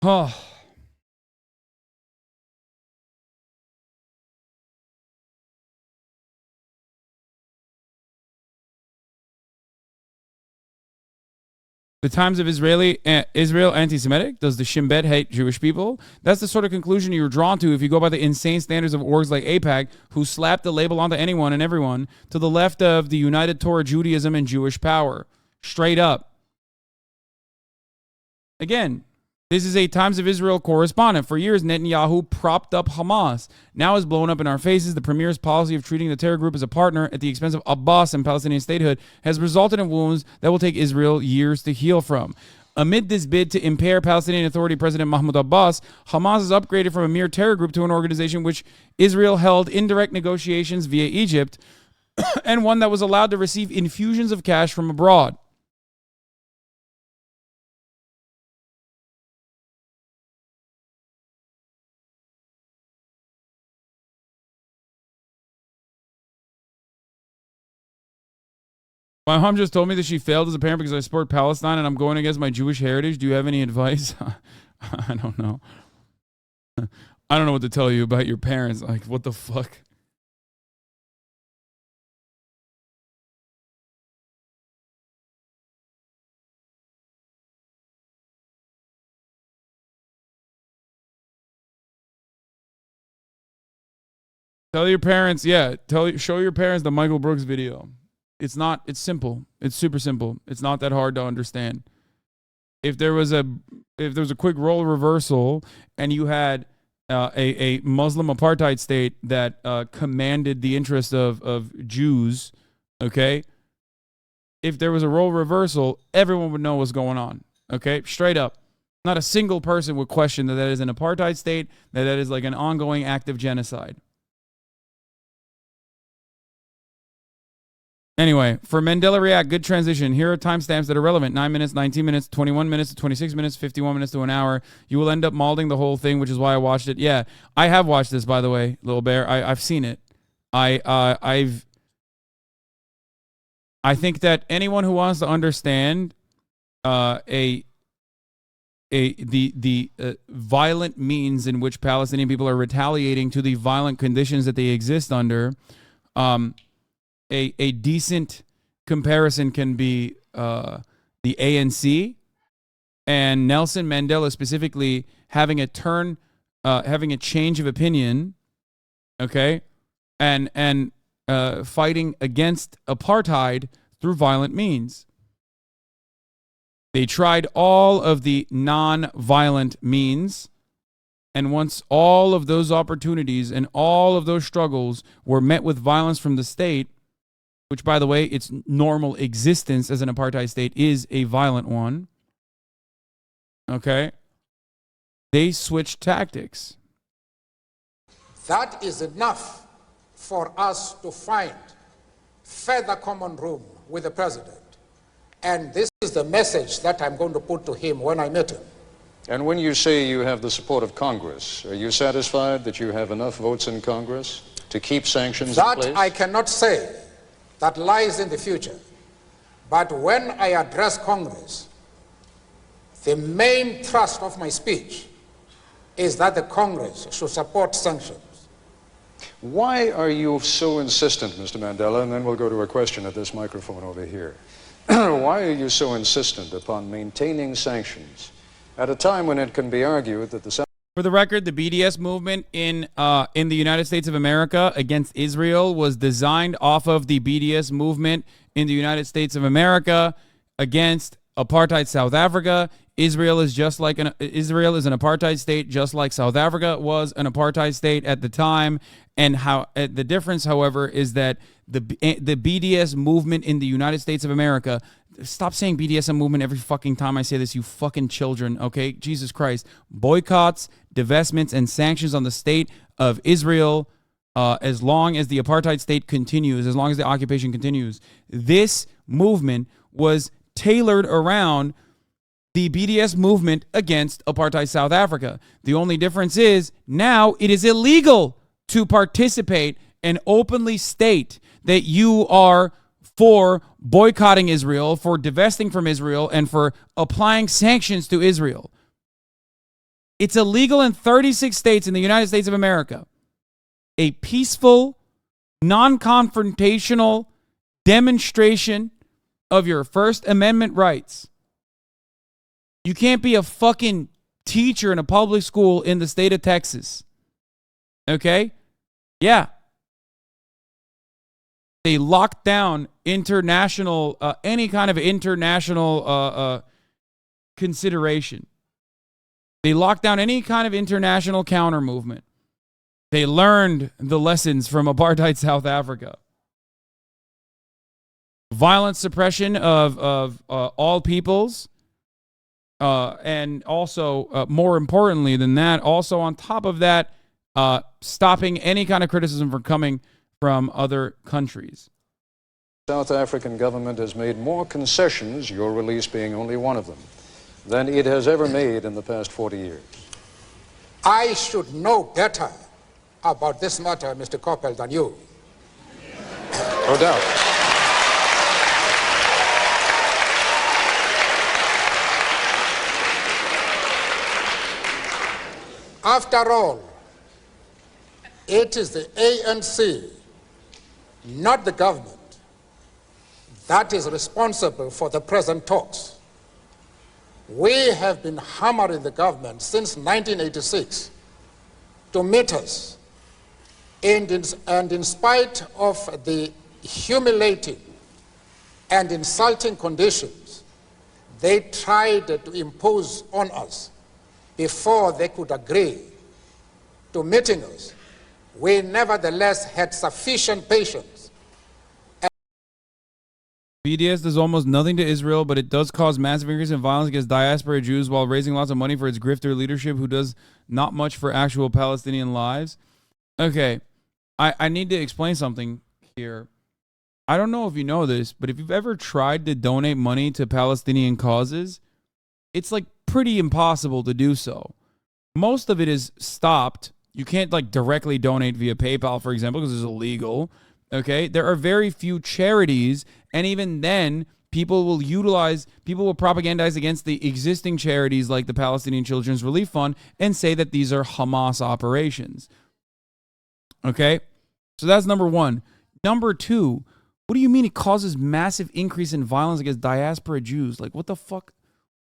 Oh. The Times of Israel anti-Semitic? Does the Shin Bet hate Jewish people? That's the sort of conclusion you're drawn to if you go by the insane standards of orgs like AIPAC, who slap the label onto anyone and everyone to the left of the United Torah Judaism and Jewish power. Straight up. Again, this is a Times of Israel correspondent. For years, Netanyahu propped up Hamas. Now is blown up in our faces. The premier's policy of treating the terror group as a partner at the expense of Abbas and Palestinian statehood has resulted in wounds that will take Israel years to heal from. Amid this bid to impair Palestinian Authority President Mahmoud Abbas, Hamas has upgraded from a mere terror group to an organization which Israel held indirect negotiations via Egypt and one that was allowed to receive infusions of cash from abroad. My mom just told me that she failed as a parent because I support Palestine and I'm going against my Jewish heritage. Do you have any advice? I don't know. I don't know what to tell you about your parents. Like, what the fuck? Tell your parents, show your parents the Michael Brooks video. It's simple. It's super simple. It's not that hard to understand. If there was a quick role reversal and you had a Muslim apartheid state that commanded the interest of Jews, okay? If there was a role reversal, everyone would know what's going on, okay? Straight up. Not a single person would question that is an apartheid state, that is like an ongoing active genocide. Anyway, for Mandela React, good transition. Here are timestamps that are relevant. 9 minutes, 19 minutes, 21 minutes to 26 minutes, 51 minutes to an hour. You will end up malding the whole thing, which is why I watched it. Yeah, I have watched this, by the way, Little Bear. I've seen it. I think that anyone who wants to understand the violent means in which Palestinian people are retaliating to the violent conditions that they exist under, a decent comparison can be the ANC and Nelson Mandela specifically having a change of opinion, okay, and fighting against apartheid through violent means. They tried all of the non-violent means, and once all of those opportunities and all of those struggles were met with violence from the state, which, by the way, its normal existence as an apartheid state is a violent one, okay, they switched tactics. That is enough for us to find further common room with the president. And this is the message that I'm going to put to him when I meet him. And when you say you have the support of Congress, are you satisfied that you have enough votes in Congress to keep sanctions in place? That I cannot say. That lies in the future. But when I address Congress, the main thrust of my speech is that the Congress should support sanctions. Why are you so insistent, Mr. Mandela, and then we'll go to a question at this microphone over here. Why are you so insistent upon maintaining sanctions at a time when it can be argued that the... For the record, the BDS movement in the United States of America against Israel was designed off of the BDS movement in the United States of America against apartheid South Africa. Israel is an apartheid state, just like South Africa was an apartheid state at the time. And how the difference, however, is that the BDS movement in the United States of America. Stop saying BDSM movement every fucking time I say this, you fucking children, okay? Jesus Christ. Boycotts, divestments, and sanctions on the state of Israel as long as the apartheid state continues, as long as the occupation continues. This movement was tailored around the BDS movement against apartheid South Africa. The only difference is now it is illegal to participate and openly state that you are for boycotting Israel, for divesting from Israel, and for applying sanctions to Israel. It's illegal in 36 states in the United States of America. A peaceful, non-confrontational demonstration of your First Amendment rights. You can't be a fucking teacher in a public school in the state of Texas. Okay? Yeah. They locked down international, any kind of international consideration. They locked down any kind of international counter movement. They learned the lessons from apartheid South Africa. Violent suppression of all peoples. And also, more importantly than that, also on top of that, stopping any kind of criticism from coming from other countries. South African government has made more concessions, your release being only one of them, than it has ever made in the past 40 years. I should know better about this matter, Mr. Coppell, than you. No doubt. After all, it is the ANC, not the government, that is responsible for the present talks. We have been hammering the government since 1986 to meet us, and in spite of the humiliating and insulting conditions they tried to impose on us before they could agree to meeting us, we nevertheless had sufficient patience. BDS does almost nothing to Israel, but it does cause massive increase in violence against diaspora Jews while raising lots of money for its grifter leadership who does not much for actual Palestinian lives. Okay, I need to explain something here. I don't know if you know this, but if you've ever tried to donate money to Palestinian causes, it's like pretty impossible to do so. Most of it is stopped. You can't like directly donate via PayPal, for example, because it's illegal. Okay, there are very few charities, and even then, people will propagandize against the existing charities like the Palestinian Children's Relief Fund and say that these are Hamas operations. Okay, so that's number one. Number two, what do you mean it causes massive increase in violence against diaspora Jews? Like, what the fuck?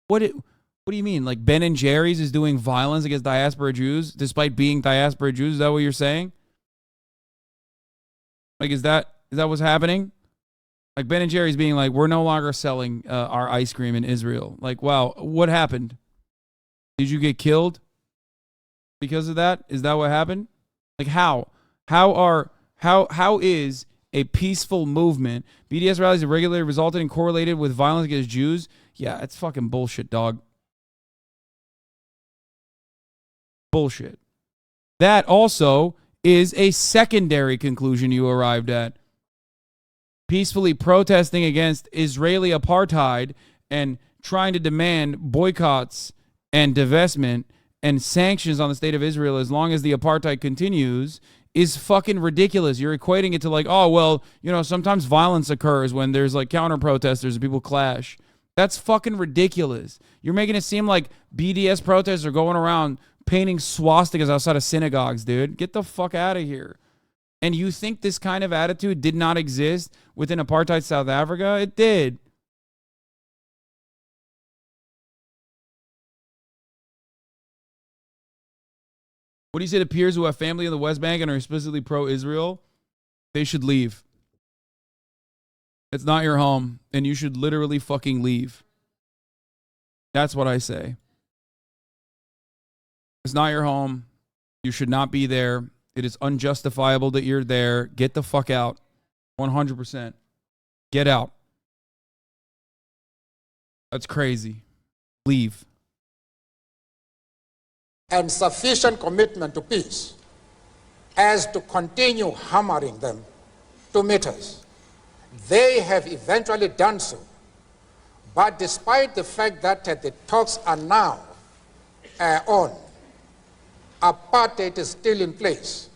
What do you mean? Like Ben & Jerry's is doing violence against diaspora Jews despite being diaspora Jews? Is that what you're saying? Like, is that what's happening? Like Ben & Jerry's being like, we're no longer selling our ice cream in Israel. Like, wow, what happened? Did you get killed because of that? Is that what happened? Like, how is a peaceful movement, BDS rallies that regularly resulted and correlated with violence against Jews? Yeah, it's fucking bullshit, dog. Bullshit. That also is a secondary conclusion you arrived at. Peacefully protesting against Israeli apartheid and trying to demand boycotts and divestment and sanctions on the state of Israel as long as the apartheid continues is fucking ridiculous. You're equating it to like, oh, well, you know, sometimes violence occurs when there's like counter protesters and people clash. That's fucking ridiculous. You're making it seem like BDS protesters are going around painting swastikas outside of synagogues, dude. Get the fuck out of here. And you think this kind of attitude did not exist within apartheid South Africa? It did. What do you say to peers who have family in the West Bank and are explicitly pro-Israel? They should leave. It's not your home, and you should literally fucking leave. That's what I say. It's not your home. You should not be there. It is unjustifiable that you're there. Get the fuck out. 100%. Get out. That's crazy. Leave. And sufficient commitment to peace as to continue hammering them to meet us. They have eventually done so But despite the fact that the talks are now on, apartheid is still in place.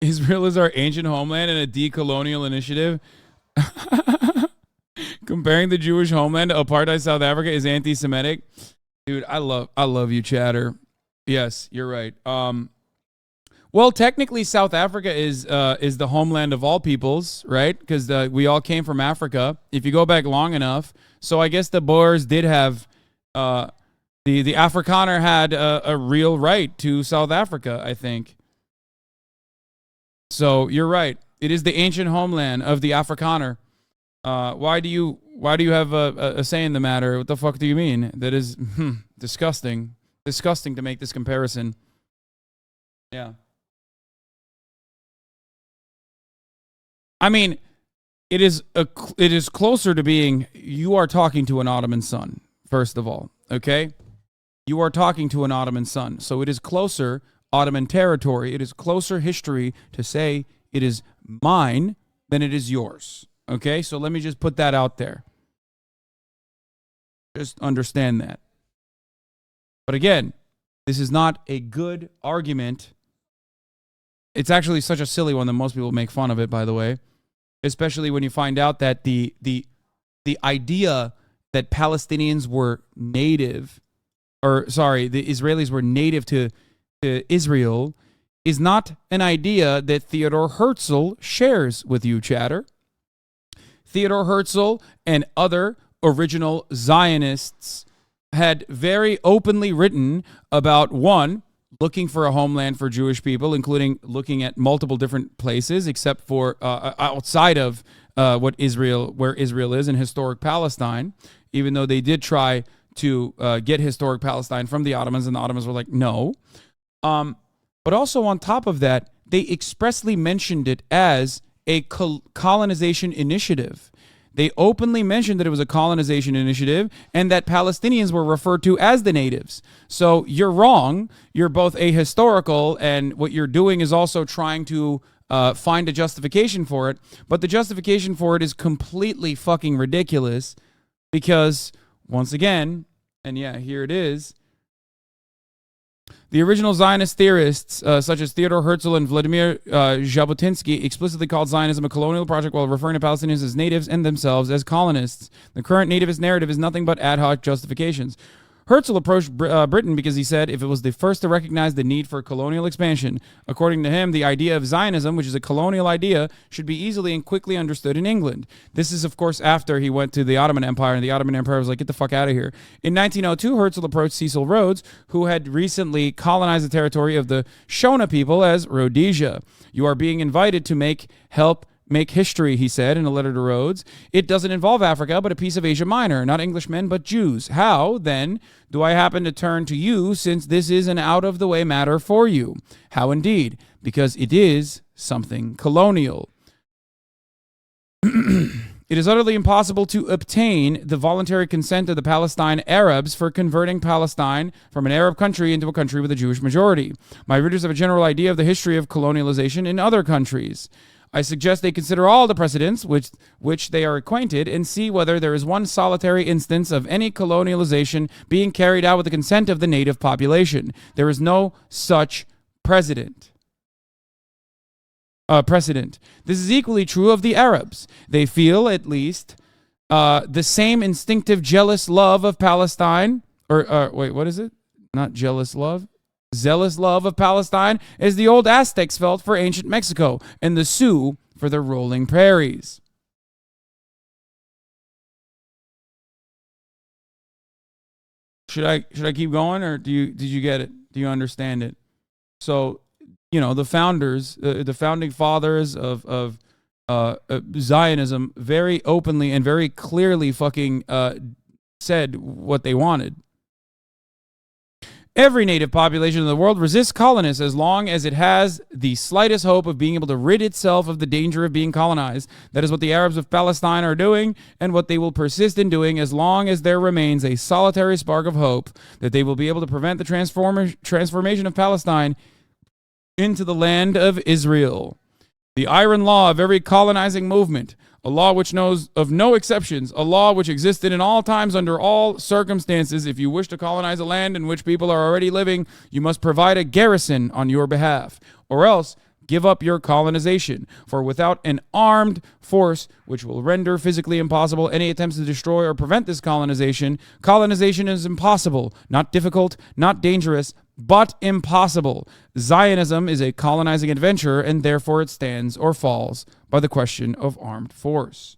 Israel is our ancient homeland and a decolonial initiative. Comparing the Jewish homeland to apartheid South Africa is anti-Semitic. Dude, I love you, chatter. Yes, you're right. Well, technically, South Africa is the homeland of all peoples, right? Because we all came from Africa. If you go back long enough, so I guess the Boers did have the Afrikaner had a real right to South Africa, I think. So you're right. It is the ancient homeland of the Afrikaner. Why do you have a say in the matter? What the fuck do you mean? That is disgusting. Disgusting to make this comparison. Yeah. I mean, it is closer to being you are talking to an Ottoman son, first of all, okay? You are talking to an Ottoman son. So it is closer Ottoman territory. It is closer history to say it is mine than it is yours. Okay? So let me just put that out there. Just understand that. But again, this is not a good argument. It's actually such a silly one that most people make fun of it, by the way. Especially when you find out that the idea that Palestinians were native, or sorry, the Israelis were native to Israel is not an idea that Theodor Herzl shares with you, chatter. Theodor Herzl and other original Zionists had very openly written about, one, looking for a homeland for Jewish people, including looking at multiple different places, except for outside of where Israel is in historic Palestine, even though they did try to get historic Palestine from the Ottomans, and the Ottomans were like, no. But also on top of that, they expressly mentioned it as a colonization initiative. They openly mentioned that it was a colonization initiative and that Palestinians were referred to as the natives. So you're wrong. You're both ahistorical, and what you're doing is also trying to find a justification for it. But the justification for it is completely fucking ridiculous because, once again, and yeah, here it is, the original Zionist theorists, such as Theodor Herzl and Vladimir Jabotinsky, explicitly called Zionism a colonial project while referring to Palestinians as natives and themselves as colonists. The current nativist narrative is nothing but ad hoc justifications. Herzl approached Britain because he said if it was the first to recognize the need for colonial expansion. According to him, the idea of Zionism, which is a colonial idea, should be easily and quickly understood in England. This is, of course, after he went to the Ottoman Empire, and the Ottoman Empire was like, get the fuck out of here. In 1902, Herzl approached Cecil Rhodes, who had recently colonized the territory of the Shona people as Rhodesia. You are being invited to help make history, he said in a letter to Rhodes. It doesn't involve Africa, but a piece of Asia Minor, not Englishmen, but Jews. How, then, do I happen to turn to you since this is an out-of-the-way matter for you? How indeed? Because it is something colonial. It is utterly impossible to obtain the voluntary consent of the Palestine Arabs for converting Palestine from an Arab country into a country with a Jewish majority. My readers have a general idea of the history of colonialization in other countries. I suggest they consider all the precedents which they are acquainted and see whether there is one solitary instance of any colonialization being carried out with the consent of the native population. There is no such precedent. This is equally true of the Arabs. They feel, at least, the same instinctive jealous love of Palestine, wait, what is it? Not jealous love. Zealous love of Palestine as the old Aztecs felt for ancient Mexico and the Sioux for their rolling prairies. Should I keep going, or did you get it? Do you understand it? So, the founders, the founding fathers of Zionism very openly and very clearly fucking said what they wanted. Every native population in the world resists colonists as long as it has the slightest hope of being able to rid itself of the danger of being colonized. That is what the Arabs of Palestine are doing, and what they will persist in doing as long as there remains a solitary spark of hope that they will be able to prevent the transformation of Palestine into the land of Israel. The iron law of every colonizing movement, a law which knows of no exceptions, a law which existed in all times under all circumstances. If you wish to colonize a land in which people are already living, you must provide a garrison on your behalf, or else give up your colonization. For without an armed force, which will render physically impossible any attempts to destroy or prevent this colonization, colonization is impossible, not difficult, not dangerous, but impossible. Zionism is a colonizing adventure, and therefore it stands or falls by the question of armed force.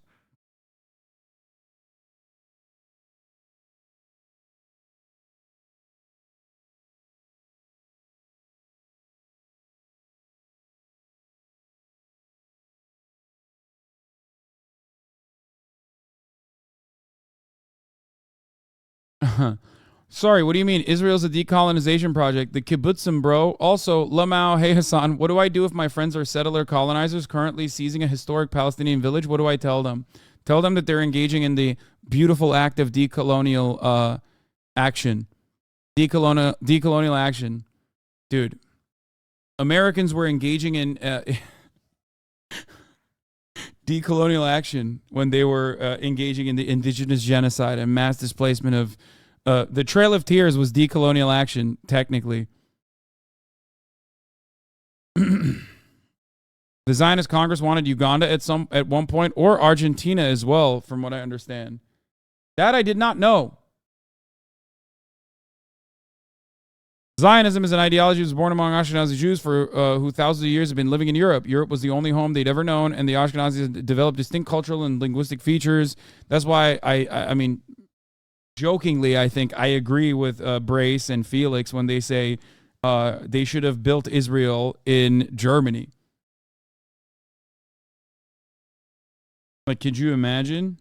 Sorry, what do you mean? Israel's a decolonization project. The kibbutzim, bro. Also, Lamau, hey Hasan, what do I do if my friends are settler colonizers currently seizing a historic Palestinian village? What do I tell them? Tell them that they're engaging in the beautiful act of decolonial action. Decolonial action. Dude, Americans were engaging in decolonial action when they were engaging in the indigenous genocide and mass displacement of the Trail of Tears was decolonial action, technically. The Zionist Congress wanted Uganda at one point, or Argentina as well, from what I understand. That I did not know. Zionism is an ideology that was born among Ashkenazi Jews who thousands of years have been living in Europe. Europe was the only home they'd ever known, and the Ashkenazis developed distinct cultural and linguistic features. That's why I mean, jokingly, I think I agree with Brace and Felix when they say they should have built Israel in Germany. Like, could you imagine?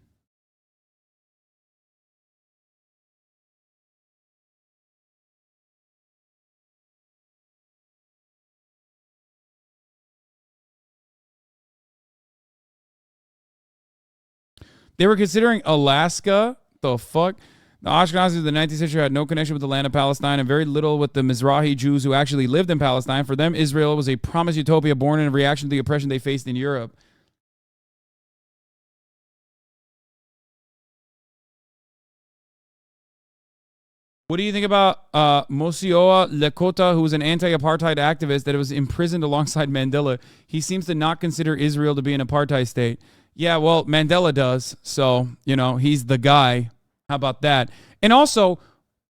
They were considering Alaska. The fuck? The Ashkenazis of the 19th century had no connection with the land of Palestine and very little with the Mizrahi Jews who actually lived in Palestine. For them, Israel was a promised utopia born in reaction to the oppression they faced in Europe. What do you think about Mosioa Lekota, who was an anti-apartheid activist that was imprisoned alongside Mandela? He seems to not consider Israel to be an apartheid state. Yeah, well, Mandela does. So, you know, he's the guy. How about that? And also,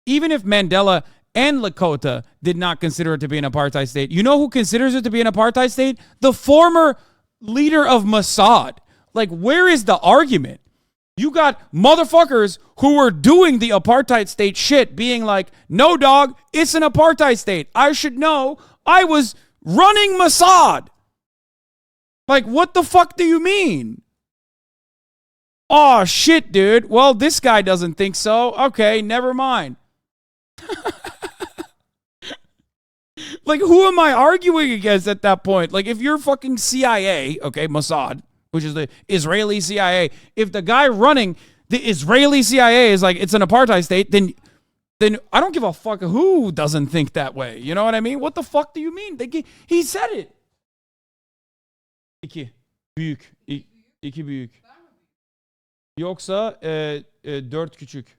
even if Mandela and Lakota did not consider it to be an apartheid state, you know who considers it to be an apartheid state? The former leader of Mossad. Like, where is the argument? You got motherfuckers who were doing the apartheid state shit being like, no, dog, it's an apartheid state. I should know. I was running Mossad. Like, what the fuck do you mean? Oh, shit, dude. Well, this guy doesn't think so. Okay, never mind. Like, who am I arguing against at that point? Like, if you're fucking CIA, okay, Mossad, which is the Israeli CIA, if the guy running the Israeli CIA is like, it's an apartheid state, then I don't give a fuck who doesn't think that way. You know what I mean? What the fuck do you mean? He said it. İki. Büyük. İki büyük. Yoksa 4 küçük.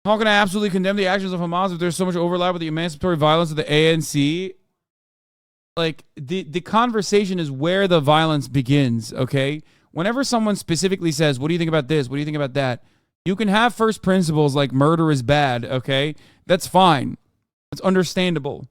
How can I absolutely condemn the actions of Hamas if there's so much overlap with the emancipatory violence of the ANC? Like, the conversation is where the violence begins, okay? Whenever someone specifically says, what do you think about this? What do you think about that? You can have first principles like murder is bad, okay? That's fine. That's understandable.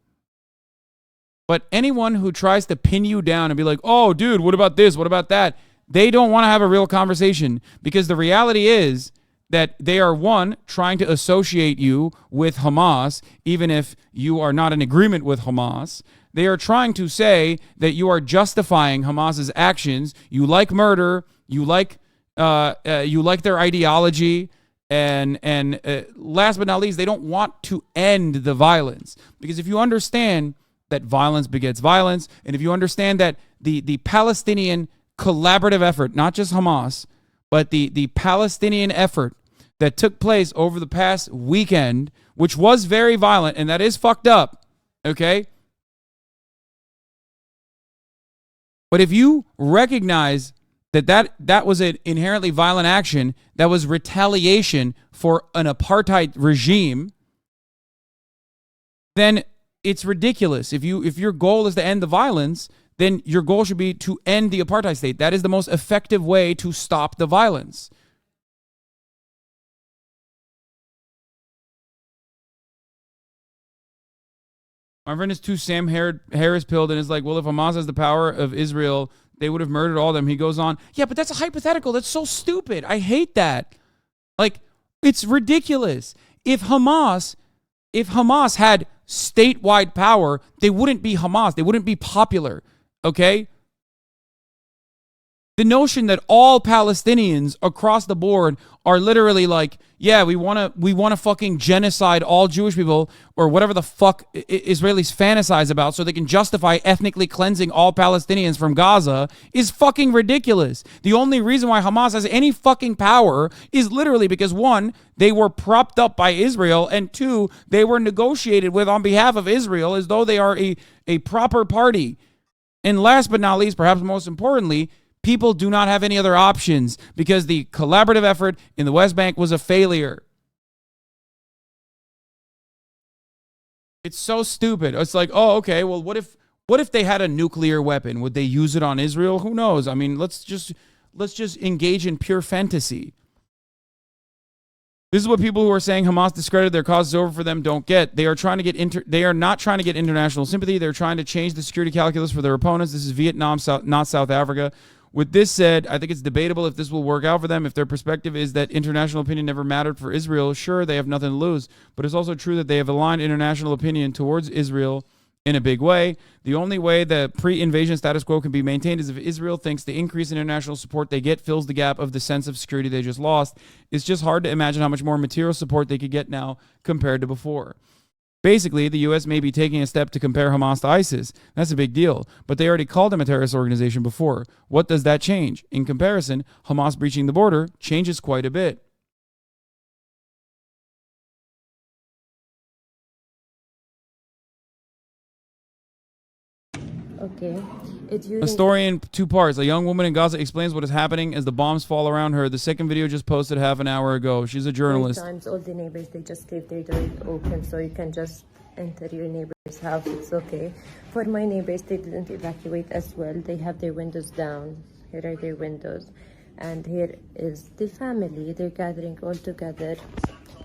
But anyone who tries to pin you down and be like, oh, dude, what about this? What about that? They don't want to have a real conversation, because the reality is that they are, one, trying to associate you with Hamas, even if you are not in agreement with Hamas. They are trying to say that you are justifying Hamas's actions. You like murder. You like their ideology. And last but not least, they don't want to end the violence. Because if you understand that violence begets violence, and if you understand that the Palestinian collaborative effort, not just Hamas, but the Palestinian effort that took place over the past weekend, which was very violent, and that is fucked up, okay? But if you recognize that was an inherently violent action, that was retaliation for an apartheid regime, then it's ridiculous. If your goal is to end the violence, then your goal should be to end the apartheid state. That is the most effective way to stop the violence. My friend is too Sam Harris pilled and is like, well, if Hamas has the power of Israel, they would have murdered all of them. He goes on, yeah, but that's a hypothetical. That's so stupid. I hate that. Like, it's ridiculous. If Hamas had statewide power, they wouldn't be Hamas. They wouldn't be popular. Okay? The notion that all Palestinians across the board are literally like, yeah, we want to fucking genocide all Jewish people or whatever the fuck Israelis fantasize about so they can justify ethnically cleansing all Palestinians from Gaza is fucking ridiculous. The only reason why Hamas has any fucking power is literally because, one, they were propped up by Israel, and two, they were negotiated with on behalf of Israel as though they are a proper party. And last but not least, perhaps most importantly, people do not have any other options because the collaborative effort in the West Bank was a failure. It's so stupid. It's like, oh, okay, well, what if they had a nuclear weapon? Would they use it on Israel? Who knows? I mean, let's just engage in pure fantasy. This is what people who are saying Hamas discredited their cause is over for them don't get. They are trying to get they are not trying to get international sympathy. They're trying to change the security calculus for their opponents. This is Vietnam, not South Africa. With this said, I think it's debatable if this will work out for them. If their perspective is that international opinion never mattered for Israel, sure, they have nothing to lose. But it's also true that they have aligned international opinion towards Israel in a big way. The only way the pre-invasion status quo can be maintained is if Israel thinks the increase in international support they get fills the gap of the sense of security they just lost. It's just hard to imagine how much more material support they could get now compared to before. Basically, the U.S. may be taking a step to compare Hamas to ISIS. That's a big deal. But they already called them a terrorist organization before. What does that change? In comparison, Hamas breaching the border changes quite a bit. Okay. A story in two parts. A young woman in Gaza explains what is happening as the bombs fall around her. The second video just posted half an hour ago. She's a journalist. Sometimes all the neighbors, they just leave their door open so you can just enter your neighbor's house. It's okay. For my neighbors, they didn't evacuate as well. They have their windows down. Here are their windows. And here is the family. They're gathering all together.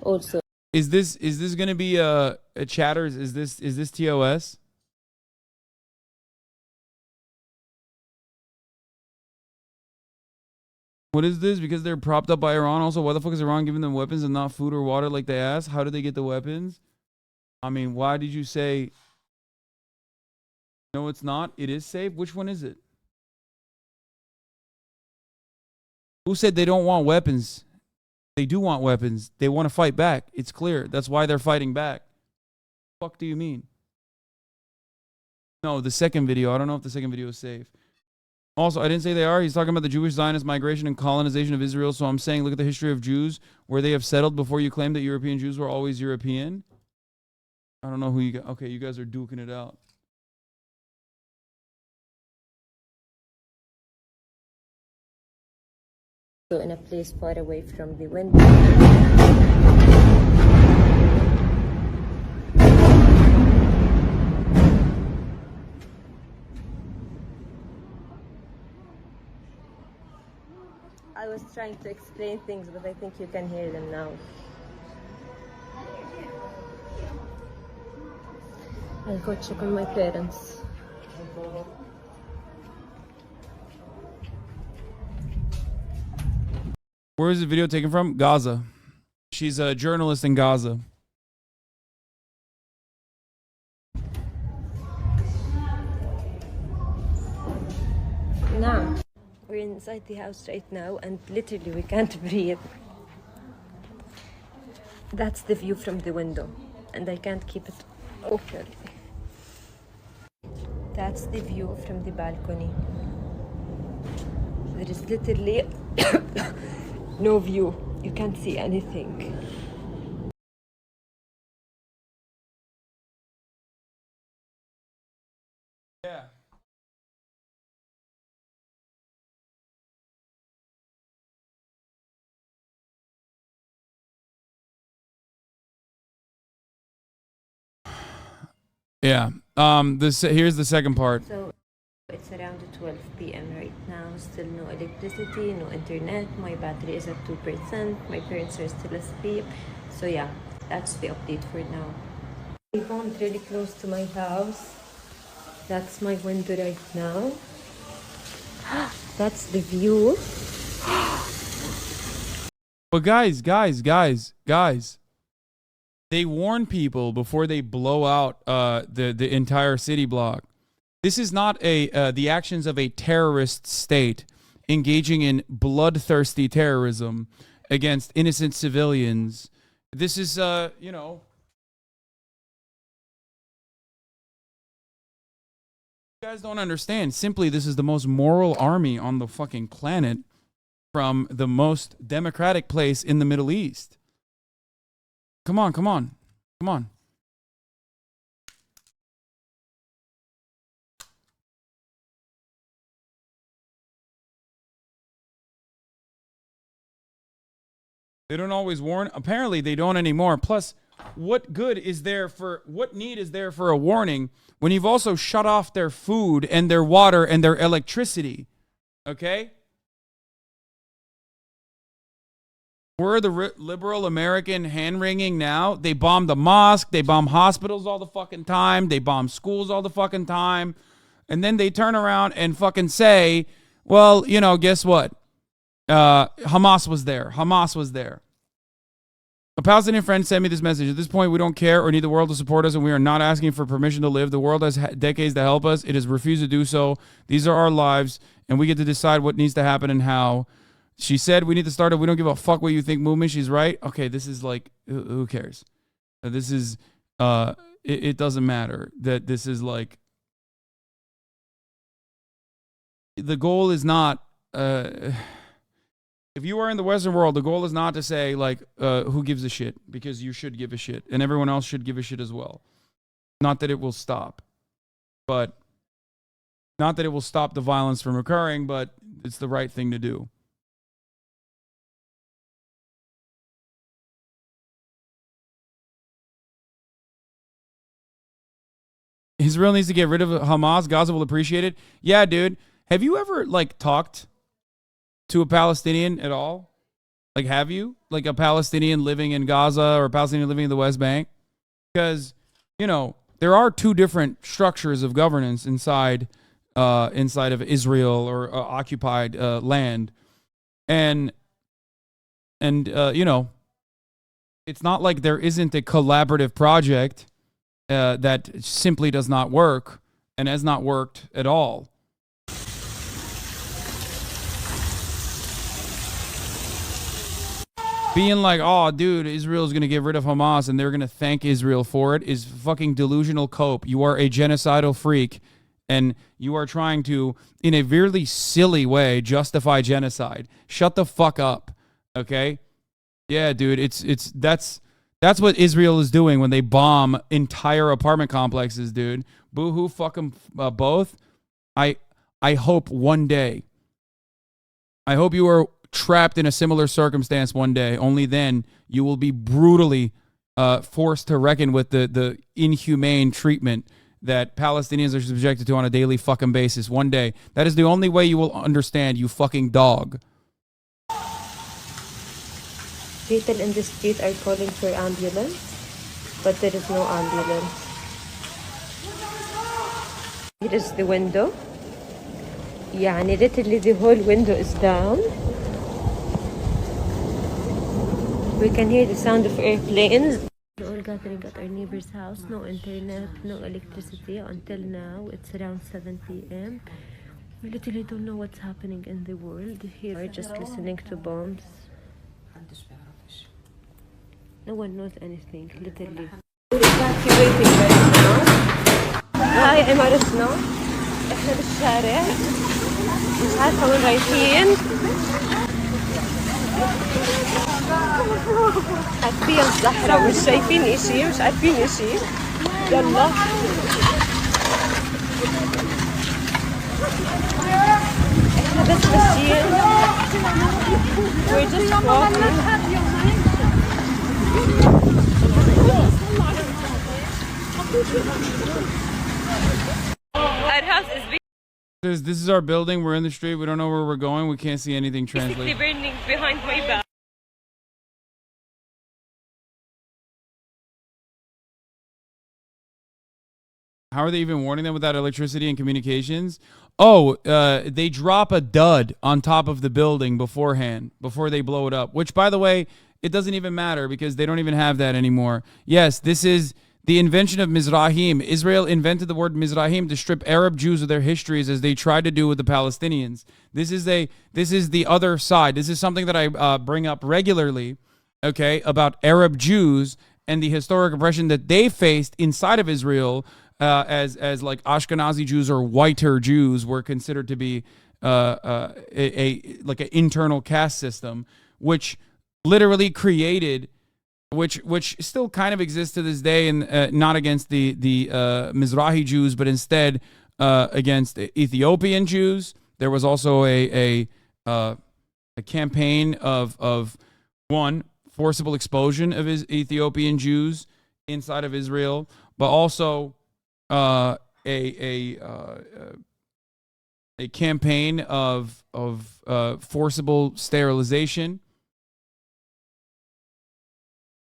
Also, Is this going to be a chatter? Is this TOS? What is this? Because they're propped up by Iran. Also, why the fuck is Iran giving them weapons and not food or water like they asked? How did they get the weapons? I mean, why did you say, no, it's not? It is safe? Which one is it? Who said they don't want weapons? They do want weapons. They want to fight back. It's clear. That's why they're fighting back. What the fuck do you mean? No, the second video. I don't know if the second video is safe. Also, I didn't say they are. He's talking about the Jewish Zionist migration and colonization of Israel. So I'm saying, look at the history of Jews, where they have settled before you claim that European Jews were always European. I don't know who you got. Okay, you guys are duking it out. in a place far away from the window. I was trying to explain things, but I think you can hear them now. I'll go check on my parents. Where is the video taken from? Gaza. She's a journalist in Gaza. Now, we're inside the house right now, and literally we can't breathe. That's the view from the window, and I can't keep it open. That's the view from the balcony. There is literally no view. You can't see anything. Yeah. Yeah. Here's the second part. So it's around 12 p.m. right now. Still no electricity, no internet. My battery is at 2%. My parents are still asleep. So yeah, that's the update for now. I found really close to my house. That's my window right now. That's the view. But guys, they warn people before they blow out the entire city block. This is not the actions of a terrorist state engaging in bloodthirsty terrorism against innocent civilians. This is, you know, you guys don't understand. Simply, this is the most moral army on the fucking planet from the most democratic place in the Middle East. Come on. They don't always warn. Apparently, they don't anymore. Plus, what need is there for a warning when you've also shut off their food and their water and their electricity? Okay? We're the liberal American hand-wringing now. They bomb the mosque. They bomb hospitals all the fucking time. They bomb schools all the fucking time. And then they turn around and fucking say, well, you know, guess what? Hamas was there. A Palestinian friend sent me this message. At this point, we don't care or need the world to support us, and we are not asking for permission to live. The world has decades to help us. It has refused to do so. These are our lives, and we get to decide what needs to happen and how. She said we need to start a we don't give a fuck what you think movement. She's right. Okay, this is like, who cares? This is, it doesn't matter. That this is like, the goal is not, if you are in the Western world, the goal is not to say like, who gives a shit? Because you should give a shit. And everyone else should give a shit as well. Not that it will stop. But, not that it will stop the violence from occurring, but it's the right thing to do. Israel needs to get rid of Hamas. Gaza will appreciate it. Yeah, dude. Have you ever, like, talked to a Palestinian at all? Like, have you? Like, a Palestinian living in Gaza or a Palestinian living in the West Bank? Because, you know, there are two different structures of governance inside of Israel or occupied land. And you know, it's not like there isn't a collaborative project that simply does not work and has not worked at all. Being like, oh, dude, Israel's going to get rid of Hamas and they're going to thank Israel for it is fucking delusional cope. You are a genocidal freak and you are trying to, in a really silly way, justify genocide. Shut the fuck up, okay? Yeah, dude, that's what Israel is doing when they bomb entire apartment complexes, dude. Boo-hoo, fuck them both. I hope one day, I hope you are trapped in a similar circumstance one day. Only then you will be brutally forced to reckon with the inhumane treatment that Palestinians are subjected to on a daily fucking basis. One day. That is the only way you will understand, you fucking dog. People in the street are calling for ambulance, but there is no ambulance. Here is the window. يعني literally the whole window is down. We can hear the sound of airplanes. We're all gathering at our neighbor's house. No internet, no electricity until now. It's around 7 p.m. We literally don't know what's happening in the world. Here we're just listening to bombs. No one knows anything, literally. We're evacuating right now. هاي عمارة سنو. احنا بالشارع. مش عارفة وين رايحين. عارفين الزحرة ومش شايفين اشي مش عارفين اشي. يلا. احنا بس ماشيين. We're just walking. Our house is This is our building. We're in the street. We don't know where we're going. We can't see anything basically translated. burning behind my back. How are they even warning them without electricity and communications? Oh, they drop a dud on top of the building beforehand, before they blow it up. Which, by the way, it doesn't even matter because they don't even have that anymore. Yes, this is the invention of Mizrahim. Israel invented the word Mizrahim to strip Arab Jews of their histories as they tried to do with the Palestinians. This is the other side. This is something that I bring up regularly, okay, about Arab Jews and the historic oppression that they faced inside of Israel. As like Ashkenazi Jews or whiter Jews were considered to be like an internal caste system, which literally created, which still kind of exists to this day, and not against the Mizrahi Jews, but instead against Ethiopian Jews. There was also a campaign of one, forcible expulsion of Ethiopian Jews inside of Israel, but also a campaign of forcible sterilization,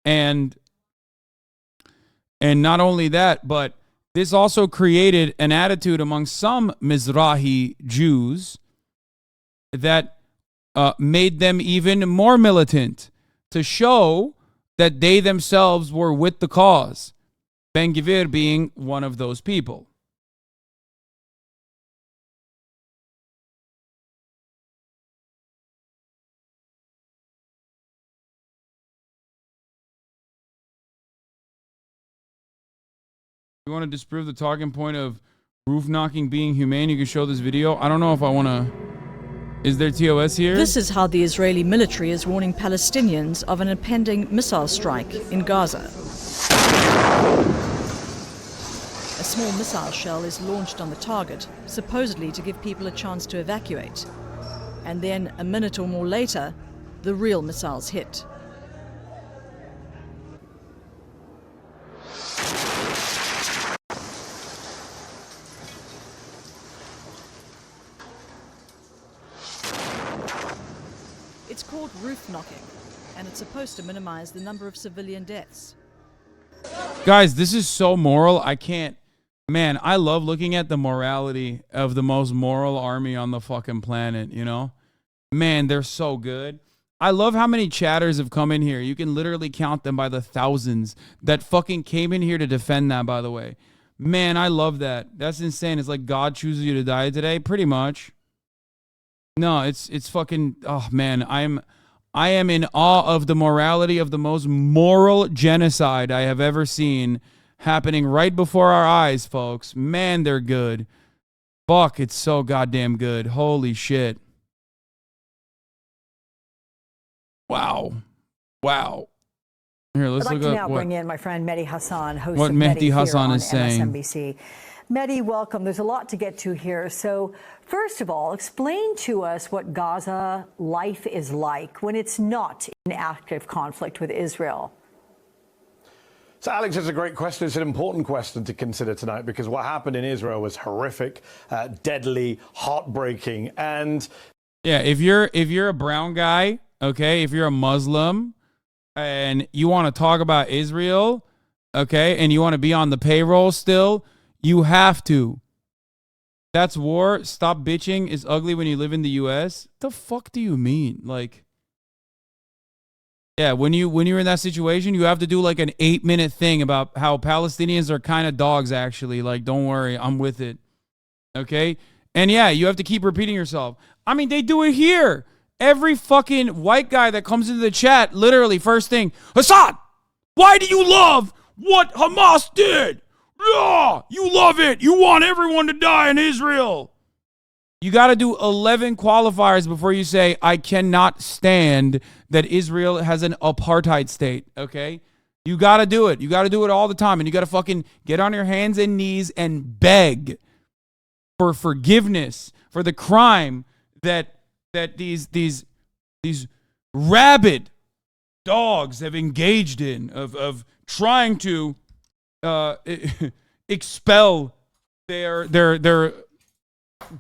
and not only that, but this also created an attitude among some Mizrahi Jews that made them even more militant to show that they themselves were with the cause. Ben-Gvir being one of those people. You want to disprove the talking point of roof knocking being humane? You can show this video. I don't know if I want to. Is there TOS here? This is how the Israeli military is warning Palestinians of an impending missile strike in Gaza. A small missile shell is launched on the target, supposedly to give people a chance to evacuate. And then, a minute or more later, the real missiles hit. It's called roof knocking, and it's supposed to minimize the number of civilian deaths. Guys, this is so moral. I can't. Man, I love looking at the morality of the most moral army on the fucking planet, you know? Man, they're so good. I love how many chatters have come in here. You can literally count them by the thousands that fucking came in here to defend that, by the way. Man, I love that. That's insane. It's like God chooses you to die today, pretty much. No, it's fucking, oh man, I am in awe of the morality of the most moral genocide I have ever seen happening right before our eyes, folks. Man, they're good. Fuck, it's so goddamn good. Holy shit. Wow. Wow. Here, let's look up I'd like to now bring in my friend Mehdi Hasan, host what of Mehdi Hasan here is saying. on MSNBC. Mehdi, welcome. There's a lot to get to here. So, first of all, explain to us what Gaza life is like when it's not in active conflict with Israel. So, Alex, it's a great question. It's an important question to consider tonight because what happened in Israel was horrific, deadly, heartbreaking, and yeah, if you're a brown guy, okay, if you're a Muslim, and you want to talk about Israel, okay, and you want to be on the payroll still, you have to. That's war. Stop bitching is ugly when you live in the U.S. The fuck do you mean? Like. Yeah, when you're in that situation, you have to do like an 8-minute thing about how Palestinians are kind of dogs, actually. Like, don't worry, I'm with it. Okay? And yeah, you have to keep repeating yourself. I mean, they do it here. Every fucking white guy that comes into the chat, literally, first thing, Hasan, why do you love what Hamas did? Yeah, you love it. You want everyone to die in Israel. You got to do 11 qualifiers before you say, I cannot stand that Israel has an apartheid state, okay? You got to do it. You got to do it all the time. And you got to fucking get on your hands and knees and beg for forgiveness for the crime that these rabid dogs have engaged in of trying to expel their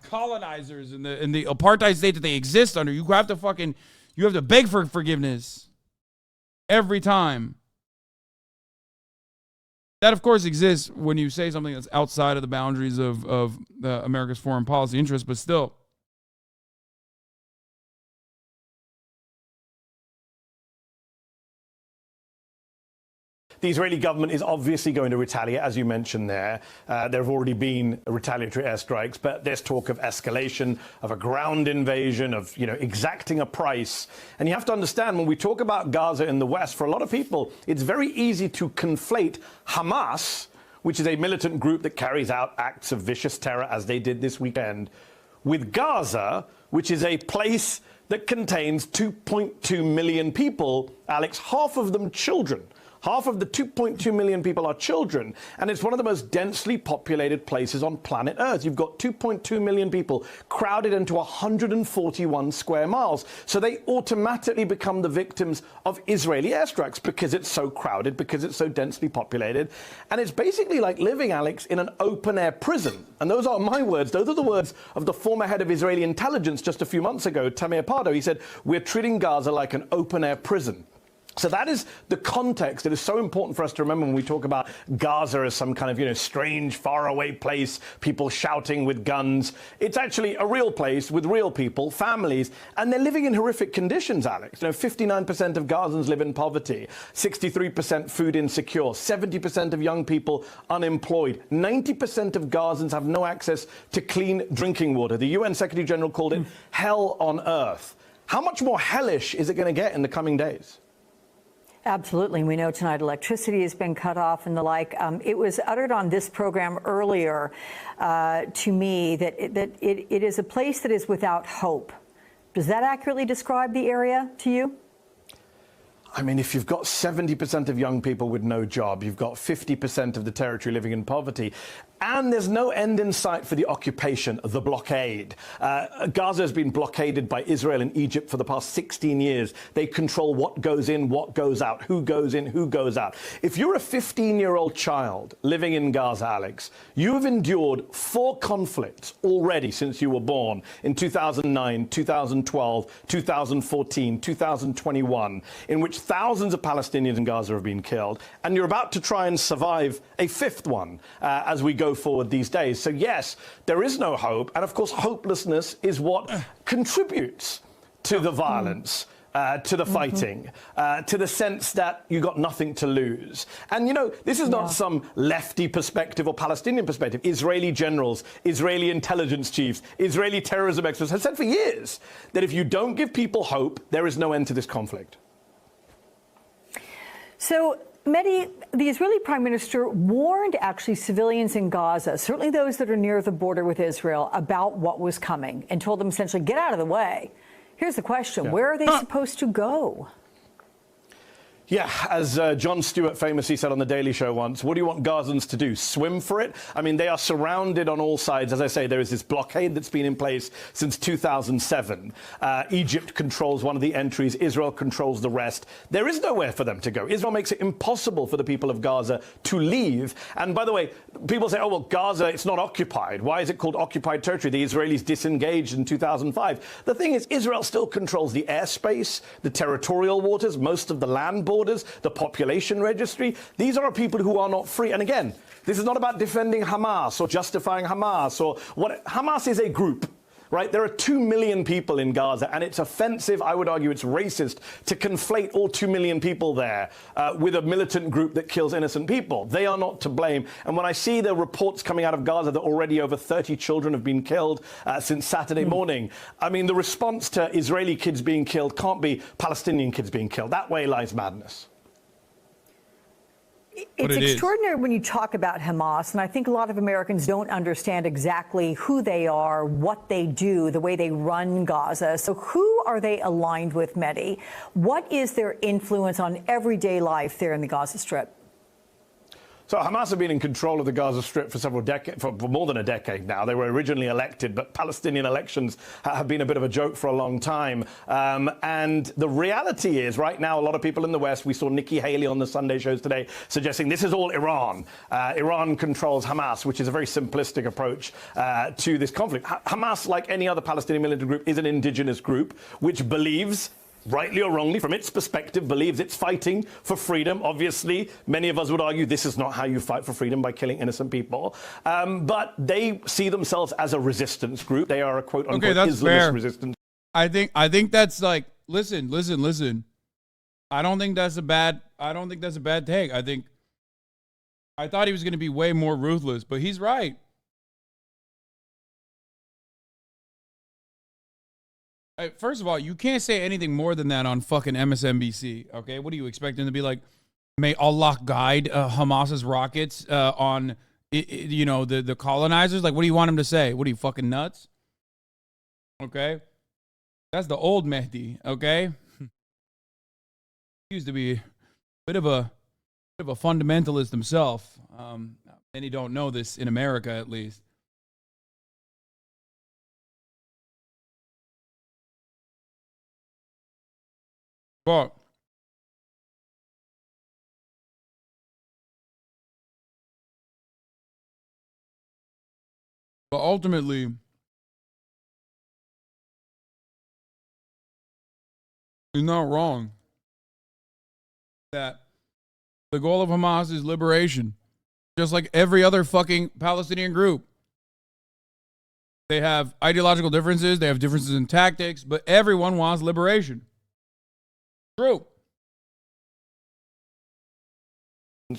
colonizers and the apartheid state that they exist under. You have to beg for forgiveness every time. That, of course, exists when you say something that's outside of the boundaries of America's foreign policy interests, but still. The Israeli government is obviously going to retaliate, as you mentioned there. There have already been retaliatory airstrikes, but there's talk of escalation, of a ground invasion, of exacting a price. And you have to understand, when we talk about Gaza in the West, for a lot of people, it's very easy to conflate Hamas, which is a militant group that carries out acts of vicious terror, as they did this weekend, with Gaza, which is a place that contains 2.2 million people, Alex, half of them children. Half of the 2.2 million people are children, and it's one of the most densely populated places on planet Earth. You've got 2.2 million people crowded into 141 square miles. So they automatically become the victims of Israeli airstrikes because it's so crowded, because it's so densely populated. And it's basically like living, Alex, in an open-air prison. And those aren't my words. Those are the words of the former head of Israeli intelligence just a few months ago, Tamir Pardo. He said, "We're treating Gaza like an open-air prison." So that is the context. It is so important for us to remember when we talk about Gaza as some kind of, strange, faraway place, people shouting with guns. It's actually a real place with real people, families, and they're living in horrific conditions, Alex. 59% of Gazans live in poverty, 63% food insecure, 70% of young people unemployed, 90% of Gazans have no access to clean drinking water. The UN Secretary General called it hell on earth. How much more hellish is it going to get in the coming days? Absolutely. We know tonight electricity has been cut off and the like. It was uttered on this program earlier to me that it is a place that is without hope. Does that accurately describe the area to you? I mean, if you've got 70% of young people with no job, you've got 50% of the territory living in poverty, and there's no end in sight for the occupation, the blockade. Gaza has been blockaded by Israel and Egypt for the past 16 years. They control what goes in, what goes out, who goes in, who goes out. If you're a 15-year-old child living in Gaza, Alex, you have endured 4 conflicts already since you were born in 2009, 2012, 2014, 2021, in which thousands of Palestinians in Gaza have been killed, and you're about to try and survive a 5th one as we go forward these days. So yes, there is no hope, and of course hopelessness is what contributes to the violence, to the fighting, to the sense that you got nothing to lose. And this is not some lefty perspective or Palestinian perspective. Israeli generals, Israeli intelligence chiefs, Israeli terrorism experts have said for years that if you don't give people hope, there is no end to this conflict. So, Mehdi, the Israeli Prime Minister warned actually civilians in Gaza, certainly those that are near the border with Israel, about what was coming and told them essentially, get out of the way. Here's the question. Where are they supposed to go? Yeah, as Jon Stewart famously said on The Daily Show once, what do you want Gazans to do, swim for it? I mean, they are surrounded on all sides. As I say, there is this blockade that's been in place since 2007. Egypt controls one of the entries. Israel controls the rest. There is nowhere for them to go. Israel makes it impossible for the people of Gaza to leave. And by the way, people say, oh, well, Gaza, it's not occupied. Why is it called occupied territory? The Israelis disengaged in 2005. The thing is, Israel still controls the airspace, the territorial waters, most of the land borders, the population registry. These are people who are not free. And again, this is not about defending Hamas or justifying Hamas or what. Hamas is a group, right? There are 2 million people in Gaza, and it's offensive, I would argue it's racist, to conflate all 2 million people there with a militant group that kills innocent people. They are not to blame. And when I see the reports coming out of Gaza that already over 30 children have been killed since Saturday morning, I mean, the response to Israeli kids being killed can't be Palestinian kids being killed. That way lies madness. It's extraordinary when you talk about Hamas, and I think a lot of Americans don't understand exactly who they are, what they do, the way they run Gaza. So who are they aligned with, Mehdi? What is their influence on everyday life there in the Gaza Strip? So Hamas have been in control of the Gaza Strip for for more than a decade now. They were originally elected, but Palestinian elections have been a bit of a joke for a long time. And the reality is, right now, a lot of people in the West, we saw Nikki Haley on the Sunday shows today, suggesting this is all Iran. Iran controls Hamas, which is a very simplistic approach to this conflict. Hamas, like any other Palestinian militant group, is an indigenous group which believes, rightly or wrongly, from its perspective, believes it's fighting for freedom. Obviously, many of us would argue this is not how you fight for freedom, by killing innocent people. But they see themselves as a resistance group. They are a quote-unquote Islamist resistance. I think that's like, listen. I don't think that's a bad take. I thought he was going to be way more ruthless, but he's right. First of all, you can't say anything more than that on fucking MSNBC, okay? What do you expect him to be like? May Allah guide Hamas's rockets on, the colonizers? Like, what do you want him to say? What are you, fucking nuts? Okay? That's the old Mehdi, okay? He used to be a bit of a fundamentalist himself. Many don't know this in America, at least. But ultimately, he's not wrong that the goal of Hamas is liberation, just like every other fucking Palestinian group. They have ideological differences, they have differences in tactics, but everyone wants liberation. True.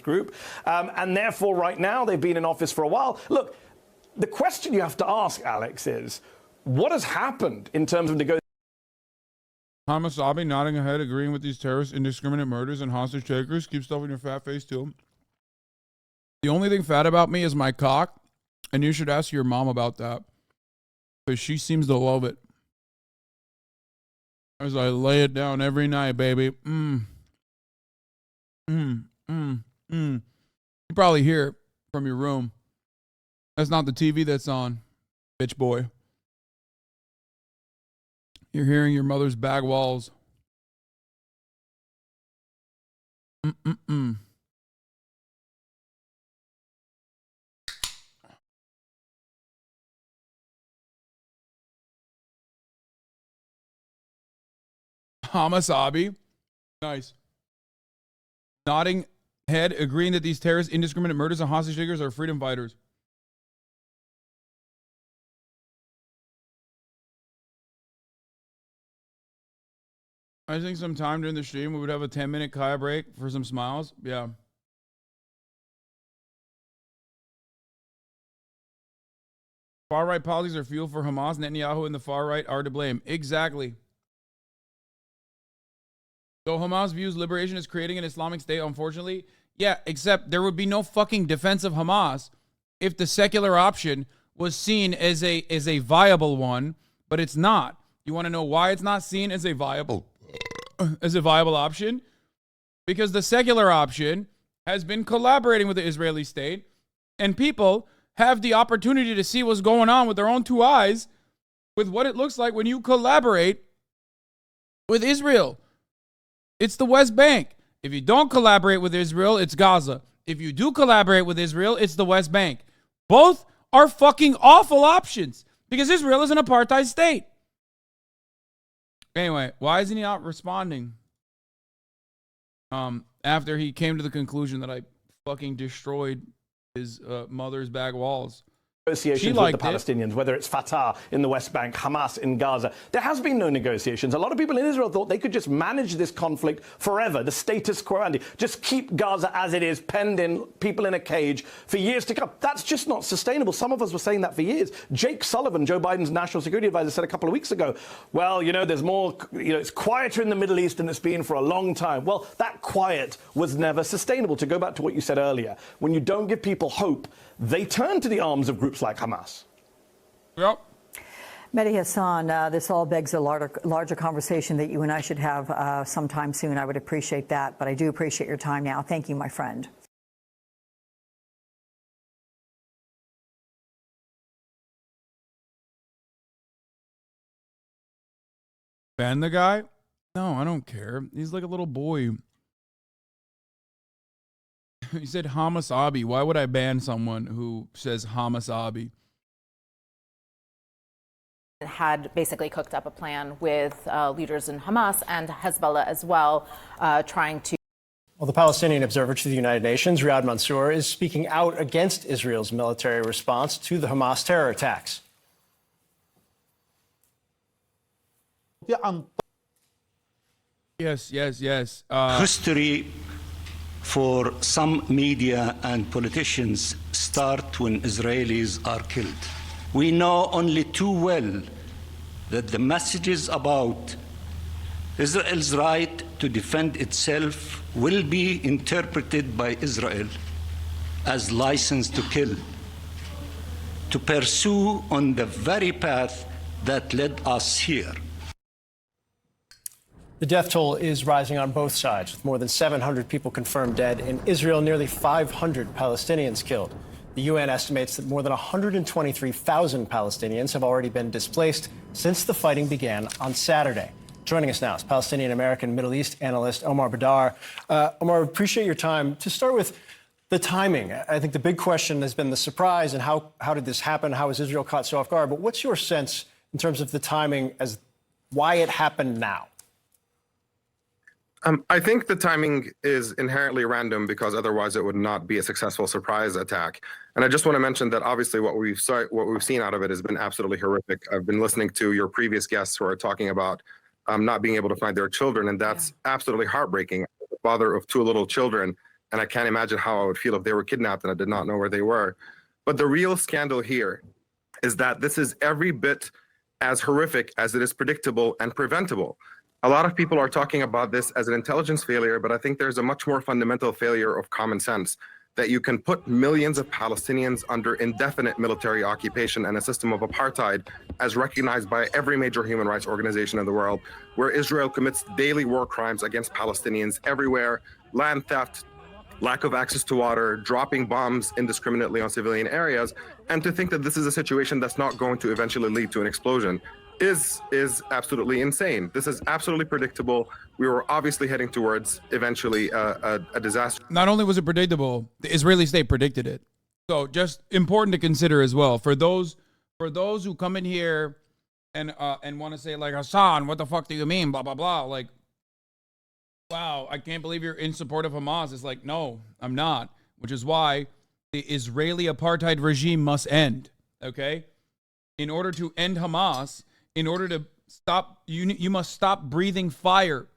Group. And therefore, right now, they've been in office for a while. Look, the question you have to ask, Alex, is what has happened in terms of negotiations? Hamas Abi nodding ahead, agreeing with these terrorist indiscriminate murders and hostage takers. Keep stuffing your fat face, too. The only thing fat about me is my cock, and you should ask your mom about that, because she seems to love it. As I lay it down every night, baby. You probably hear it from your room. That's not the TV that's on, bitch boy. You're hearing your mother's bag walls. Hamas Abi. Nice. Nodding head, agreeing that these terrorist indiscriminate murders and hostage takers are freedom fighters. I think sometime during the stream we would have a 10-minute Kaya break for some smiles. Yeah. Far-right politics are fuel for Hamas. Netanyahu and the far-right are to blame. Exactly. So Hamas views liberation as creating an Islamic state, unfortunately. Yeah, except there would be no fucking defense of Hamas if the secular option was seen as a viable one, but it's not. You want to know why it's not seen as a viable option? Because the secular option has been collaborating with the Israeli state, and people have the opportunity to see what's going on with their own two eyes with what it looks like when you collaborate with Israel. It's the West Bank. If you don't collaborate with Israel, it's Gaza. If you do collaborate with Israel, it's the West Bank. Both are fucking awful options because Israel is an apartheid state. Anyway, why isn't he not responding? After he came to the conclusion that I fucking destroyed his mother's bag walls. Negotiations with the Palestinians, whether it's Fatah in the West Bank, Hamas in Gaza. There has been no negotiations. A lot of people in Israel thought they could just manage this conflict forever, the status quo ante, just keep Gaza as it is, penned in, people in a cage for years to come. That's just not sustainable. Some of us were saying that for years. Jake Sullivan, Joe Biden's national security advisor, said a couple of weeks ago, well, there's more, it's quieter in the Middle East than it's been for a long time. Well, that quiet was never sustainable. To go back to what you said earlier, when you don't give people hope, they turn to the arms of groups like Hamas. Yep. Mehdi Hasan, this all begs a larger conversation that you and I should have sometime soon. I would appreciate that, but I do appreciate your time now. Thank you, my friend. Ban the guy? No, I don't care. He's like a little boy. He said Hamas Abi. Why would I ban someone who says Hamas Abi? Had basically cooked up a plan with leaders in Hamas and Hezbollah as well, trying to. Well, the Palestinian observer to the United Nations, Riyad Mansour, is speaking out against Israel's military response to the Hamas terror attacks. Yes. History for some media and politicians start when Israelis are killed. We know only too well that the messages about Israel's right to defend itself will be interpreted by Israel as license to kill, to pursue on the very path that led us here. The death toll is rising on both sides, with more than 700 people confirmed dead. In Israel, nearly 500 Palestinians killed. The UN estimates that more than 123,000 Palestinians have already been displaced since the fighting began on Saturday. Joining us now is Palestinian-American Middle East analyst Omar Badar. Omar, appreciate your time. To start with the timing, I think the big question has been the surprise and how did this happen? How was Israel caught so off guard? But what's your sense in terms of the timing as why it happened now? I think the timing is inherently random because otherwise it would not be a successful surprise attack. And I just want to mention that obviously what we've seen out of it has been absolutely horrific. I've been listening to your previous guests who are talking about not being able to find their children, and that's absolutely heartbreaking. I'm the father of 2 little children, and I can't imagine how I would feel if they were kidnapped and I did not know where they were. But the real scandal here is that this is every bit as horrific as it is predictable and preventable. A lot of people are talking about this as an intelligence failure, but I think there's a much more fundamental failure of common sense, that you can put millions of Palestinians under indefinite military occupation and a system of apartheid as recognized by every major human rights organization in the world, where Israel commits daily war crimes against Palestinians everywhere, land theft, lack of access to water, dropping bombs indiscriminately on civilian areas, and to think that this is a situation that's not going to eventually lead to an explosion is absolutely insane. This is absolutely predictable. We were obviously heading towards eventually a disaster. Not only was it predictable, the Israeli state predicted it. So just important to consider as well for those who come in here and want to say like, Hasan, what the fuck do you mean? Blah blah blah. Like, wow, I can't believe you're in support of Hamas. It's like, no, I'm not. Which is why the Israeli apartheid regime must end. Okay, in order to end Hamas. In order to stop, you must stop breathing fire.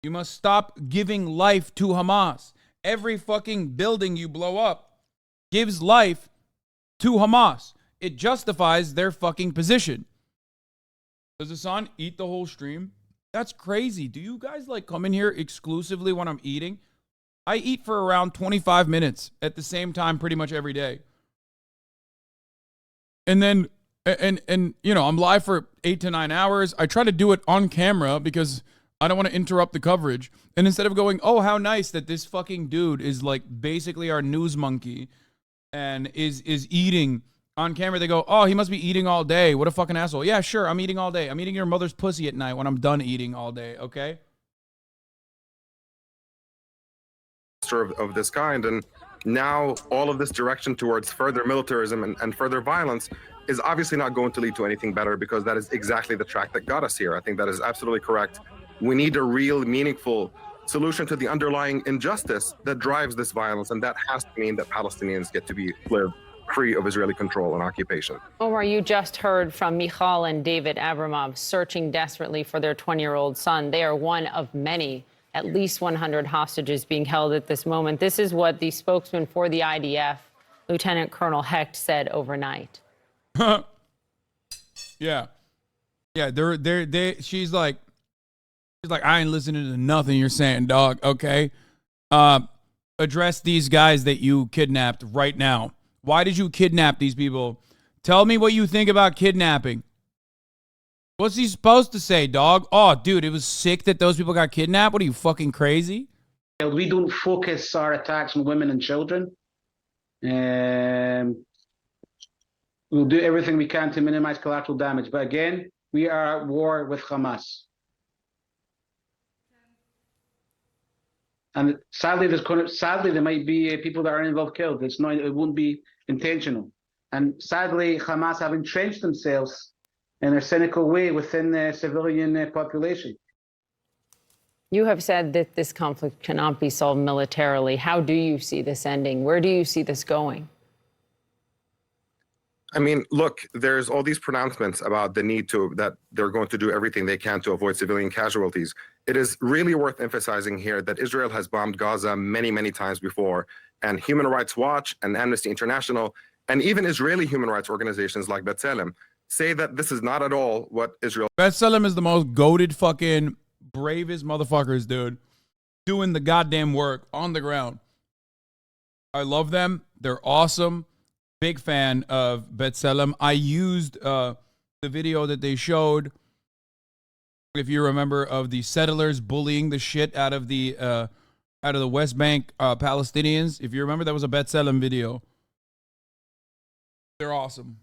You must stop giving life to Hamas. Every fucking building you blow up gives life to Hamas. It justifies their fucking position. Does Hasan eat the whole stream? That's crazy. Do you guys like come in here exclusively when I'm eating? I eat for around 25 minutes at the same time pretty much every day. And then And you know, I'm live for 8 to 9 hours. I try to do it on camera because I don't want to interrupt the coverage. And instead of going, oh, how nice that this fucking dude is like basically our news monkey and is eating on camera, they go, oh, he must be eating all day. What a fucking asshole. Yeah, sure, I'm eating all day. I'm eating your mother's pussy at night when I'm done eating all day, okay? Of this kind, and now all of this direction towards further militarism and further violence is obviously not going to lead to anything better, because that is exactly the track that got us here. I think that is absolutely correct. We need a real, meaningful solution to the underlying injustice that drives this violence, and that has to mean that Palestinians get to live free of Israeli control and occupation. Omar, you just heard from Michal and David Abramov searching desperately for their 20-year-old son. They are one of many, at least 100 hostages being held at this moment. This is what the spokesman for the IDF, Lieutenant Colonel Hecht, said overnight. Yeah. She's like, I ain't listening to nothing you're saying, dog. Okay. Address these guys that you kidnapped right now. Why did you kidnap these people? Tell me what you think about kidnapping. What's he supposed to say, dog? Oh, dude, it was sick that those people got kidnapped. What are you, fucking crazy? We don't focus our attacks on women and children. We'll do everything we can to minimize collateral damage. But again, we are at war with Hamas. And sadly, there might be people that are involved killed. It wouldn't be intentional. And sadly, Hamas have entrenched themselves in a cynical way within the civilian population. You have said that this conflict cannot be solved militarily. How do you see this ending? Where do you see this going? I mean, look, there's all these pronouncements about the need that they're going to do everything they can to avoid civilian casualties. It is really worth emphasizing here that Israel has bombed Gaza many, many times before, and Human Rights Watch and Amnesty International, and even Israeli human rights organizations like B'Tselem say that this is not at all what Israel. B'Tselem is the most goated fucking bravest motherfuckers, dude, doing the goddamn work on the ground. I love them. They're awesome. Big fan of B'Tselem. I used the video that they showed, if you remember, of the settlers bullying the shit out of the West Bank Palestinians. If you remember, that was a B'Tselem video. They're awesome.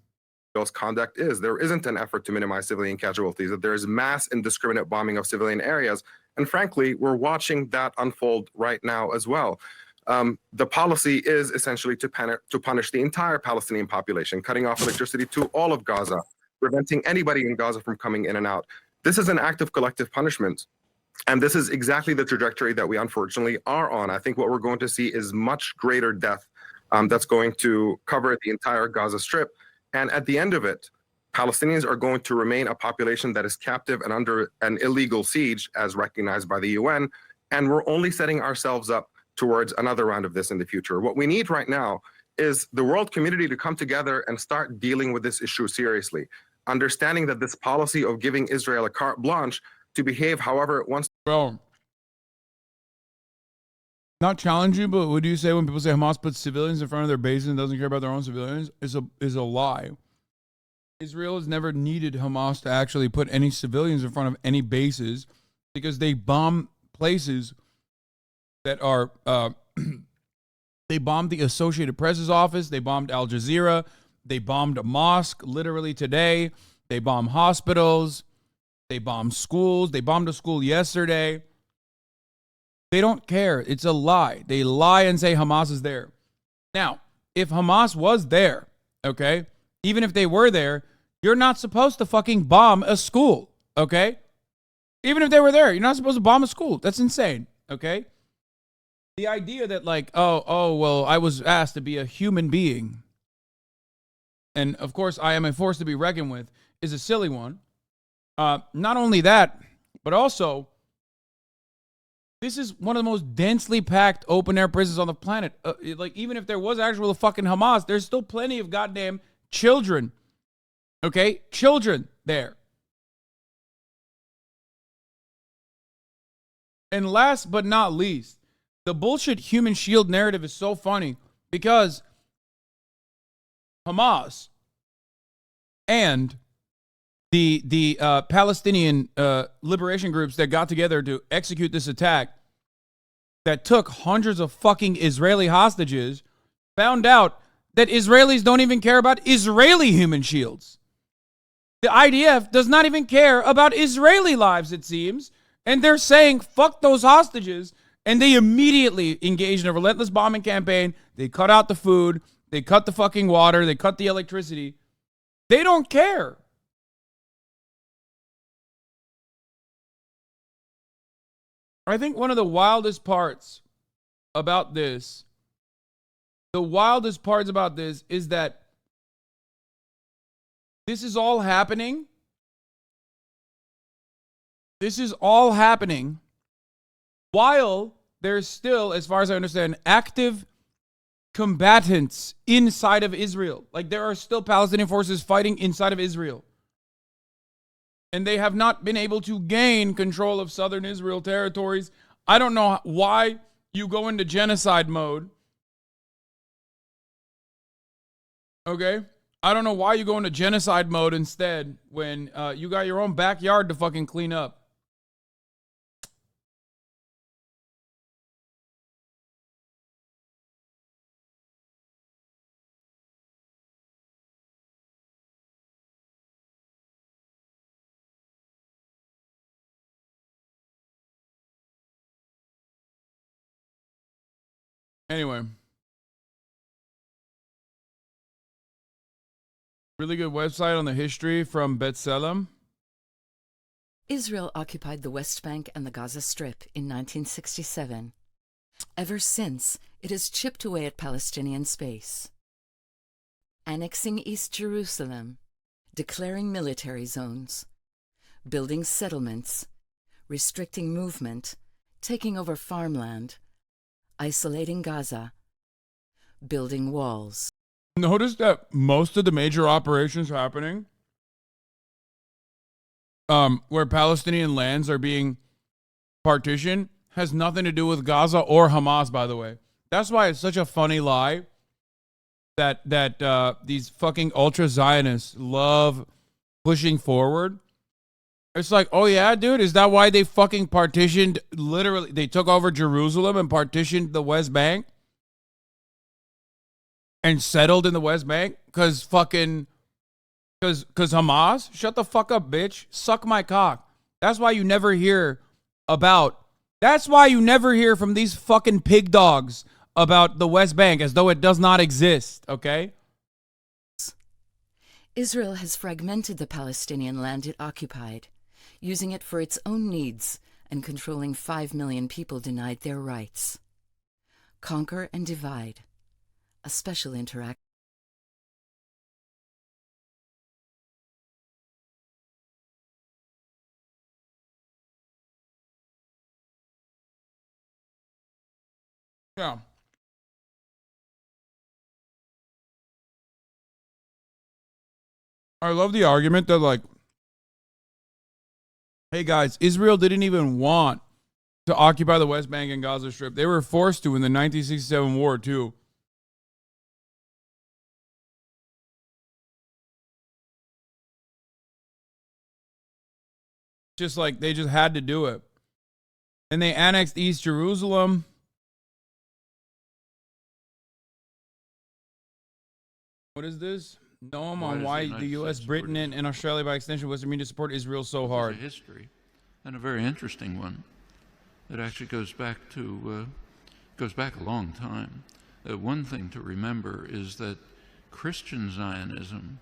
Israel's conduct is. There isn't an effort to minimize civilian casualties, that there is mass indiscriminate bombing of civilian areas. And frankly, we're watching that unfold right now as well. The policy is essentially to punish the entire Palestinian population, cutting off electricity to all of Gaza, preventing anybody in Gaza from coming in and out. This is an act of collective punishment. And this is exactly the trajectory that we unfortunately are on. I think what we're going to see is much greater death that's going to cover the entire Gaza Strip. And at the end of it, Palestinians are going to remain a population that is captive and under an illegal siege, as recognized by the UN. And we're only setting ourselves up towards another round of this in the future. What we need right now is the world community to come together and start dealing with this issue seriously, understanding that this policy of giving Israel a carte blanche to behave however it wants. Bro, not challenge you, but what do you say when people say Hamas puts civilians in front of their bases and doesn't care about their own civilians? Is a lie. Israel has never needed Hamas to actually put any civilians in front of any bases because they bomb places that are, they bombed the Associated Press's office, they bombed Al Jazeera, they bombed a mosque literally today, they bomb hospitals, they bomb schools, they bombed a school yesterday. They don't care. It's a lie. They lie and say Hamas is there. Now, if Hamas was there, okay, even if they were there, you're not supposed to fucking bomb a school, okay? Even if they were there, you're not supposed to bomb a school. That's insane, okay? The idea that like, oh, well, I was asked to be a human being, and of course I am a force to be reckoned with, is a silly one. Not only that, but also, this is one of the most densely packed open-air prisons on the planet. Like, even if there was actual fucking Hamas, there's still plenty of goddamn children, okay? Children there. And last but not least, the bullshit human shield narrative is so funny because Hamas and the Palestinian liberation groups that got together to execute this attack that took hundreds of fucking Israeli hostages found out that Israelis don't even care about Israeli human shields. The IDF does not even care about Israeli lives, it seems, and they're saying, fuck those hostages, and they immediately engage in a relentless bombing campaign. They cut out the food, they cut the fucking water, they cut the electricity. They don't care. I think one of the wildest parts about this, is that this is all happening. This is all happening while there's still, as far as I understand, active combatants inside of Israel. Like, there are still Palestinian forces fighting inside of Israel. And they have not been able to gain control of southern Israel territories. I don't know why you go into genocide mode. Okay? I don't know why you go into genocide mode instead when you got your own backyard to fucking clean up. Anyway. Really good website on the history from B'Tselem. Israel occupied the West Bank and the Gaza Strip in 1967. Ever since, it has chipped away at Palestinian space, annexing East Jerusalem, declaring military zones, building settlements, restricting movement, taking over farmland, isolating Gaza, building walls. Notice that most of the major operations happening where Palestinian lands are being partitioned has nothing to do with Gaza or Hamas, by the way. That's why it's such a funny lie that these fucking ultra-Zionists love pushing forward. It's like, oh yeah, dude, is that why they fucking partitioned, literally, they took over Jerusalem and partitioned the West Bank? And settled in the West Bank? Because Hamas? Shut the fuck up, bitch. Suck my cock. That's why you never hear from these fucking pig dogs about the West Bank as though it does not exist, okay? Israel has fragmented the Palestinian land it occupied, using it for its own needs and controlling 5 million people denied their rights. Conquer and divide. A special interaction. Yeah. I love the argument that, like, hey guys, Israel didn't even want to occupy the West Bank and Gaza Strip. They were forced to in the 1967 war too. Just like they just had to do it. And they annexed East Jerusalem. What is this? No, on why the U.S., Britain, and Australia, by extension, Western media support Israel so hard. There's a history, and a very interesting one. It actually goes back a long time. One thing to remember is that Christian Zionism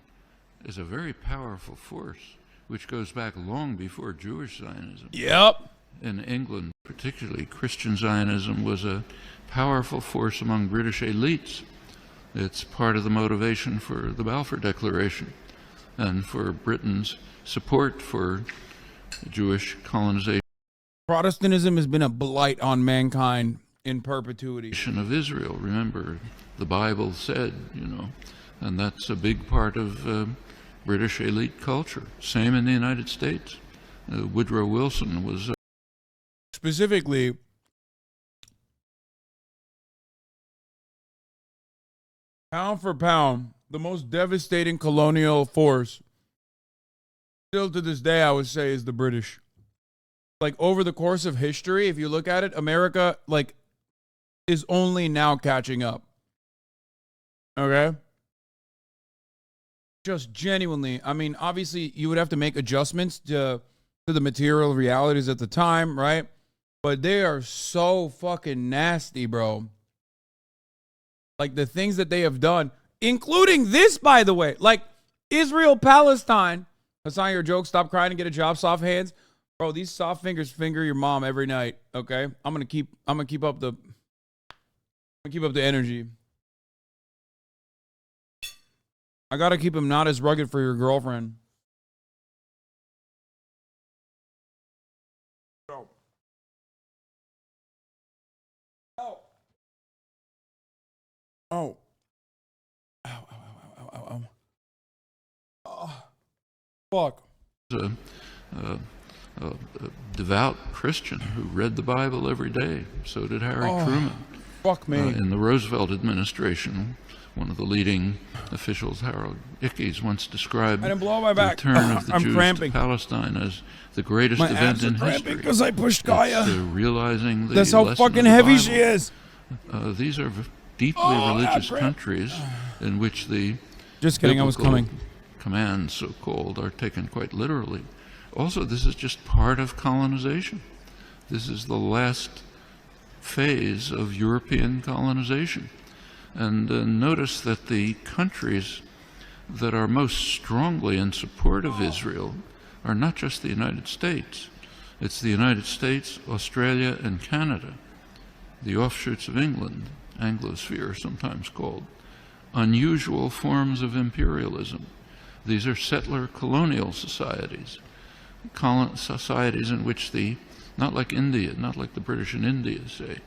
is a very powerful force, which goes back long before Jewish Zionism. Yep. In England, particularly, Christian Zionism was a powerful force among British elites. It's part of the motivation for the Balfour Declaration and for Britain's support for Jewish colonization. Protestantism has been a blight on mankind in perpetuity. Of Israel, remember, the Bible said, and that's a big part of British elite culture. Same in the United States. Woodrow Wilson was... Specifically, pound for pound, the most devastating colonial force, still to this day, I would say, is the British. Like, over the course of history, if you look at it, America, like, is only now catching up. Okay? Just genuinely, I mean, obviously, you would have to make adjustments to the material realities at the time, right? But they are so fucking nasty, bro. Like, the things that they have done, including this, by the way, like Israel, Palestine. Hasan, your joke, stop crying and get a job, soft hands. Bro, these soft fingers finger your mom every night, okay? I'm gonna keep up the energy. I gotta keep him not as rugged for your girlfriend. Oh. Oh. Oh. Ow, ow, ow, ow, ow, ow. Oh. Fuck. A devout Christian who read the Bible every day. So did Harry Truman. Fuck me. In the Roosevelt administration, one of the leading officials, Harold Ickes, once described the return of the Jews to Palestine as the greatest event in history. Because I pushed Gaia. Realizing the That's how fucking heavy she is. These are deeply religious countries in which the just kidding, I was coming. Commands, so-called, are taken quite literally. Also, this is just part of colonization. This is the last phase of European colonization. And notice that the countries that are most strongly in support of Israel are not just the United States. It's the United States, Australia, and Canada, the offshoots of England, Anglosphere sometimes called, unusual forms of imperialism. These are settler colonial societies, societies in which not like India, not like the British in India, say,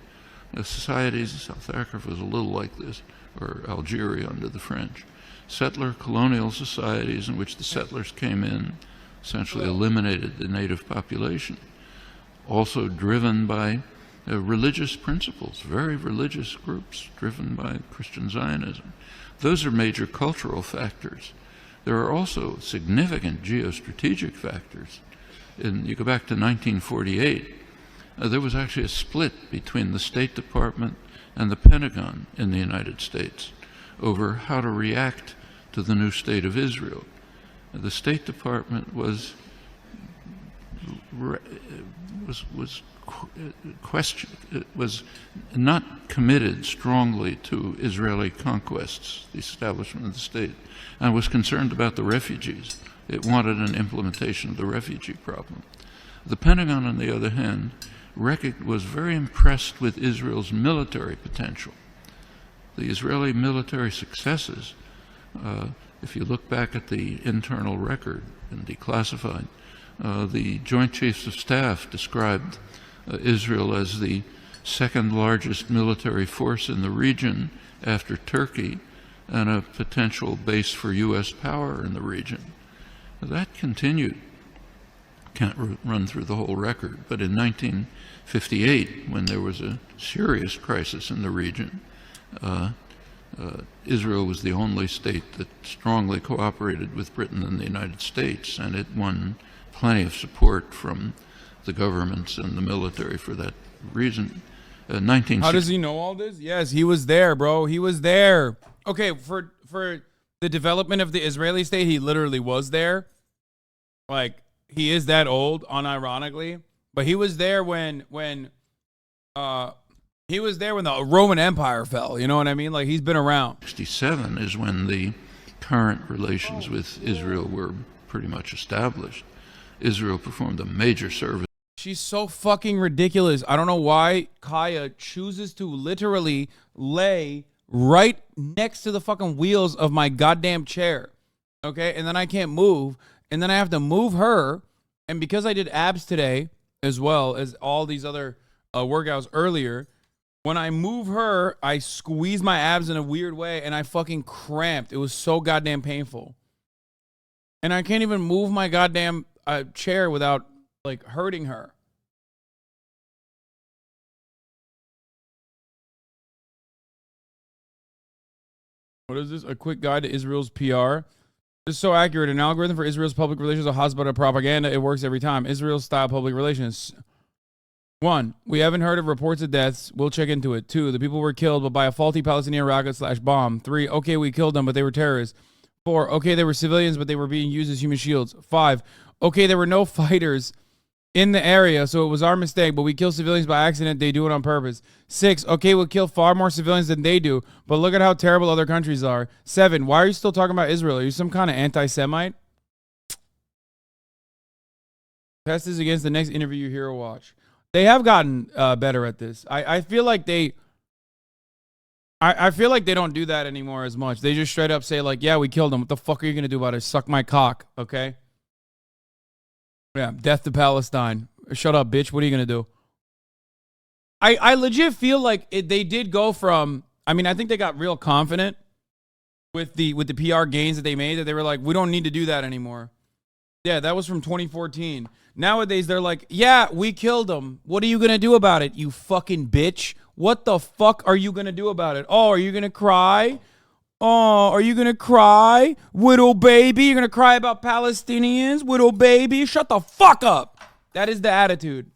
societies, South Africa was a little like this, or Algeria under the French, settler colonial societies in which the settlers came in, essentially eliminated the native population, also driven by religious principles, very religious groups driven by Christian Zionism. Those are major cultural factors. There are also significant geostrategic factors. You go back to 1948, there was actually a split between the State Department and the Pentagon in the United States over how to react to the new state of Israel. The State Department was not committed strongly to Israeli conquests, the establishment of the state, and was concerned about the refugees. It wanted an implementation of the refugee problem. The Pentagon, on the other hand, was very impressed with Israel's military potential. The Israeli military successes, if you look back at the internal record and declassified, the Joint Chiefs of Staff described Israel as the second largest military force in the region after Turkey and a potential base for U.S. power in the region. That continued. Can't run through the whole record, but in 1958, when there was a serious crisis in the region, Israel was the only state that strongly cooperated with Britain and the United States, and it won plenty of support from the governments and the military for that reason. How does he know all this? Yes, he was there, bro. He was there. Okay, for the development of the Israeli state, he literally was there. Like, he is that old, unironically, but he was there when the Roman Empire fell. You know what I mean? Like, he's been around. 1967 is when the current relations with Israel were pretty much established. Israel performed a major service. She's so fucking ridiculous. I don't know why Kaya chooses to literally lay right next to the fucking wheels of my goddamn chair. Okay, and then I can't move. And then I have to move her. And because I did abs today, as well as all these other workouts earlier, when I move her, I squeeze my abs in a weird way and I fucking cramped. It was so goddamn painful. And I can't even move my goddamn chair without, like, hurting her. What is this? A quick guide to Israel's PR. This is so accurate. An algorithm for Israel's public relations, a hospital propaganda. It works every time. Israel-style public relations. 1, we haven't heard of reports of deaths. We'll check into it. 2, the people were killed, but by a faulty Palestinian rocket/bomb. 3, okay, we killed them, but they were terrorists. 4, okay, they were civilians, but they were being used as human shields. 5, okay, there were no fighters in the area, so it was our mistake, but we kill civilians by accident. They do it on purpose. 6, okay, we'll kill far more civilians than they do, but look at how terrible other countries are. 7, why are you still talking about Israel? Are you some kind of anti-Semite? Test is against the next interview you hear or watch. They have gotten better at this. I feel like they don't do that anymore as much. They just straight up say, like, yeah, we killed them. What the fuck are you going to do about it? Suck my cock, okay? Yeah, death to Palestine. Shut up, bitch. What are you going to do? I legit feel like they did go from, I mean, I think they got real confident with the PR gains that they made, that they were like, we don't need to do that anymore. Yeah, that was from 2014. Nowadays, they're like, yeah, we killed them. What are you going to do about it, you fucking bitch? What the fuck are you going to do about it? Oh, are you going to cry? Oh, are you going to cry? Widow baby, you're going to cry about Palestinians? Widow baby, shut the fuck up. That is the attitude.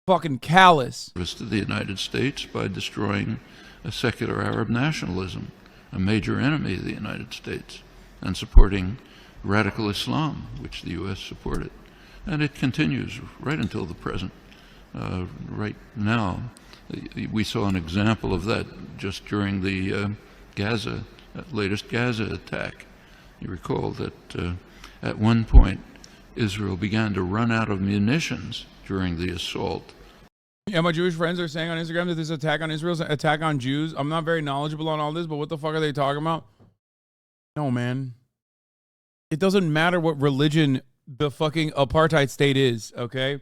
Fucking callous. To the United States by destroying a secular Arab nationalism, a major enemy of the United States, and supporting radical Islam, which the U.S. supported. And it continues right until the present. right now. We saw an example of that just during the latest Gaza attack. You recall that at one point Israel began to run out of munitions during the assault. Yeah, my Jewish friends are saying on Instagram that this attack on Israel's an attack on Jews. I'm not very knowledgeable on all this, but what the fuck are they talking about? No, man. It doesn't matter what religion the fucking apartheid state is, okay?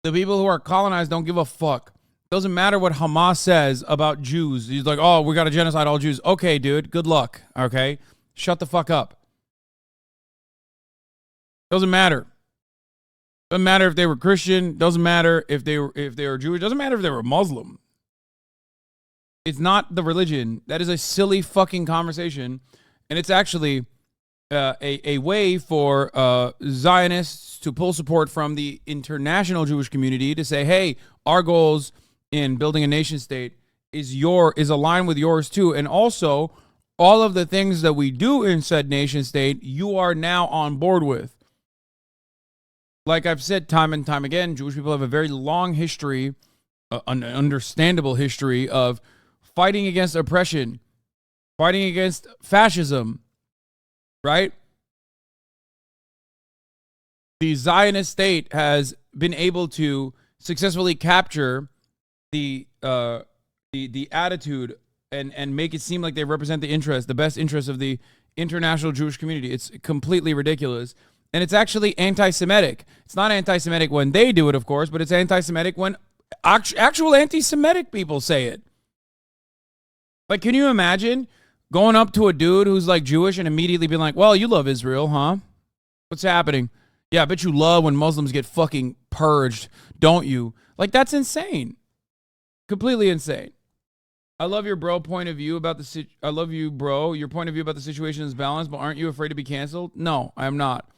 The people who are colonized don't give a fuck. Doesn't matter what Hamas says about Jews. He's like, oh, we got to genocide all Jews. Okay, dude, good luck, okay? Shut the fuck up. Doesn't matter. Doesn't matter if they were Christian. Doesn't matter if they were Jewish. Doesn't matter if they were Muslim. It's not the religion. That is a silly fucking conversation. And it's actually a way for Zionists to pull support from the international Jewish community to say, hey, our goals in building a nation state is aligned with yours too. And also, all of the things that we do in said nation state, you are now on board with. Like I've said time and time again, Jewish people have a very long history, an understandable history of fighting against oppression, fighting against fascism, right? The Zionist state has been able to successfully capture the attitude and make it seem like they represent the best interest of the international Jewish community. It's completely ridiculous. And it's actually anti-Semitic. It's not anti-Semitic when they do it, of course, but it's anti-Semitic when actual anti-Semitic people say it. Like, can you imagine going up to a dude who's like Jewish and immediately being like, well, you love Israel, huh? What's happening? Yeah, I bet you love when Muslims get fucking purged, don't you? Like, that's insane. Completely insane. I love your point of view about the I love you, bro. Your point of view about the situation is balanced, but aren't you afraid to be canceled? No, I am not.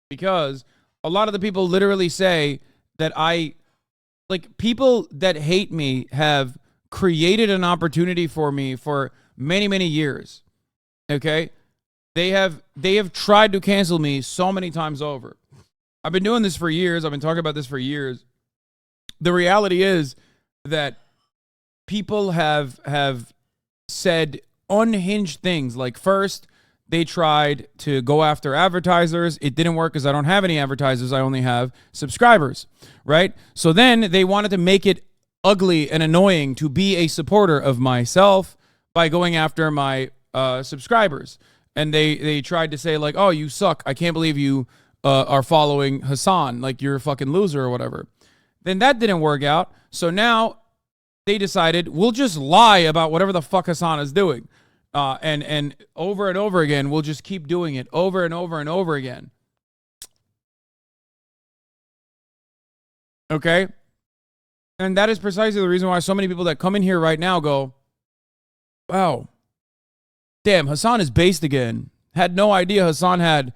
Because a lot of the people literally say that people that hate me have created an opportunity for me for many, many years. Okay? They have tried to cancel me so many times over. I've been doing this for years. I've been talking about this for years. The reality is that people have said unhinged things. Like, first, they tried to go after advertisers. It didn't work because I don't have any advertisers. I only have subscribers, right? So then they wanted to make it ugly and annoying to be a supporter of myself by going after my subscribers. And they tried to say, like, oh, you suck. I can't believe you are following Hasan. Like, you're a fucking loser or whatever. Then that didn't work out. So now they decided, we'll just lie about whatever the fuck Hasan is doing. And over and over again, we'll just keep doing it over and over and over again. Okay? And that is precisely the reason why so many people that come in here right now go, wow, damn, Hasan is based again. Had no idea Hasan had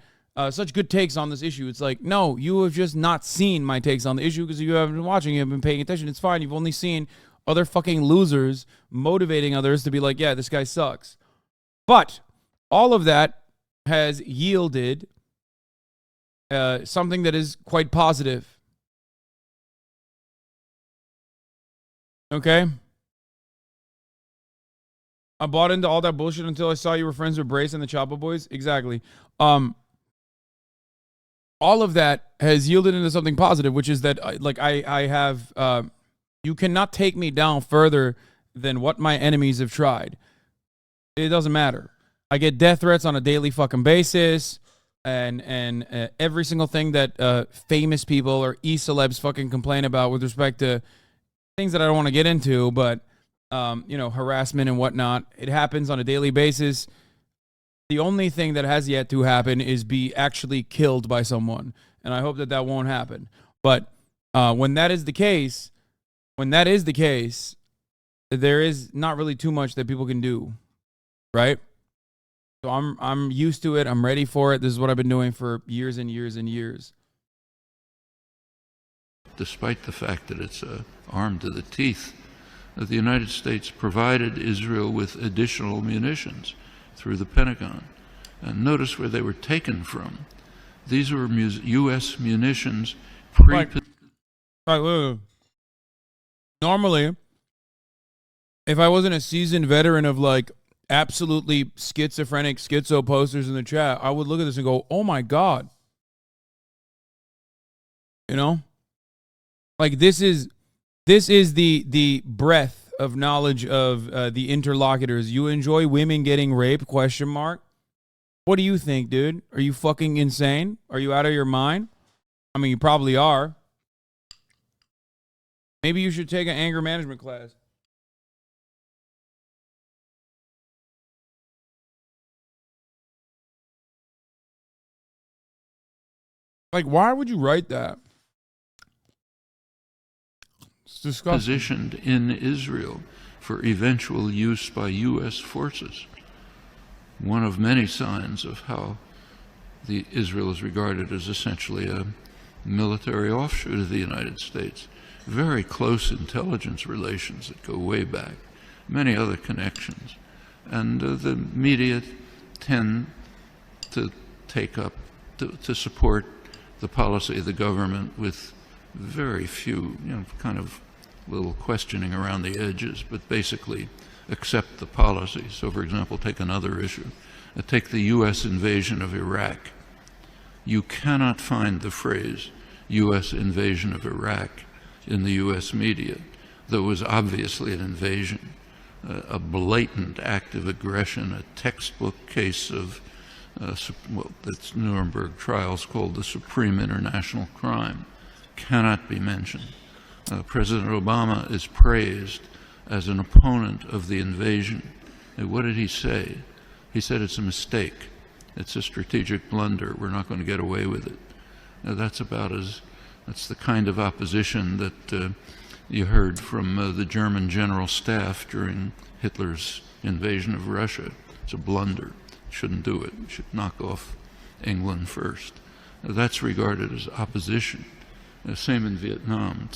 such good takes on this issue. It's like, no, you have just not seen my takes on the issue because you haven't been watching it, been paying attention. It's fine. You've only seen other fucking losers motivating others to be like, yeah, this guy sucks. But all of that has yielded something that is quite positive. Okay? I bought into all that bullshit until I saw you were friends with Brace and the Choppa Boys. Exactly. All of that has yielded into something positive, which is that I have you cannot take me down further than what my enemies have tried. It doesn't matter. I get death threats on a daily fucking basis, and every single thing that famous people or e-celebs fucking complain about with respect to things that I don't want to get into, but harassment and whatnot. It happens on a daily basis. The only thing that has yet to happen is be actually killed by someone, and I hope that that won't happen. But when that is the case, there is not really too much that people can do, right? So I'm used to it. I'm ready for it. This is what I've been doing for years and years and years. Despite the fact that it's armed to the teeth, that the United States provided Israel with additional munitions through the Pentagon. And notice where they were taken from. These were U.S. munitions Like, look, normally, if I wasn't a seasoned veteran of like absolutely schizophrenic schizo posters in the chat, I would look at this and go, "Oh my God." You know? Like this is the breadth of knowledge of the interlocutors. You enjoy women getting raped? Question mark. What do you think, dude? Are you fucking insane? Are you out of your mind? I mean, you probably are. Maybe you should take an anger management class. Like, why would you write that? It's disgusting. Positioned in Israel for eventual use by U.S. forces. One of many signs of how Israel is regarded as essentially a military offshoot of the United States. Very close intelligence relations that go way back. Many other connections. And the media tend to take up, to support the policy of the government with very few, kind of little questioning around the edges, but basically accept the policy. So, for example, take another issue. Take the U.S. invasion of Iraq. You cannot find the phrase U.S. invasion of Iraq in the U.S. media, though it was obviously an invasion, a blatant act of aggression, a textbook case of what the Nuremberg trials called the supreme international crime, cannot be mentioned. President Obama is praised as an opponent of the invasion. And what did he say? He said it's a mistake. It's a strategic blunder. We're not going to get away with it. Now, that's the kind of opposition that you heard from the German general staff during Hitler's invasion of Russia. It's a blunder. Shouldn't do it. We should knock off England first. That's regarded as opposition. Same in Vietnam.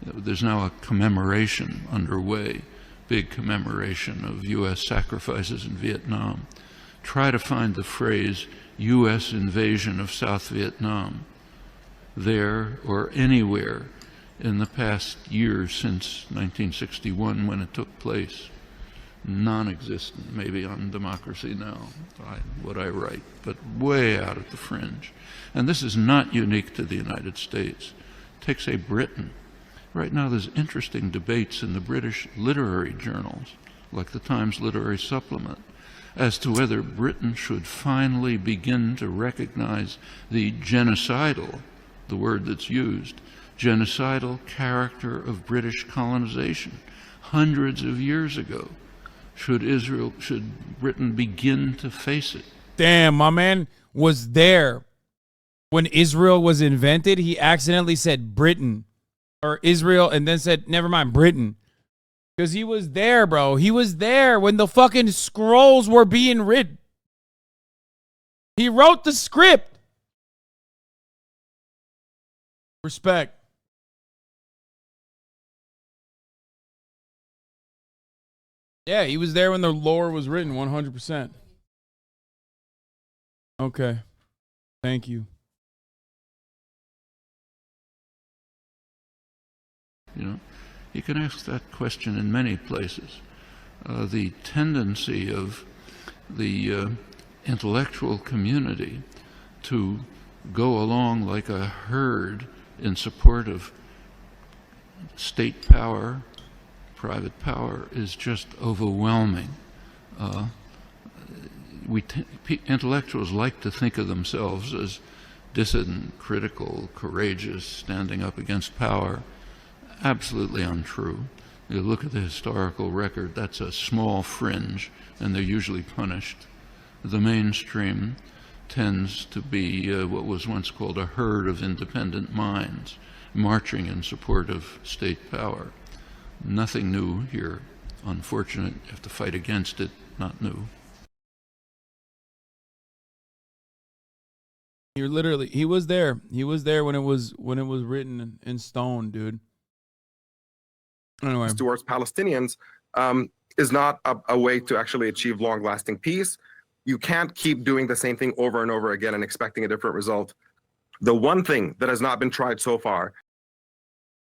There's now a commemoration underway, big commemoration of U.S. sacrifices in Vietnam. Try to find the phrase U.S. invasion of South Vietnam there or anywhere in the past year since 1961 when it took place. Non-existent, maybe on Democracy Now, what I write, but way out at the fringe. And this is not unique to the United States. Take, say, Britain. Right now there's interesting debates in the British literary journals, like the Times Literary Supplement, as to whether Britain should finally begin to recognize the genocidal, the word that's used, genocidal character of British colonization hundreds of years ago. Should Britain begin to face it? Damn, my man was there when Israel was invented. He accidentally said Britain or Israel and then said, never mind, Britain. Because he was there, bro. He was there when the fucking scrolls were being written. He wrote the script. Respect. Yeah, he was there when the lore was written, 100%. Okay. Thank you. You can ask that question in many places. The tendency of the intellectual community to go along like a herd in support of state power, private power, is just overwhelming. Intellectuals like to think of themselves as dissident, critical, courageous, standing up against power. Absolutely untrue. You look at the historical record, that's a small fringe, and they're usually punished. The mainstream tends to be what was once called a herd of independent minds, marching in support of state power. Nothing new here. Unfortunate, you have to fight against it, not new. He was there. He was there when it was written in stone, dude. Anyway, towards Palestinians is not a way to actually achieve long-lasting peace. You can't keep doing the same thing over and over again and expecting a different result. The one thing that has not been tried so far.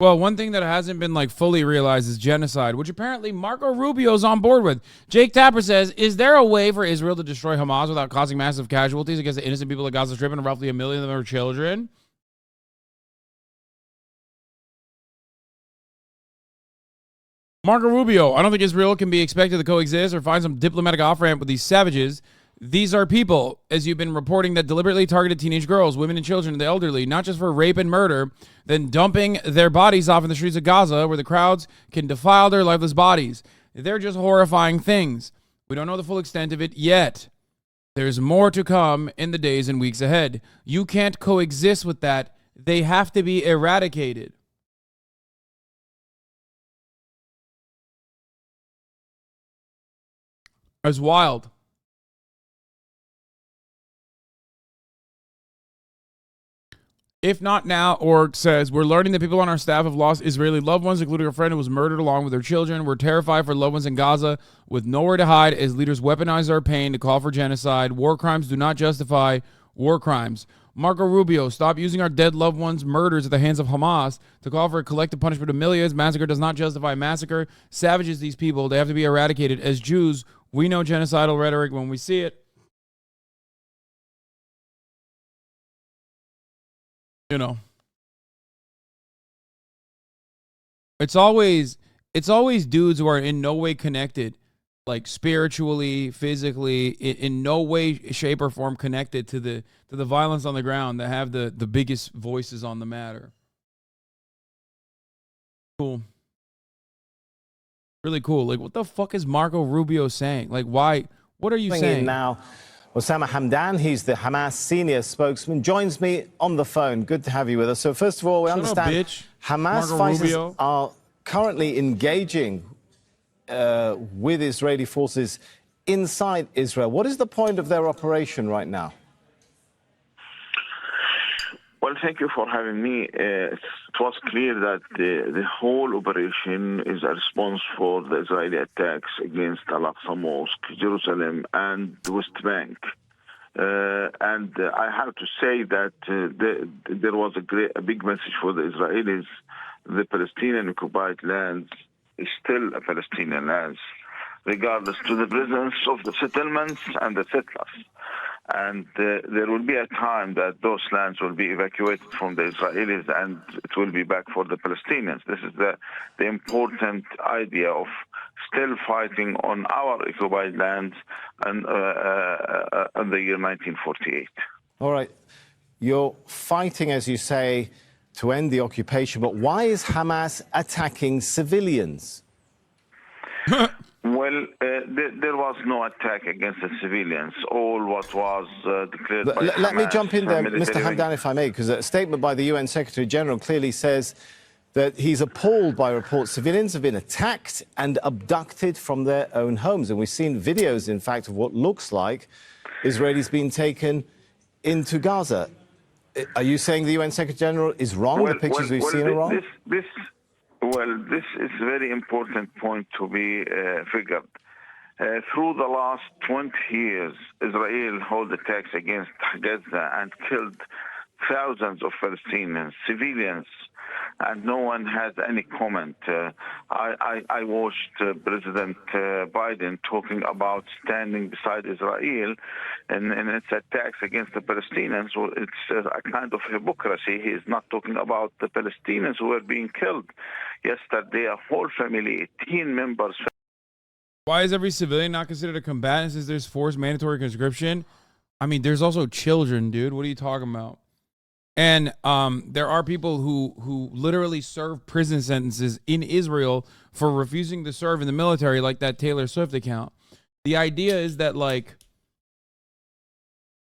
Well, one thing that hasn't been like fully realized is genocide, which apparently Marco Rubio's on board with. Jake Tapper says, is there a way for Israel to destroy Hamas without causing massive casualties against the innocent people of Gaza Strip and roughly 1 million of them are children? Marco Rubio, I don't think Israel can be expected to coexist or find some diplomatic off-ramp with these savages. These are people, as you've been reporting, that deliberately targeted teenage girls, women and children, and the elderly, not just for rape and murder, then dumping their bodies off in the streets of Gaza where the crowds can defile their lifeless bodies. They're just horrifying things. We don't know the full extent of it yet. There's more to come in the days and weeks ahead. You can't coexist with that. They have to be eradicated. It's wild. If not now, Org says, we're learning that people on our staff have lost Israeli loved ones, including a friend who was murdered along with their children. We're terrified for loved ones in Gaza with nowhere to hide as leaders weaponize our pain to call for genocide. War crimes do not justify war crimes. Marco Rubio, stop using our dead loved ones' murders at the hands of Hamas to call for a collective punishment of millions. Massacre does not justify massacre. Savages these people. They have to be eradicated. As Jews, we know genocidal rhetoric when we see it. You know, it's always dudes who are in no way connected, like spiritually, physically, in no way, shape, or form connected to the violence on the ground that have the biggest voices on the matter. Cool. Really cool. Like, what the fuck is Marco Rubio saying? Like, why? What are you saying now? Osama Hamdan, he's the Hamas senior spokesman, joins me on the phone. Good to have you with us. So first of all, we understand Hamas fighters are currently engaging with Israeli forces inside Israel. What is the point of their operation right now? Well, thank you for having me. It was clear that the whole operation is a response for the Israeli attacks against Al-Aqsa Mosque, Jerusalem, and the West Bank. And I have to say that there was a big message for the Israelis. The Palestinian occupied lands is still a Palestinian land, regardless to the presence of the settlements and the settlers. And there will be a time that those lands will be evacuated from the Israelis and it will be back for the Palestinians. This is the important idea of still fighting on our occupied lands and, in the year 1948. All right. You're fighting, as you say, to end the occupation, but why is Hamas attacking civilians? Well, there was no attack against the civilians. All what was declared by Hamas. Let me jump in there, Mr. Hamdan, if I may, because a statement by the UN Secretary General clearly says that he's appalled by reports civilians have been attacked and abducted from their own homes. And we've seen videos, in fact, of what looks like Israelis being taken into Gaza. Are you saying the UN Secretary General is wrong? The pictures we've seen are wrong? This is a very important point to be figured. Through the last 20 years, Israel held attacks against Gaza and killed thousands of Palestinians, civilians, and no one had any comment. I watched President Biden talking about standing beside Israel and its attacks against the Palestinians. Well, it's a kind of hypocrisy. He is not talking about the Palestinians who were being killed. Yesterday, a whole family, 18 members. Why is every civilian not considered a combatant since there's forced mandatory conscription? I mean, there's also children, dude. What are you talking about? And there are people who literally serve prison sentences in Israel for refusing to serve in the military, like that Taylor Swift account. The idea is that, like,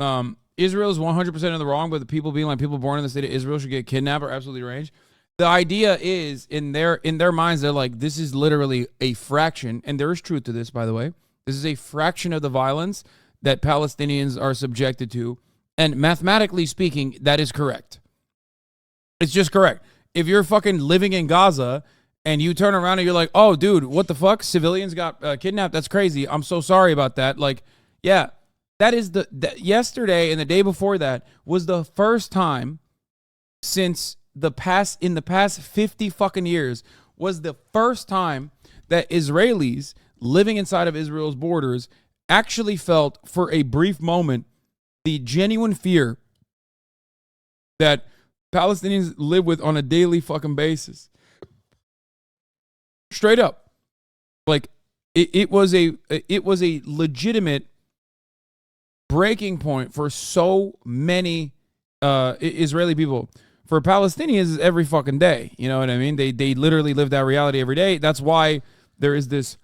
Israel is 100% in the wrong, but the people being like people born in the state of Israel should get kidnapped are absolutely deranged. The idea is, in their minds, they're like, this is literally a fraction, and there is truth to this, by the way. This is a fraction of the violence that Palestinians are subjected to. And mathematically speaking, that is correct. It's just correct. If you're fucking living in Gaza and you turn around and you're like, oh, dude, what the fuck? Civilians got kidnapped. That's crazy. I'm so sorry about that. Like, yeah, that is yesterday and the day before that was the first time since in the past 50 fucking years was the first time that Israelis living inside of Israel's borders actually felt for a brief moment the genuine fear that Palestinians live with on a daily fucking basis. Straight up. Like it was a legitimate breaking point for so many Israeli people. For Palestinians, every fucking day. You know what I mean? They literally live that reality every day. That's why there is this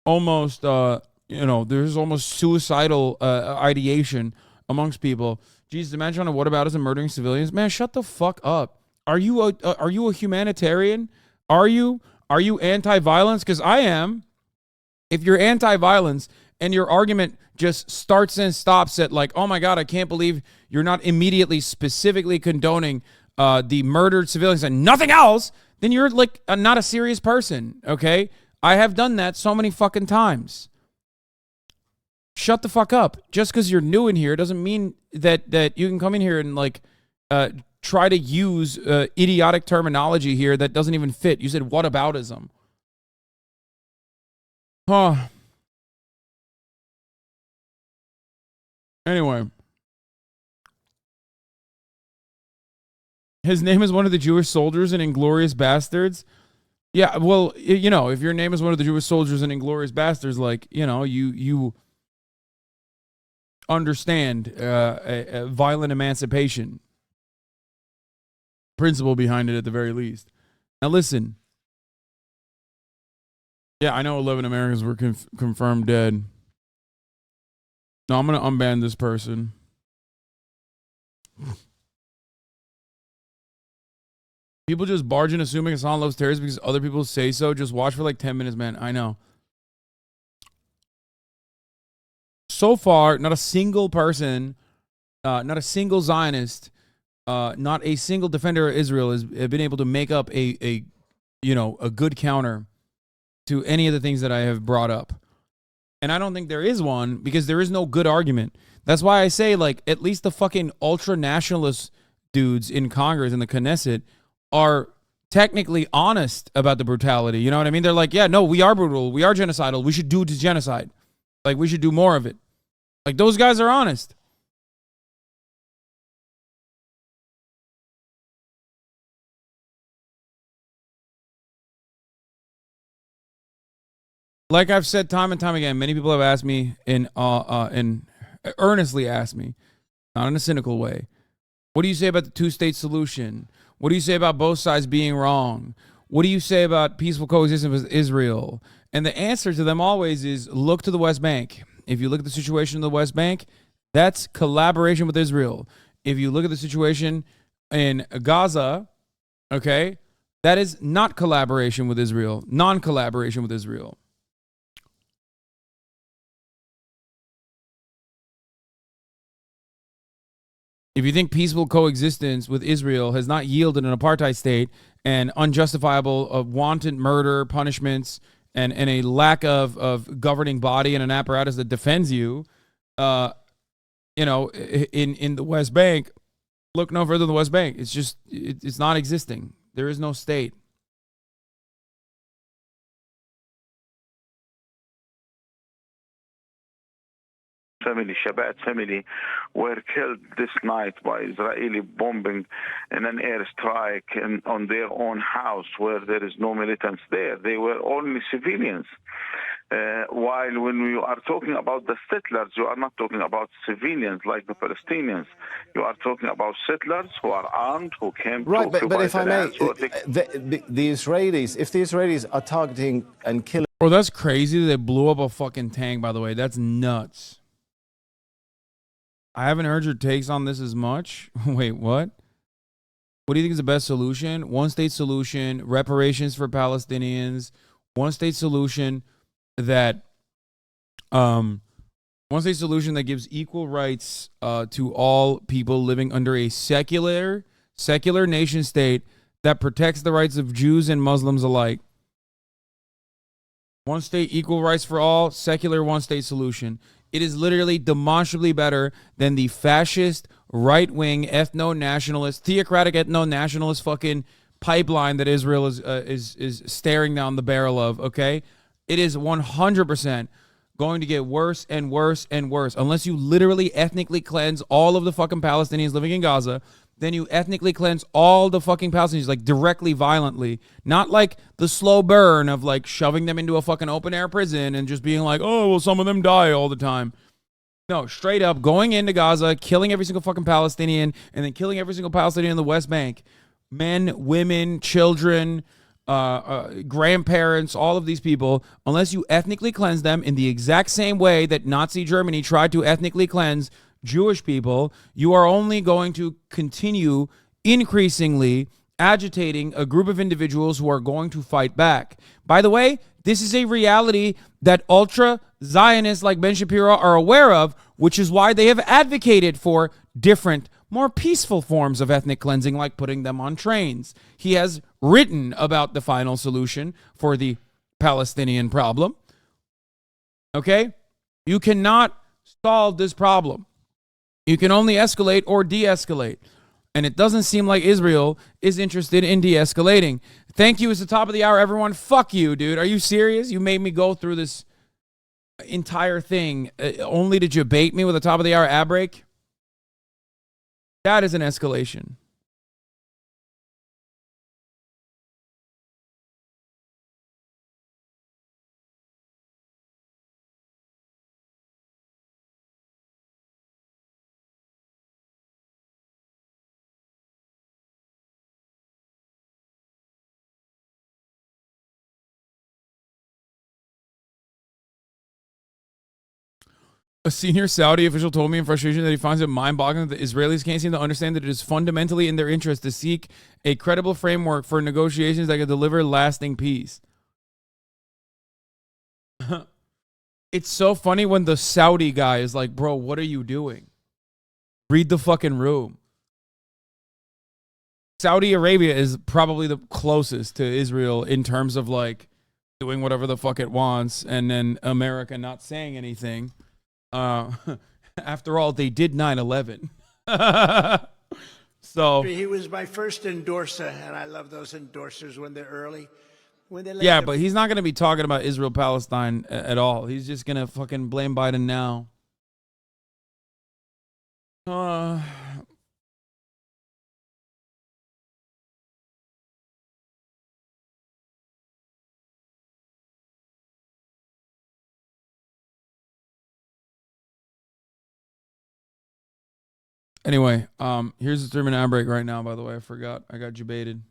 almost there's almost suicidal ideation amongst people. Jesus, imagine on a whataboutism murdering civilians. Man, shut the fuck up. Are you a humanitarian? Are you anti-violence? Because I am. If you're anti-violence and your argument just starts and stops at like, oh my God, I can't believe you're not immediately specifically condoning the murdered civilians and nothing else, then you're like not a serious person, okay? I have done that so many fucking times. Shut the fuck up. Just because you're new in here doesn't mean that you can come in here and like try to use idiotic terminology here that doesn't even fit. You said whataboutism. Huh. Anyway. His name is one of the Jewish soldiers in Inglourious Bastards. Yeah, well, you know, if your name is one of the Jewish soldiers in Inglourious Bastards, like, you know, you understand a violent emancipation principle behind it at the very least. Now listen. Yeah, I know 11 Americans were confirmed dead. No, I'm going to unban this person. People just barge in assuming Hasan loves terrorists because other people say so. Just watch for like 10 minutes, man. I know. So far, not a single person, not a single Zionist, not a single defender of Israel has been able to make up a good counter to any of the things that I have brought up. And I don't think there is one because there is no good argument. That's why I say, like, at least the fucking ultra-nationalist dudes in Congress and the Knesset are technically honest about the brutality. You know what I mean? They're like, yeah, no, we are brutal. We are genocidal. We should do genocide. Like, we should do more of it. Like, those guys are honest. Like I've said time and time again, many people have asked me and earnestly asked me, not in a cynical way, what do you say about the two-state solution? What do you say about both sides being wrong? What do you say about peaceful coexistence with Israel? And the answer to them always is look to the West Bank. If you look at the situation in the West Bank, that's collaboration with Israel. If you look at the situation in Gaza, okay, that is not collaboration with Israel, non-collaboration with Israel. If you think peaceful coexistence with Israel has not yielded an apartheid state and unjustifiable wanton murder, punishments, and a lack of governing body and an apparatus that defends you, in the West Bank, look no further than the West Bank. It's just, it's not existing. There is no state. Family, Shabbat family, were killed this night by Israeli bombing in an airstrike on their own house where there is no militants there. They were only civilians. While when we are talking about the settlers, you are not talking about civilians like the Palestinians. You are talking about settlers who are armed, who came to occupy but if I may, the Israelis, if the Israelis are targeting and killing... Oh, that's crazy that they blew up a fucking tank, by the way. That's nuts. I haven't heard your takes on this as much. Wait, what? What do you think is the best solution? One-state solution, reparations for Palestinians, one-state solution that gives equal rights to all people living under a secular nation state that protects the rights of Jews and Muslims alike. One state, equal rights for all, secular one-state solution. It is literally demonstrably better than the fascist, right-wing, ethno-nationalist, theocratic ethno-nationalist fucking pipeline that Israel is staring down the barrel of, okay? It is 100% going to get worse and worse and worse. Unless you literally ethnically cleanse all of the fucking Palestinians living in Gaza, then you ethnically cleanse all the fucking Palestinians, like directly, violently. Not like the slow burn of like shoving them into a fucking open air prison and just being like, oh, well, some of them die all the time. No, straight up going into Gaza, killing every single fucking Palestinian, and then killing every single Palestinian in the West Bank. Men, women, children, grandparents, all of these people, unless you ethnically cleanse them in the exact same way that Nazi Germany tried to ethnically cleanse Jewish people, you are only going to continue increasingly agitating a group of individuals who are going to fight back. By the way, this is a reality that ultra Zionists like Ben Shapiro are aware of, which is why they have advocated for different, more peaceful forms of ethnic cleansing, like putting them on trains. He has written about the final solution for the Palestinian problem. Okay? You cannot solve this problem. You can only escalate or de-escalate. And it doesn't seem like Israel is interested in de-escalating. Thank you. It's the top of the hour, everyone. Fuck you, dude. Are you serious? You made me go through this entire thing only to debate me with a top of the hour ad break? That is an escalation. A senior Saudi official told me in frustration that he finds it mind-boggling that the Israelis can't seem to understand that it is fundamentally in their interest to seek a credible framework for negotiations that can deliver lasting peace. It's so funny when the Saudi guy is like, bro, what are you doing? Read the fucking room. Saudi Arabia is probably the closest to Israel in terms of like doing whatever the fuck it wants, and then America not saying anything. After all, they did 9/11. So he was my first endorser, and I love those endorsers when they're early. When they yeah, but he's not going to be talking about Israel-Palestine at all. He's just going to fucking blame Biden now. Anyway, here's the 3-minute ad break right now, by the way. I forgot. I got you baited.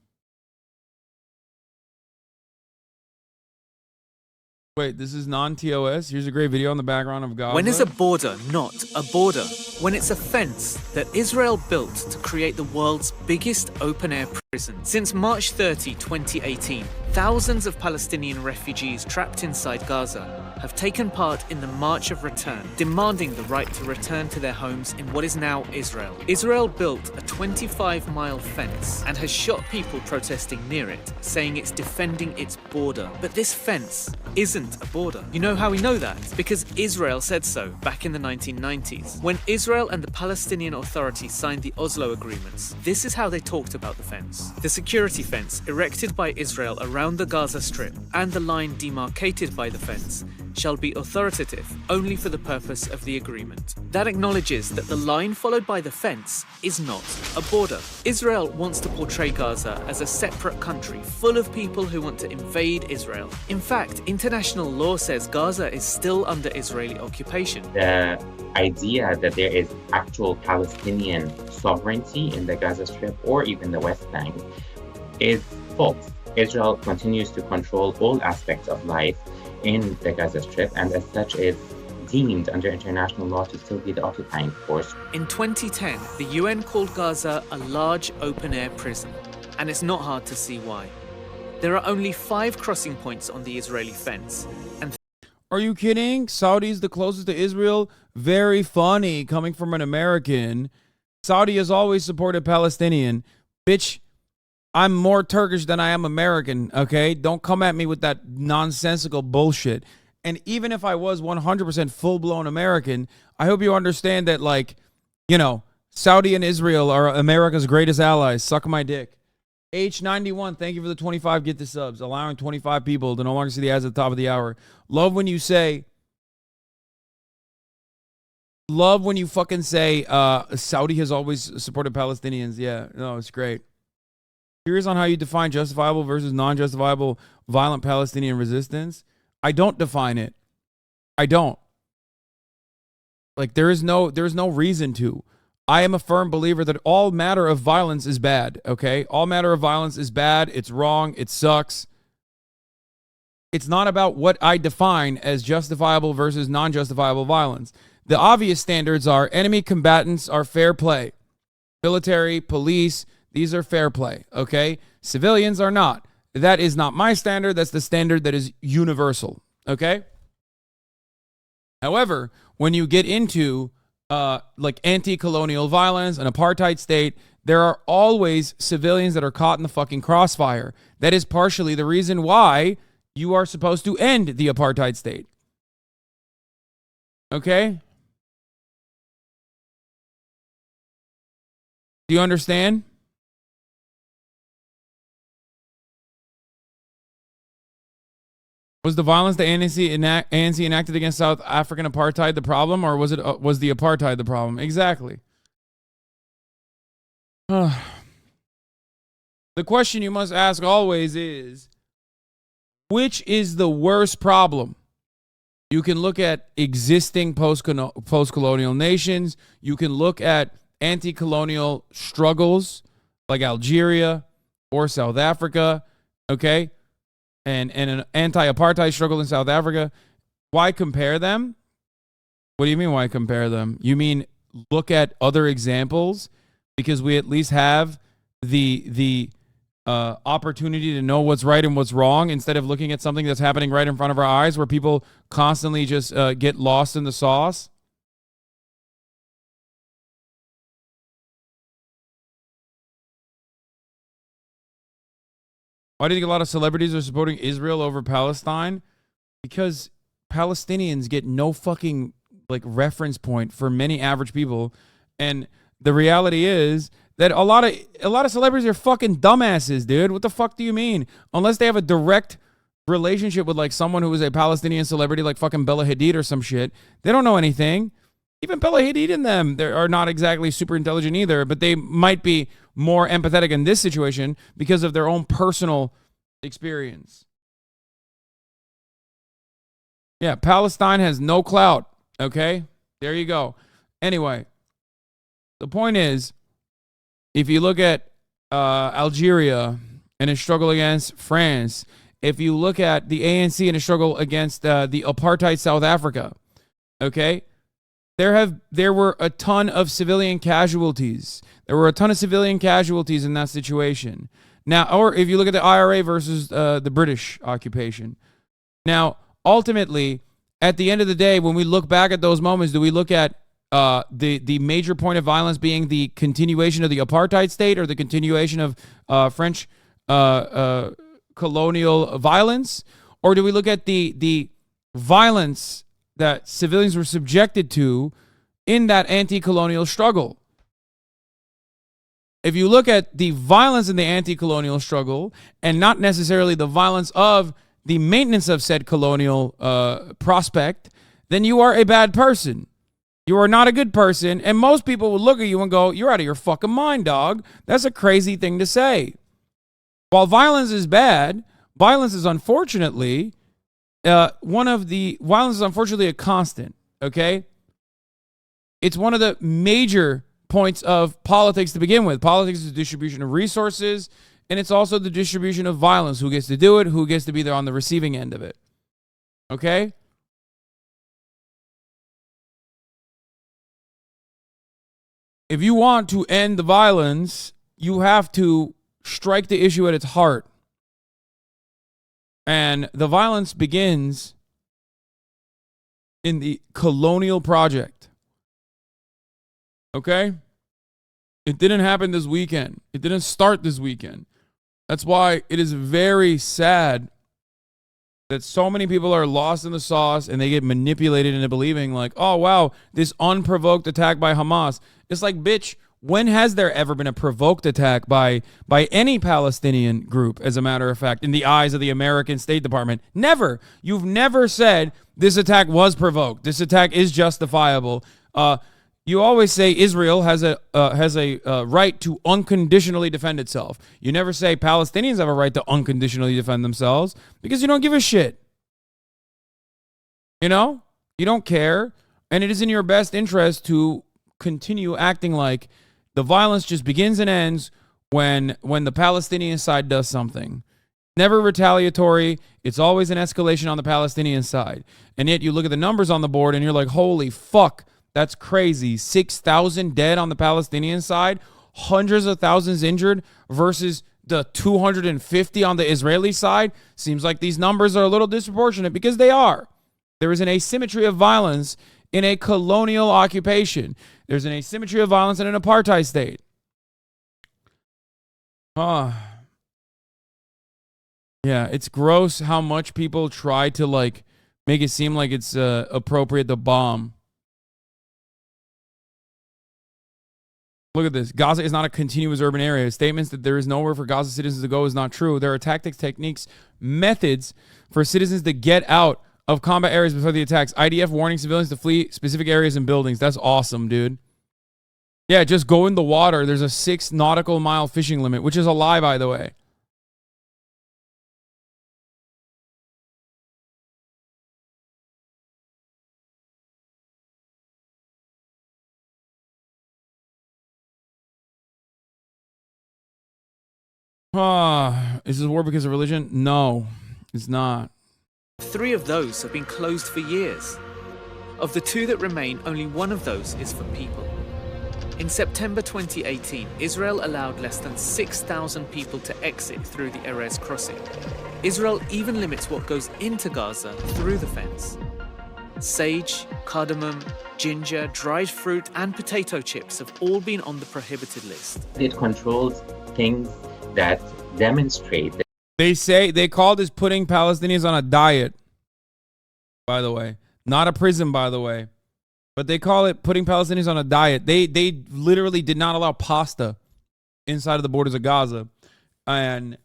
Wait, this is non-TOS? Here's a great video on the background of Gaza. When is a border not a border? When it's a fence that Israel built to create the world's biggest open-air prison. Since March 30, 2018, thousands of Palestinian refugees trapped inside Gaza have taken part in the March of Return, demanding the right to return to their homes in what is now Israel. Israel built a 25-mile fence and has shot people protesting near it, saying it's defending its border. But this fence isn't a border. You know how we know that? Because Israel said so back in the 1990s. When Israel and the Palestinian Authority signed the Oslo agreements, this is how they talked about the fence. The security fence erected by Israel around the Gaza Strip and the line demarcated by the fence shall be authoritative only for the purpose of the agreement. That acknowledges that the line followed by the fence is not a border. Israel wants to portray Gaza as a separate country full of people who want to invade Israel. In fact, international law says Gaza is still under Israeli occupation. The idea that there is actual Palestinian sovereignty in the Gaza Strip or even the West Bank is false. Israel continues to control all aspects of life in the Gaza Strip, and as such is deemed under international law to still be the occupying force. In 2010, the UN called Gaza a large open-air prison, and it's not hard to see why. There are only 5 crossing points on the Israeli fence, and are you kidding? Saudi's the closest to Israel? Very funny coming from an American. Saudi has always supported Palestinian. Bitch, I'm more Turkish than I am American, okay? Don't come at me with that nonsensical bullshit. And even if I was 100% full-blown American, I hope you understand that, like, you know, Saudi and Israel are America's greatest allies. Suck my dick. H91, thank you for the 25 get the subs, allowing 25 people to no longer see the ads at the top of the hour. Love when you fucking say Saudi has always supported Palestinians. Yeah, no, it's great. Curious on how you define justifiable versus non-justifiable violent Palestinian resistance. I don't define it. I don't. Like, there's no reason to. I am a firm believer that all matter of violence is bad, okay? All matter of violence is bad. It's wrong. It sucks. It's not about what I define as justifiable versus non-justifiable violence. The obvious standards are enemy combatants are fair play. Military, police, these are fair play, okay? Civilians are not. That is not my standard. That's the standard that is universal, okay? However, when you get into like anti-colonial violence, an apartheid state, there are always civilians that are caught in the fucking crossfire. That is partially the reason why you are supposed to end the apartheid state. Okay? Do you understand? Was the violence the ANC enacted against South African apartheid the problem, or was the apartheid the problem? Exactly. The question you must ask always is, which is the worst problem? You can look at existing post-colonial nations. You can look at anti-colonial struggles like Algeria or South Africa, okay? And an anti-apartheid struggle in South Africa. Why compare them? What do you mean why compare them? You mean look at other examples because we at least have the opportunity to know what's right and what's wrong instead of looking at something that's happening right in front of our eyes where people constantly just get lost in the sauce? Why do you think a lot of celebrities are supporting Israel over Palestine? Because Palestinians get no fucking like reference point for many average people, and the reality is that a lot of celebrities are fucking dumbasses, dude. What the fuck do you mean? Unless they have a direct relationship with like someone who is a Palestinian celebrity, like fucking Bella Hadid or some shit, they don't know anything. Even Bella Hadid and them, they are not exactly super intelligent either, but they might be more empathetic in this situation because of their own personal experience. Yeah, Palestine has no clout, okay? There you go. Anyway, the point is, if you look at Algeria and its struggle against France, if you look at the ANC and its struggle against the apartheid South Africa, okay? There were a ton of civilian casualties. There were a ton of civilian casualties in that situation. Now, or if you look at the IRA versus the British occupation. Now, ultimately, at the end of the day, when we look back at those moments, do we look at the major point of violence being the continuation of the apartheid state or the continuation of French colonial violence? Or do we look at the violence that civilians were subjected to in that anti-colonial struggle? If you look at the violence in the anti-colonial struggle and not necessarily the violence of the maintenance of said colonial prospect, then you are a bad person. You are not a good person, and most people will look at you and go, you're out of your fucking mind, dog. That's a crazy thing to say. While violence is bad, violence is unfortunately violence is unfortunately a constant, okay? It's one of the major points of politics to begin with. Politics is the distribution of resources, and it's also the distribution of violence. Who gets to do it? Who gets to be there on the receiving end of it? Okay? If you want to end the violence, you have to strike the issue at its heart. And the violence begins in the colonial project. Okay? It didn't happen this weekend. It didn't start this weekend. That's why it is very sad that so many people are lost in the sauce and they get manipulated into believing like, oh, wow, this unprovoked attack by Hamas. It's like, bitch, when has there ever been a provoked attack by any Palestinian group, as a matter of fact, in the eyes of the American State Department? Never. You've never said this attack was provoked. This attack is justifiable. You always say Israel has a right to unconditionally defend itself. You never say Palestinians have a right to unconditionally defend themselves because you don't give a shit. You know? You don't care. And it is in your best interest to continue acting like the violence just begins and ends when the Palestinian side does something. Never retaliatory. It's always an escalation on the Palestinian side. And yet you look at the numbers on the board and you're like, holy fuck, that's crazy. 6,000 dead on the Palestinian side, hundreds of thousands injured versus the 250 on the Israeli side. Seems like these numbers are a little disproportionate because they are. There is an asymmetry of violence in a colonial occupation. There's an asymmetry of violence in an apartheid state. Yeah, it's gross how much people try to like make it seem like it's appropriate to bomb. Look at this. Gaza is not a continuous urban area. Statements that there is nowhere for Gaza citizens to go is not true. There are tactics, techniques, methods for citizens to get out of combat areas before the attacks. IDF warning civilians to flee specific areas and buildings. That's awesome, dude. Yeah, just go in the water. There's a 6 nautical mile fishing limit, which is a lie, by the way. Is this war because of religion? No, it's not. 3 of those have been closed for years. Of the 2 that remain, only one of those is for people. In September 2018, Israel allowed less than 6,000 people to exit through the Erez crossing. Israel even limits what goes into Gaza through the fence. Sage, cardamom, ginger, dried fruit, and potato chips have all been on the prohibited list. It controls things that demonstrate that They call this putting Palestinians on a diet, by the way. Not a prison, by the way. But they call it putting Palestinians on a diet. They literally did not allow pasta inside of the borders of Gaza. And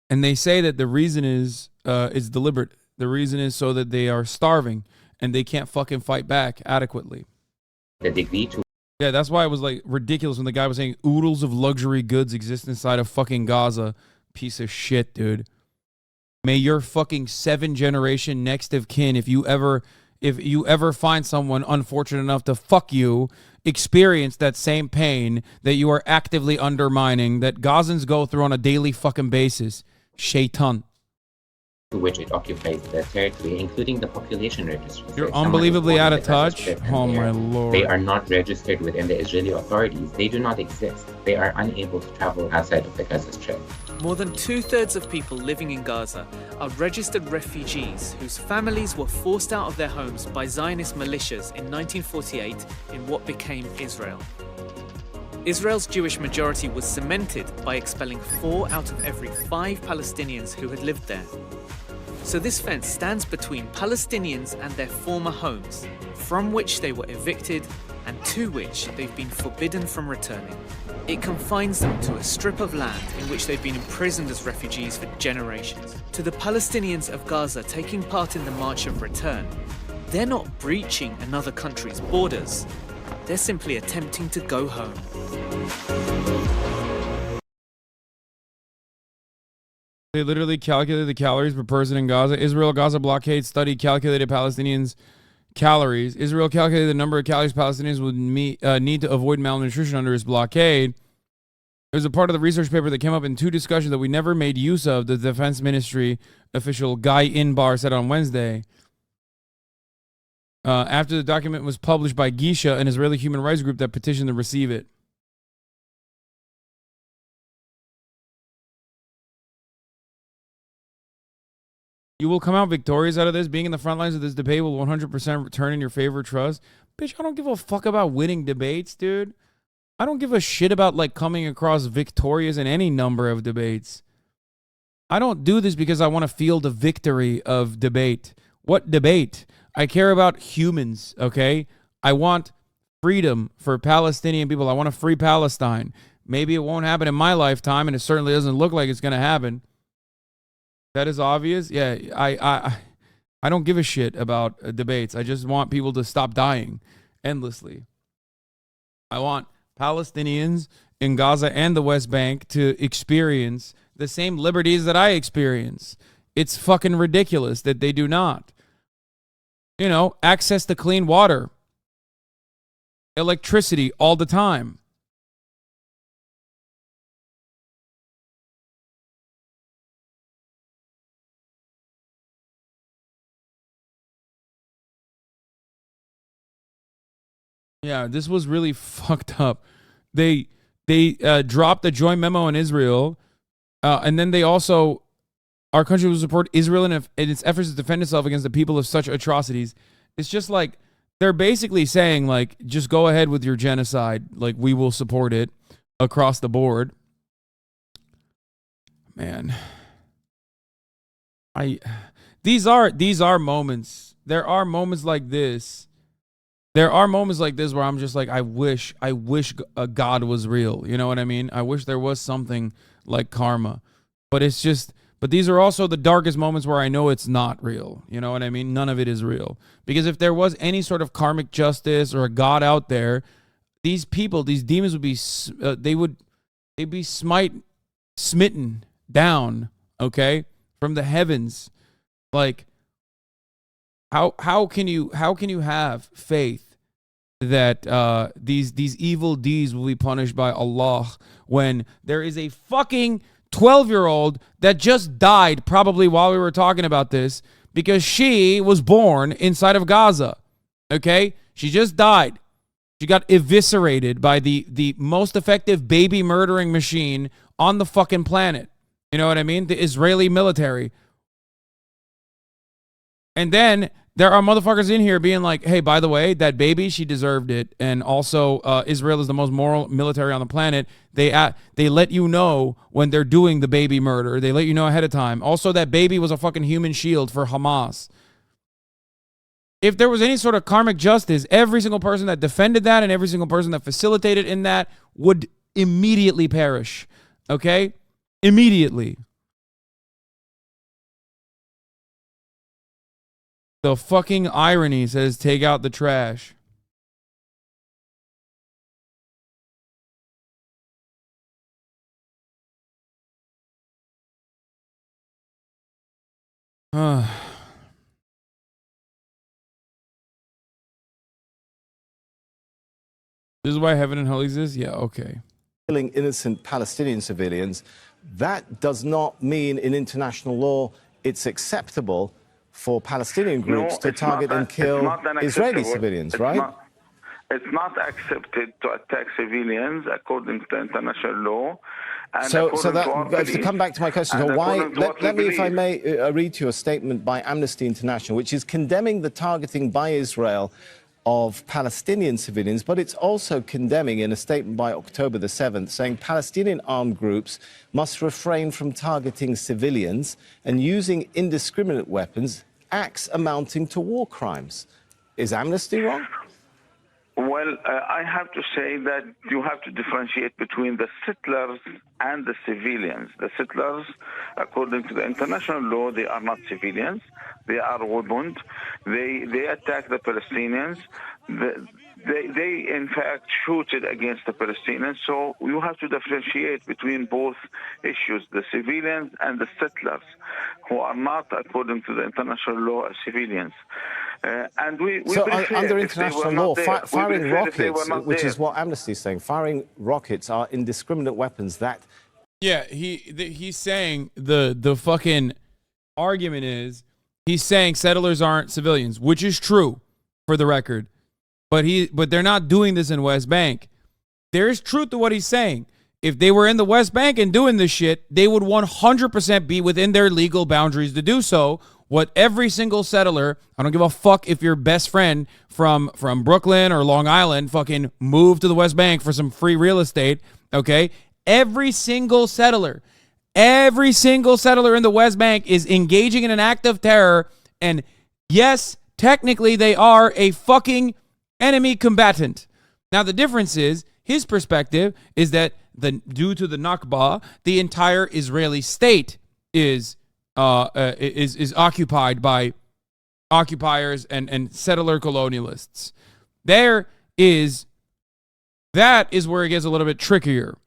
they say that the reason is deliberate. The reason is so that they are starving and they can't fucking fight back adequately. the degree to Yeah, that's why it was like ridiculous when the guy was saying oodles of luxury goods exist inside of fucking Gaza. Piece of shit, dude. May your fucking 7th generation next of kin, if you ever find someone unfortunate enough to fuck you, experience that same pain that you are actively undermining, that Gazans go through on a daily fucking basis. Shaitan. to which it occupies the territory, including the population registry. You're If someone is unbelievably born out in of the Gaza touch. Strip and Oh my lord. They are not registered within the Israeli authorities. They do not exist. They are unable to travel outside of the Gaza Strip. More than 2/3 of people living in Gaza are registered refugees whose families were forced out of their homes by Zionist militias in 1948 in what became Israel. Israel's Jewish majority was cemented by expelling 4 out of every 5 Palestinians who had lived there. So this fence stands between Palestinians and their former homes, from which they were evicted and to which they've been forbidden from returning. It confines them to a strip of land in which they've been imprisoned as refugees for generations. To the Palestinians of Gaza taking part in the March of Return, they're not breaching another country's borders. They're simply attempting to go home. They literally calculated the calories per person in Gaza. Israel-Gaza blockade study calculated Palestinians' calories. Israel calculated the number of calories Palestinians would need to avoid malnutrition under its blockade. It was a part of the research paper that came up in 2 discussions that we never made use of, the Defense Ministry official Guy Inbar said on Wednesday. After the document was published by Gisha, an Israeli human rights group that petitioned to receive it. You will come out victorious out of this. Being in the front lines of this debate will 100% return in your favor, trust. Bitch, I don't give a fuck about winning debates, dude. I don't give a shit about like coming across victorious in any number of debates. I don't do this because I want to feel the victory of debate. What debate? I care about humans, okay? I want freedom for Palestinian people. I want a free Palestine. Maybe it won't happen in my lifetime, and it certainly doesn't look like it's going to happen. That is obvious. Yeah, I don't give a shit about debates. I just want people to stop dying endlessly. I want Palestinians in Gaza and the West Bank to experience the same liberties that I experience. It's fucking ridiculous that they do not. You know, access to clean water, electricity all the time. Yeah, this was really fucked up. They dropped a joint memo in Israel, and then they also, our country will support Israel in its efforts to defend itself against the people of such atrocities. It's just like, they're basically saying, like, just go ahead with your genocide. Like, we will support it across the board. Man. These are moments. There are moments like this. There are moments like this where I'm just like, I wish God was real. You know what I mean? I wish there was something like karma. But it's just, but these are also the darkest moments where I know it's not real. You know what I mean? None of it is real. Because if there was any sort of karmic justice or a God out there, these people, these demons would be, they'd be smitten down, okay, from the heavens. Like, how can you have faith that these evil deeds will be punished by Allah when there is a fucking 12-year-old that just died probably while we were talking about this because she was born inside of Gaza, okay? She just died. She got eviscerated by the most effective baby murdering machine on the fucking planet. You know what I mean? The Israeli military. And then there are motherfuckers in here being like, hey, by the way, that baby, she deserved it. And also, Israel is the most moral military on the planet. They let you know when they're doing the baby murder. They let you know ahead of time. Also, that baby was a fucking human shield for Hamas. If there was any sort of karmic justice, every single person that defended that and every single person that facilitated in that would immediately perish. Okay? Immediately. The fucking irony says take out the trash. This is why heaven and hell exist? Yeah, okay. Killing innocent Palestinian civilians, that does not mean in international law it's acceptable for Palestinian groups to target and kill Israeli civilians, right? It's not accepted to attack civilians according to international law. And so to come back to my question, so why? Let me, if I may, read to you a statement by Amnesty International, which is condemning the targeting by Israel of Palestinian civilians, but it's also condemning in a statement by October the 7th, saying Palestinian armed groups must refrain from targeting civilians and using indiscriminate weapons, acts amounting to war crimes. Is Amnesty wrong? Well, I have to say that you have to differentiate between the settlers and the civilians. The settlers, according to the international law, they are not civilians. They are weaponed. They attack the Palestinians. They in fact shoot it against the Palestinians. So you have to differentiate between both issues, the civilians and the settlers, who are not, according to the international law, civilians. And we so prefer, under international law, firing rockets, which is what Amnesty is saying, firing rockets are indiscriminate weapons that... Yeah, he's saying the fucking argument is, he's saying settlers aren't civilians, which is true, for the record. But they're not doing this in West Bank. There is truth to what he's saying. If they were in the West Bank and doing this shit, they would 100% be within their legal boundaries to do so. What every single settler, I don't give a fuck if your best friend from Brooklyn or Long Island fucking moved to the West Bank for some free real estate, okay? Every single settler Every single settler in the West Bank is engaging in an act of terror. And yes, technically they are a fucking enemy combatant. Now, the difference is, his perspective is that due to the Nakba, the entire Israeli state is occupied by occupiers and settler colonialists. That is where it gets a little bit trickier.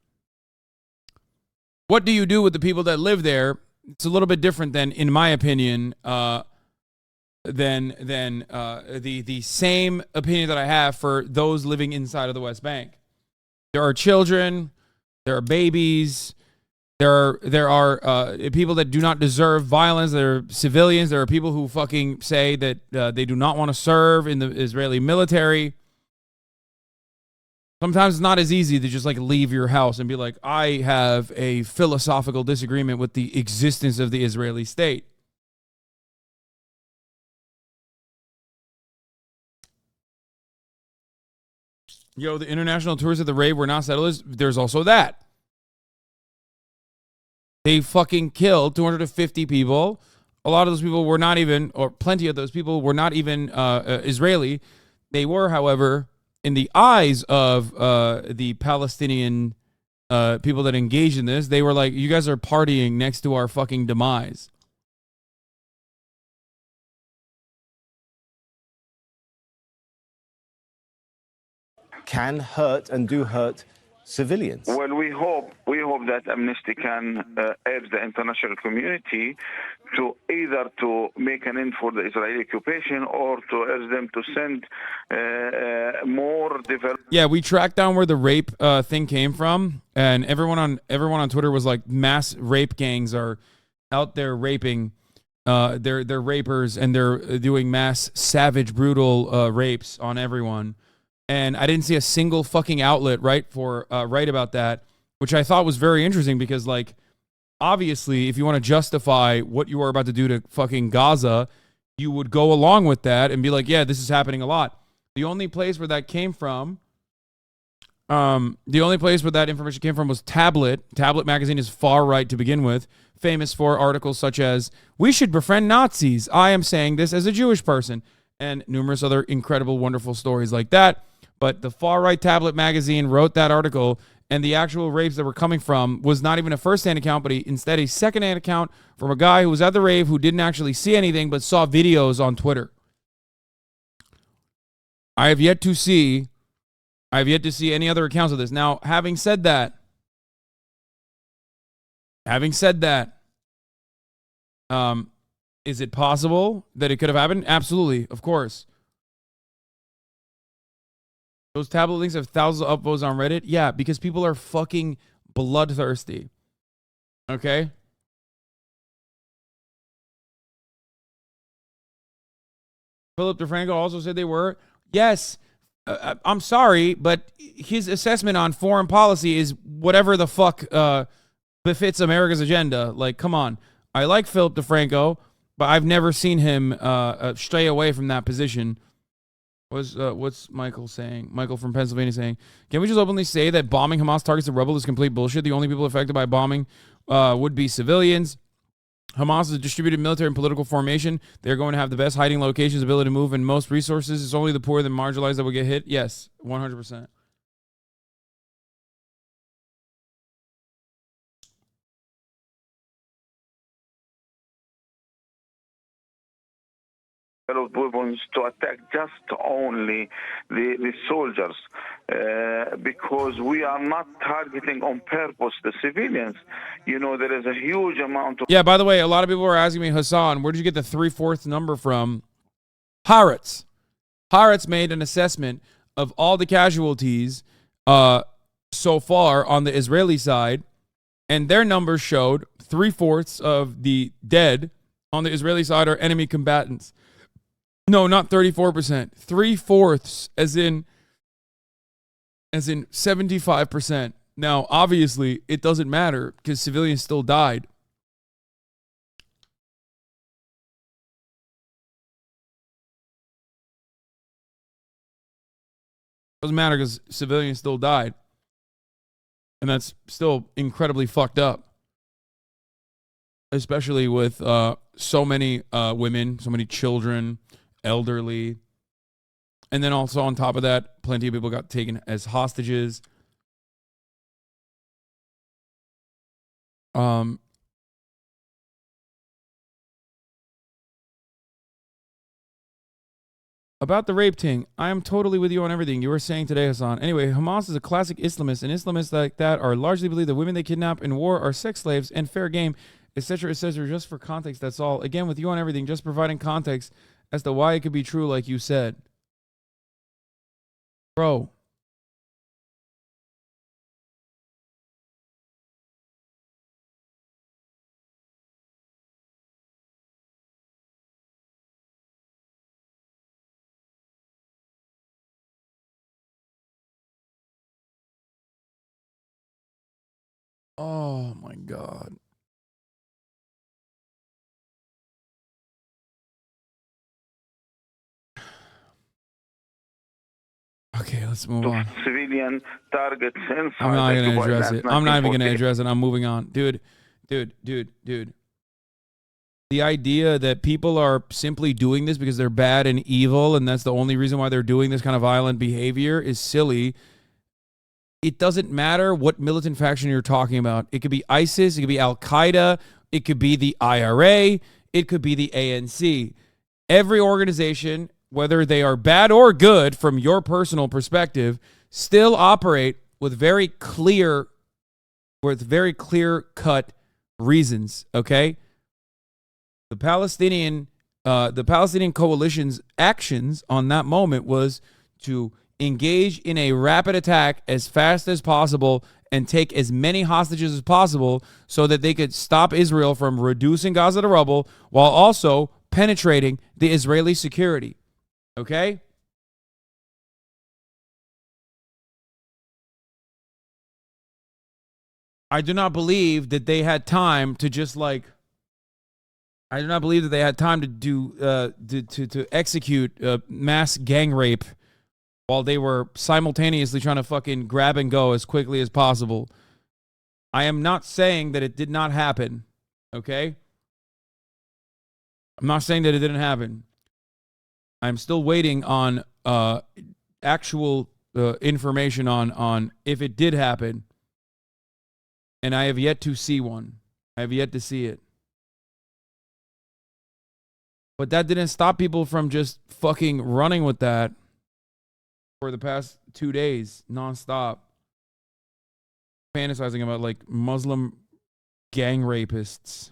What do you do with the people that live there? It's a little bit different than, in my opinion, than the same opinion that I have for those living inside of the West Bank. There are children, there are babies, there are people that do not deserve violence. There are civilians. There are people who fucking say that they do not want to serve in the Israeli military. Sometimes it's not as easy to just like leave your house and be like, I have a philosophical disagreement with the existence of the Israeli state. Yo, the international tourists at the rave were not settlers. There's also that. They fucking killed 250 people. A lot of those people were not even, or plenty of those people were not even Israeli. They were, however, in the eyes of the Palestinian people that engaged in this, they were like, you guys are partying next to our fucking demise. Can hurt and do hurt civilians. Well, we hope that Amnesty can urge the international community to either to make an end for the Israeli occupation or to urge them to send more development. Yeah, we tracked down where the rape thing came from, and everyone on Twitter was like, mass rape gangs are out there raping. They're rapers, and they're doing mass, savage, brutal rapes on everyone. And I didn't see a single fucking outlet write about that, which I thought was very interesting because, like, obviously, if you want to justify what you are about to do to fucking Gaza, you would go along with that and be like, yeah, this is happening a lot. The only place where that came from, the only place where that information came from was Tablet. Tablet magazine is far right to begin with, famous for articles such as, we should befriend Nazis. I am saying this as a Jewish person, and numerous other incredible, wonderful stories like that. But the far-right Tablet magazine wrote that article, and the actual rapes that were coming from was not even a first-hand account, but instead a second-hand account from a guy who was at the rave who didn't actually see anything but saw videos on Twitter. I have yet to see any other accounts of this. Now, having said that, is it possible that it could have happened? Absolutely, of course. Those tablet links have thousands of upvotes on Reddit. Yeah, because people are fucking bloodthirsty. Okay? Philip DeFranco also said they were. Yes, I'm sorry, but his assessment on foreign policy is whatever the fuck befits America's agenda. Like, come on. I like Philip DeFranco, but I've never seen him stray away from that position. What's Michael saying? Michael from Pennsylvania saying, can we just openly say that bombing Hamas targets of RUBBLE is complete bullshit? The only people affected by bombing would be civilians. Hamas is a distributed military and political formation. They're going to have the best hiding locations, ability to move, and most resources. It's only the poor and marginalized that will get hit. Yes, 100%. Weapons to attack just only the soldiers because we are not targeting on purpose the civilians. You know, there is a huge amount of... Yeah, by the way, a lot of people are asking me, Hasan, where did you get the 3/4 number from? Haaretz. Haaretz made an assessment of all the casualties so far on the Israeli side, and their numbers showed 3/4 of the dead on the Israeli side are enemy combatants. No, not 34%. 3/4, as in 75%. Now, obviously, it doesn't matter because civilians still died. Doesn't matter because civilians still died. And that's still incredibly fucked up. especially with so many women, so many children, elderly. And then also on top of that, plenty of people got taken as hostages. About the rape thing, I am totally with you on everything you were saying today, Hasan. Anyway, Hamas is a classic Islamist, and Islamists like that are largely believe that women they kidnap in war are sex slaves and fair game, etc., etc. Just for context, that's all. Again, with you on everything, just providing context as to why it could be true, like you said. Bro. Oh my God. Okay, let's move on. Civilian targets inside. I'm not going to Occupied address land it. I'm not even going to 1948. address it. I'm moving on. Dude. The idea that people are simply doing this because they're bad and evil and that's the only reason why they're doing this kind of violent behavior is silly. It doesn't matter what militant faction you're talking about. It could be ISIS, it could be Al-Qaeda, it could be the IRA, it could be the ANC. Every organization, whether they are bad or good from your personal perspective, still operate with very clear-cut reasons, okay? The Palestinian coalition's actions on that moment was to engage in a rapid attack as fast as possible and take as many hostages as possible so that they could stop Israel from reducing Gaza to rubble while also penetrating the Israeli security. Okay? I do not believe that they had time to just like I do not believe that they had time to do to execute mass gang rape while they were simultaneously trying to fucking grab and go as quickly as possible. I am not saying that it did not happen, okay? I'm not saying that it didn't happen. I'm still waiting on actual information on if it did happen, and I have yet to see one. I have yet to see it. But that didn't stop people from just fucking running with that for the past 2 days, nonstop. Fantasizing about, like, Muslim gang rapists.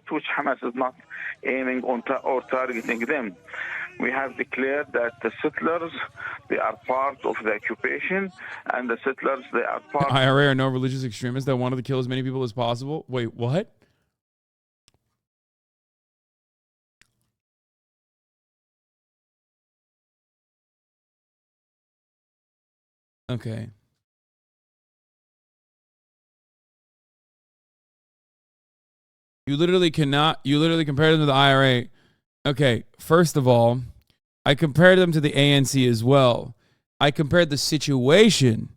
Which Hamas is not aiming on or targeting them. We have declared that the settlers, they are part of the occupation, and the settlers, they are part... The IRA are no religious extremists that wanted to kill as many people as possible. Wait, what? Okay. You literally compare them to the IRA. Okay, first of all, I compared them to the ANC as well. I compared the situation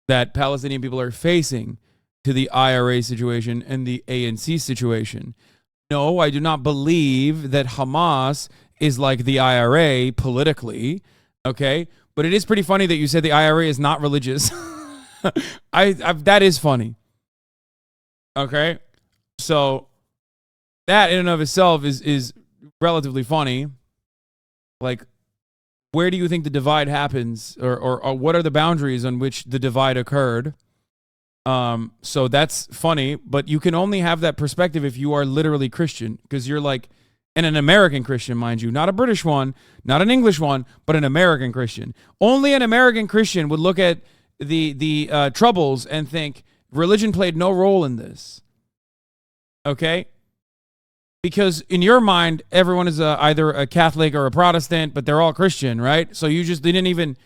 that Palestinian people are facing to the IRA situation and the ANC situation. No, I do not believe that Hamas is like the IRA politically, okay? But it is pretty funny that you said the IRA is not religious. That is funny. Okay? So that in and of itself is relatively funny. Like, where do you think the divide happens, or what are the boundaries on which the divide occurred? So that's funny, but you can only have that perspective if you are literally Christian, because you're like, and an American Christian, mind you, not a British one, not an English one, but an American Christian. Only an American Christian would look at the Troubles and think religion played no role in this. Okay? Because in your mind, everyone is either a Catholic or a Protestant, but they're all Christian, right? So you didn't even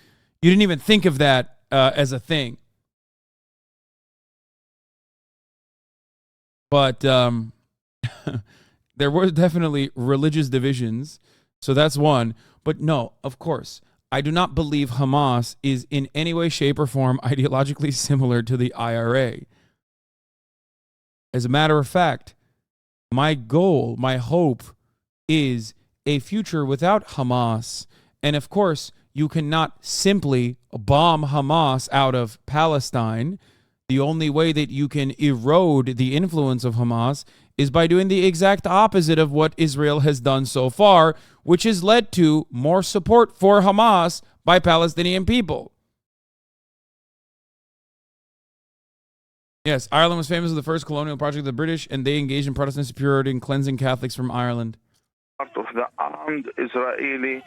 think of that as a thing. But there were definitely religious divisions, so that's one. But no, of course, I do not believe Hamas is in any way, shape, or form ideologically similar to the IRA. As a matter of fact, my goal, my hope is a future without Hamas. And of course, you cannot simply bomb Hamas out of Palestine. The only way that you can erode the influence of Hamas is by doing the exact opposite of what Israel has done so far, which has led to more support for Hamas by Palestinian people. Yes, Ireland was famous as the first colonial project of the British, and they engaged in Protestant superiority and cleansing Catholics from Ireland. Part of the armed Israeli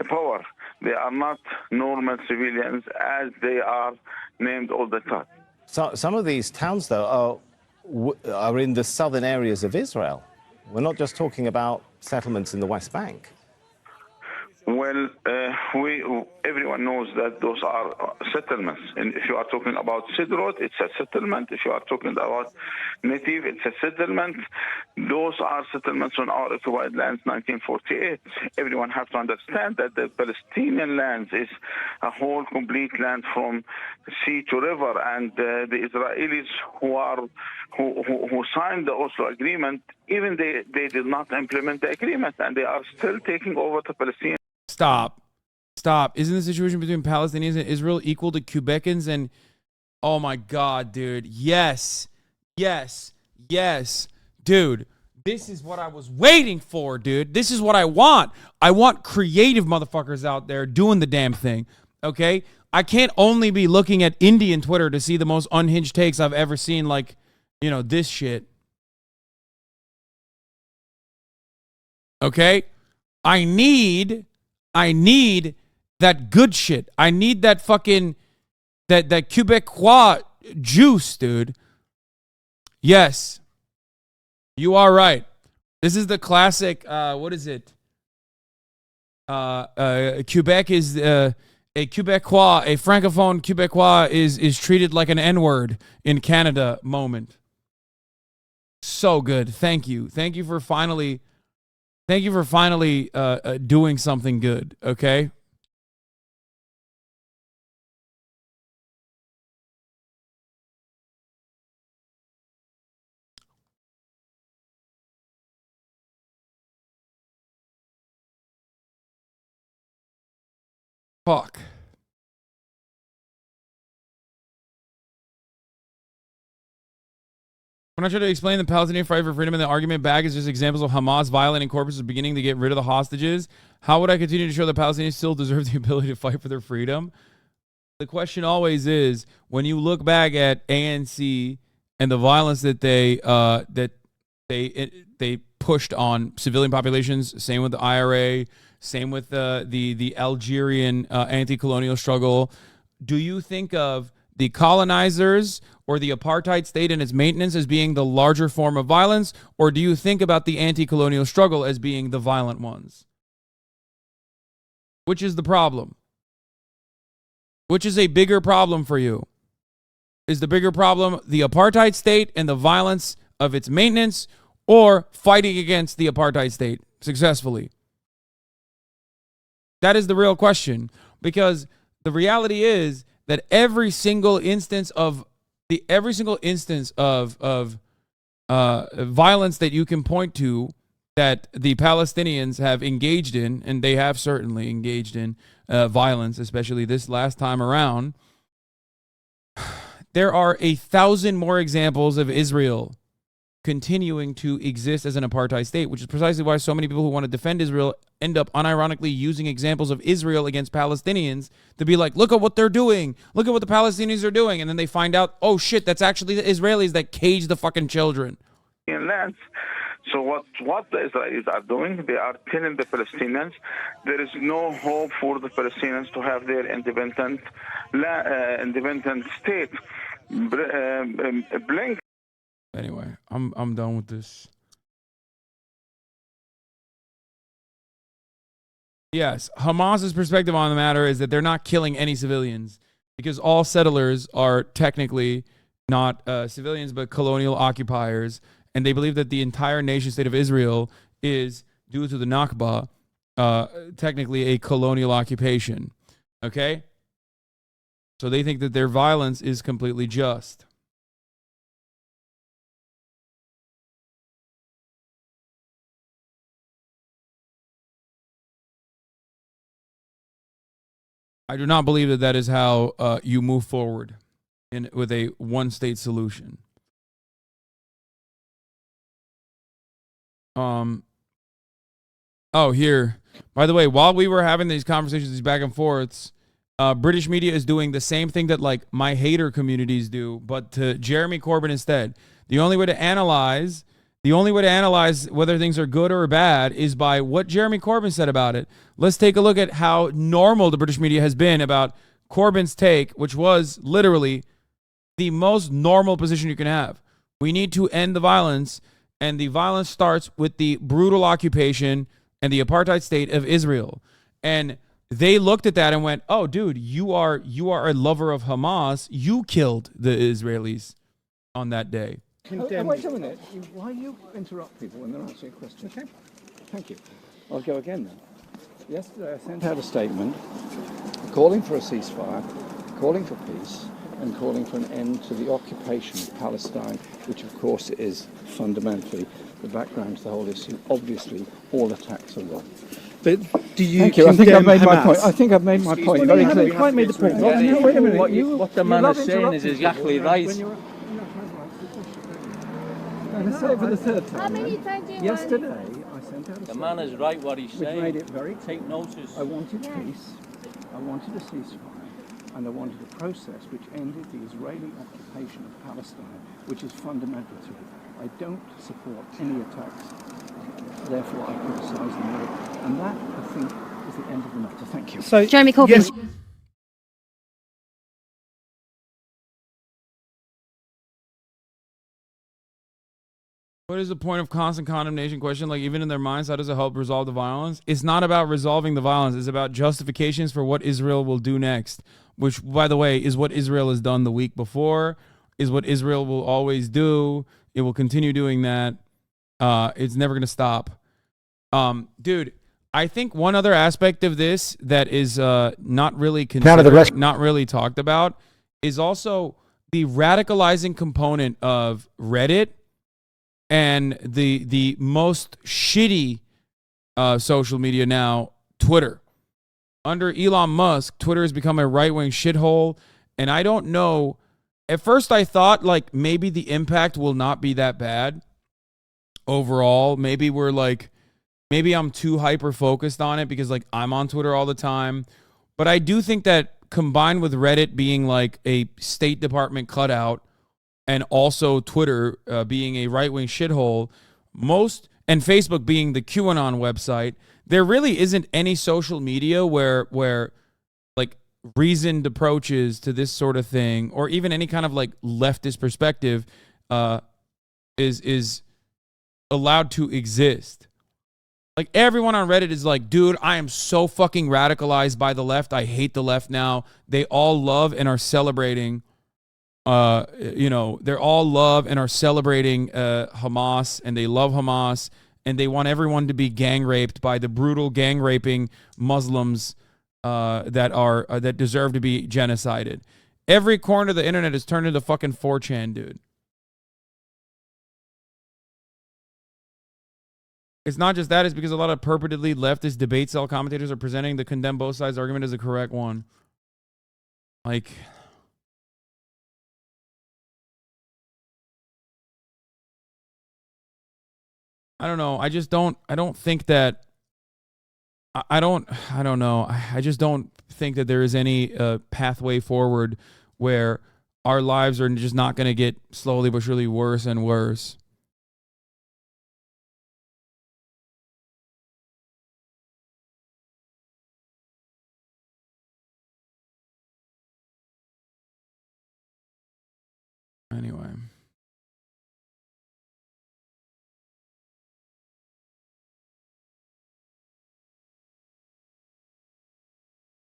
power. They are not normal civilians as they are named all the time. So, some of these towns, though, are in the southern areas of Israel. We're not just talking about settlements in the West Bank. Well, everyone knows that those are settlements. And if you are talking about Sidrot, it's a settlement. If you are talking about Native, it's a settlement. Those are settlements on our occupied lands, 1948. Everyone has to understand that the Palestinian lands is a whole complete land from sea to river. And the Israelis who signed the Oslo Agreement, even they did not implement the agreement, and they are still taking over the Palestinian. Stop. Isn't the situation between Palestinians and Israel equal to Quebecans and... Oh my God, dude. Yes. Dude, this is what I was waiting for, dude. This is what I want. I want creative motherfuckers out there doing the damn thing, okay? I can't only be looking at Indian Twitter to see the most unhinged takes I've ever seen, like, you know, this shit. Okay? I need that good shit. I need that fucking, that Quebecois juice, dude. Yes. You are right. This is the classic, what is it? Quebec is, a Quebecois, a Francophone Quebecois is treated like an N-word in Canada moment. So good. Thank you. Thank you for finally doing something good, okay? Fuck. When I try to explain the Palestinian fight for freedom and the argument back is just examples of Hamas violating corpus beginning to get rid of the hostages, how would I continue to show that Palestinians still deserve the ability to fight for their freedom? The question always is, when you look back at ANC and the violence that they pushed on civilian populations, same with the IRA, same with the Algerian anti-colonial struggle, do you think of the colonizers or the apartheid state and its maintenance as being the larger form of violence, or do you think about the anti-colonial struggle as being the violent ones? Which is the problem? Which is a bigger problem for you? Is the bigger problem the apartheid state and the violence of its maintenance, or fighting against the apartheid state successfully? That is the real question, because the reality is that every single instance of violence that you can point to that the Palestinians have engaged in, and they have certainly engaged in violence, especially this last time around, there are 1,000 more examples of Israel continuing to exist as an apartheid state, which is precisely why so many people who want to defend Israel end up unironically using examples of Israel against Palestinians to be like, look at what they're doing. Look at what the Palestinians are doing. And then they find out, oh shit, that's actually the Israelis that cage the fucking children. Lands. So what the Israelis are doing, they are telling the Palestinians there is no hope for the Palestinians to have their independent state. Anyway, I'm done with this. Yes, Hamas's perspective on the matter is that they're not killing any civilians because all settlers are technically not civilians but colonial occupiers, and they believe that the entire nation state of Israel is, due to the Nakba, technically a colonial occupation. Okay? So they think that their violence is completely just. I do not believe that that is how you move forward with a one-state solution. Oh, here. By the way, while we were having these conversations, these back and forths, British media is doing the same thing that like my hater communities do, but to Jeremy Corbyn instead. The only way to analyze whether things are good or bad is by what Jeremy Corbyn said about it. Let's take a look at how normal the British media has been about Corbyn's take, which was literally the most normal position you can have. We need to end the violence, and the violence starts with the brutal occupation and the apartheid state of Israel. And they looked at that and went, "Oh, dude, you are a lover of Hamas. You killed the Israelis on that day." Wait a minute. Why you interrupt people when they're answering a question? Okay. Thank you. I'll go again then. Yesterday I sent out a statement calling for a ceasefire, calling for peace, and calling for an end to the occupation of Palestine, which of course is fundamentally the background to the whole issue. Obviously, all attacks are wrong. But do you Thank you. I think I've made my point. I think I've made my point very clear. You haven't quite made the point. Wait a minute. What the man is saying is exactly right. Let's say it for the third time. How many times do you Yesterday, I sent out a The man is right what he's saying. Which made it very Take notice. I wanted peace, I wanted a ceasefire, and I wanted a process which ended the Israeli occupation of Palestine, which is fundamental to it. I don't support any attacks. Therefore, I criticise them all. And that, I think, is the end of the matter. Thank you. So, Jeremy Corbyn. Yes. What is the point of constant condemnation question? Like, even in their minds, how does it help resolve the violence? It's not about resolving the violence. It's about justifications for what Israel will do next, which, by the way, is what Israel has done the week before, is what Israel will always do. It will continue doing that. It's never going to stop. Dude, I think one other aspect of this that is not really considered, not really talked about is also the radicalizing component of Reddit and the most shitty social media now, Twitter. Under Elon Musk, Twitter has become a right-wing shithole, and I don't know. At first, I thought like maybe the impact will not be that bad overall. Maybe I'm too hyper-focused on it because like I'm on Twitter all the time. But I do think that combined with Reddit being like a State Department cutout, and also Twitter being a right-wing shithole, and Facebook being the QAnon website, there really isn't any social media where like reasoned approaches to this sort of thing, or even any kind of like leftist perspective, is allowed to exist. Like everyone on Reddit is like, dude, I am so fucking radicalized by the left. I hate the left now. They all love and are celebrating. They're all love and are celebrating Hamas, and they love Hamas, and they want everyone to be gang raped by the brutal gang raping Muslims that deserve to be genocided. Every corner of the internet is turned into fucking 4chan, dude. It's not just that; it's because a lot of purportedly leftist debate cell commentators are presenting the condemn both sides argument as the correct one. Like. I don't know. I just don't think that I don't know. I just don't think that there is any pathway forward where our lives are just not going to get slowly but surely worse and worse. Anyway.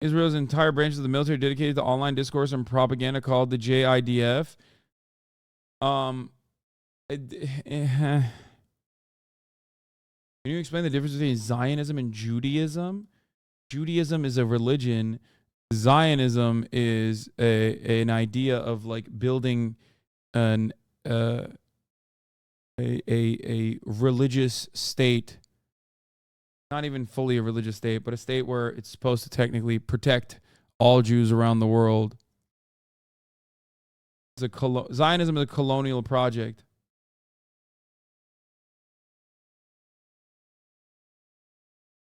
Israel's entire branches of the military dedicated to online discourse and propaganda called the JIDF. Can you explain the difference between Zionism and Judaism? Judaism is a religion Zionism is an idea of like building an a religious state, not even fully a religious state, but a state where it's supposed to technically protect all Jews around the world. Zionism is a colonial project.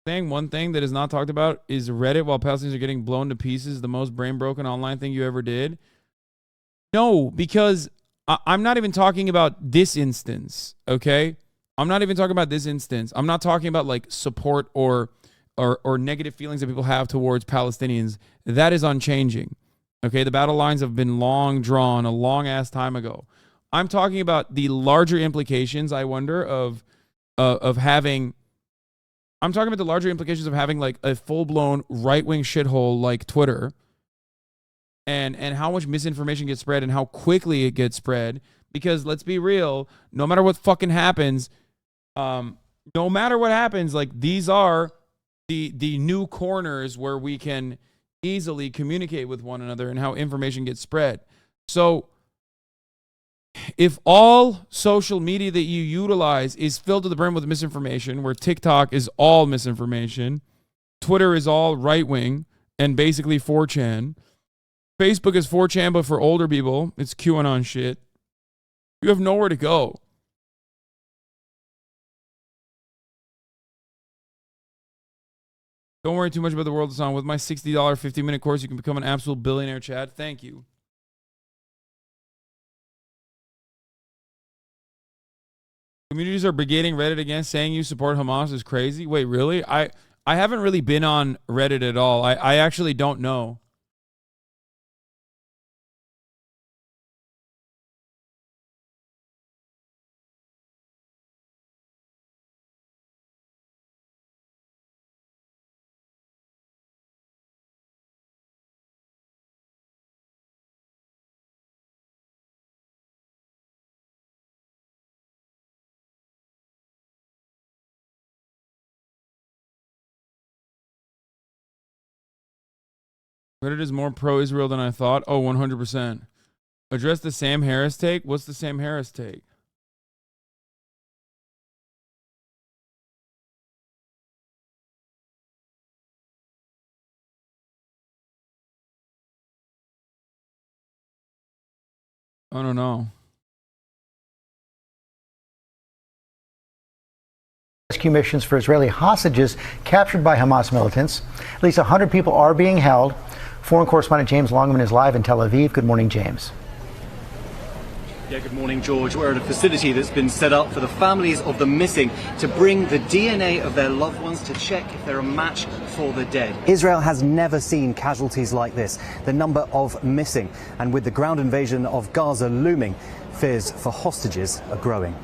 Saying one thing that is not talked about is Reddit while Palestinians are getting blown to pieces, the most brain-broken online thing you ever did. No, because I'm not even talking about this instance, okay? I'm not even talking about this instance. I'm not talking about like support or negative feelings that people have towards Palestinians. That is unchanging, okay? The battle lines have been long drawn a long-ass time ago. I'm talking about the larger implications, I wonder, of having... I'm talking about the larger implications of having like a full-blown right-wing shithole like Twitter, and how much misinformation gets spread and how quickly it gets spread. Because let's be real, no matter what fucking happens, like these are the new corners where we can easily communicate with one another and how information gets spread. So if all social media that you utilize is filled to the brim with misinformation, where TikTok is all misinformation, Twitter is all right-wing and basically 4chan, Facebook is 4chan but for older people, it's QAnon shit, you have nowhere to go. Don't worry too much about the world, Hasan. With my $60 50-minute course, you can become an absolute billionaire, Chad. Thank you. Communities are brigading Reddit again, saying you support Hamas is crazy. Wait, really? I haven't really been on Reddit at all. I actually don't know. Reddit is more pro-Israel than I thought. Oh, 100%. Address the Sam Harris take. What's the Sam Harris take? I don't know. Rescue missions for Israeli hostages captured by Hamas militants. At least 100 people are being held. Foreign correspondent James Longman is live in Tel Aviv. Good morning, James. Yeah, good morning, George. We're at a facility that's been set up for the families of the missing to bring the DNA of their loved ones to check if they're a match for the dead. Israel has never seen casualties like this. The number of missing, and with the ground invasion of Gaza looming, fears for hostages are growing.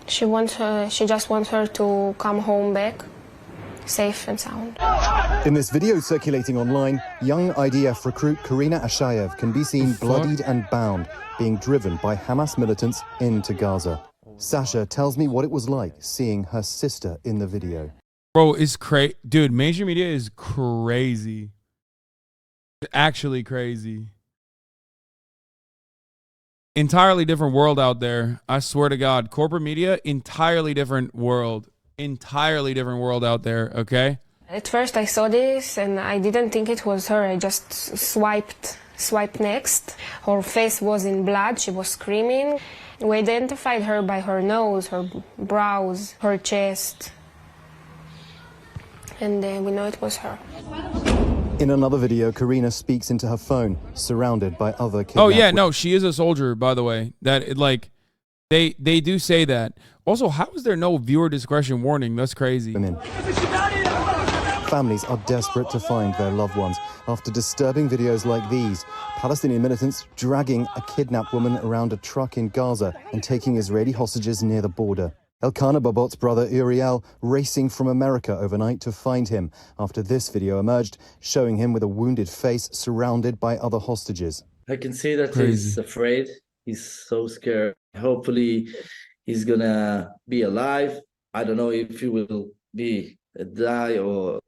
She just wants her to come home back, safe and sound. In this video circulating online, young IDF recruit Karina Ashayev can be seen bloodied and bound, being driven by Hamas militants into Gaza. Sasha tells me what it was like seeing her sister in the video. Bro, it's crazy. Dude, major media is crazy. It's actually crazy. Entirely different world out there. I swear to God. Corporate media, entirely different world. Entirely different world out there, okay? At first I saw this and I didn't think it was her. I just swiped next. Her face was in blood. She was screaming. We identified her by her nose, her brows, her chest. And we know it was her. In another video, Karina speaks into her phone, surrounded by other kidnapped. Oh yeah, no, she is a soldier, by the way. That like they do say that. Also, how is there no viewer discretion warning? That's crazy. Families are desperate to find their loved ones after disturbing videos like these. Palestinian militants dragging a kidnapped woman around a truck in Gaza and taking Israeli hostages near the border. Elkanah Babot's brother Uriel racing from America overnight to find him after this video emerged, showing him with a wounded face surrounded by other hostages. I can see that he's afraid. He's so scared. Hopefully he's gonna be alive. I don't know if he will be die or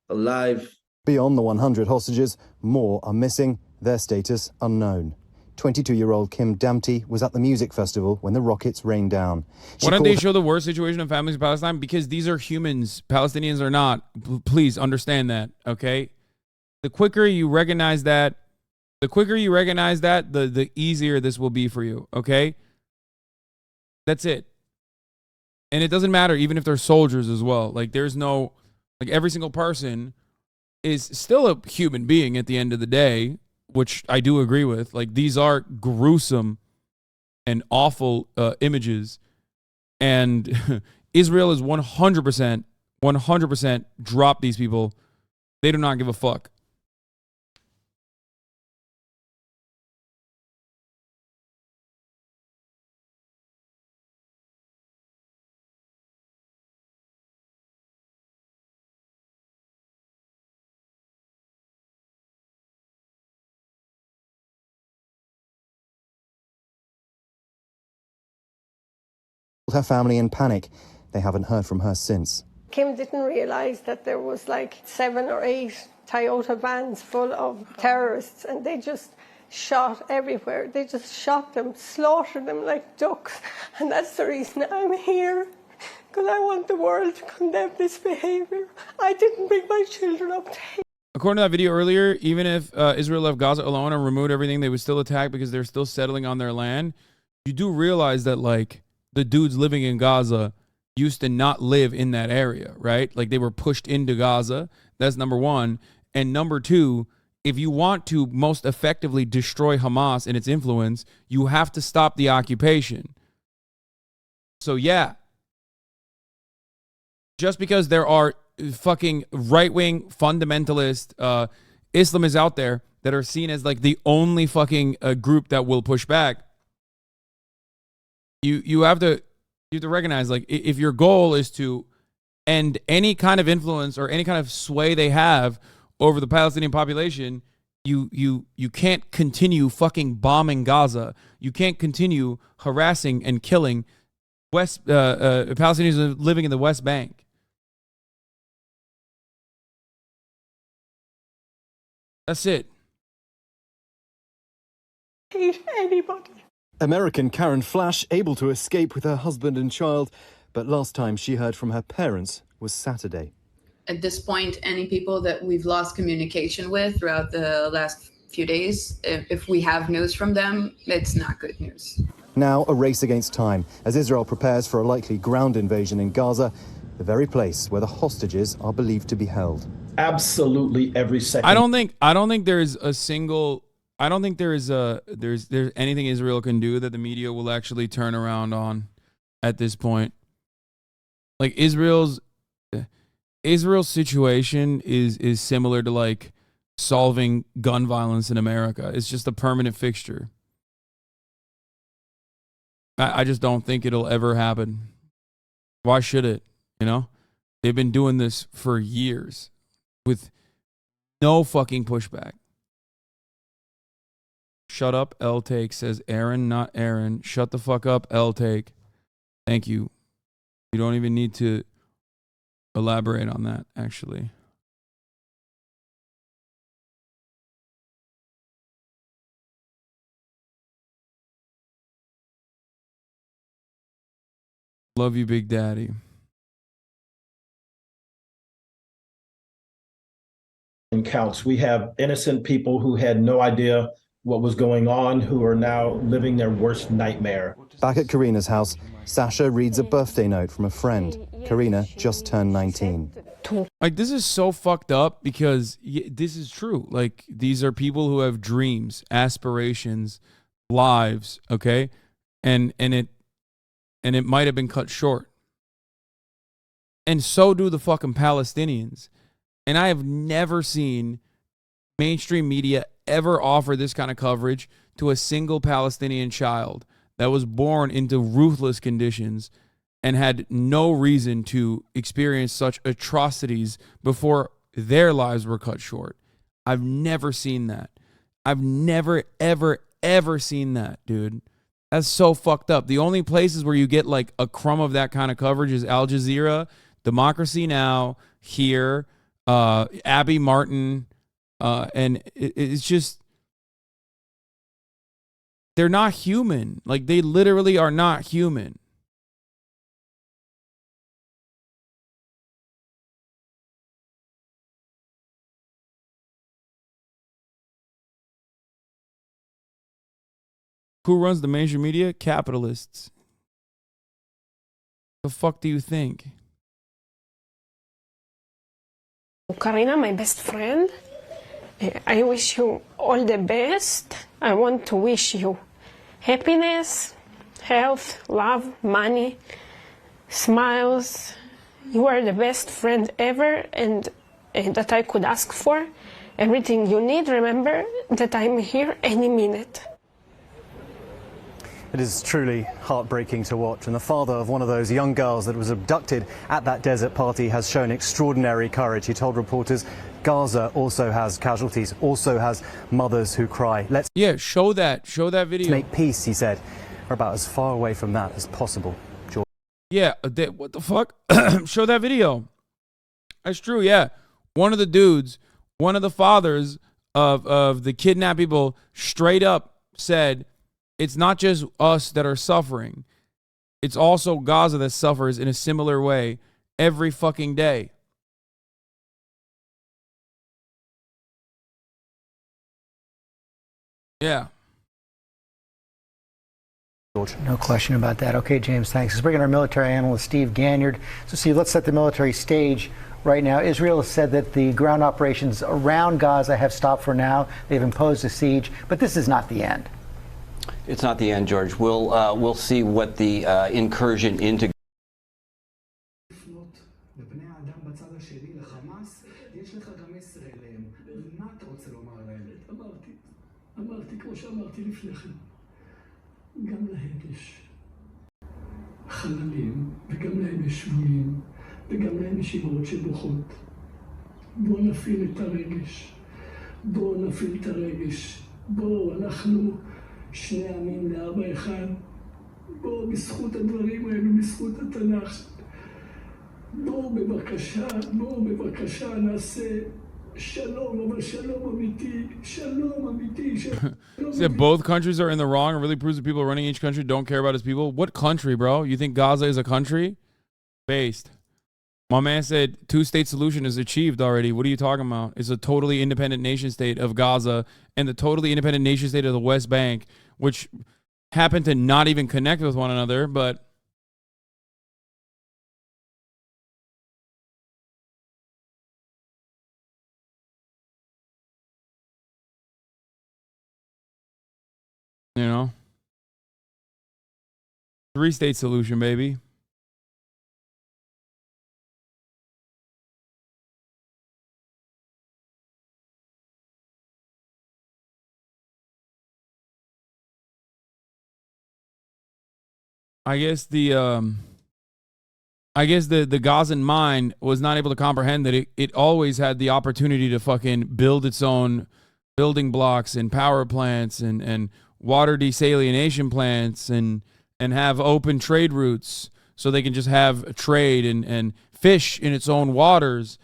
alive. Beyond the 100 hostages, more are missing, their status unknown. 22-year-old Kim Damti was at the music festival when the rockets rained down. Why don't they show the worst situation of families in Palestine? Because these are humans. Palestinians are not. Please understand that, okay? The quicker you recognize that, the easier this will be for you, okay? That's it. And it doesn't matter even if they're soldiers as well. Like, there's no, like, every single person is still a human being at the end of the day, which I do agree with. Like, these are gruesome and awful images. And Israel is 100% drop these people. They do not give a fuck. her family in panic. They haven't heard from her since. Kim didn't realize that there was like 7 or 8 Toyota vans full of terrorists, and they just shot everywhere. They just shot them, slaughtered them like ducks. And that's the reason I'm here, because I want the world to condemn this behavior. I didn't bring my children up to hate. According to that video earlier, even if Israel left Gaza alone and removed everything, they would still attack because they're still settling on their land. You do realize that, like, the dudes living in Gaza used to not live in that area, right? Like, they were pushed into Gaza. That's number one. And number two, if you want to most effectively destroy Hamas and its influence, you have to stop the occupation. So, yeah. Just because there are fucking right-wing fundamentalist Islamists out there that are seen as like the only fucking group that will push back, you have to recognize, like, if your goal is to end any kind of influence or any kind of sway they have over the Palestinian population, you can't continue fucking bombing Gaza. You can't continue harassing and killing Palestinians living in the West Bank. That's it. Hate anybody. American Karen Flash able to escape with her husband and child, but last time she heard from her parents was Saturday. At this point, any people that we've lost communication with throughout the last few days, if we have news from them, it's not good news. Now a race against time as Israel prepares for a likely ground invasion in Gaza, the very place where the hostages are believed to be held. Absolutely every second. I don't think there's anything Israel can do that the media will actually turn around on at this point. Like, Israel's situation is similar to, like, solving gun violence in America. It's just a permanent fixture. I just don't think it'll ever happen. Why should it? You know, they've been doing this for years with no fucking pushback. Shut up, L-Take, says Aaron, not Aaron. Shut the fuck up, L-Take. Thank you. You don't even need to elaborate on that, actually. Love you, Big Daddy. Counts. We have innocent people who had no idea what was going on, who are now living their worst nightmare. Back at Karina's house, Sasha reads a birthday note from a friend. Karina just turned 19. Like, this is so fucked up because this is true. Like, these are people who have dreams, aspirations, lives, okay? And it might have been cut short. And so do the fucking Palestinians. And I have never seen mainstream media ever offer this kind of coverage to a single Palestinian child that was born into ruthless conditions and had no reason to experience such atrocities before their lives were cut short. I've never seen that. I've never, ever, ever seen that, dude. That's so fucked up. The only places where you get like a crumb of that kind of coverage is Al Jazeera, Democracy Now!, here, Abby Martin, and it's just, they're not human. Like, they literally are not human. Who runs the mainstream media? Capitalists. The fuck do you think? Karina, my best friend, I wish you all the best. I want to wish you happiness, health, love, money, smiles. You are the best friend ever and that I could ask for. Everything you need, remember that I'm here any minute. It is truly heartbreaking to watch, and the father of one of those young girls that was abducted at that desert party has shown extraordinary courage. He told reporters Gaza also has casualties, also has mothers who cry. Let's show that video. Make peace, he said. We're about as far away from that as possible. George. Yeah, what the fuck? Show that video. That's true, yeah. One of the dudes, one of the fathers of the kidnapped people straight up said, it's not just us that are suffering. It's also Gaza that suffers in a similar way every fucking day. Yeah. No question about that. Okay, James, thanks. Let's bring in our military analyst, Steve Ganyard. So, Steve, let's set the military stage right now. Israel has said that the ground operations around Gaza have stopped for now. They've imposed a siege, but this is not the end. It's not the end, George. We'll see what the incursion into אמרתי, כמו שאמרתי לפני כן, גם להם יש חללים, וגם להם יש שבויים, וגם להם יש אימהות שבוכות. בואו נפעיל את הרגש. בואו נפעיל את הרגש. בואו, אנחנו שני עמים לאבא אחד. בואו, בזכות הדברים האלו, בזכות התנ"ך. בואו בבקשה נעשה Shalom, Said both countries are in the wrong and really proves that people running each country don't care about his people. What country, bro? You think Gaza is a country? Based. My man said two-state solution is achieved already. What are you talking about? It's a totally independent nation state of Gaza and the totally independent nation state of the West Bank, which happen to not even connect with one another, but you know, three-state solution, baby. I guess the Gazan mind was not able to comprehend that it always had the opportunity to fucking build its own building blocks and power plants and water desalination plants and have open trade routes so they can just have trade and fish in its own waters.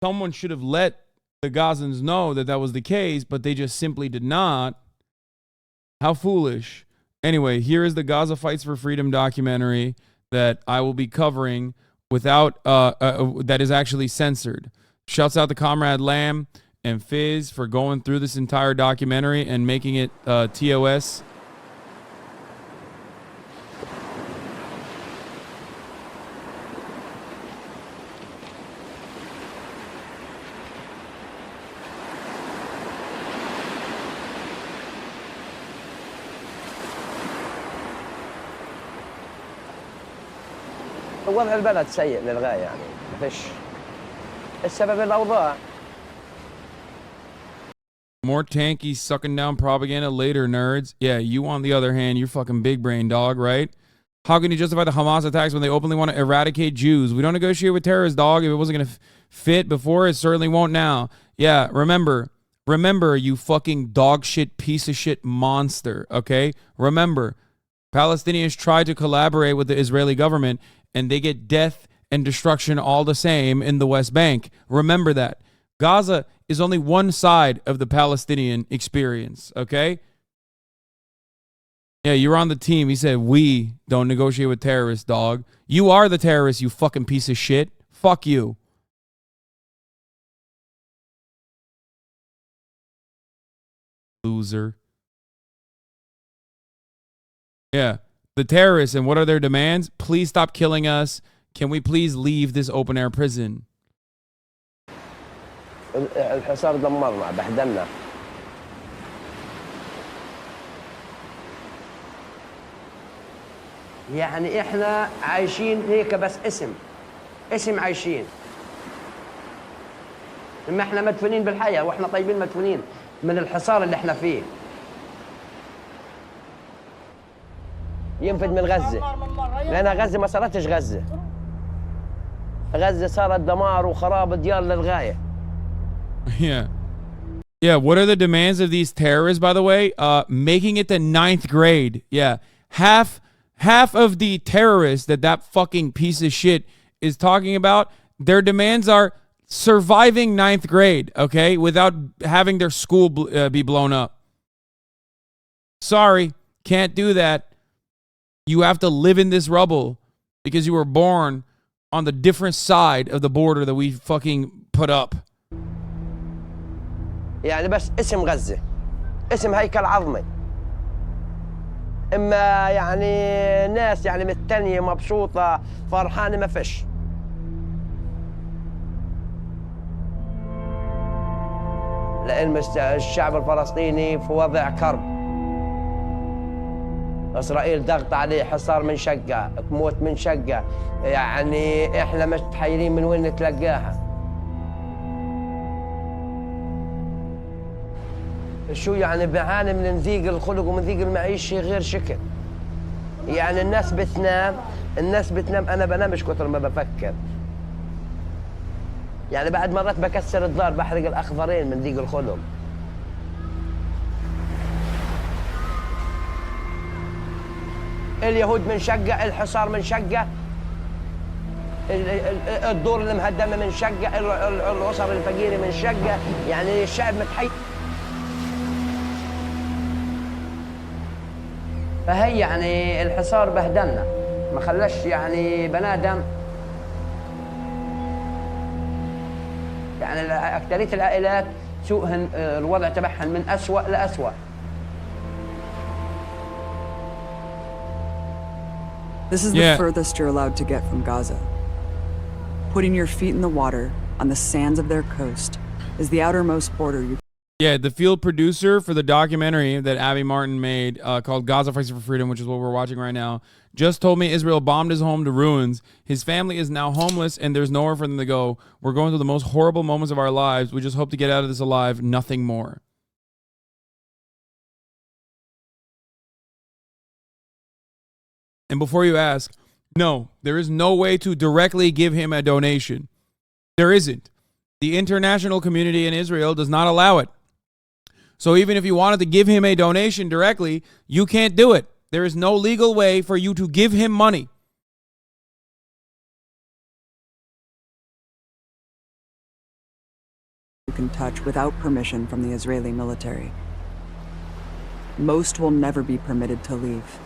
Someone should have let the Gazans know that was the case, but they just simply did not. How foolish. Anyway, here is the Gaza Fights for Freedom documentary that I will be covering without, that is actually censored. Shouts out to Comrade Lamb and Fizz for going through this entire documentary and making it TOS. وضع البلد سيء للغاية يعني ما فيش السبب الأوضاع. More tanky sucking down propaganda later, nerds. Yeah, you on the other hand, you're fucking big brain dog, right? How can you justify the Hamas attacks when they openly want to eradicate Jews? We don't negotiate with terrorists, dog. If it wasn't going to fit before, it certainly won't now. Yeah, remember, you fucking dog shit, piece of shit monster, okay? Remember, Palestinians try to collaborate with the Israeli government and they get death and destruction all the same in the West Bank. Remember that. Gaza is only one side of the Palestinian experience, okay? Yeah, you're on the team. He said, we don't negotiate with terrorists, dog. You are the terrorist, you fucking piece of shit. Fuck you. Loser. Yeah, the terrorists, and what are their demands? Please stop killing us. Can we please leave this open-air prison? الحصار دمرنا بهدلنا. يعني احنا عايشين هيك بس اسم عايشين. اما احنا مدفونين بالحياة واحنا طيبين مدفونين من الحصار اللي احنا فيه. ينفد من غزة لأن غزة ما صارتش غزة. غزة صارت دمار وخراب ديار للغاية. Yeah. Yeah, what are the demands of these terrorists, by the way? Making it to 9th grade. Yeah. Half of the terrorists that fucking piece of shit is talking about, their demands are surviving 9th grade, okay? Without having their school be blown up. Sorry, can't do that. You have to live in this rubble because you were born on the different side of the border that we fucking put up. يعني بس اسم غزة اسم هيكل عظمي اما يعني ناس يعني متنية مبسوطة فرحانة ما فيش لأن الشعب الفلسطيني في وضع كرب إسرائيل ضغط عليه حصار من شقة موت من شقة يعني إحنا متحيرين من وين نتلقاها شو يعني بعاني من ضيق الخلق ومن ضيق المعيشة غير شكل يعني الناس بتنام أنا بنامش كتر ما بفكر يعني بعد مرات بكسر الدار بحرق الأخضرين من ضيق الخلق اليهود من شقة الحصار من شقة الدور المهدمة من شقة الأسر الفقيرة من شقة يعني الشعب متحير فهي يعني الحصار بهدلنا ما خلاش يعني بنادم يعني أكثرية العائلات سوءهن الوضع تبعهن من أسوأ لأسوأ. This is the furthest you're allowed to get from Gaza. Putting your feet in the water on the sands of their coast is the outermost border you. Yeah, the field producer for the documentary that Abby Martin made called Gaza Fights for Freedom, which is what we're watching right now, just told me Israel bombed his home to ruins. His family is now homeless and there's nowhere for them to go. We're going through the most horrible moments of our lives. We just hope to get out of this alive, nothing more. And before you ask, no, there is no way to directly give him a donation. There isn't. The international community in Israel does not allow it. So even if you wanted to give him a donation directly, you can't do it. There is no legal way for you to give him money. You can touch without permission from the Israeli military. Most will never be permitted to leave.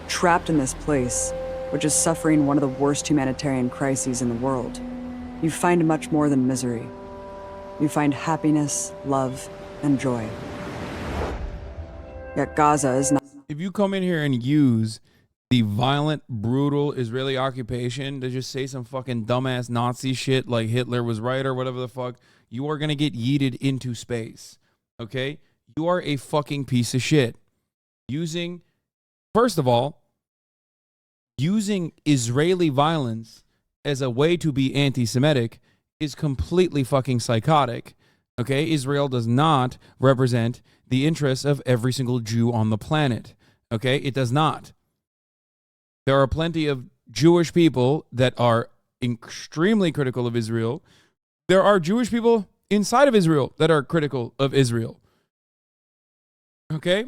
Trapped in this place, which is suffering one of the worst humanitarian crises in the world, you find much more than misery. You find happiness, love, and joy. Yet Gaza is not. If you come in here and use the violent, brutal Israeli occupation to just say some fucking dumbass Nazi shit like Hitler was right or whatever the fuck, you are going to get yeeted into space. Okay? You are a fucking piece of shit. First of all, using Israeli violence as a way to be anti-Semitic is completely fucking psychotic. Okay? Israel does not represent the interests of every single Jew on the planet. Okay? It does not. There are plenty of Jewish people that are extremely critical of Israel. There are Jewish people inside of Israel that are critical of Israel. Okay?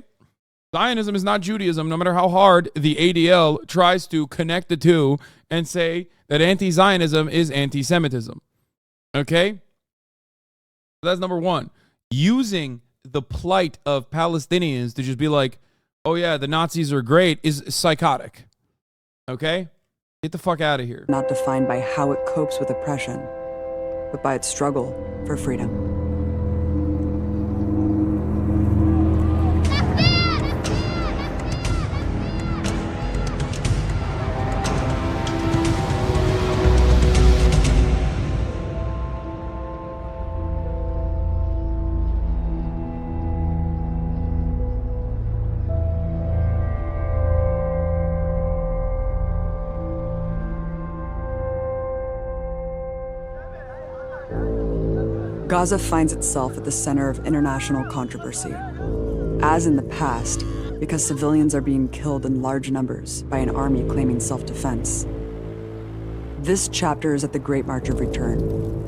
Zionism is not Judaism, no matter how hard the ADL tries to connect the two and say that anti-Zionism is anti-Semitism. Okay? That's number one. Using the plight of Palestinians to just be like, oh yeah, the Nazis are great is psychotic. Okay? Get the fuck out of here. Not defined by how it copes with oppression, but by its struggle for freedom. Gaza finds itself at the center of international controversy. As in the past, because civilians are being killed in large numbers by an army claiming self-defense. This chapter is at the Great March of Return,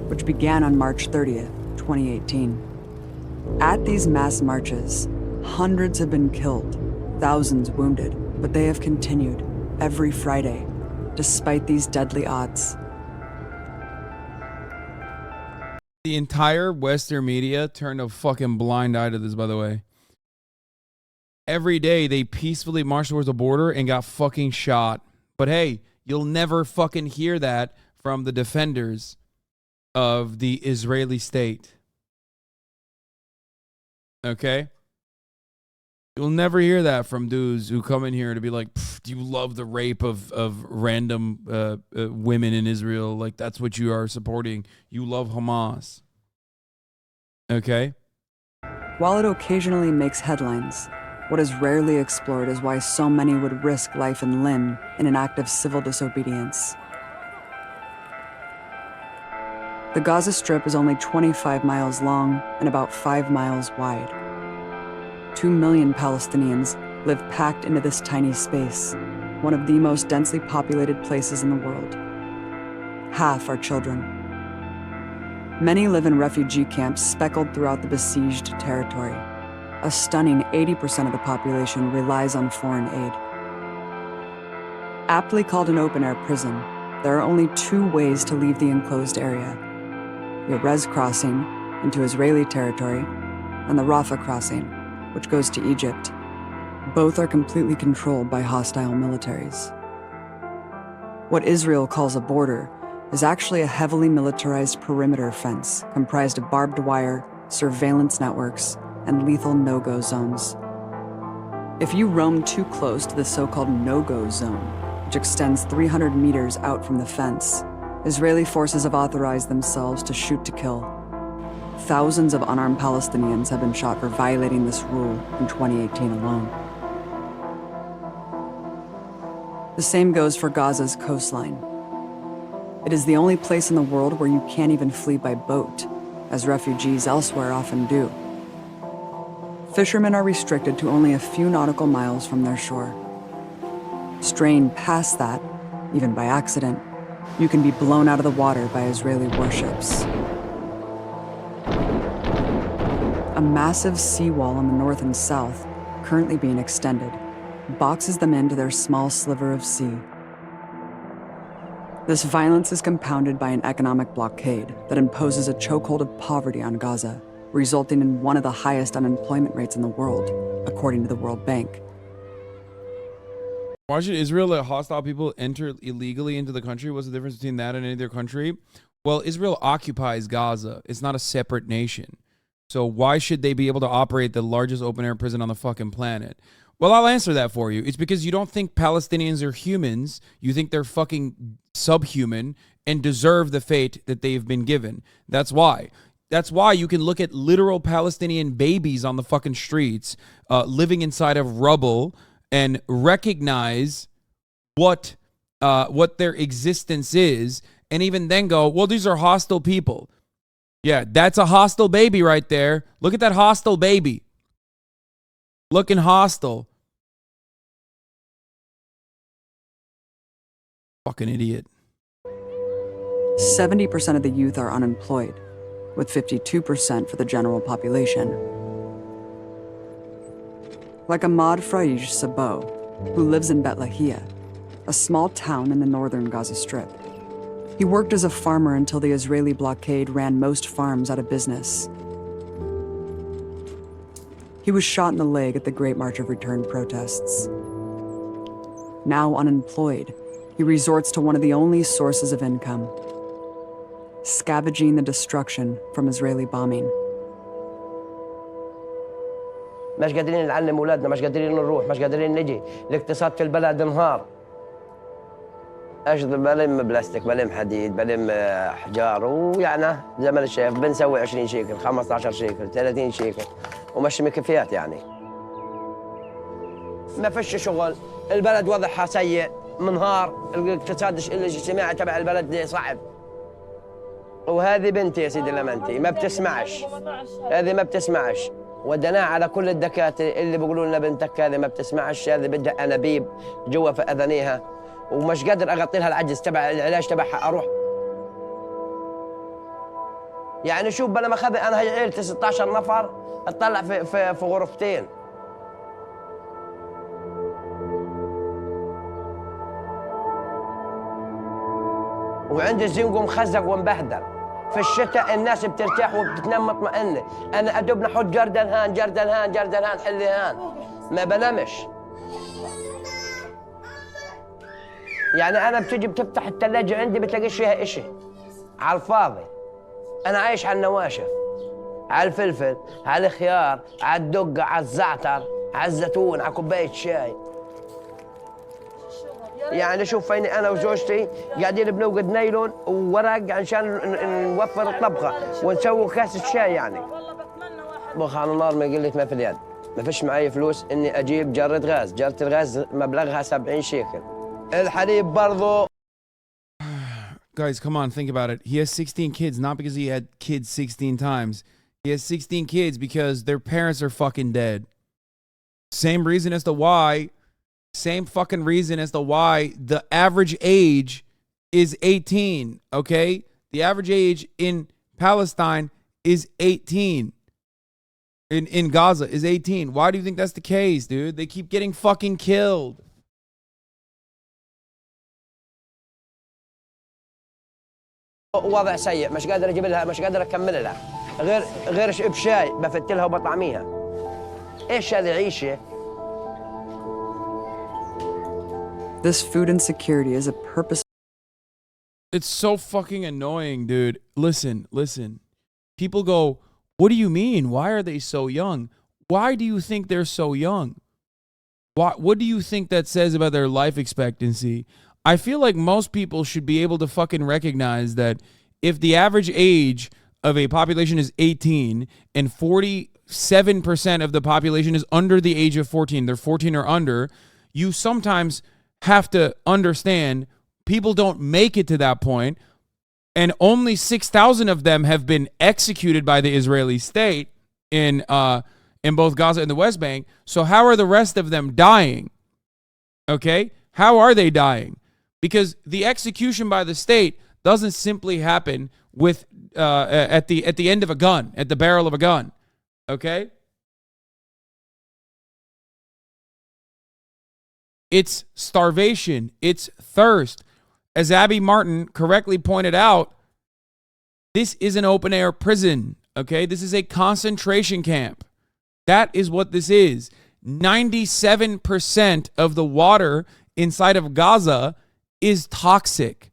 which began on March 30th, 2018. At these mass marches, hundreds have been killed, thousands wounded, but they have continued every Friday, despite these deadly odds. The entire Western media turned a fucking blind eye to this, by the way. Every day they peacefully marched towards the border and got fucking shot. But hey, you'll never fucking hear that from the defenders of the Israeli state. Okay? You'll never hear that from dudes who come in here to be like, do you love the rape of random women in Israel? Like, that's what you are supporting. You love Hamas. Okay? While it occasionally makes headlines, what is rarely explored is why so many would risk life and limb in an act of civil disobedience. The Gaza Strip is only 25 miles long and about 5 miles wide. 2 million Palestinians live packed into this tiny space, one of the most densely populated places in the world. Half are children. Many live in refugee camps speckled throughout the besieged territory. A stunning 80% of the population relies on foreign aid. Aptly called an open-air prison, there are only 2 ways to leave the enclosed area: the Erez crossing into Israeli territory and the Rafah crossing, which goes to Egypt. Both are completely controlled by hostile militaries. What Israel calls a border is actually a heavily militarized perimeter fence comprised of barbed wire, surveillance networks, and lethal no-go zones. If you roam too close to the so-called no-go zone, which extends 300 meters out from the fence, Israeli forces have authorized themselves to shoot to kill. Thousands of unarmed Palestinians have been shot for violating this rule in 2018 alone. The same goes for Gaza's coastline. It is the only place in the world where you can't even flee by boat, as refugees elsewhere often do. Fishermen are restricted to only a few nautical miles from their shore. Straying past that, even by accident, you can be blown out of the water by Israeli warships. A massive seawall on the north and south, currently being extended, boxes them into their small sliver of sea. This violence is compounded by an economic blockade that imposes a chokehold of poverty on Gaza, resulting in one of the highest unemployment rates in the world, according to the World Bank. Why should Israel let hostile people enter illegally into the country? What's the difference between that and any other country? Well, Israel occupies Gaza. It's not a separate nation. So why should they be able to operate the largest open-air prison on the fucking planet? Well, I'll answer that for you. It's because you don't think Palestinians are humans. You think they're fucking subhuman and deserve the fate that they've been given. That's why. That's why you can look at literal Palestinian babies on the fucking streets living inside of rubble and recognize what their existence is, and even then go, well, these are hostile people. Yeah, that's a hostile baby right there. Look at that hostile baby. Looking hostile. Fucking idiot. 70% of the youth are unemployed, with 52% for the general population. like Ahmad Fraij Sabo, who lives in Betlahia, a small town in the northern Gaza Strip. He worked as a farmer until the Israeli blockade ran most farms out of business. He was shot in the leg at the Great March of Return protests. Now unemployed, he resorts to one of the only sources of income: scavenging the destruction from Israeli bombing. مش قادرين نعلم اولادنا، مش قادرين نروح، مش قادرين نجي، الاقتصاد في البلد انهار. اشذ بلم بلاستيك، بلم حديد، بلم احجار، ويعني زي ما انت شايف بنسوي 20 شيكل، 15 شيكل، 30 شيكل، ومشي مكفيات يعني. ما فيش شغل، البلد وضعها سيء، منهار، الاقتصاد الاجتماعي تبع البلد صعب. وهذه بنتي يا سيدي لمنتي ما بتسمعش، هذه ما بتسمعش. ودناها على كل الدكاتره اللي بيقولوا لنا بنتك هذه ما بتسمعش، هذه بدها انابيب جوا في اذانيها، ومش قادر اغطي لها العجز تبع العلاج تبعها. اروح يعني شوف بلا ما اخذ انا هي عيلتي 16 نفر اطلع في غرفتين. وعندي الزنقو مخزق ومبهدل. في الشتاء الناس بترتاح وبتنام مطمئنه، انا ادوب نحط جردل هان جردل هان جردل هان حلي هان، ما بنامش. يعني انا بتجي بتفتح الثلاجه عندي بتلاقيش فيها اشي على الفاضي. انا عايش على النواشف، على الفلفل، على الخيار، على الدقه، على الزعتر، على الزيتون، على كوبايه شاي. يعني شوف فيني انا وزوجتي قاعدين بنوقد نايلون وورق عشان نوفر الطبخه ونسوي كاسه شاي يعني. بخ على النار ما قلت ما في اليد، ما فيش معي فلوس اني اجيب جرة غاز، جرة الغاز مبلغها 70 شيكل. الحليب برضو. Guys, come on, think about it. He has 16 kids, not because he had kids 16 times. He has 16 kids because their parents are fucking dead. Same reason as to why the average age is 18, okay? The average age in Palestine is 18. In Gaza is 18. Why do you think that's the case, dude? They keep getting fucking killed. وضع سيء، مش قادر اجيب لها، مش قادر اكمل لها، غير بشاي بفت لها وبطعميها. ايش هذه عيشه؟ This food insecurity is a purpose. It's so fucking annoying, dude. Listen. People go, what do you mean? Why are they so young? Why do you think they're so young? What do you think that says about their life expectancy? I feel like most people should be able to fucking recognize that if the average age of a population is 18 and 47% of the population is under the age of 14, they're 14 or under, you sometimes have to understand people don't make it to that point, and only 6,000 of them have been executed by the Israeli state in both Gaza and the West Bank. So how are the rest of them dying? Okay? How are they dying? Because the execution by the state doesn't simply happen with at the end of a gun, at the barrel of a gun. Okay? It's starvation. It's thirst. As Abby Martin correctly pointed out, this is an open-air prison, okay? This is a concentration camp. That is what this is. 97% of the water inside of Gaza is toxic.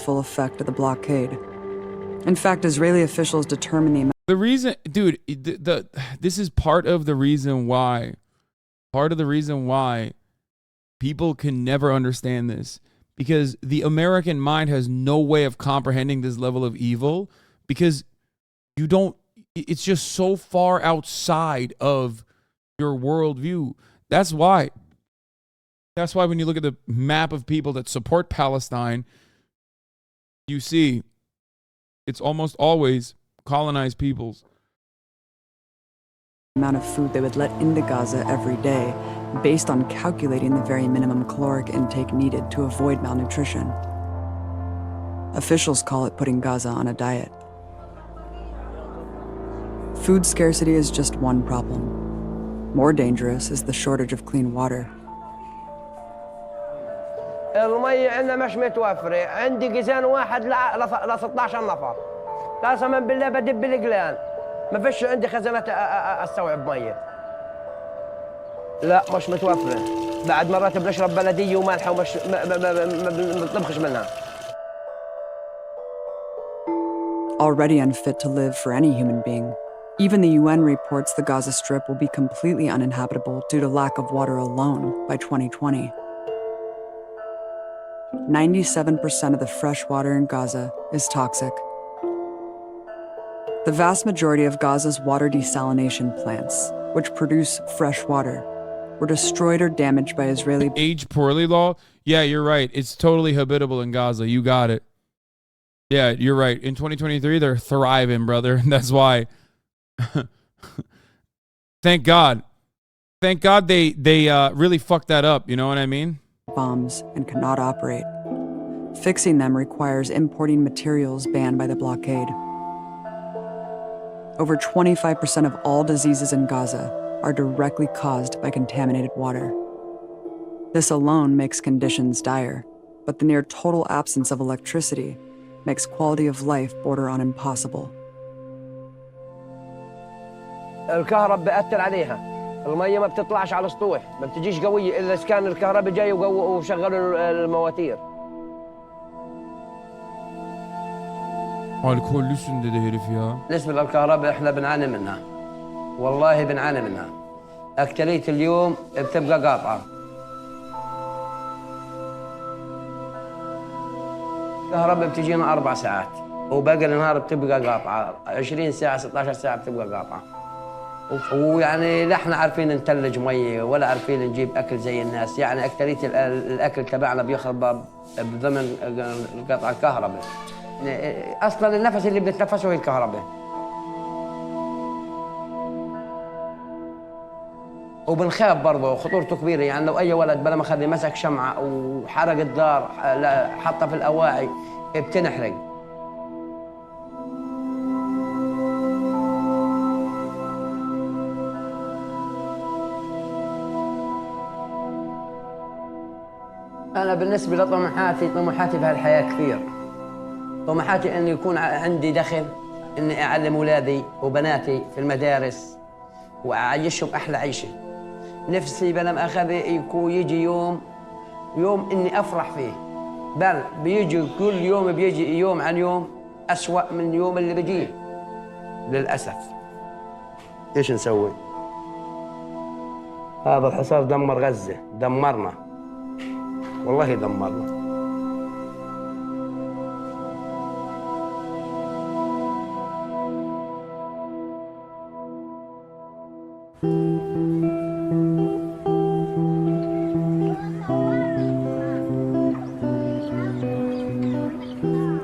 Full effect of the blockade. In fact, Israeli officials determine the reason, dude, this is part of the reason why people can never understand this, because the American mind has no way of comprehending this level of evil, because it's just so far outside of your worldview. That's why when you look at the map of people that support Palestine, you see it's almost always colonized peoples. Amount of food they would let into Gaza every day, based on calculating the very minimum caloric intake needed to avoid malnutrition. Officials call it putting Gaza on a diet. Food scarcity is just one problem. More dangerous is the shortage of clean water. المية عندنا مش متوفرة، عندي جيزان واحد ل 16 نفر. قسما بالله بدب القلان. ما فيش عندي خزانات استوعب مية. لا مش متوفرة. بعد مرات بنشرب بلدية ومالحة ومش ما بنطبخش منها. Already unfit to live for any human being. Even the UN reports the Gaza Strip will be completely uninhabitable due to lack of water alone by 2020. 97% of the fresh water in Gaza is toxic. The vast majority of Gaza's water desalination plants, which produce fresh water, were destroyed or damaged by Israeli... Age poorly law? Yeah, you're right. It's totally habitable in Gaza. You got it. Yeah, you're right. In 2023, they're thriving, brother. That's why. Thank God. Thank God they really fucked that up. You know what I mean? Bombs and cannot operate. Fixing them requires importing materials banned by the blockade. Over 25% of all diseases in Gaza are directly caused by contaminated water. This alone makes conditions dire, but the near total absence of electricity makes quality of life border on impossible. الكهرب بأثر عليها. المية ما بتطلعش على السطوح، ما بتجيش قوية إلا إذا كان الكهرباء جاي وشغلوا المواتير. Alkollüsün dedi herif ya. بالنسبة للكهرباء إحنا بنعاني منها. والله بنعاني منها. أكترية اليوم بتبقى قاطعة. الكهرباء بتجينا 4 ساعات وباقي النهار بتبقى قاطعة 20 ساعة 16 ساعة بتبقى قاطعة. ويعني لا احنا عارفين نتلج مية ولا عارفين نجيب أكل زي الناس، يعني أكترية الأكل تبعنا بيخرب بضمن قطع الكهرباء. أصلا النفس اللي بنتنفسه هي الكهرباء. وبنخاف برضه خطورته كبيرة، يعني لو أي ولد بلا ما خلي مسك شمعة وحرق الدار حطها في الأواعي بتنحرق. أنا بالنسبة لطموحاتي في هالحياة كثير. طموحاتي إنه يكون عندي دخل، إني أعلم أولادي وبناتي في المدارس وأعيشهم أحلى عيشة. نفسي بلما أخذ يجي يوم إني أفرح فيه، بل بيجي كل يوم بيجي يوم عن يوم أسوأ من اليوم اللي بيجيه للأسف. إيش نسوي؟ هذا الحصار دمر غزة، دمرنا والله دمرنا.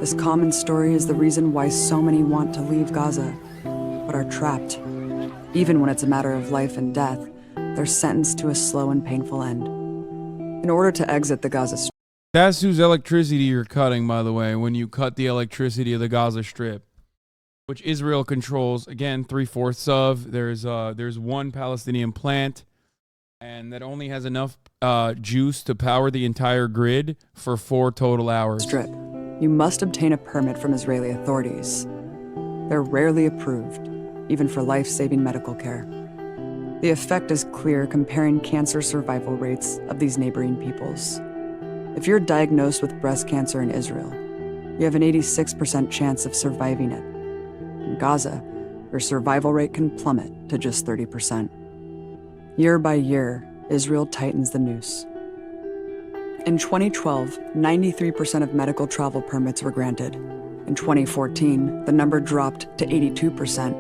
This common story is the reason why so many want to leave Gaza, but are trapped. Even when it's a matter of life and death, they're sentenced to a slow and painful end. In order to exit the Gaza Strip. That's whose electricity you're cutting, by the way, when you cut the electricity of the Gaza Strip, which Israel controls, again, 3/4 of. There's one Palestinian plant, and that only has enough juice to power the entire grid for 4 total hours. Strip. You must obtain a permit from Israeli authorities. They're rarely approved, even for life-saving medical care. The effect is clear comparing cancer survival rates of these neighboring peoples. If you're diagnosed with breast cancer in Israel, you have an 86% chance of surviving it. In Gaza, your survival rate can plummet to just 30%. Year by year, Israel tightens the noose. In 2012, 93% of medical travel permits were granted. In 2014, the number dropped to 82%.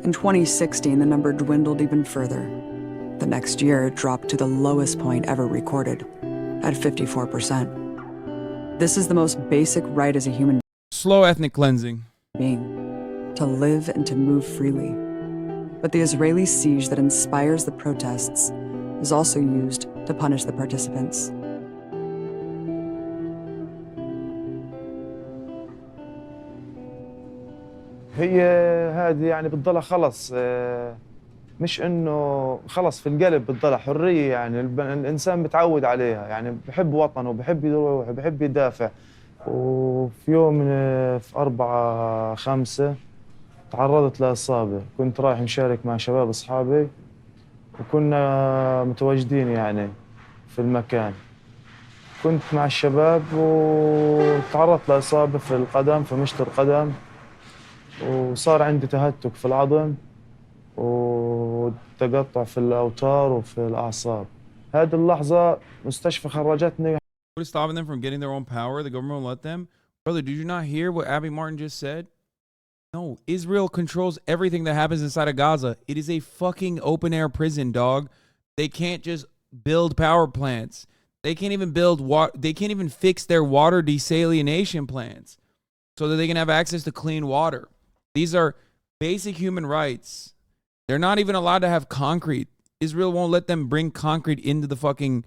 In 2016, the number dwindled even further. The next year, it dropped to the lowest point ever recorded, at 54%. This is the most basic right as a human Slow ethnic cleansing. being, to live and to move freely. But the Israeli siege that inspires the protests is also used to punish the participants. هي هذه يعني بتضلها خلص مش انه خلص في القلب بتضلها حريه يعني الانسان متعود عليها يعني بحب وطنه وبحب يروح وبحب يدافع. وفي يوم في 4/5 تعرضت لإصابة، كنت رايح مشارك مع شباب أصحابي وكنا متواجدين يعني في المكان. كنت مع الشباب وتعرضت لإصابة في القدم، في مشط القدم، وصار عندي تهتك في العظم وتقطع في الأوتار وفي الأعصاب. هذه اللحظة مستشفى خرجتني. What is stopping them from getting their own power? The government won't let them? Brother, did you not hear what Abby Martin just said? No, Israel controls everything that happens inside of Gaza. It is a fucking open-air prison, dog. They can't just build power plants. They can't even they can't even fix their water desalination plants so that they can have access to clean water. These are basic human rights. They're not even allowed to have concrete. Israel won't let them bring concrete into the fucking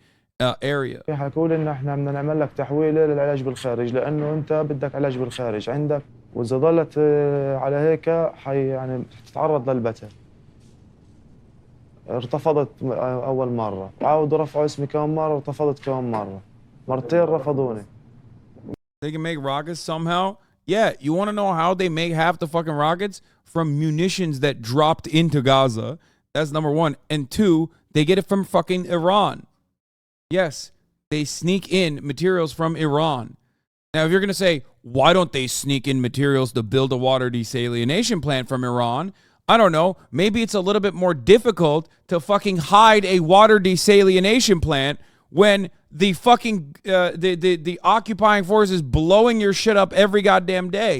area. حكوا لنا احنا بدنا نعمل لك تحويله للعلاج بالخارج لانه انت بدك علاج بالخارج عندك، واذا ضلت على هيك يعني تتعرض للبتر. ارتفضت اول مره، عاودوا رفعوا اسمي كمان مره وارتفضت كمان مره، مرتين رفضوني. They can make rockets somehow. Yeah, you want to know how they make half the fucking rockets? From munitions that dropped into Gaza. That's number one. And two, they get it from fucking Iran. Yes, they sneak in materials from Iran. Now, if you're going to say, why don't they sneak in materials to build a water desalination plant from Iran? I don't know. Maybe it's a little bit more difficult to fucking hide a water desalination plant when the fucking the occupying force is blowing your shit up every goddamn day.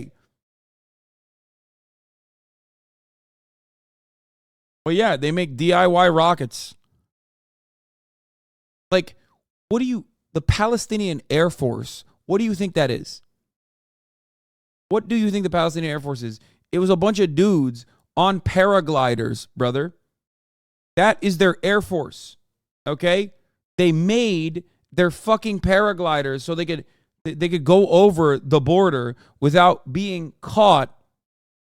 But yeah, they make DIY rockets. Like, the Palestinian Air Force, what do you think that is? What do you think the Palestinian Air Force is? It was a bunch of dudes on paragliders, brother. That is their Air Force, okay? They made their fucking paragliders so they could go over the border without being caught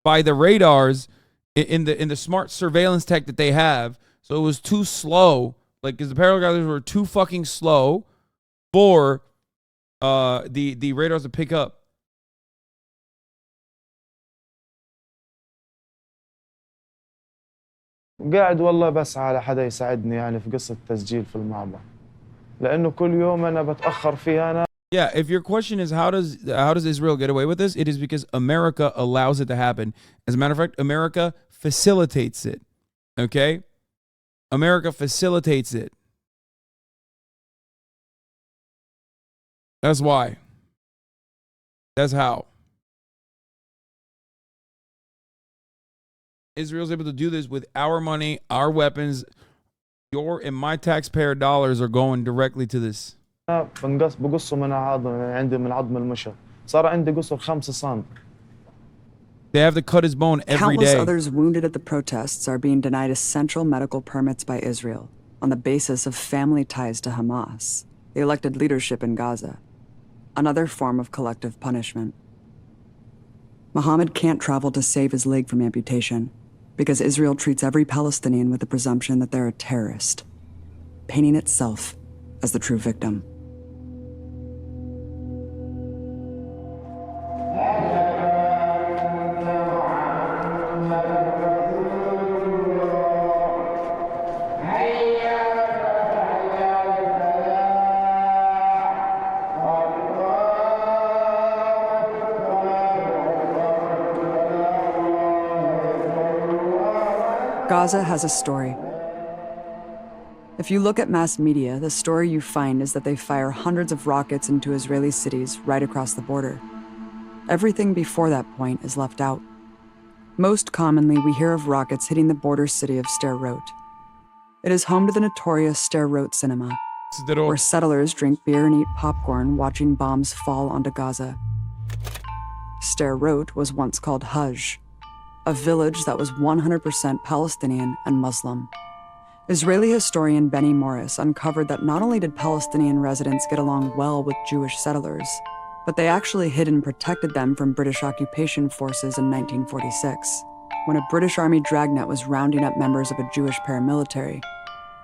by the radars in the smart surveillance tech that they have. So it was too slow, like because the paragliders were too fucking slow for the radars to pick up. قاعد والله بسعى على حدا يساعدني يعني في قصة تسجيل في المعبر لأنه كل يوم أنا بتأخر فيها أنا. Yeah, if your question is how does Israel get away with this, it is because America allows it to happen. As a matter of fact, America facilitates it. Okay? America facilitates it. That's why. That's how. Israel's able to do this with our money, our weapons. Your and my taxpayer dollars are going directly to this. بقصوا من عظم عندي من عظم المشط صار عندي قصر 5 سم. They have to cut his bone every Countless day. others wounded at the protests are being denied essential medical permits by Israel on the basis of family ties to Hamas, the elected leadership in Gaza. Another form of collective punishment. Mohammed can't travel to save his leg from amputation because Israel treats every Palestinian with the presumption that they're a terrorist, painting itself as the true victim. Gaza has a story. If you look at mass media, the story you find is that they fire hundreds of rockets into Israeli cities right across the border. Everything before that point is left out. Most commonly, we hear of rockets hitting the border city of Sderot. It is home to the notorious Sderot cinema, where settlers drink beer and eat popcorn watching bombs fall onto Gaza. Sderot was once called Hajj, a village that was 100% Palestinian and Muslim. Israeli historian Benny Morris uncovered that not only did Palestinian residents get along well with Jewish settlers, But they actually hid and protected them from British occupation forces in 1946, when a British Army dragnet was rounding up members of a Jewish paramilitary.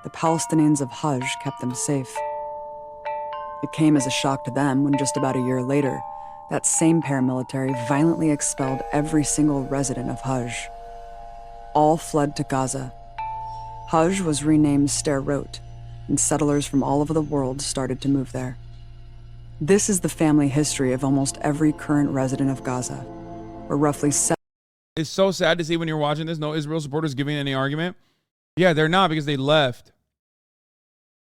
The Palestinians of Hajj kept them safe. It came as a shock to them when just about a year later, that same paramilitary violently expelled every single resident of Hajj. All fled to Gaza. Hajj was renamed Sderot, and settlers from all over the world started to move there. This is the family history of almost every current resident of Gaza, where roughly It's so sad to see when you're watching this, no Israel supporters giving any argument. Yeah, they're not, because they left.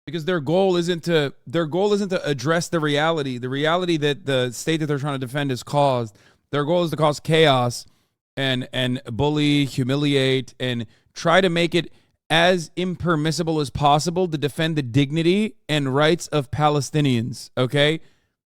Because their goal isn't to address the reality that the state that they're trying to defend has caused. Their goal is to cause chaos and bully, humiliate, and try to make it as impermissible as possible to defend the dignity and rights of Palestinians, okay?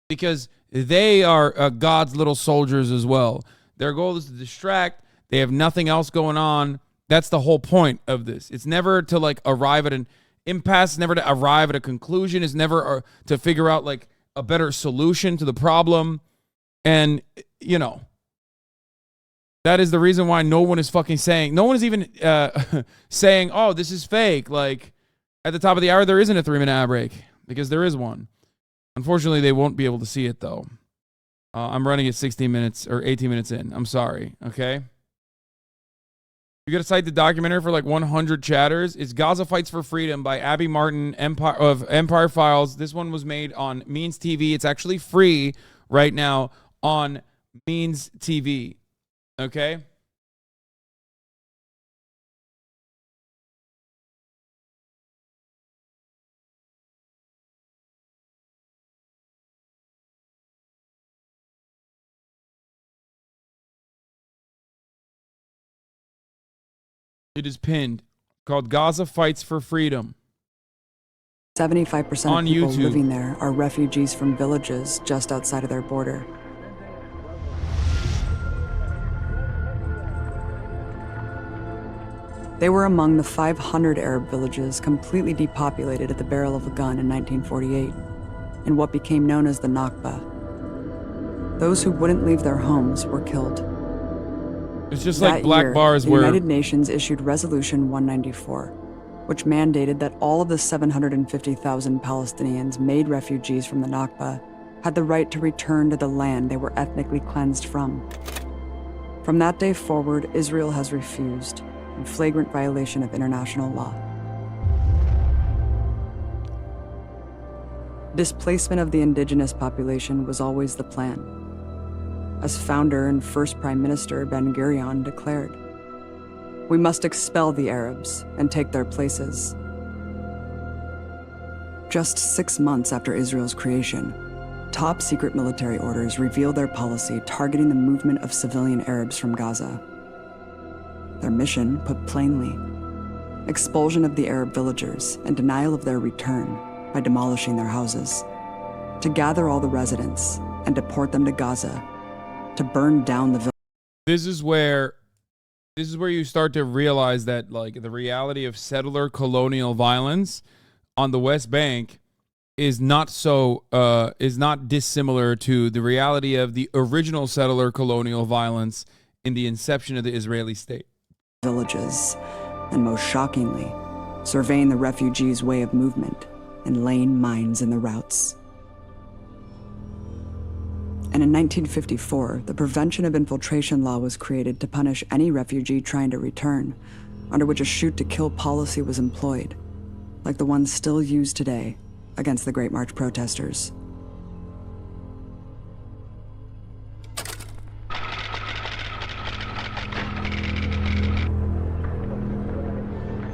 Because they are God's little soldiers as well. Their goal is to distract. They have nothing else going on. That's the whole point of this. It's never to like arrive at an impasse, it's never to arrive at a conclusion, it's never to figure out like a better solution to the problem. And, you know, that is the reason why no one is fucking saying, no one is even saying, oh, this is fake. Like at the top of the hour, there isn't a 3-minute ad break, because there is one. Unfortunately, they won't be able to see it though. I'm running at 16 minutes or 18 minutes in. I'm sorry. Okay. You got to cite the documentary for like 100 chatters. It's Gaza Fights for Freedom by Abby Martin of Empire Files. This one was made on Means TV. It's actually free right now on Means TV. Okay. It is pinned, called Gaza Fights for Freedom. 75% on of people YouTube. living there are refugees from villages just outside of their border. They were among the 500 Arab villages completely depopulated at the barrel of a gun in 1948, in what became known as the Nakba. Those who wouldn't leave their homes were killed. It's just That like black year, bars the where United Nations issued Resolution 194, which mandated that all of the 750,000 Palestinians made refugees from the Nakba had the right to return to the land they were ethnically cleansed from. From that day forward, Israel has refused, in flagrant violation of international law. Displacement of the indigenous population was always the plan. As founder and first Prime Minister Ben-Gurion declared, "We must expel the Arabs and take their places." Just 6 months after Israel's creation, top secret military orders revealed their policy targeting the movement of civilian Arabs from Gaza. Their mission, put plainly, expulsion of the Arab villagers and denial of their return by demolishing their houses, to gather all the residents and deport them to Gaza, to burn down the village. this is where you start to realize that like the reality of settler colonial violence on the West Bank is not dissimilar to the reality of the original settler colonial violence in the inception of the Israeli state. Villages, and most shockingly, surveying the refugees' way of movement and laying mines in the routes. And in 1954, the Prevention of Infiltration Law was created to punish any refugee trying to return, under which a shoot-to-kill policy was employed, like the one still used today against the Great March protesters.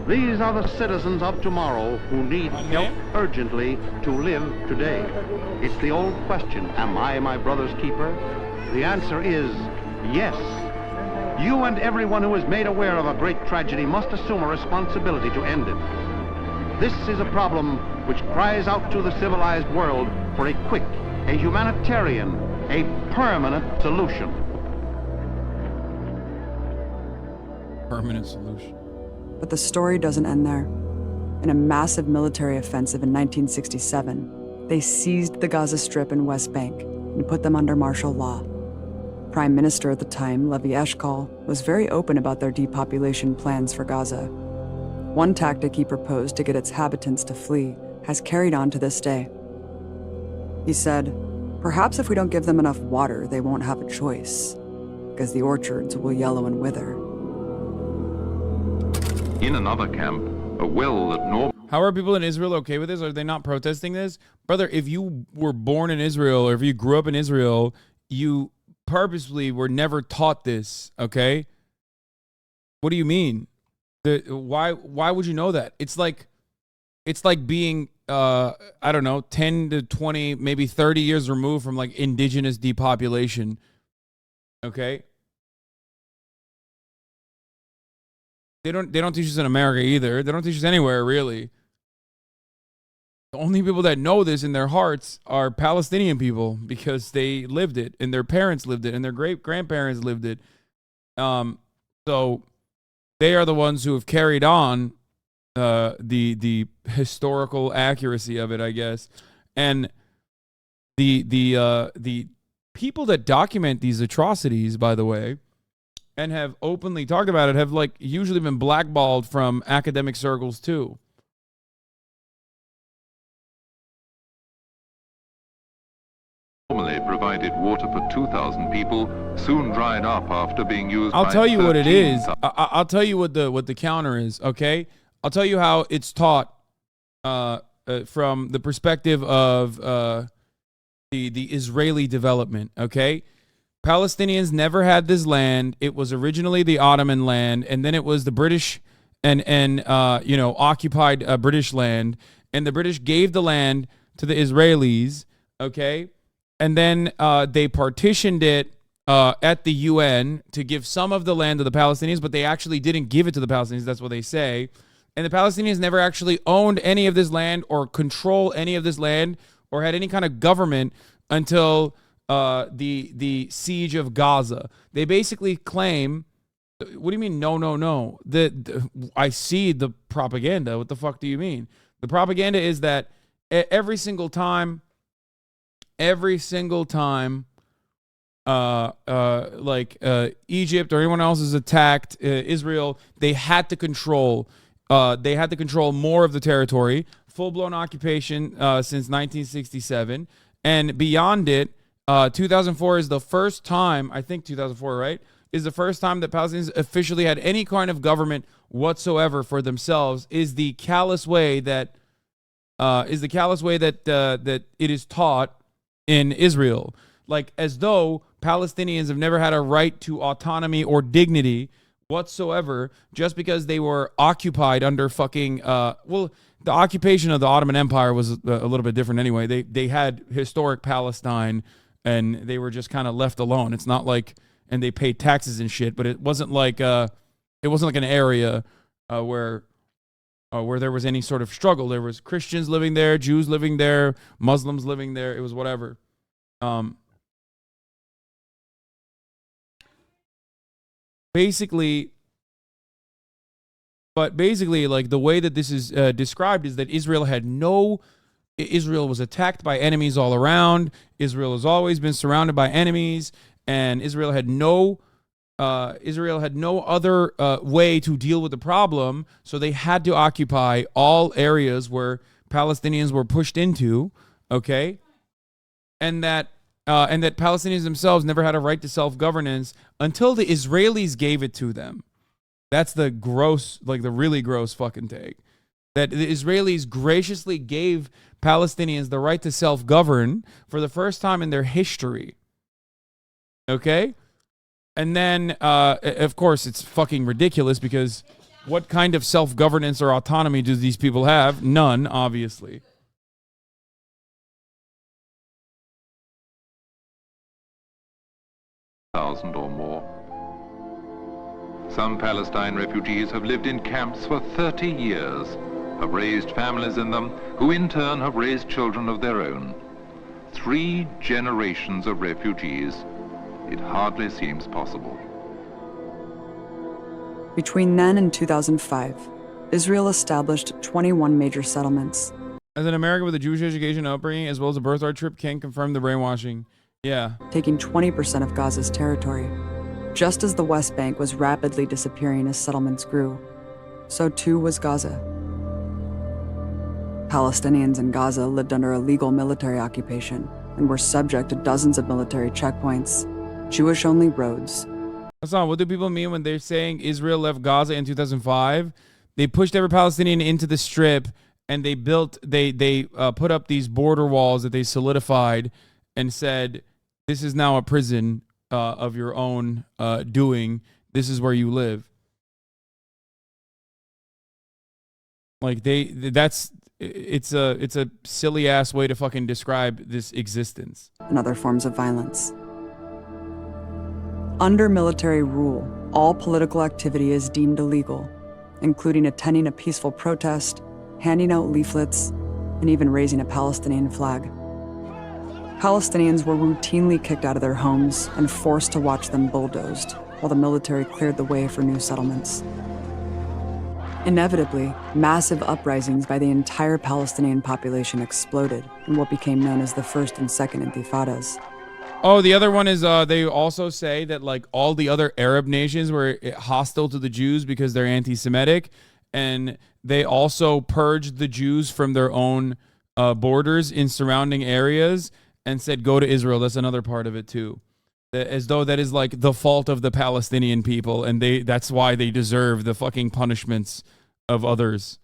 These are the citizens of tomorrow who need help urgently to live today. It's the old question, am I my brother's keeper? The answer is yes. You and everyone who is made aware of a great tragedy must assume a responsibility to end it. This is a problem which cries out to the civilized world for a quick, a humanitarian, a permanent solution. Permanent solution. But the story doesn't end there. In a massive military offensive in 1967, they seized the Gaza Strip and West Bank, and put them under martial law. Prime Minister at the time, Levi Eshkol, was very open about their depopulation plans for Gaza. One tactic he proposed to get its inhabitants to flee has carried on to this day. He said, "Perhaps if we don't give them enough water, they won't have a choice, because the orchards will yellow and wither." In another camp, a well that normally... How are people in Israel okay with this? Are they not protesting this? Brother, if you were born in Israel or if you grew up in Israel, you purposely were never taught this, okay? What do you mean? Why would you know that? It's like being I don't know, 10 to 20, maybe 30 years removed from like indigenous depopulation. Okay? They don't teach us in America either. They don't teach us anywhere really. The only people that know this in their hearts are Palestinian people because they lived it and their parents lived it and their great-grandparents lived it. So they are the ones who have carried on the historical accuracy of it, I guess. And the people that document these atrocities, by the way, and have openly talked about it, have like usually been blackballed from academic circles too. Normally provided water for 2,000 people, soon dried up after being used. I'll by tell you what it is. 13,000. I'll tell you what the counter is. Okay, I'll tell you how it's taught from the perspective of the Israeli development. Okay, Palestinians never had this land. It was originally the Ottoman land, and then it was the British and occupied British land, and the British gave the land to the Israelis. Okay. And then they partitioned it at the UN to give some of the land to the Palestinians, but they actually didn't give it to the Palestinians. That's what they say. And the Palestinians never actually owned any of this land or control any of this land or had any kind of government until the siege of Gaza. They basically claim, what do you mean, no? I see the propaganda. What the fuck do you mean? The propaganda is that every single time Egypt or anyone else is attacked Israel, they had to control more of the territory, full-blown occupation since 1967, and beyond it, 2004 is the first time, I think 2004, right, is the first time that Palestinians officially had any kind of government whatsoever for themselves. Is the callous way that that it is taught in Israel, like as though Palestinians have never had a right to autonomy or dignity whatsoever, just because they were occupied under fucking the occupation of the Ottoman Empire was a little bit different anyway. They had historic Palestine and they were just kind of left alone. It's not like, and they paid taxes and shit, but it wasn't like an area where there was any sort of struggle. There was Christians living there, Jews living there, Muslims living there. It was whatever. Basically, like the way that this is described is that Israel was attacked by enemies all around. Israel has always been surrounded by enemies, and Israel had no other way to deal with the problem, so they had to occupy all areas where Palestinians were pushed into, okay? And that Palestinians themselves never had a right to self-governance until the Israelis gave it to them. That's the really gross fucking take. That the Israelis graciously gave Palestinians the right to self-govern for the first time in their history, okay? And then, of course, it's fucking ridiculous because what kind of self-governance or autonomy do these people have? None, obviously. Thousand or more. Some Palestine refugees have lived in camps for 30 years, have raised families in them, who in turn have raised children of their own. 3 generations of refugees. It hardly seems possible. Between then and 2005, Israel established 21 major settlements. As an American with a Jewish education upbringing, as well as a birthright trip, can confirm the brainwashing. Yeah. taking 20% of Gaza's territory. Just as the West Bank was rapidly disappearing as settlements grew, so too was Gaza. Palestinians in Gaza lived under illegal military occupation and were subject to dozens of military checkpoints, Jewish-only roads. Hasan, what do people mean when they're saying Israel left Gaza in 2005? They pushed every Palestinian into the strip, and they put up these border walls that they solidified and said, this is now a prison of your own doing. This is where you live. Like it's a silly ass way to fucking describe this existence. And other forms of violence. Under military rule, all political activity is deemed illegal, including attending a peaceful protest, handing out leaflets, and even raising a Palestinian flag. Palestinians were routinely kicked out of their homes and forced to watch them bulldozed, while the military cleared the way for new settlements. Inevitably, massive uprisings by the entire Palestinian population exploded in what became known as the First and Second Intifadas. Oh, the other one is they also say that like all the other Arab nations were hostile to the Jews because they're anti-Semitic, and they also purged the Jews from their own borders in surrounding areas and said, go to Israel. That's another part of it too. As though that is like the fault of the Palestinian people, and that's why they deserve the fucking punishments of others,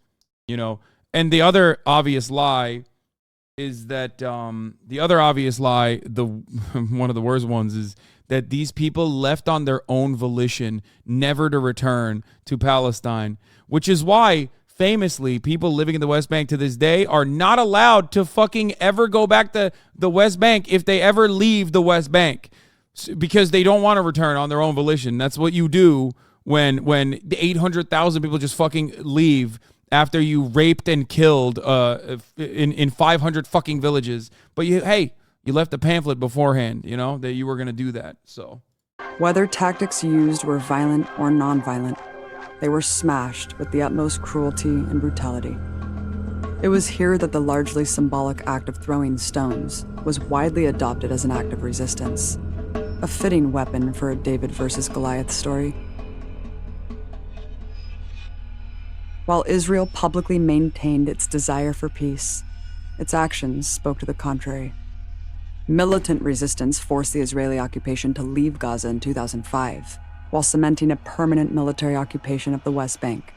you know. And the other obvious lie is that one of the worst ones is that these people left on their own volition, never to return to Palestine, which is why famously people living in the West Bank to this day are not allowed to fucking ever go back to the West Bank if they ever leave the West Bank, because they don't want to return on their own volition. That's what you do when the 800,000 people just fucking leave after you raped and killed in 500 fucking villages. But you left a pamphlet beforehand, you know, that you were going to do that. So whether tactics used were violent or non-violent, they were smashed with the utmost cruelty and brutality. It was here that the largely symbolic act of throwing stones was widely adopted as an act of resistance, a fitting weapon for a David versus Goliath story. While Israel publicly maintained its desire for peace, its actions spoke to the contrary. Militant resistance forced the Israeli occupation to leave Gaza in 2005, while cementing a permanent military occupation of the West Bank.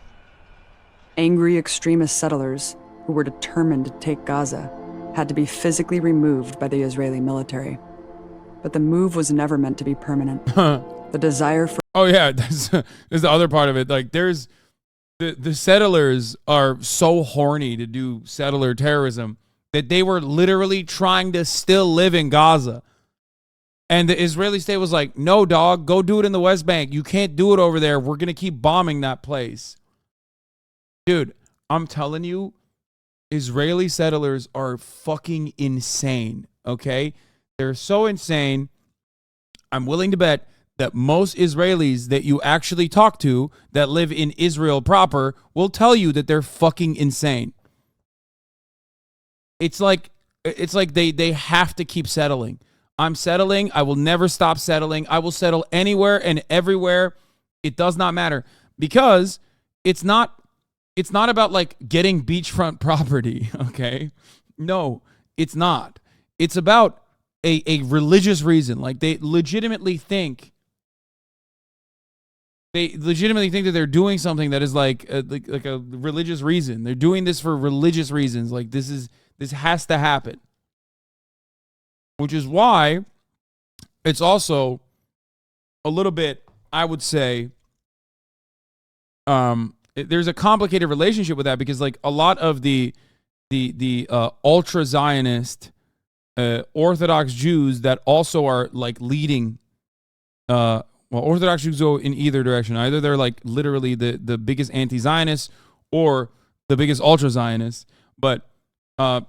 Angry extremist settlers who were determined to take Gaza had to be physically removed by the Israeli military. But the move was never meant to be permanent. The desire for— Oh yeah, there's the other part of it. Like there's the settlers are so horny to do settler terrorism that they were literally trying to still live in Gaza. And the Israeli state was like, no, dog, go do it in the West Bank. You can't do it over there. We're going to keep bombing that place. Dude, I'm telling you, Israeli settlers are fucking insane, okay? They're so insane. I'm willing to bet that most Israelis that you actually talk to that live in Israel proper will tell you that they're fucking insane. It's like they have to keep settling. I'm settling. I will never stop settling. I will settle anywhere and everywhere. It does not matter, because it's not about like getting beachfront property, okay? No, it's not. It's about a religious reason. Like they legitimately think that they're doing something that is like a religious reason. They're doing this for religious reasons. Like this has to happen. Which is why it's also a little bit, I would say, there's a complicated relationship with that, because like a lot of the ultra Zionist Orthodox Jews that also are like leading, well, Orthodox Jews go in either direction. Either they're like literally the biggest anti-Zionists or the biggest ultra Zionists, but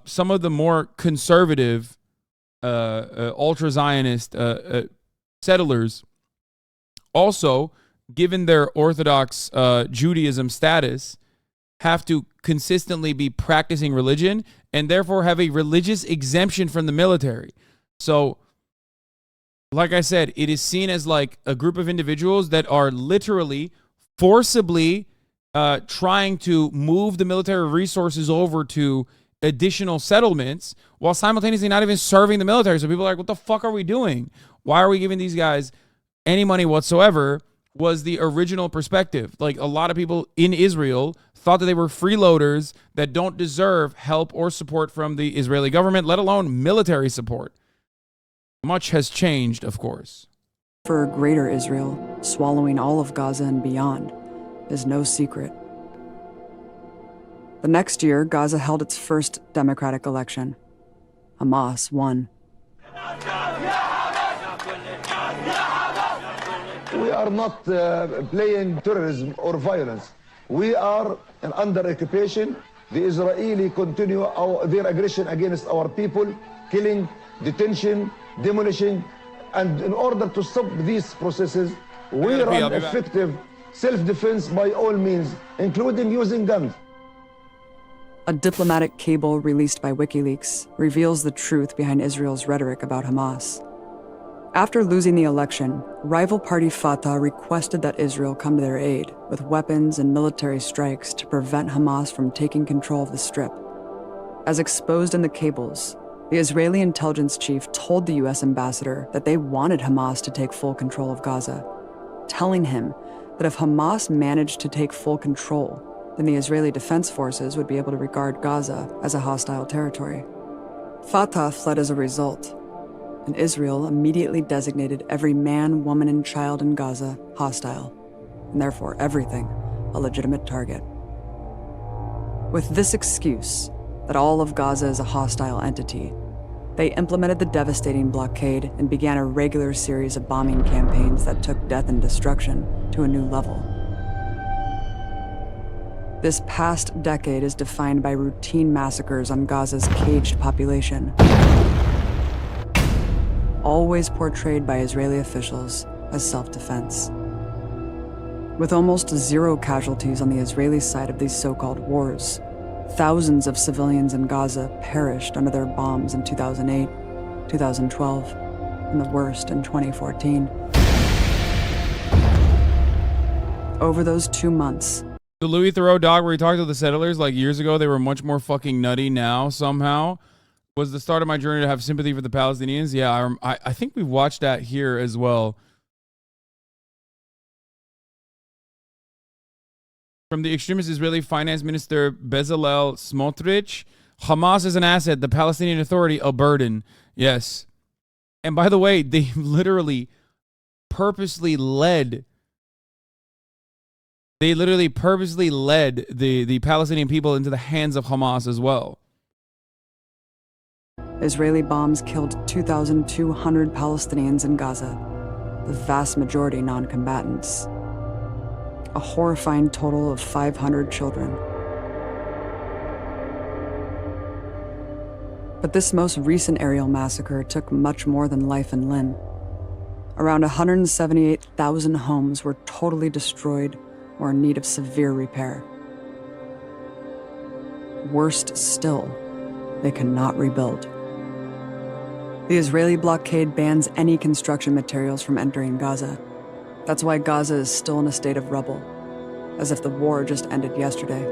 some of the more conservative ultra Zionist settlers also, given their Orthodox Judaism status, have to consistently be practicing religion and therefore have a religious exemption from the military. So like I said, it is seen as like a group of individuals that are literally forcibly trying to move the military resources over to additional settlements while simultaneously not even serving the military. So people are like, what the fuck are we doing? Why are we giving these guys any money whatsoever? Was the original perspective. Like a lot of people in Israel thought that they were freeloaders that don't deserve help or support from the Israeli government, let alone military support. Much has changed, of course. For a greater Israel, swallowing all of Gaza and beyond, is no secret. The next year, Gaza held its first democratic election. Hamas won. We are not playing terrorism or violence. We are under occupation. The Israeli continue their aggression against our people, killing, detention, demolishing, and in order to stop these processes, we run effective self-defense by all means, including using guns. A diplomatic cable released by WikiLeaks reveals the truth behind Israel's rhetoric about Hamas. After losing the election, rival party Fatah requested that Israel come to their aid with weapons and military strikes to prevent Hamas from taking control of the Strip. As exposed in the cables, the Israeli intelligence chief told the U.S. ambassador that they wanted Hamas to take full control of Gaza, telling him that if Hamas managed to take full control, then the Israeli Defense Forces would be able to regard Gaza as a hostile territory. Fatah fled as a result, and Israel immediately designated every man, woman, and child in Gaza hostile, and therefore everything a legitimate target. With this excuse, that all of Gaza is a hostile entity, they implemented the devastating blockade and began a regular series of bombing campaigns that took death and destruction to a new level. This past decade is defined by routine massacres on Gaza's caged population, always portrayed by Israeli officials as self-defense. With almost zero casualties on the Israeli side of these so-called wars, thousands of civilians in Gaza perished under their bombs in 2008, 2012, and the worst in 2014. Over those 2 months, The Louis Theroux dog where he talked to the settlers like years ago, they were much more fucking nutty now somehow, was the start of my journey to have sympathy for the Palestinians. Yeah, I think we've watched that here as well. From the extremist Israeli finance minister Bezalel Smotrich, Hamas is an asset, the Palestinian Authority a burden. Yes. And by the way, they literally purposely led the Palestinian people into the hands of Hamas as well. Israeli bombs killed 2,200 Palestinians in Gaza, the vast majority non-combatants. A horrifying total of 500 children. But this most recent aerial massacre took much more than life and limb. Around 178,000 homes were totally destroyed or in need of severe repair. Worst still, they cannot rebuild. The Israeli blockade bans any construction materials from entering Gaza. That's why Gaza is still in a state of rubble, as if the war just ended yesterday.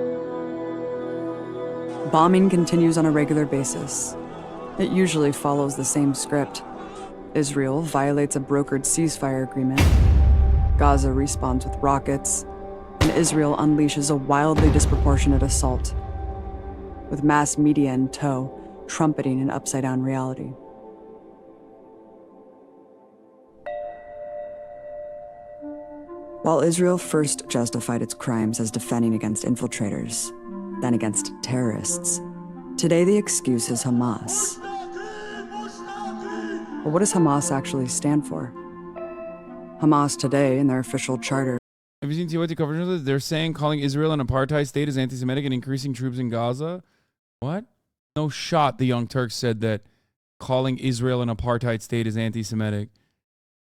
Bombing continues on a regular basis. It usually follows the same script. Israel violates a brokered ceasefire agreement. Gaza responds with rockets, and Israel unleashes a wildly disproportionate assault, with mass media in tow, trumpeting an upside-down reality. While Israel first justified its crimes as defending against infiltrators, then against terrorists, today the excuse is Hamas. But what does Hamas actually stand for? Hamas today, in their official charter. Have you seen TYT coverage of this? They're saying calling Israel an apartheid state is anti-Semitic and increasing troops in Gaza. What? No shot, the Young Turks said that calling Israel an apartheid state is anti-Semitic.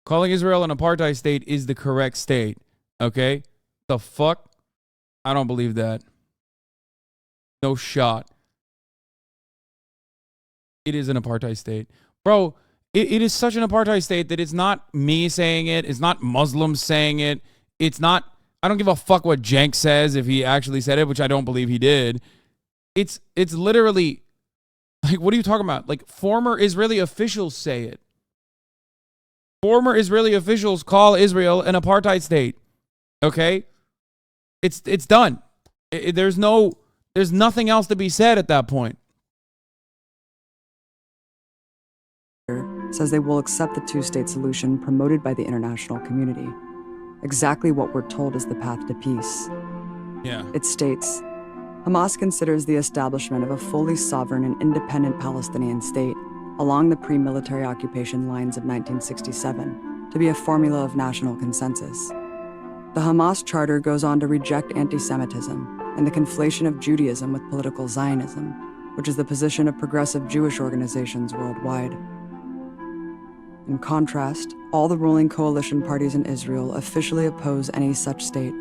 Calling Israel an apartheid state is the correct state. Okay? The fuck? I don't believe that. No shot. It is an apartheid state. Bro, It is such an apartheid state that it's not me saying it. It's not Muslims saying it. It's not, I don't give a fuck what Jenk says if he actually said it, which I don't believe he did. It's literally, like, what are you talking about? Like, former Israeli officials say it. Former Israeli officials call Israel an apartheid state. Okay? It's done. There's nothing else to be said at that point. Says they will accept the two-state solution promoted by the international community. Exactly what we're told is the path to peace. Yeah. It states, Hamas considers the establishment of a fully sovereign and independent Palestinian state along the pre-military occupation lines of 1967 to be a formula of national consensus. The Hamas charter goes on to reject anti-Semitism and the conflation of Judaism with political Zionism, which is the position of progressive Jewish organizations worldwide. In contrast, all the ruling coalition parties in Israel officially oppose any such state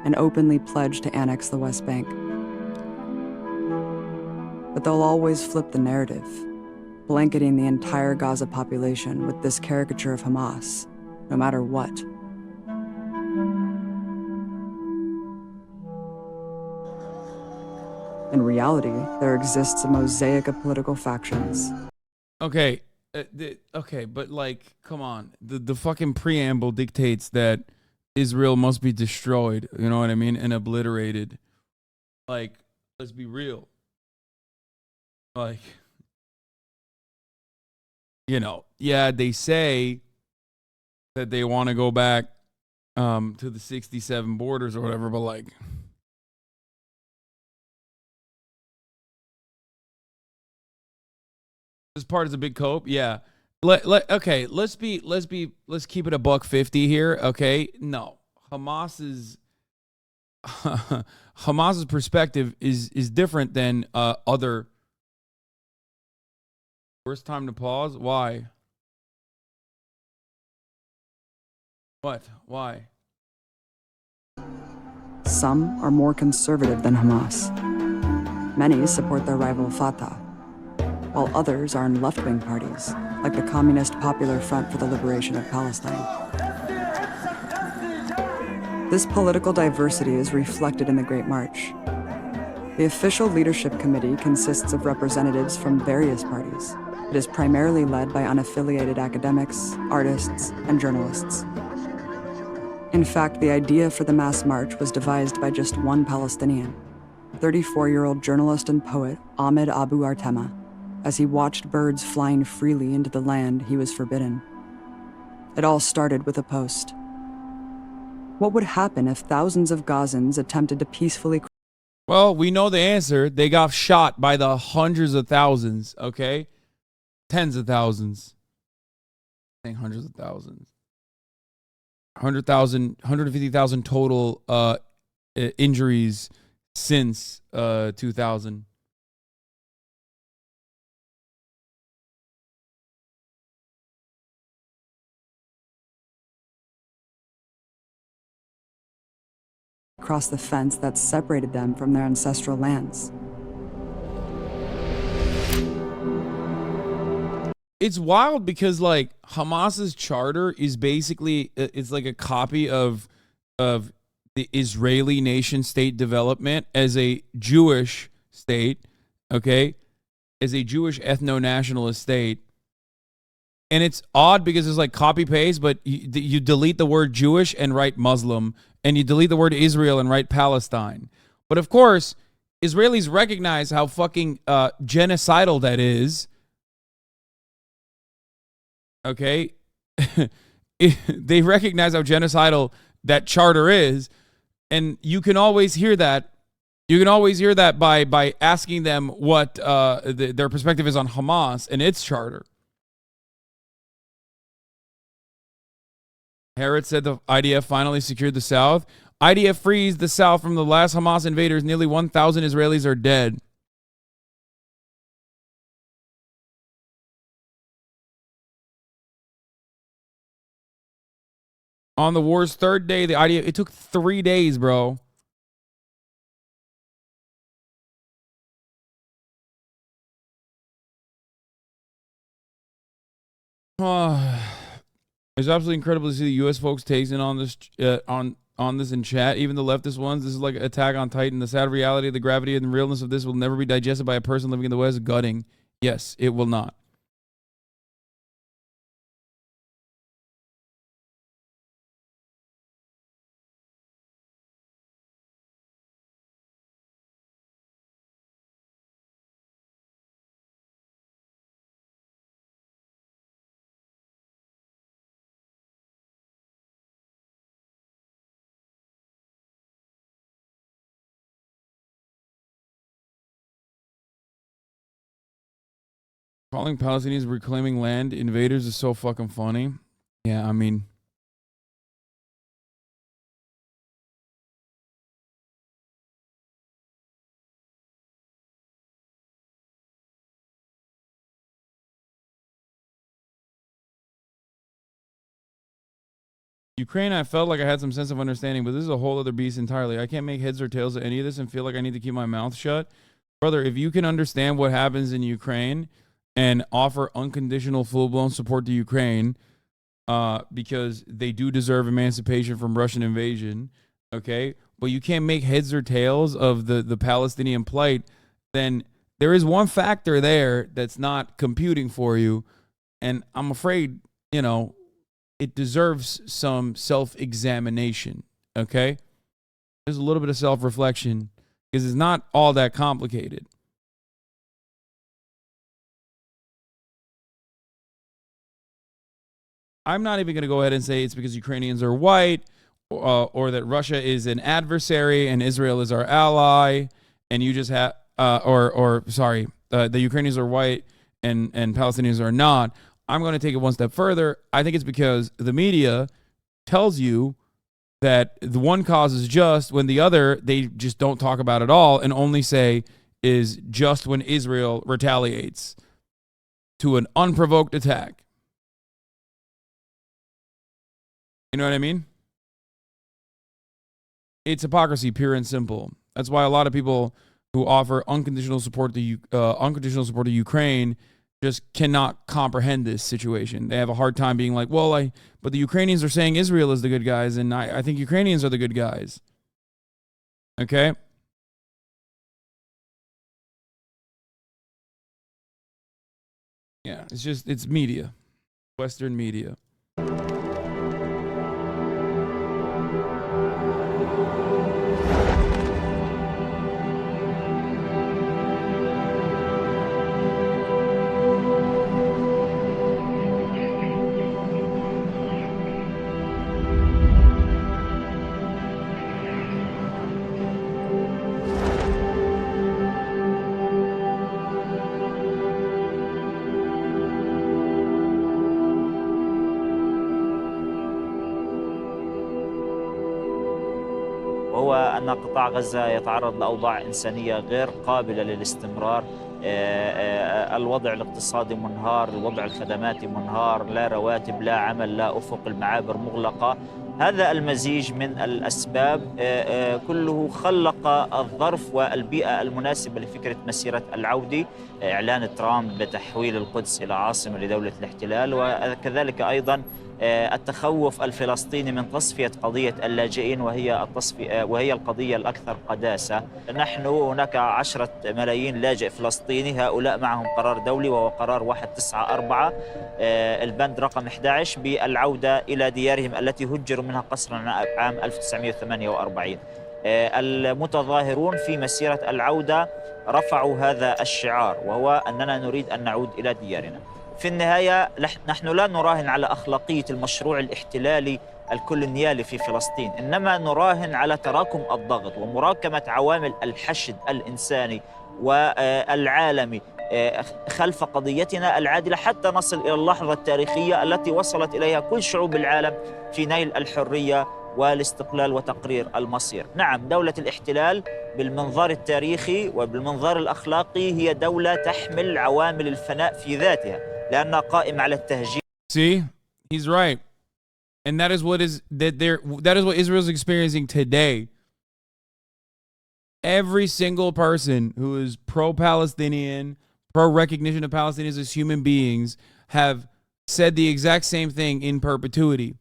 and openly pledge to annex the West Bank. But they'll always flip the narrative, blanketing the entire Gaza population with this caricature of Hamas, no matter what. In reality, there exists a mosaic of political factions. Okay. Okay, but like, come on. The fucking preamble dictates that Israel must be destroyed, you know what I mean, and obliterated. Like, let's be real. Like, you know, yeah, they say that they want to go back to the 67 borders or whatever, but like, this part is a big cope. Yeah. Okay, let's keep it $1.50 here. Okay. No. Hamas's perspective is different than other. Worst time to pause? Why? What? Why? Some are more conservative than Hamas. Many support their rival Fatah, while others are in left-wing parties, like the Communist Popular Front for the Liberation of Palestine. This political diversity is reflected in the Great March. The official leadership committee consists of representatives from various parties. It is primarily led by unaffiliated academics, artists, and journalists. In fact, the idea for the mass march was devised by just one Palestinian, 34-year-old journalist and poet Ahmed Abu Artema, as he watched birds flying freely into the land he was forbidden. It all started with a post. What would happen if thousands of Gazans attempted to peacefully... Well, we know the answer. They got shot by the hundreds of thousands, okay? Tens of thousands. I think hundreds of thousands. 100,000, 150,000 total injuries since 2000. across the fence that separated them from their ancestral lands. It's wild because like Hamas's charter is basically it's like a copy of the Israeli nation state development as a Jewish state, okay? As a Jewish ethno-nationalist state. And it's odd because it's like copy paste, but you delete the word Jewish and write Muslim, and you delete the word Israel and write Palestine. But of course, Israelis recognize how fucking genocidal that is. Okay? They recognize how genocidal that charter is, and you can always hear that. You can always hear that by asking them what their perspective is on Hamas and its charter. Harrod said the IDF finally secured the South. IDF frees the South from the last Hamas invaders. Nearly 1,000 Israelis are dead. On the war's third day, the IDF, it took 3 days, bro. It's absolutely incredible to see the U.S. folks tasting on this on this in chat. Even the leftist ones. This is like Attack on Titan. The sad reality, the gravity, and the realness of this will never be digested by a person living in the West. Gutting. Yes, it will not. Calling Palestinians reclaiming land invaders is so fucking funny. Yeah, I mean, Ukraine, I felt like I had some sense of understanding, but this is a whole other beast entirely. I can't make heads or tails of any of this and feel like I need to keep my mouth shut. Brother, if you can understand what happens in Ukraine and offer unconditional full-blown support to Ukraine, because they do deserve emancipation from Russian invasion, okay? But you can't make heads or tails of the Palestinian plight, then there is one factor there that's not computing for you, and I'm afraid, you know, it deserves some self-examination, okay? There's a little bit of self-reflection because it's not all that complicated. I'm not even going to go ahead and say it's because Ukrainians are white or that Russia is an adversary and Israel is our ally, and you just have, the Ukrainians are white and Palestinians are not. I'm going to take it one step further. I think it's because the media tells you that the one cause is just when the other they just don't talk about at all and only say is just when Israel retaliates to an unprovoked attack. You know what I mean? It's hypocrisy, pure and simple. That's why a lot of people who offer unconditional support to Ukraine just cannot comprehend this situation. They have a hard time being like, well, but the Ukrainians are saying Israel is the good guys, and I think Ukrainians are the good guys. Okay? Yeah, it's media. Western media. أن قطاع غزة يتعرض لأوضاع إنسانية غير قابلة للاستمرار. الوضع الاقتصادي منهار، الوضع الخدماتي منهار، لا رواتب، لا عمل، لا أفق، المعابر مغلقة. هذا المزيج من الأسباب كله خلق الظرف والبيئة المناسبة لفكرة مسيرة العودة. إعلان ترامب بتحويل القدس إلى عاصمة لدولة الاحتلال، وكذلك أيضا التخوف الفلسطيني من تصفية قضية اللاجئين وهي القضية الأكثر قداسة. نحن هناك 10 ملايين لاجئ فلسطيني، هؤلاء معهم قرار دولي وهو قرار 194 البند رقم 11 بالعودة إلى ديارهم التي هجروا منها قسرا عام 1948. المتظاهرون في مسيرة العودة رفعوا هذا الشعار، وهو أننا نريد أن نعود إلى ديارنا. في النهاية نحن لا نراهن على أخلاقية المشروع الاحتلالي الكولونيالي في فلسطين، إنما نراهن على تراكم الضغط ومراكمة عوامل الحشد الإنساني والعالمي خلف قضيتنا العادلة حتى نصل إلى اللحظة التاريخية التي وصلت إليها كل شعوب العالم في نيل الحرية والاستقلال وتقرير المصير. نعم، دولة الاحتلال بالمنظار التاريخي وبالمنظار الأخلاقي هي دولة تحمل عوامل الفناء في ذاتها لأنها قائمة على التهجير. See, he's right. And that is what Israel is experiencing today. Every single person who is pro-Palestinian, pro-recognition of Palestinians as human beings have said the exact same thing in perpetuity,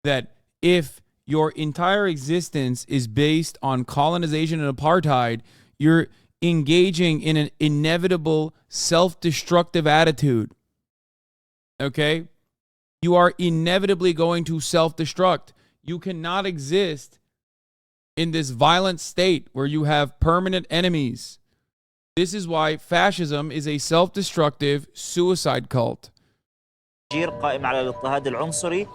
that if your entire existence is based on colonization and apartheid, you're engaging in an inevitable self-destructive attitude. Okay? You are inevitably going to self-destruct. You cannot exist in this violent state where you have permanent enemies. This is why fascism is a self-destructive suicide cult. قائمة على الاضطهاد العنصري،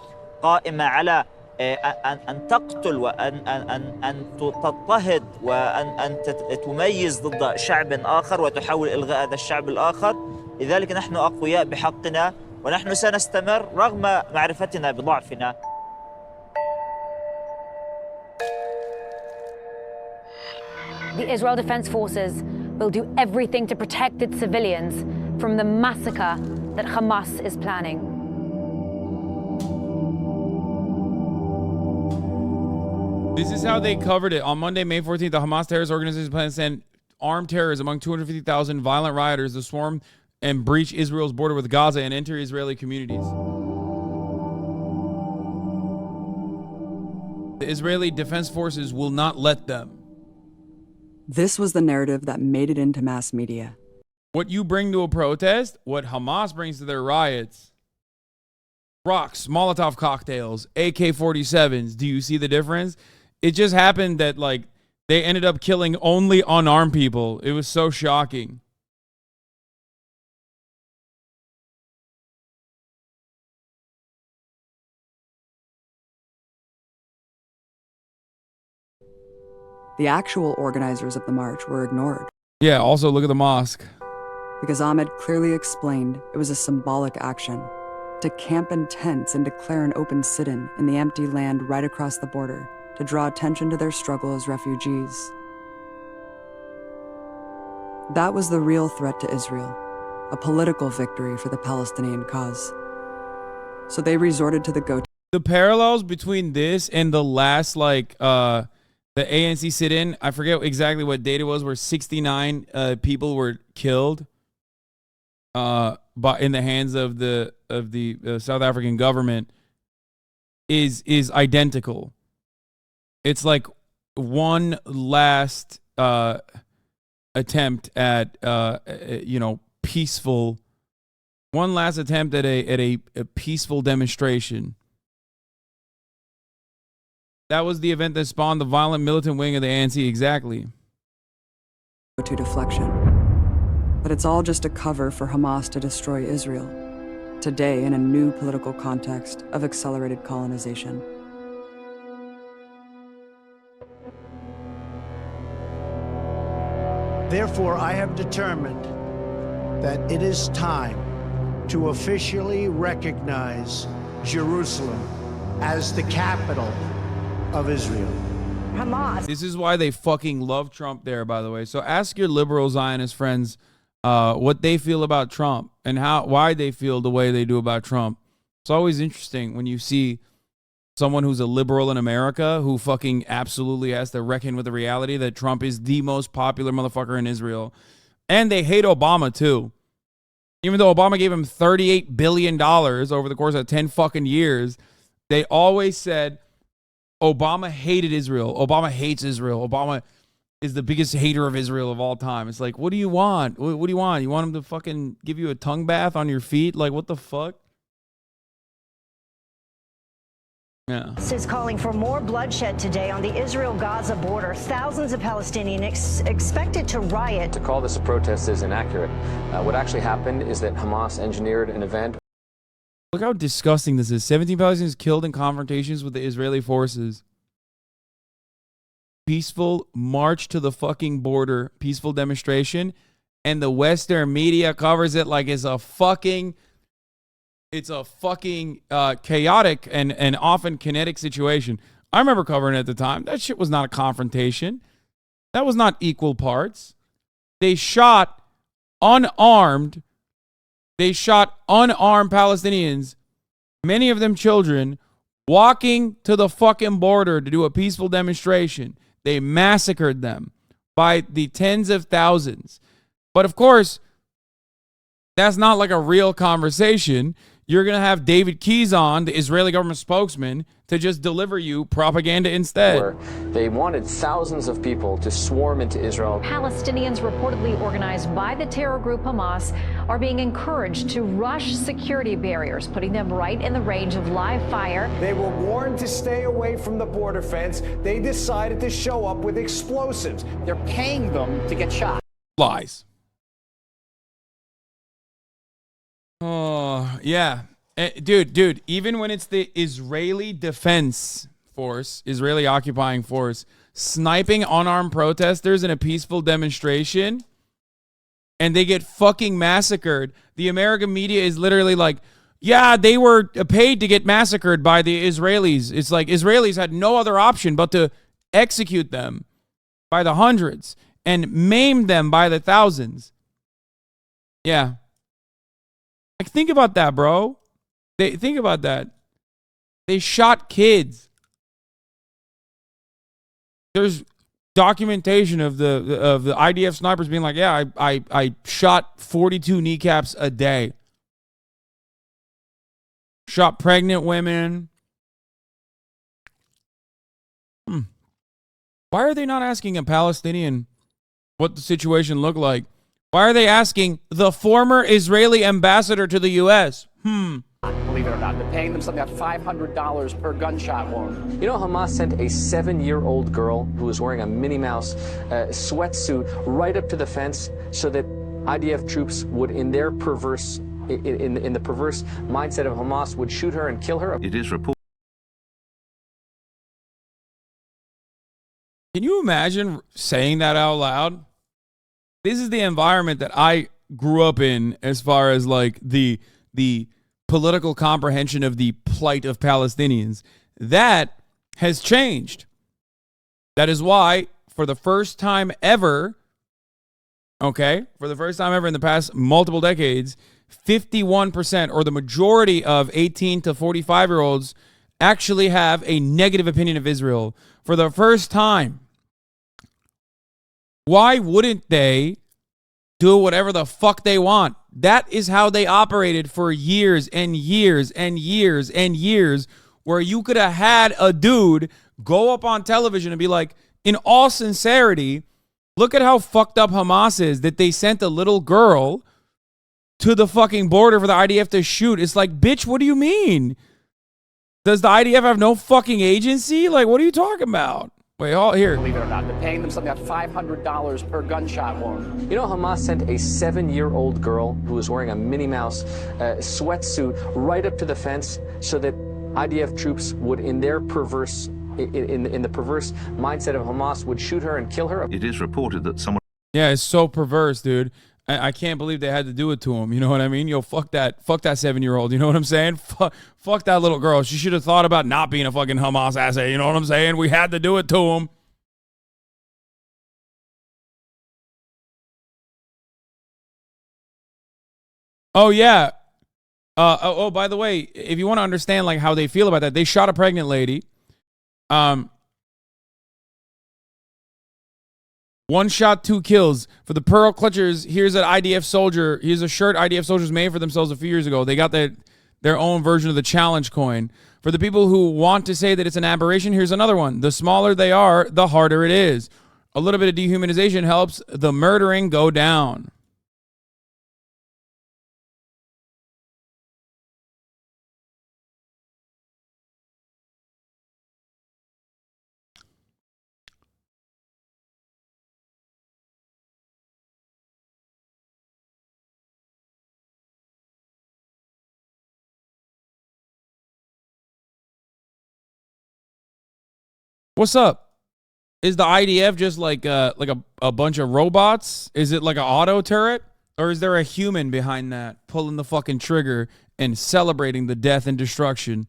قائمة على أن تقتل وأن تضطهد وأن تميز ضد شعب آخر وتحاول إلغاء هذا الشعب الآخر. لذلك نحن أقوياء بحقنا ونحن سنستمر رغم معرفتنا بضعفنا. The Israel Defense Forces will do everything to protect its civilians from the massacre that Hamas is planning. This is how they covered it. On Monday, May 14th, the Hamas terrorist organization plans to send armed terrorists among 250,000 violent rioters to swarm and breach Israel's border with Gaza and enter Israeli communities. The Israeli Defense Forces will not let them. This was the narrative that made it into mass media. What you bring to a protest, what Hamas brings to their riots. Rocks, Molotov cocktails, AK-47s. Do you see the difference? It just happened that, like, they ended up killing only unarmed people. It was so shocking. The actual organizers of the march were ignored. Yeah, also look at the mosque. Because Ahmed clearly explained it was a symbolic action to camp in tents and declare an open sit-in in the empty land right across the border to draw attention to their struggle as refugees. That was the real threat to Israel, a political victory for the Palestinian cause. So they resorted to the go-to. The parallels between this and the last, like, the ANC sit-in, I forget exactly what date it was, where 69 people were killed in the hands of the South African government, is identical. It's like one last attempt at peaceful, one last attempt at a peaceful demonstration. That was the event that spawned the violent militant wing of the ANC, exactly. To deflection. But it's all just a cover for Hamas to destroy Israel, today in a new political context of accelerated colonization. Therefore, I have determined that it is time to officially recognize Jerusalem as the capital of Israel. Hamas. This is why they fucking love Trump there, by the way. So ask your liberal Zionist friends what they feel about Trump and why they feel the way they do about Trump. It's always interesting when you see someone who's a liberal in America who fucking absolutely has to reckon with the reality that Trump is the most popular motherfucker in Israel. And they hate Obama too. Even though Obama gave him $38 billion over the course of 10 fucking years, they always said Obama hated Israel. Obama hates Israel. Obama is the biggest hater of Israel of all time. It's like, what do you want? What do you want? You want him to fucking give you a tongue bath on your feet? Like, what the fuck? Yeah. This is calling for more bloodshed today on the Israel-Gaza border. Thousands of Palestinians expected to riot. To call this a protest is inaccurate. What actually happened is that Hamas engineered an event. Look how disgusting this is. 17 Palestinians killed in confrontations with the Israeli forces. Peaceful march to the fucking border. Peaceful demonstration. And the Western media covers it like it's a fucking chaotic and often kinetic situation. I remember covering it at the time. That shit was not a confrontation. That was not equal parts. They shot unarmed Palestinians, many of them children, walking to the fucking border to do a peaceful demonstration. They massacred them by the tens of thousands. But of course, that's not like a real conversation. you're going to have David Keyson, the Israeli government spokesman, to just deliver you propaganda instead. Where they wanted thousands of people to swarm into Israel. Palestinians reportedly organized by the terror group Hamas are being encouraged to rush security barriers, putting them right in the range of live fire. They were warned to stay away from the border fence. They decided to show up with explosives. They're paying them to get shot. Lies. Oh, yeah. Dude, even when it's the Israeli Defense Force, Israeli occupying force, sniping unarmed protesters in a peaceful demonstration, and they get fucking massacred, the American media is literally like, yeah, they were paid to get massacred by the Israelis. It's like Israelis had no other option but to execute them by the hundreds and maim them by the thousands. Yeah. Like, think about that, bro. Think about that. They shot kids. There's documentation of the IDF snipers being like, yeah, I shot 42 kneecaps a day. Shot pregnant women. Why are they not asking a Palestinian what the situation looked like? Why are they asking the former Israeli ambassador to the U.S.? Believe it or not, they're paying them something like $500 per gunshot wound. You know, Hamas sent a 7-year-old girl who was wearing a Minnie Mouse sweatsuit right up to the fence so that IDF troops would, in their perverse, in the perverse mindset of Hamas, would shoot her and kill her. It is reported. Can you imagine saying that out loud? This is the environment that I grew up in as far as like the political comprehension of the plight of Palestinians. That has changed. That is why, for the first time ever, in the past multiple decades, 51%, or the majority of 18 to 45-year-olds, actually have a negative opinion of Israel. For the first time. Why wouldn't they do whatever the fuck they want? That is how they operated for years and years and years and years, where you could have had a dude go up on television and be like, in all sincerity, look at how fucked up Hamas is that they sent a little girl to the fucking border for the IDF to shoot. It's like, bitch, what do you mean? Does the IDF have no fucking agency? Like, what are you talking about? Wait, here. Believe it or not, they're paying them something like $500 per gunshot wound. You know, Hamas sent a 7-year-old girl who was wearing a Minnie Mouse sweatsuit right up to the fence so that IDF troops would, in their perverse, in the perverse mindset of Hamas, would shoot her and kill her. It is reported that someone... Yeah, it's so perverse, dude. I can't believe they had to do it to him. You know what I mean? Yo, fuck that 7-year-old. You know what I'm saying? Fuck that little girl. She should have thought about not being a fucking Hamas asset. You know what I'm saying? We had to do it to him. Oh, yeah. By the way, if you want to understand like how they feel about that, they shot a pregnant lady. One shot, 2 kills. For the Pearl Clutchers, here's an IDF soldier. Here's a shirt IDF soldiers made for themselves a few years ago. They got their own version of the challenge coin. For the people who want to say that it's an aberration, here's another one. The smaller they are, the harder it is. A little bit of dehumanization helps the murdering go down. What's up? Is the IDF just like a bunch of robots? Is it like an auto turret? Or is there a human behind that pulling the fucking trigger and celebrating the death and destruction?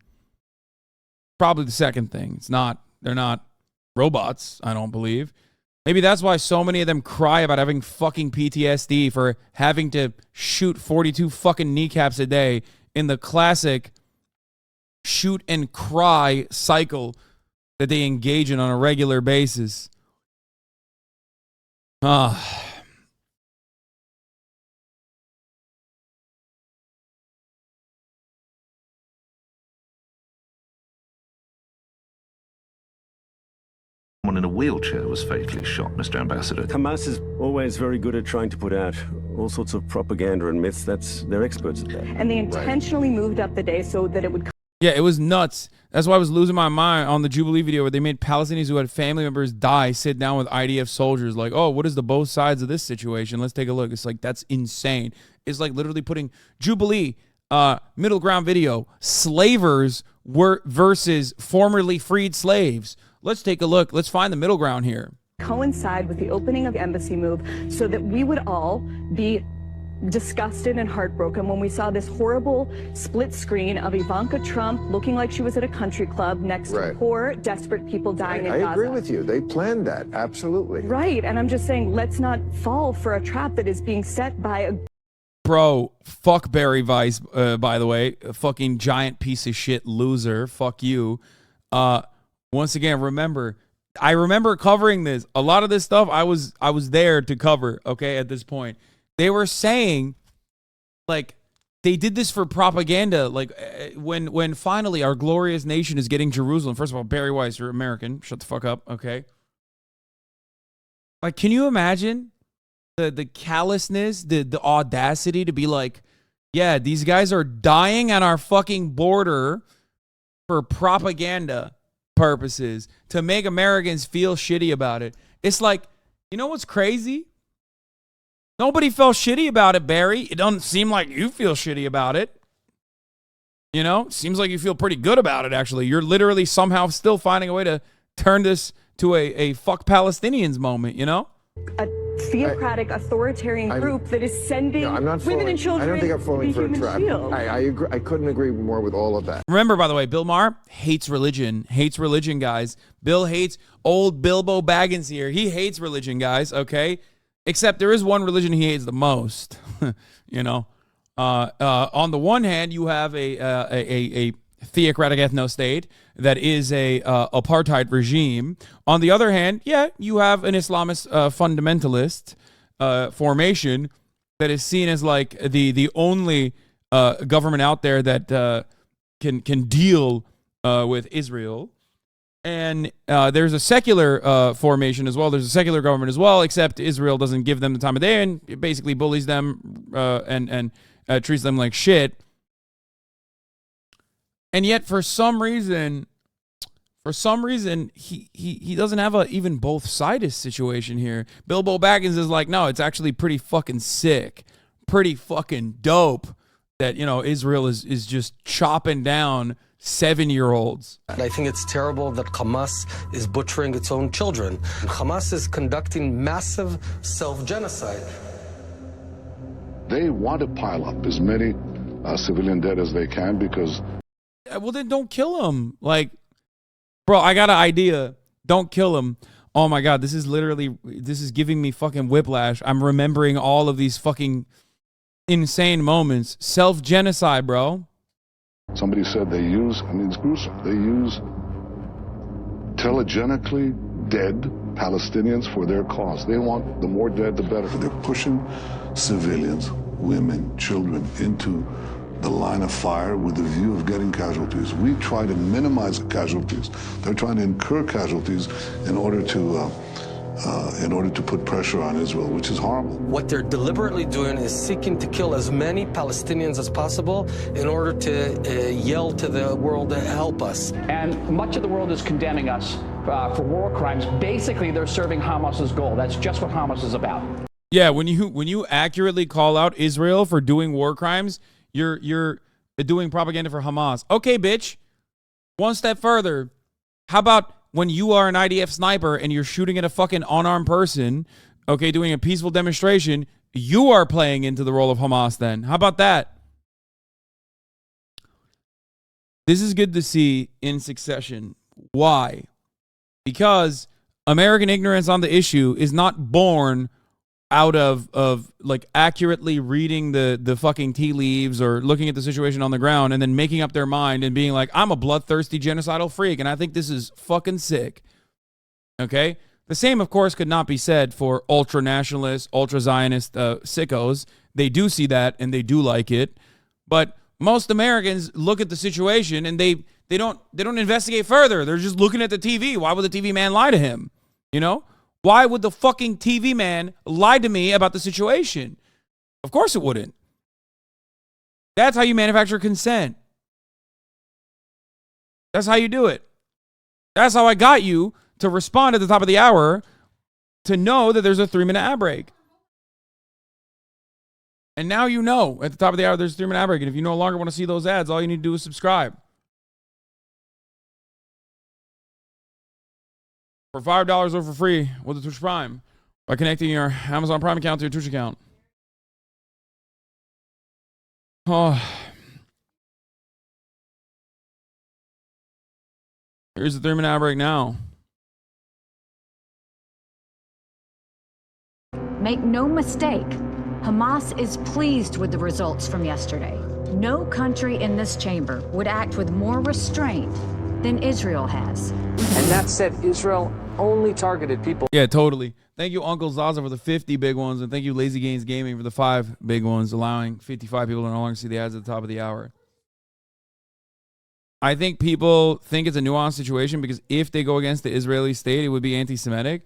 Probably the second thing. They're not robots, I don't believe. Maybe that's why so many of them cry about having fucking PTSD for having to shoot 42 fucking kneecaps a day in the classic shoot and cry cycle that they engage in on a regular basis. someone in a wheelchair was fatally shot, Mr. Ambassador. Hamas is always very good at trying to put out all sorts of propaganda and myths. They're experts at that. And they intentionally moved up the day so that it would. Yeah, it was nuts. That's why I was losing my mind on the Jubilee video where they made Palestinians who had family members die sit down with IDF soldiers like, oh, what is the both sides of this situation? Let's take a look. It's like, that's insane. It's like literally putting Jubilee, middle ground video, slavers were versus formerly freed slaves. Let's take a look. Let's find the middle ground here. Coincide with the opening of embassy move so that we would all be disgusted and heartbroken when we saw this horrible split screen of Ivanka Trump looking like she was at a country club next to poor, desperate people dying in Gaza. I agree with you. They planned that. Absolutely. Right. And I'm just saying, let's not fall for a trap that is being set by a... Bro, fuck Barry Weiss, by the way. A fucking giant piece of shit loser. Fuck you. Once again, I remember covering this. A lot of this stuff I was there to cover, okay, at this point. They were saying, like, they did this for propaganda. Like, when finally our glorious nation is getting Jerusalem. First of all, Barry Weiss, you're American. Shut the fuck up, okay? Like, can you imagine the callousness, the audacity to be like, yeah, these guys are dying at our fucking border for propaganda purposes to make Americans feel shitty about it. It's like, you know what's crazy? Nobody felt shitty about it, Barry. It doesn't seem like you feel shitty about it. You know, seems like you feel pretty good about it, actually. You're literally somehow still finding a way to turn this to a fuck Palestinians moment, you know? A theocratic, authoritarian group that is sending women and children. I don't think I'm falling for a trap. Shield. I agree. I couldn't agree more with all of that. Remember, by the way, Bill Maher hates religion, guys. Bill hates old Bilbo Baggins here. He hates religion, guys, okay? Except there is one religion he hates the most, you know. On the one hand, you have a theocratic ethno-state that is a apartheid regime. On the other hand, yeah, you have an Islamist fundamentalist formation that is seen as like the only government out there that can deal with Israel. And there's a secular formation as well. There's a secular government as well, except Israel doesn't give them the time of day and it basically bullies them and treats them like shit. And yet, for some reason, he doesn't have a even both-sided situation here. Bilbo Baggins is like, no, it's actually pretty fucking sick, pretty fucking dope that, you know, Israel is just chopping down 7-year-olds. And I think it's terrible that Hamas is butchering its own children. Hamas is conducting massive self-genocide. They want to pile up as many civilian dead as they can because... Well, then don't kill him. Like, bro, I got an idea. Don't kill him. Oh my God, this is giving me fucking whiplash. I'm remembering all of these fucking insane moments. Self-genocide, bro. Somebody said they use, I mean, it's gruesome. They use telegenically dead Palestinians for their cause. They want the more dead, the better. They're pushing civilians, women, children into the line of fire with the view of getting casualties. We try to minimize the casualties. They're trying to incur casualties in order to put pressure on Israel, which is horrible. What they're deliberately doing is seeking to kill as many Palestinians as possible in order to yell to the world to help us. And much of the world is condemning us for war crimes. Basically, they're serving Hamas's goal. That's just what Hamas is about. Yeah, when you accurately call out Israel for doing war crimes, you're doing propaganda for Hamas. Okay, bitch. One step further. How about when you are an IDF sniper and you're shooting at a fucking unarmed person, okay, doing a peaceful demonstration, you are playing into the role of Hamas then. How about that? This is good to see in succession. Why? Because American ignorance on the issue is not born out of like accurately reading the fucking tea leaves or looking at the situation on the ground and then making up their mind and being like, I'm a bloodthirsty genocidal freak and I think this is fucking sick. Okay? The same, of course, could not be said for ultra-nationalist, ultra-Zionist sickos. They do see that and they do like it. But most Americans look at the situation and they don't investigate further. They're just looking at the TV. Why would the TV man lie to him? You know? Why would the fucking TV man lie to me about the situation? Of course it wouldn't. That's how you manufacture consent. That's how you do it. That's how I got you to respond at the top of the hour to know that there's a 3-minute ad break. And now you know at the top of the hour there's a 3-minute ad break. And if you no longer want to see those ads, all you need to do is subscribe. For $5 or for free with the Twitch Prime by connecting your Amazon Prime account to your Twitch account. Oh. Here's the 3-minute ad break now. Make no mistake, Hamas is pleased with the results from yesterday. No country in this chamber would act with more restraint than Israel has. And that said, Israel only targeted people. Yeah, totally. Thank you, Uncle Zaza, for the 50 big ones. And thank you, Lazy Gains Gaming, for the 5 big ones, allowing 55 people to no longer see the ads at the top of the hour. I think people think it's a nuanced situation because if they go against the Israeli state, it would be anti-Semitic.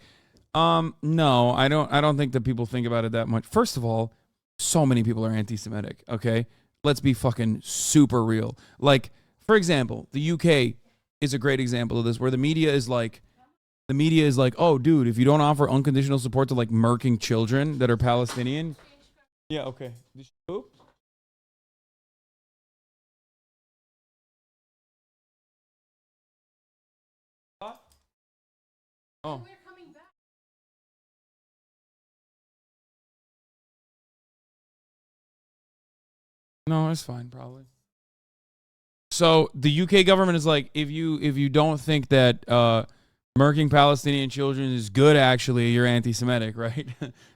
No, I don't think that people think about it that much. First of all, so many people are anti-Semitic, okay? Let's be fucking super real. Like, for example, the UK is a great example of this, where the media is like, oh, dude, if you don't offer unconditional support to like murking children that are Palestinian. Yeah, okay. Who? Oh. No, it's fine, probably. So the UK government is like, if you don't think that murking Palestinian children is good, actually, you're anti-Semitic, right?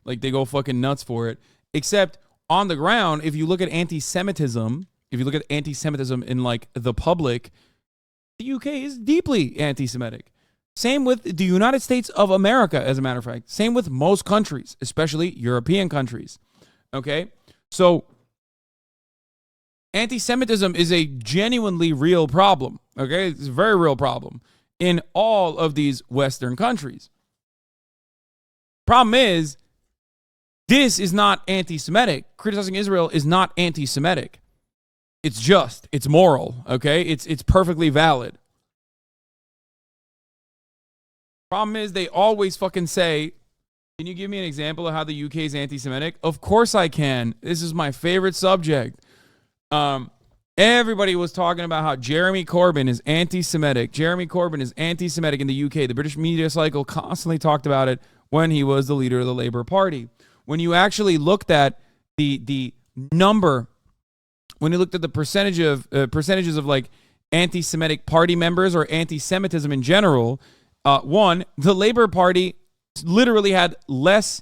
Like they go fucking nuts for it. Except on the ground, if you look at anti-Semitism, in like the public, the UK is deeply anti-Semitic. Same with the United States of America, as a matter of fact. Same with most countries, especially European countries. Okay? So anti-Semitism is a genuinely real problem. Okay? It's a very real problem in all of these Western countries. Problem is, this is not anti-Semitic. Criticizing Israel is not anti-Semitic. It's just, it's moral, okay? It's perfectly valid. Problem is, they always fucking say, can you give me an example of how the UK is anti-Semitic? Of course I can. This is my favorite subject. Everybody was talking about how Jeremy Corbyn is anti-Semitic. Jeremy Corbyn is anti-Semitic in the UK. The British media cycle constantly talked about it when he was the leader of the Labour Party. When you actually looked at the number, when you looked at the percentages of like anti-Semitic party members or anti-Semitism in general, the Labour Party literally had less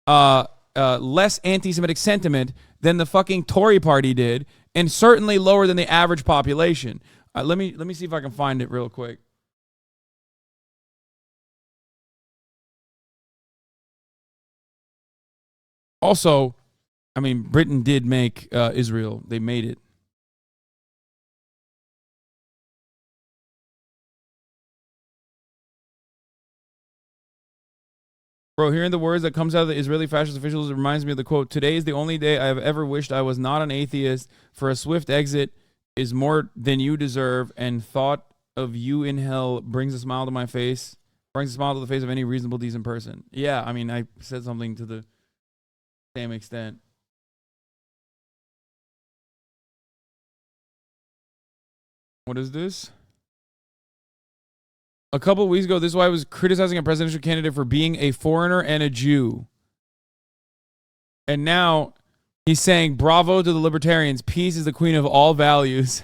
anti-Semitic sentiment than the fucking Tory party did, and certainly lower than the average population. Let me see if I can find it real quick. Also, I mean, Britain did make Israel. They made it. Bro, hearing the words that comes out of the Israeli fascist officials reminds me of the quote, "Today is the only day I have ever wished I was not an atheist, for a swift exit is more than you deserve, and thought of you in hell brings a smile to my face, brings a smile to the face of any reasonable, decent person." Yeah, I mean, I said something to the same extent. What is this? A couple of weeks ago, this is why I was criticizing a presidential candidate for being a foreigner and a Jew. And now he's saying, bravo to the libertarians. Peace is the queen of all values.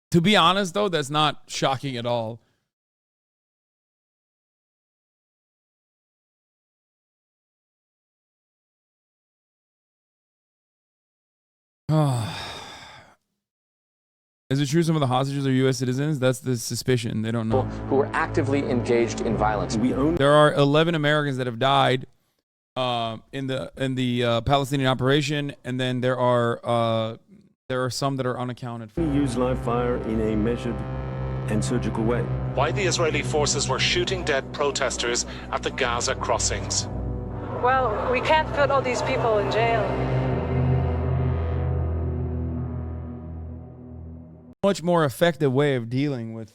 To be honest, though, that's not shocking at all. Is it true some of the hostages are U.S. citizens? That's the suspicion. They don't know. Who are actively engaged in violence. There are 11 Americans that have died in the Palestinian operation, and then there are some that are unaccounted for. We use live fire in a measured and surgical way. Why the Israeli forces were shooting dead protesters at the Gaza crossings. Well, we can't put all these people in jail. Much more effective way of dealing with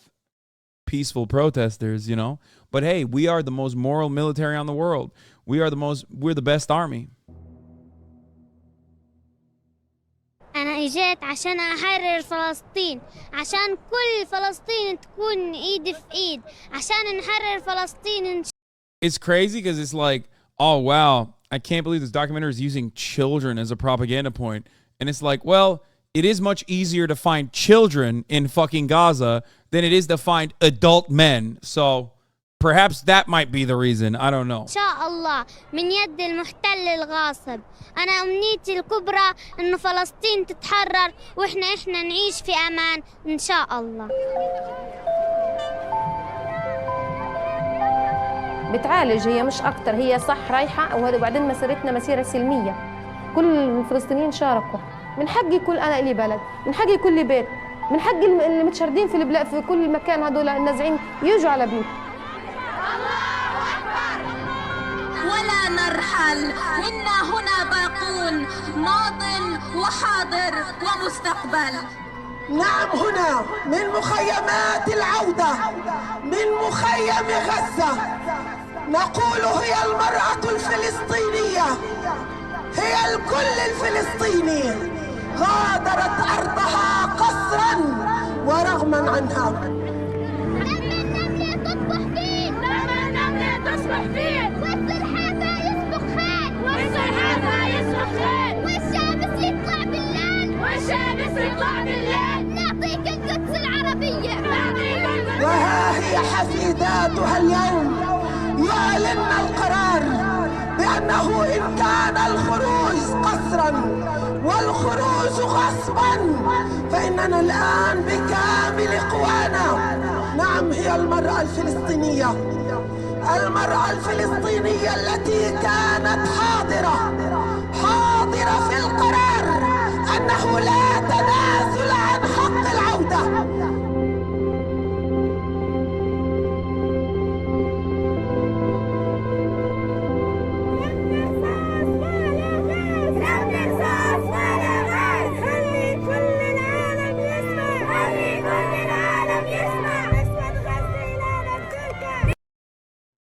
peaceful protesters, you know. But hey, we are the most moral military on the world. We're the best army. أنا إجيت عشان أحرر فلسطين، عشان كل فلسطين تكون إيد في إيد، عشان نحرر فلسطين. It's crazy because it's like, oh wow, I can't believe this documentary is using children as a propaganda point. And it's like, well, it is much easier to find children in fucking Gaza than it is to find adult men. So perhaps that might be the reason. I don't know. إن شاء الله من يد المحتل الغاصب. أنا أمنيتي الكبرى إنه فلسطين تتحرر وإحنا نعيش في أمان إن شاء الله. بتعالج هي مش أكتر، هي صح رايحة وبعدين مسيرتنا مسيرة سلمية. كل الفلسطينيين شاركوا. من حقي كل أنا إلي بلد، من حقي كل بيت، من حق المتشردين في البلاد في كل مكان هذول النازعين يجوا على بيوت. ولا نرحل، إنا هنا باقون، ماض وحاضر ومستقبل. نعم، هنا من مخيمات العودة، من مخيم غزة، نقول هي المرأة الفلسطينية، هي الكل الفلسطيني، غادرت أرضها قسرا ورغما عنها. تصبح فيه والسلحفاة يصبح خيل، والسلحفاة يصبح خيل، والشمس يطلع بالليل، والشمس يطلع بالليل. نعطيك القدس العربية، نعطيك القدس. وها هي حفيداتها اليوم يعلن القرار بأنه إن كان الخروج قسرا والخروج غصبا فإننا الآن بكامل قوانا. نعم، هي المرأة الفلسطينية، المرأة الفلسطينية التي كانت حاضرة في القرار أنه لا تنازل عن حق العودة.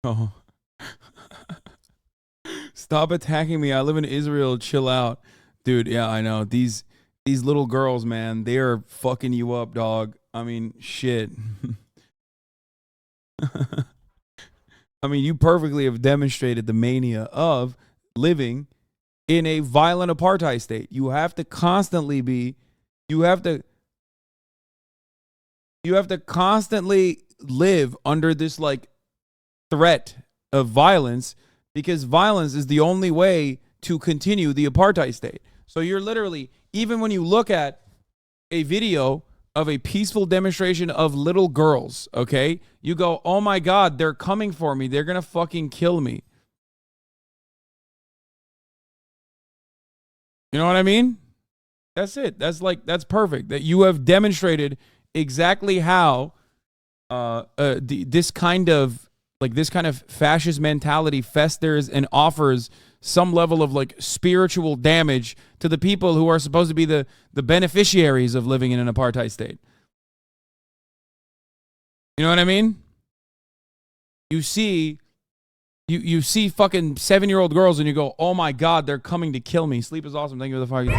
Oh. Stop attacking me. I live in Israel. Chill out. Dude, yeah, I know. These little girls, man, they are fucking you up, dog. I mean, shit. I mean, you perfectly have demonstrated the mania of living in a violent apartheid state. You have to constantly live under this like threat of violence, because violence is the only way to continue the apartheid state. So you're literally, even when you look at a video of a peaceful demonstration of little girls, okay, you go, oh my God, they're coming for me. They're going to fucking kill me. You know what I mean? That's it. That's perfect. That you have demonstrated exactly how this kind of fascist mentality festers and offers some level of like spiritual damage to the people who are supposed to be the beneficiaries of living in an apartheid state. You know what I mean? You see fucking 7-year-old girls and you go, oh my God, they're coming to kill me. Sleep is awesome. Thank you for the fucking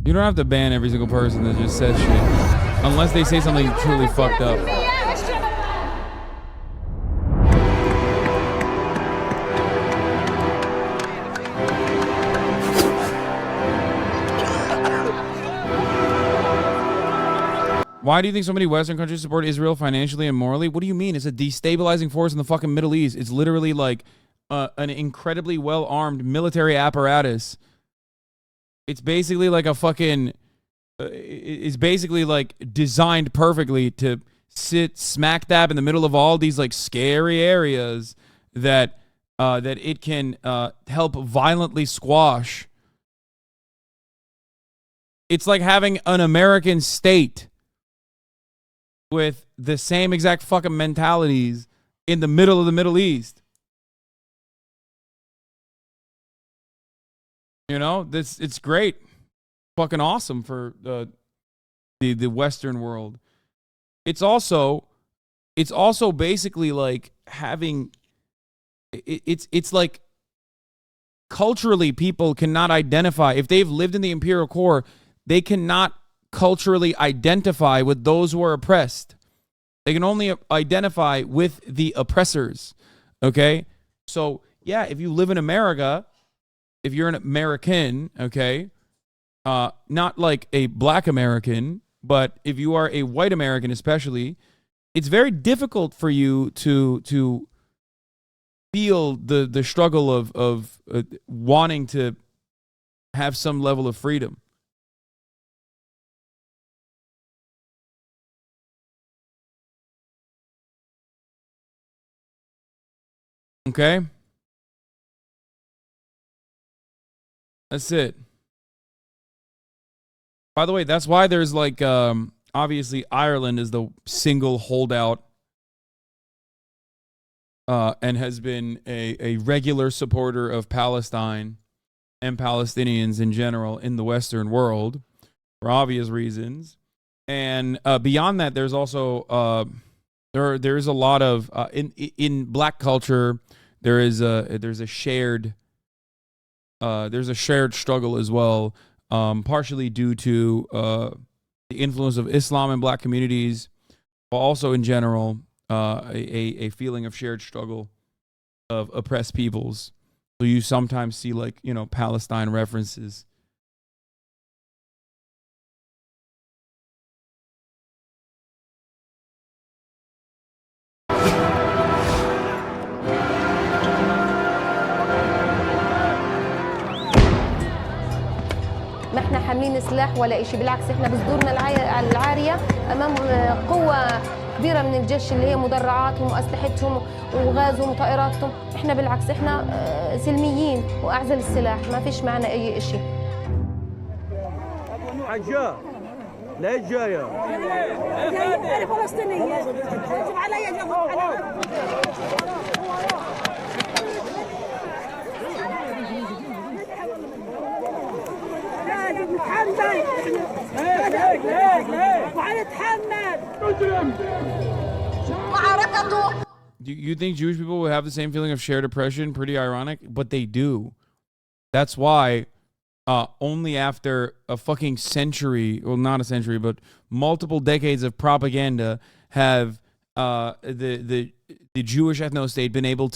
You don't have to ban every single person that just says shit, unless they say something truly fucked up. Why do you think so many Western countries support Israel financially and morally? What do you mean? It's a destabilizing force in the fucking Middle East. It's literally like an incredibly well-armed military apparatus. It's basically like a fucking... it's basically like designed perfectly to sit smack dab in the middle of all these like scary areas that it can help violently squash. It's like having an American state with the same exact fucking mentalities in the middle of the Middle East. You know, it's great. Fucking awesome for the Western world. It's also basically like having it's like culturally people cannot identify if they've lived in the imperial core, they cannot culturally identify with those who are oppressed. They can only identify with the oppressors. Okay? So, yeah, if you live in America, if you're an American, okay, not like a black American, but if you are a white American especially, it's very difficult for you to feel the struggle of wanting to have some level of freedom. Okay? That's it. By the way, that's why there's like, obviously Ireland is the single holdout and has been a regular supporter of Palestine and Palestinians in general in the Western world for obvious reasons. And beyond that, there's also, there's a lot of, in black culture, there's a shared struggle as well. Partially due to the influence of Islam in black communities, but also in general, a feeling of shared struggle of oppressed peoples. So you sometimes see like, you know, Palestine references. ما احنا حاملين سلاح ولا شيء، بالعكس احنا بصدورنا العارية امام قوة كبيرة من الجيش اللي هي مدرعاتهم واسلحتهم وغازهم وطائراتهم. احنا بالعكس احنا سلميين واعزل السلاح، ما فيش معنا اي شيء. حجة لا جاية أنا فلسطينية يجب علي لازم نتحمل وحنتحمل معركته. Do you think Jewish people would have the same feeling of shared oppression? Pretty ironic, but they do. That's why only after a fucking century, well, not a century, but multiple decades of propaganda have the Jewish ethno-state been able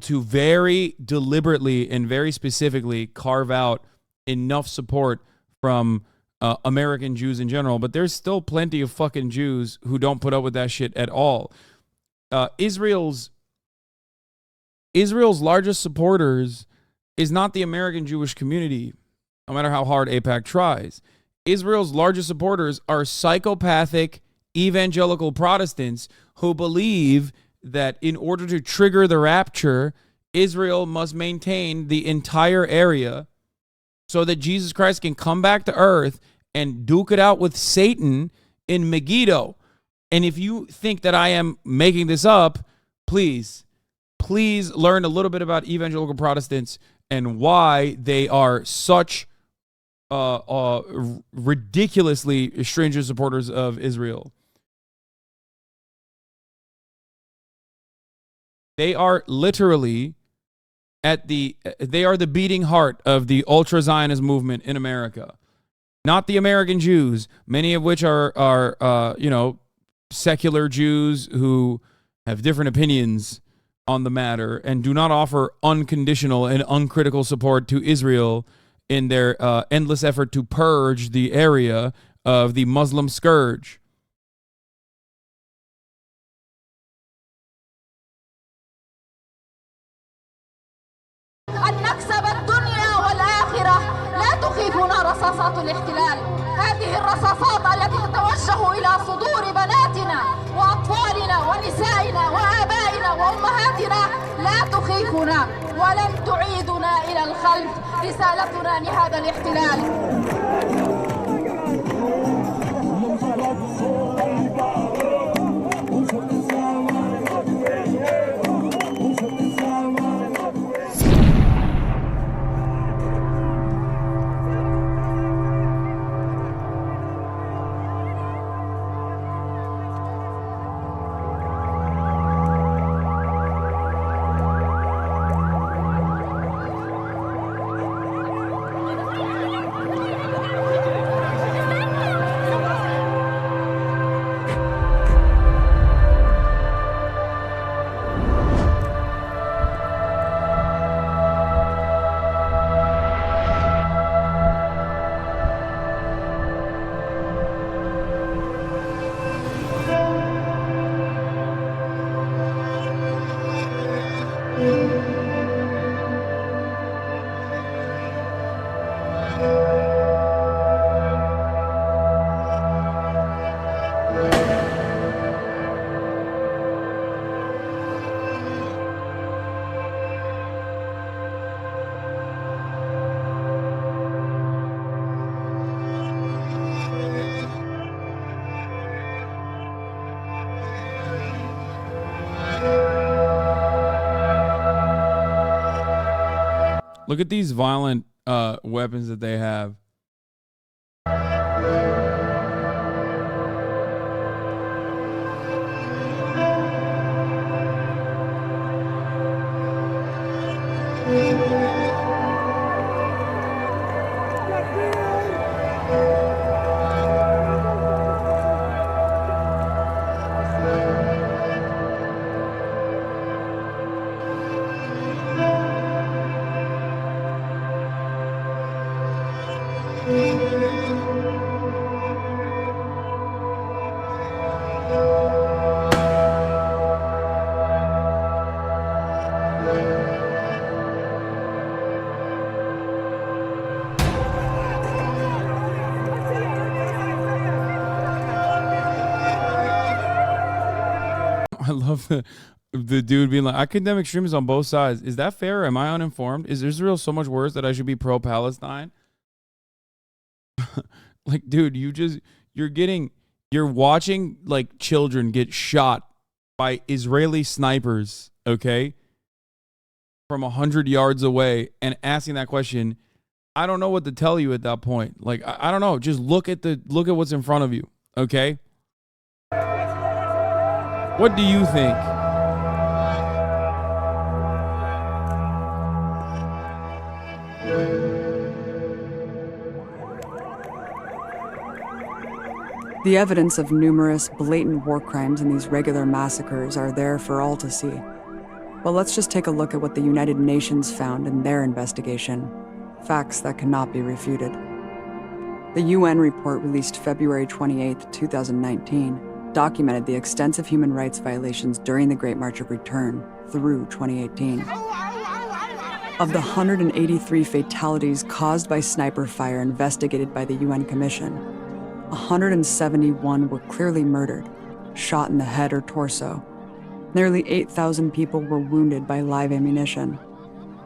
to very deliberately and very specifically carve out enough support from American Jews in general. But there's still plenty of fucking Jews who don't put up with that shit at all. Israel's largest supporters is not the American Jewish community, no matter how hard AIPAC tries. Israel's largest supporters are psychopathic evangelical Protestants who believe that in order to trigger the rapture, Israel must maintain the entire area so that Jesus Christ can come back to earth and duke it out with Satan in Megiddo. And if you think that I am making this up, please learn a little bit about evangelical Protestants and why they are such ridiculously stringent supporters of Israel. They are literally they are the beating heart of the ultra-Zionist movement in America. Not the American Jews, many of which are secular Jews who have different opinions on the matter and do not offer unconditional and uncritical support to Israel in their endless effort to purge the area of the Muslim scourge. أن نكسب الدنيا والآخرة لا تخيفنا رصاصات الاحتلال. هذه الرصاصات التي تتوجه إلى صدور بناتنا وأطفالنا ونسائنا وآبائنا وأمهاتنا لا تخيفنا ولن تعيدنا إلى الخلف. رسالتنا لهذا الاحتلال. Look at these violent weapons that they have. I love the dude being like, I condemn extremism on both sides. Is that fair? Am I uninformed? Is Israel so much worse that I should be pro-Palestine? Like, dude, you're watching like children get shot by Israeli snipers, okay, from 100 yards away, and asking that question. I don't know what to tell you at that point. Like, I don't know. Just look at what's in front of you, okay? What do you think? The evidence of numerous blatant war crimes in these regular massacres are there for all to see. But let's just take a look at what the United Nations found in their investigation. Facts that cannot be refuted. The UN report released February 28, 2019, documented the extensive human rights violations during the Great March of Return through 2018. Of the 183 fatalities caused by sniper fire investigated by the UN Commission, 171 were clearly murdered, shot in the head or torso. Nearly 8,000 people were wounded by live ammunition.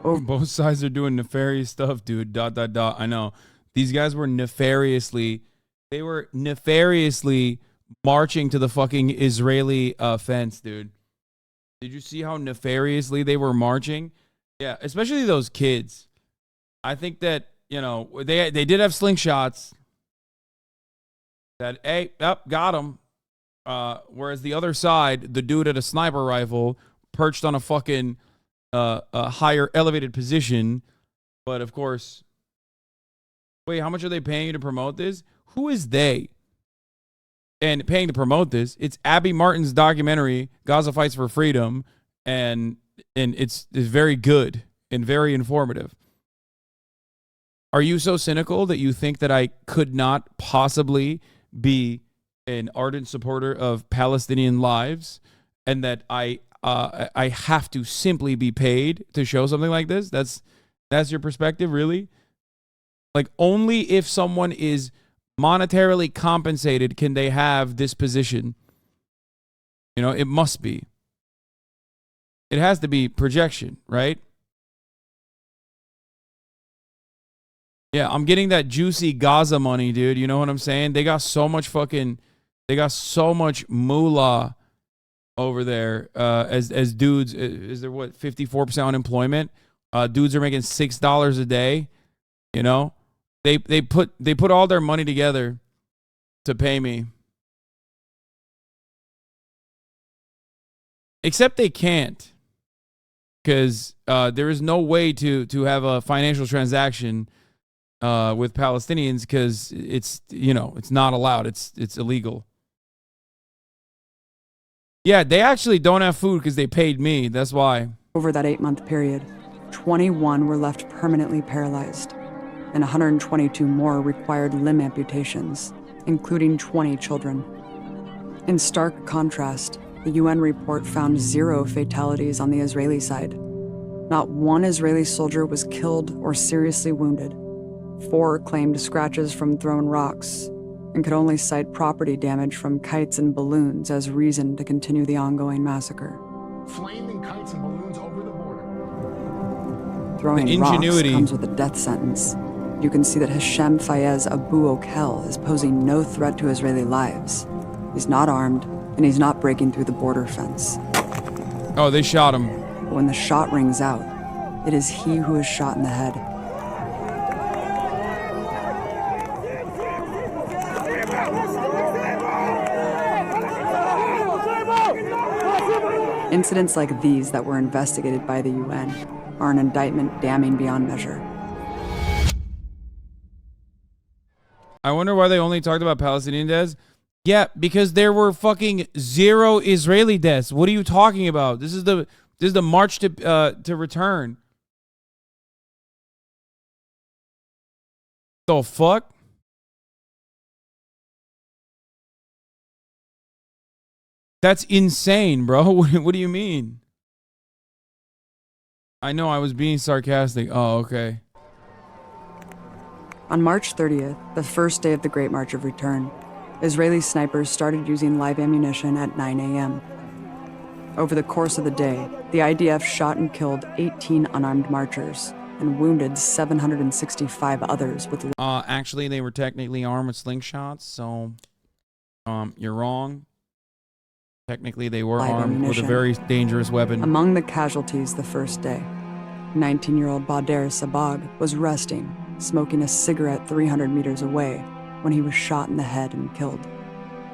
Both sides are doing nefarious stuff, dude. ... I know. These guys were nefariously marching to the fucking Israeli fence, dude. Did you see how nefariously they were marching? Yeah, especially those kids. I think that, you know, they did have slingshots. That, hey, got him. Whereas the other side, the dude at a sniper rifle perched on a fucking a higher elevated position. But of course, wait, how much are they paying you to promote this? Who is they? And paying to promote this, it's Abby Martin's documentary, Gaza Fights for Freedom, and it's very good and very informative. Are you so cynical that you think that I could not possibly be an ardent supporter of Palestinian lives, and that I have to simply be paid to show something like this? That's your perspective, really? Like, only if someone is monetarily compensated can they have this position. You know, it must be. It has to be projection, right? Yeah, I'm getting that juicy Gaza money, dude. You know what I'm saying? They got so much moolah over there. As dudes, is there what, 54% unemployment? Dudes are making $6 a day. You know, they put all their money together to pay me. Except they can't, because there is no way to have a financial transaction with Palestinians, because it's not allowed. It's illegal. Yeah, they actually don't have food because they paid me. That's why. Over that 8-month period, 21 were left permanently paralyzed, and 122 more required limb amputations, including 20 children. In stark contrast, the UN report found 0 fatalities on the Israeli side. Not one Israeli soldier was killed or seriously wounded. 4 claimed scratches from thrown rocks, and could only cite property damage from kites and balloons as reason to continue the ongoing massacre. Flaming kites and balloons over the border. Throwing rocks comes with a death sentence. You can see that Hashem Fayez Abu Okel is posing no threat to Israeli lives. He's not armed, and he's not breaking through the border fence. Oh, they shot him. But when the shot rings out, it is he who is shot in the head. Incidents like these that were investigated by the UN are an indictment damning beyond measure. I wonder why they only talked about Palestinian deaths. Yeah, because there were fucking 0 Israeli deaths. What are you talking about? This is the march to return. The fuck? That's insane, bro. What do you mean? I know I was being sarcastic. Oh, okay. On March 30th, the first day of the Great March of Return, Israeli snipers started using live ammunition at 9 a.m. Over the course of the day, the IDF shot and killed 18 unarmed marchers and wounded 765 others with... Actually, they were technically armed with slingshots, so you're wrong. Technically, they were armed with a very dangerous weapon. Among the casualties the first day, 19-year-old Bader Sabag was resting, smoking a cigarette 300 meters away when he was shot in the head and killed.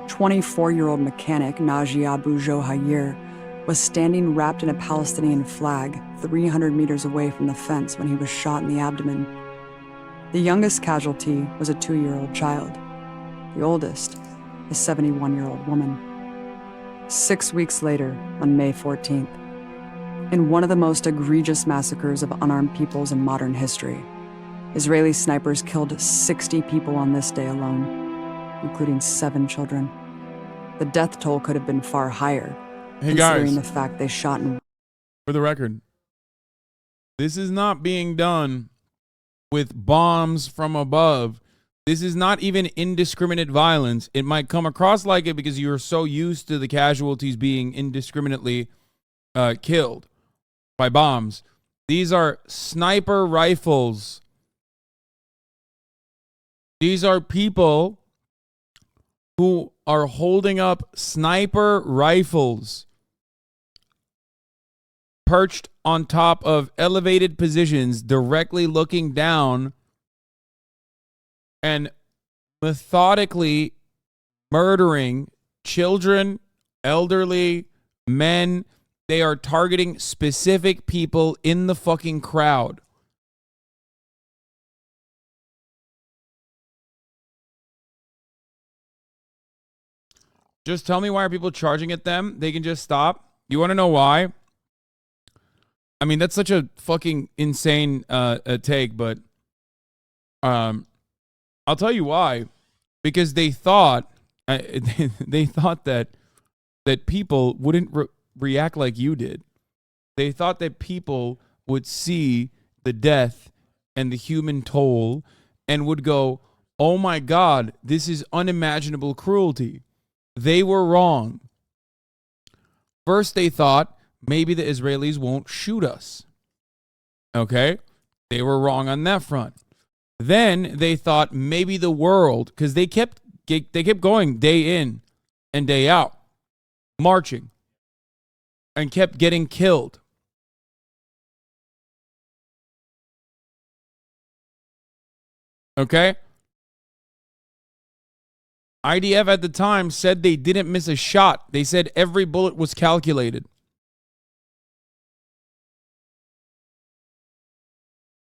24-year-old mechanic Naji Abu Johayir was standing wrapped in a Palestinian flag 300 meters away from the fence when he was shot in the abdomen. The youngest casualty was a 2-year-old child. The oldest, a 71-year-old woman. 6 weeks later, on May 14th, in one of the most egregious massacres of unarmed peoples in modern history, Israeli snipers killed 60 people on this day alone, including 7 children. The death toll could have been far higher, considering the fact they shot in... For the record, this is not being done with bombs from above. This is not even indiscriminate violence. It might come across like it because you're so used to the casualties being indiscriminately killed by bombs. These are sniper rifles. These are people who are holding up sniper rifles perched on top of elevated positions, directly looking down and methodically murdering children, elderly, men. They are targeting specific people in the fucking crowd. Just tell me, why are people charging at them? They can just stop. You want to know why? I mean, that's such a fucking insane take, but I'll tell you why. Because they thought they thought that people wouldn't react like you did. They thought that people would see the death and the human toll and would go, "Oh my God, this is unimaginable cruelty." They were wrong. First, they thought maybe the Israelis won't shoot us. Okay? They were wrong on that front. Then they thought maybe the world, because they kept going day in and day out, marching, and kept getting killed. Okay? IDF at the time said they didn't miss a shot. They said every bullet was calculated.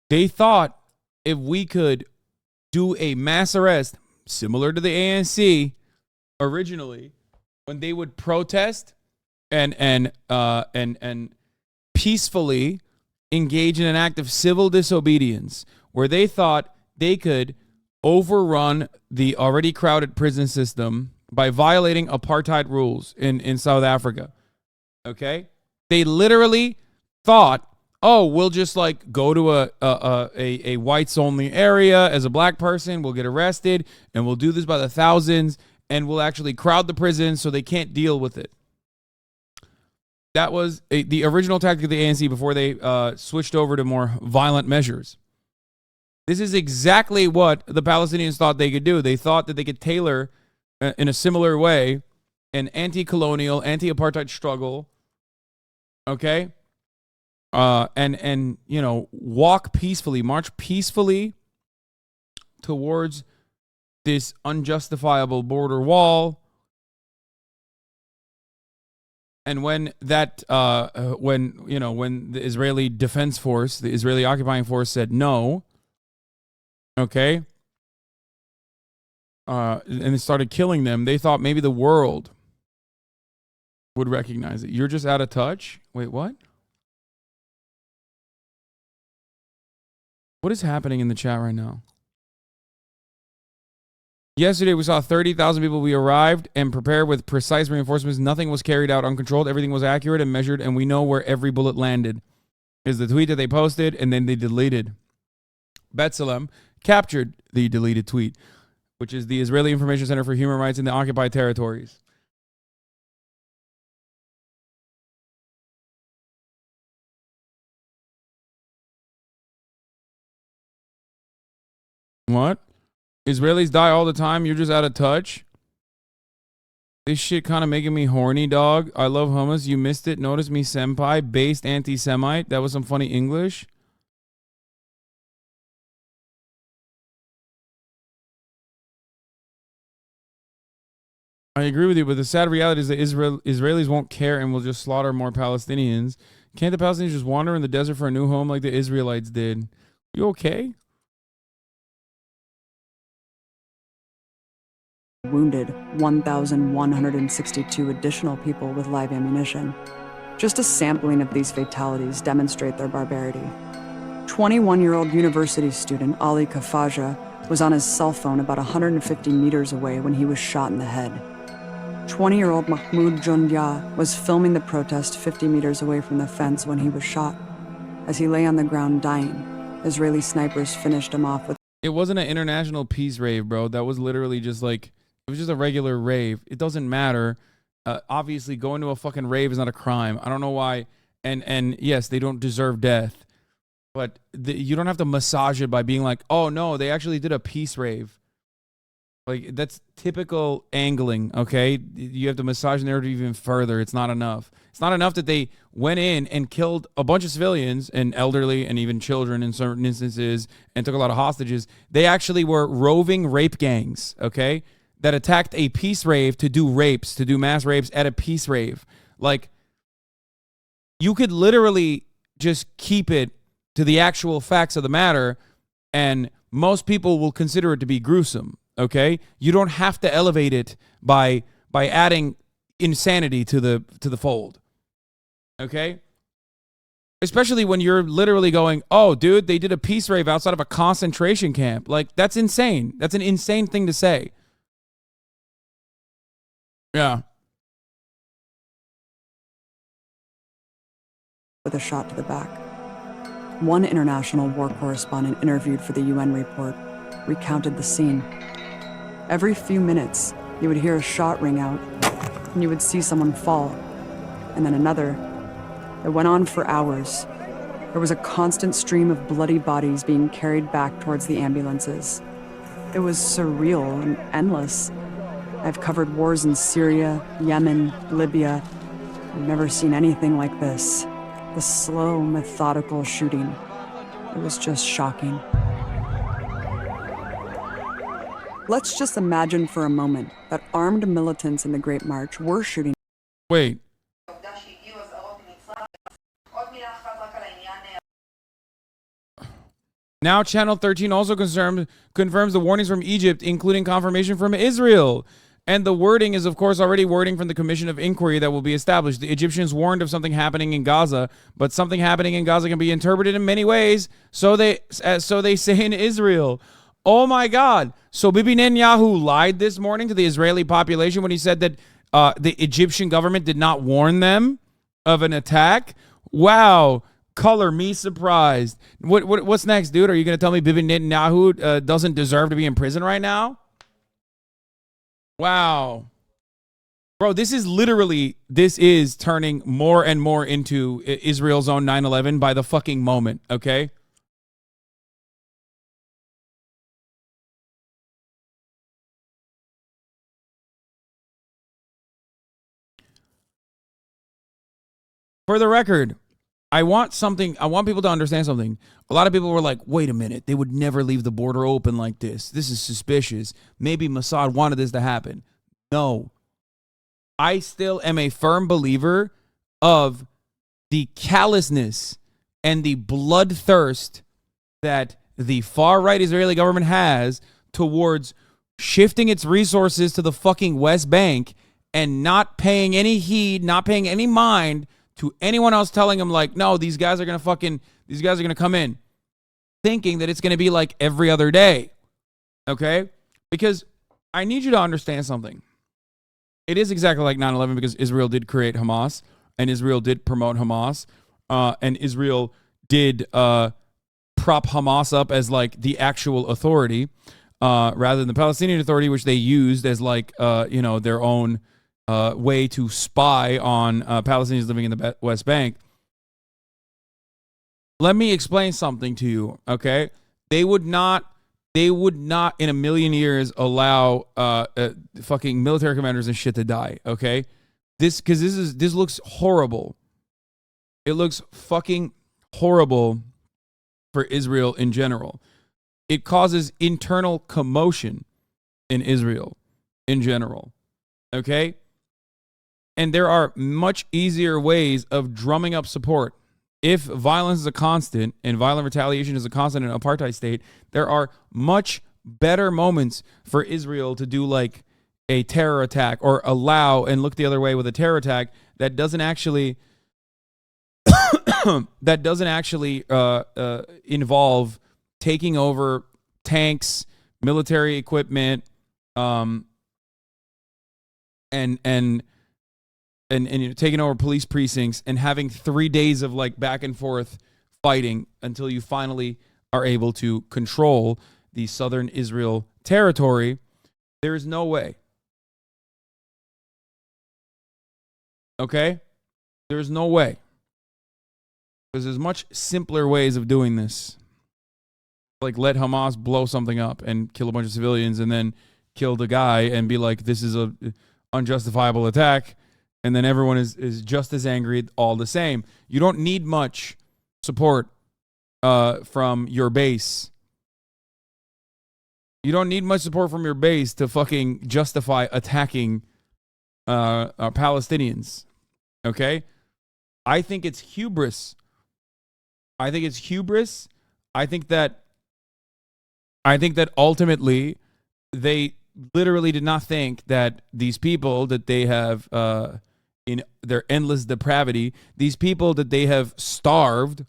They thought if we could do a mass arrest similar to the ANC originally, when they would protest and peacefully engage in an act of civil disobedience, where they thought they could overrun the already crowded prison system by violating apartheid rules in South Africa. Okay? They literally thought, oh, we'll just like go to a whites only area as a black person, we'll get arrested, and we'll do this by the thousands, and we'll actually crowd the prison so they can't deal with it. That was the original tactic of the ANC before they switched over to more violent measures. This is exactly what the Palestinians thought they could do. They thought that they could tailor, in a similar way, an anti-colonial, anti-apartheid struggle, okay? And you know, walk peacefully, march peacefully towards this unjustifiable border wall. And when that, when the Israeli Defense Force, the Israeli occupying force said no, okay, and they started killing them, they thought maybe the world would recognize it. You're just out of touch? Wait, what? What is happening in the chat right now? Yesterday, we saw 30,000 people. We arrived and prepared with precise reinforcements. Nothing was carried out uncontrolled. Everything was accurate and measured, and we know where every bullet landed. Is the tweet that they posted, and then they deleted. B'Tselem captured the deleted tweet, which is the Israeli Information Center for Human Rights in the occupied territories. What? Israelis die all the time. You're just out of touch. This shit kind of making me horny, dog. I love hummus. You missed it. Notice me, senpai. Based anti-Semite. That was some funny English. I agree with you, but the sad reality is that Israelis won't care and will just slaughter more Palestinians. Can't the Palestinians just wander in the desert for a new home like the Israelites did? You okay? Wounded 1,162 additional people with live ammunition. Just a sampling of these fatalities demonstrate their barbarity. 21-year-old university student Ali Kafaja was on his cell phone about 150 meters away when he was shot in the head. 20-year-old Mahmoud Jundia was filming the protest 50 meters away from the fence when he was shot. As he lay on the ground dying, Israeli snipers finished him off with... It wasn't an international peace rave, bro. That was literally just like... It was just a regular rave. It doesn't matter. Obviously, going to a fucking rave is not a crime. I don't know why. And yes, they don't deserve death. But you don't have to massage it by being like, oh, no, they actually did a peace rave. Like, that's typical angling, okay? You have to massage the narrative even further. It's not enough. It's not enough that they went in and killed a bunch of civilians and elderly and even children in certain instances and took a lot of hostages. They actually were roving rape gangs, okay, that attacked a peace rave to do rapes, to do mass rapes at a peace rave. Like, you could literally just keep it to the actual facts of the matter, and most people will consider it to be gruesome, okay? You don't have to elevate it by adding insanity to the fold, okay? Especially when you're literally going, oh, dude, they did a peace rave outside of a concentration camp. Like, that's insane. That's an insane thing to say. Yeah. With a shot to the back. One international war correspondent interviewed for the UN report recounted the scene. Every few minutes, you would hear a shot ring out, and you would see someone fall, and then another. It went on for hours. There was a constant stream of bloody bodies being carried back towards the ambulances. It was surreal and endless. I've covered wars in Syria, Yemen, Libya. I've never seen anything like this. The slow, methodical shooting. It was just shocking. Let's just imagine for a moment that armed militants in the Great March were shooting. Wait. Now Channel 13 also confirms the warnings from Egypt, including confirmation from Israel. And the wording is, of course, already wording from the Commission of Inquiry that will be established. The Egyptians warned of something happening in Gaza, but something happening in Gaza can be interpreted in many ways, so they say in Israel. Oh my God. So Bibi Netanyahu lied this morning to the Israeli population when he said that the Egyptian government did not warn them of an attack? Wow. Color me surprised. What's next, dude? Are you going to tell me Bibi Netanyahu doesn't deserve to be in prison right now? Wow. Bro, this is turning more and more into Israel's own 9/11 by the fucking moment, okay? For the record, I want people to understand something. A lot of people were like, wait a minute, they would never leave the border open like this. This is suspicious. Maybe Mossad wanted this to happen. No. I still am a firm believer of the callousness and the bloodthirst that the far-right Israeli government has towards shifting its resources to the fucking West Bank and not paying any heed, not paying any mind to anyone else telling them, like, no, these guys are going to come in, thinking that it's going to be like every other day. Okay? Because I need you to understand something. It is exactly like 9/11 because Israel did create Hamas, and Israel did promote Hamas, and Israel did prop Hamas up as like the actual authority, rather than the Palestinian Authority, which they used as like their own way to spy on Palestinians living in the West Bank. Let me explain something to you, okay? They would not in a million years allow fucking military commanders and shit to die, okay? This looks horrible. It looks fucking horrible for Israel in general. It causes internal commotion in Israel in general, okay? And there are much easier ways of drumming up support. If violence is a constant and violent retaliation is a constant in an apartheid state, there are much better moments for Israel to do like a terror attack or allow and look the other way with a terror attack that doesn't actually involve taking over tanks, military equipment, and taking over police precincts and having 3 days of like back and forth fighting until you finally are able to control the southern Israel territory. There is no way. Okay? There's no way. Because there's much simpler ways of doing this. Like let Hamas blow something up and kill a bunch of civilians and then kill the guy and be like, this is a unjustifiable attack. And then everyone is just as angry, all the same. You don't need much support from your base. You don't need much support from your base to fucking justify attacking Palestinians. Okay? I think it's hubris. I think that ultimately they literally did not think that these people that they have in their endless depravity, these people that they have starved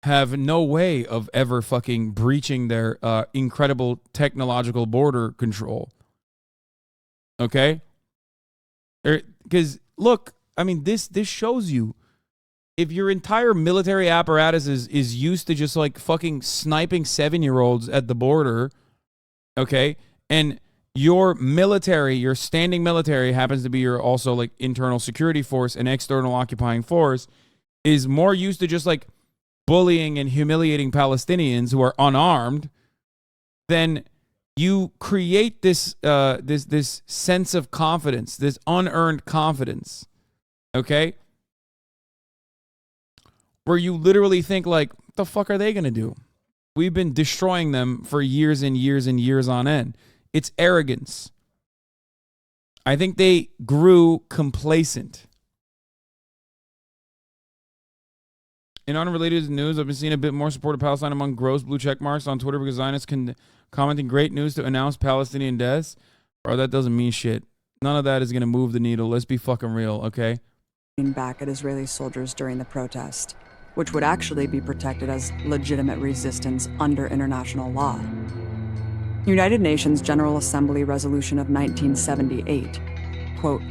have no way of ever fucking breaching their incredible technological border control. Okay? Because, look, I mean, this shows you, if your entire military apparatus is used to just like fucking sniping 7-year-olds at the border, okay, and your military, your standing military happens to be your also like internal security force and external occupying force, is more used to just like bullying and humiliating Palestinians who are unarmed, then you create this this sense of confidence, this unearned confidence, okay? Where you literally think like, what the fuck are they going to do? We've been destroying them for years and years and years on end. It's arrogance. I think they grew complacent. In unrelated news, I've been seeing a bit more support of Palestine among gross blue check marks on Twitter because Zionists commenting great news to announce Palestinian deaths. Bro, that doesn't mean shit. None of that is going to move the needle. Let's be fucking real, okay? Back at Israeli soldiers during the protest, which would actually be protected as legitimate resistance under international law. United Nations General Assembly Resolution of 1978, quote,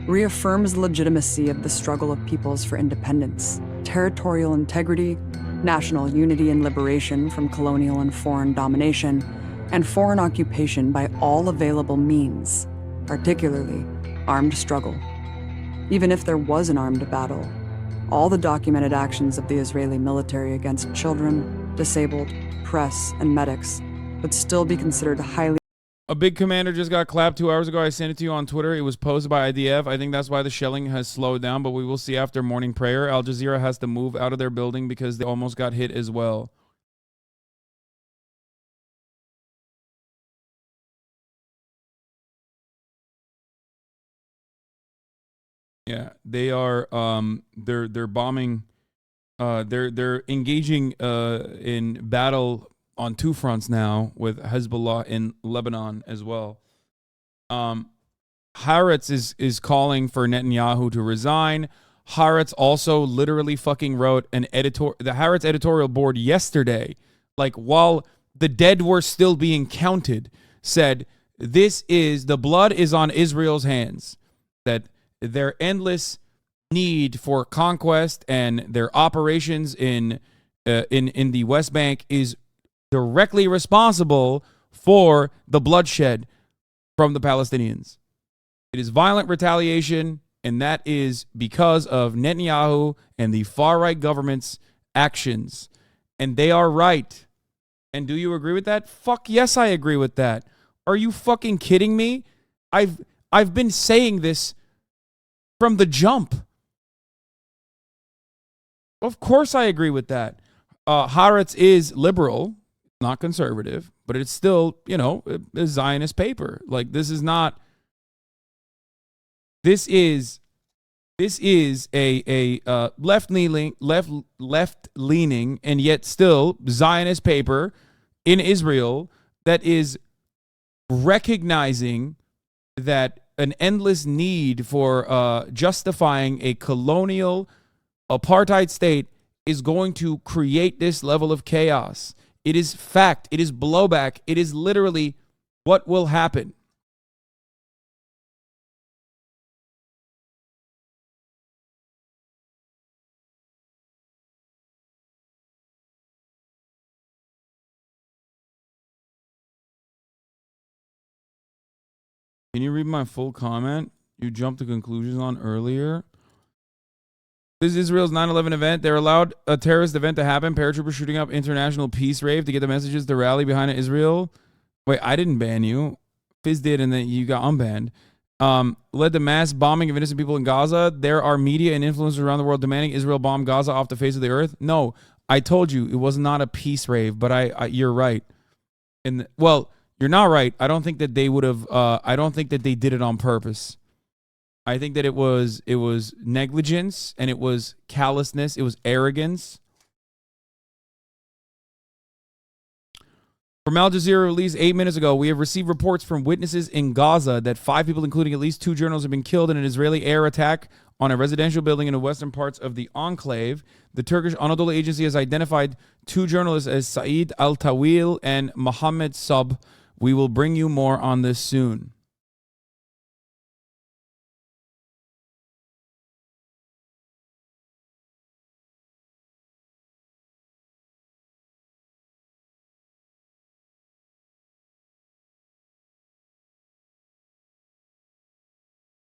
reaffirms the legitimacy of the struggle of peoples for independence, territorial integrity, national unity and liberation from colonial and foreign domination, and foreign occupation by all available means, particularly armed struggle. Even if there was an armed battle, all the documented actions of the Israeli military against children, disabled, press, and medics would still be considered highly. A big commander just got clapped 2 hours ago. I sent it to you on Twitter. It was posted by IDF. I think that's why the shelling has slowed down, but we will see after morning prayer. Al Jazeera has to move out of their building because they almost got hit as well. Yeah, they are they're bombing they're engaging in battle on two fronts now with Hezbollah in Lebanon as well. Haaretz is calling for Netanyahu to resign. Haaretz also literally fucking wrote the Haaretz editorial board yesterday, like while the dead were still being counted, said the blood is on Israel's hands, that their endless need for conquest and their operations in the West Bank is directly responsible for the bloodshed from the Palestinians. It is violent retaliation, and that is because of Netanyahu and the far-right government's actions. And they are right. And do you agree with that? Fuck yes, I agree with that. Are you fucking kidding me? I've been saying this from the jump. Of course I agree with that. Haaretz is liberal, not conservative, but it's still, a Zionist paper. Like, this is a left-leaning and yet still Zionist paper in Israel that is recognizing that an endless need for justifying a colonial apartheid state is going to create this level of chaos. It is fact. It is blowback. It is literally what will happen. Can you read my full comment you jumped to conclusions on earlier? This is Israel's 9/11 event. They're allowed a terrorist event to happen. Paratroopers shooting up international peace rave to get the messages to rally behind Israel. Wait, I didn't ban you. Fizz did, and then you got unbanned. Led to mass bombing of innocent people in Gaza. There are media and influencers around the world demanding Israel bomb Gaza off the face of the earth. No, I told you it was not a peace rave, but you're right. Well, you're not right. I don't think that they would have. I don't think that they did it on purpose. I think that it was negligence and it was callousness. It was arrogance. From Al Jazeera released 8 minutes ago, we have received reports from witnesses in Gaza that 5 people, including at least 2 journalists, have been killed in an Israeli air attack on a residential building in the western parts of the enclave. The Turkish Anadolu Agency has identified 2 journalists as Said Al-Tawil and Mohammed Sub. We will bring you more on this soon.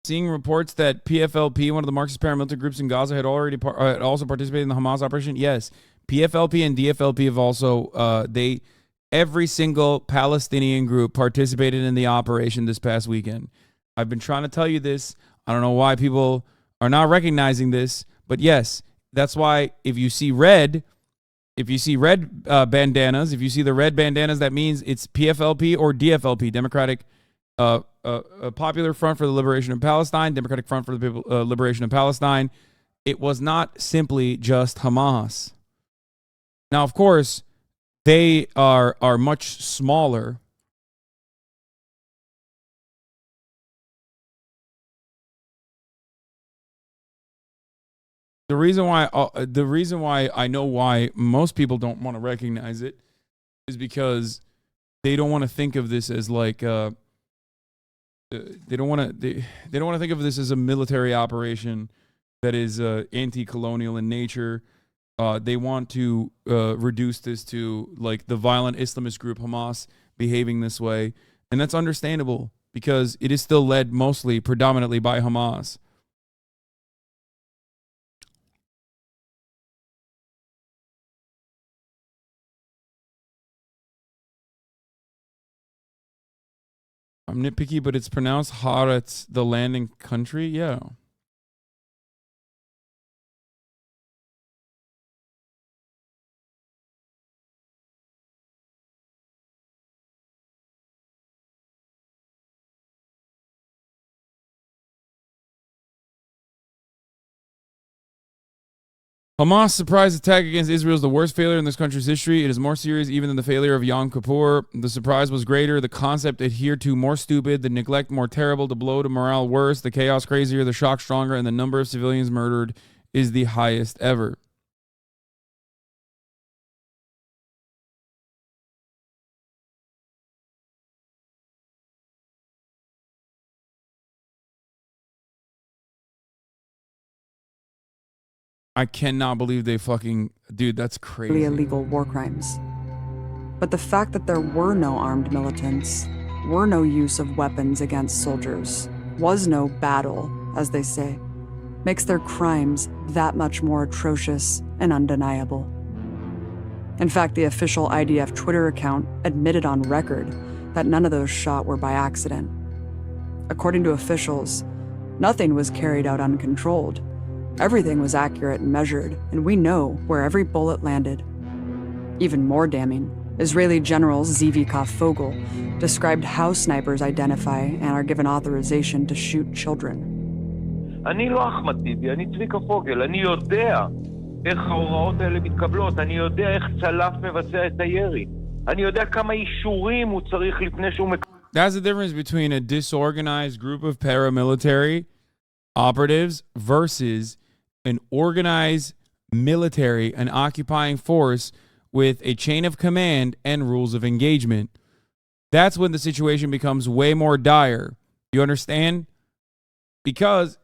Seeing reports that PFLP, one of the Marxist paramilitary groups in Gaza, had already also participated in the Hamas operation. Yes, PFLP and DFLP have also, every single Palestinian group participated in the operation this past weekend. I've been trying to tell you this. I don't know why people are not recognizing this, but yes, that's why if you see red bandanas, if you see the red bandanas, that means it's PFLP or DFLP, Democratic a Popular Front for the Liberation of Palestine, Democratic Front for the Liberation of Palestine. It was not simply just Hamas. Now, of course, they are much smaller. The reason why I know why most people don't want to recognize it is because they don't want to think of this as like they don't want to think of this as a military operation that is anti-colonial in nature. They want to reduce this to like the violent Islamist group Hamas behaving this way, and that's understandable because it is still led predominantly by Hamas. I'm nitpicky, but it's pronounced Haaretz, the landing country. Yeah. Hamas' surprise attack against Israel is the worst failure in this country's history. It is more serious even than the failure of Yom Kippur. The surprise was greater, the concept adhered to more stupid, the neglect more terrible, the blow to morale worse, the chaos crazier, the shock stronger, and the number of civilians murdered is the highest ever. I cannot believe they fucking... Dude, that's crazy. Illegal war crimes. But the fact that there were no armed militants, were no use of weapons against soldiers, was no battle, as they say, makes their crimes that much more atrocious and undeniable. In fact, the official IDF Twitter account admitted on record that none of those shot were by accident. According to officials, nothing was carried out uncontrolled. Everything was accurate and measured, and we know where every bullet landed. Even more damning, Israeli General Zivika Fogel described how snipers identify and are given authorization to shoot children. אני לא אחמד טיבי, אני צביקה פוגל, אני יודע איך ההוראות האלה מתקבלות, אני יודע איך צלף מבצע את הירי, אני יודע כמה אישורים הוא צריך לפני שהוא That's the difference between a disorganized group of paramilitary operatives versus an organized military, an occupying force with a chain of command and rules of engagement. That's when the situation becomes way more dire. You understand? Because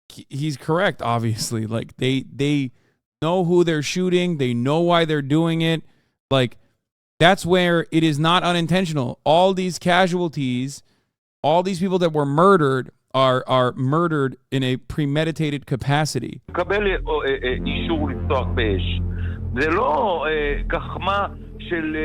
he's correct, obviously. Like, they know who they're shooting. They know why they're doing it. Like, that's where it is not unintentional. All these casualties, all these people that were murdered are murdered in a premeditated capacity. לקבל אישור לפתוח באש. זה לא גחמה של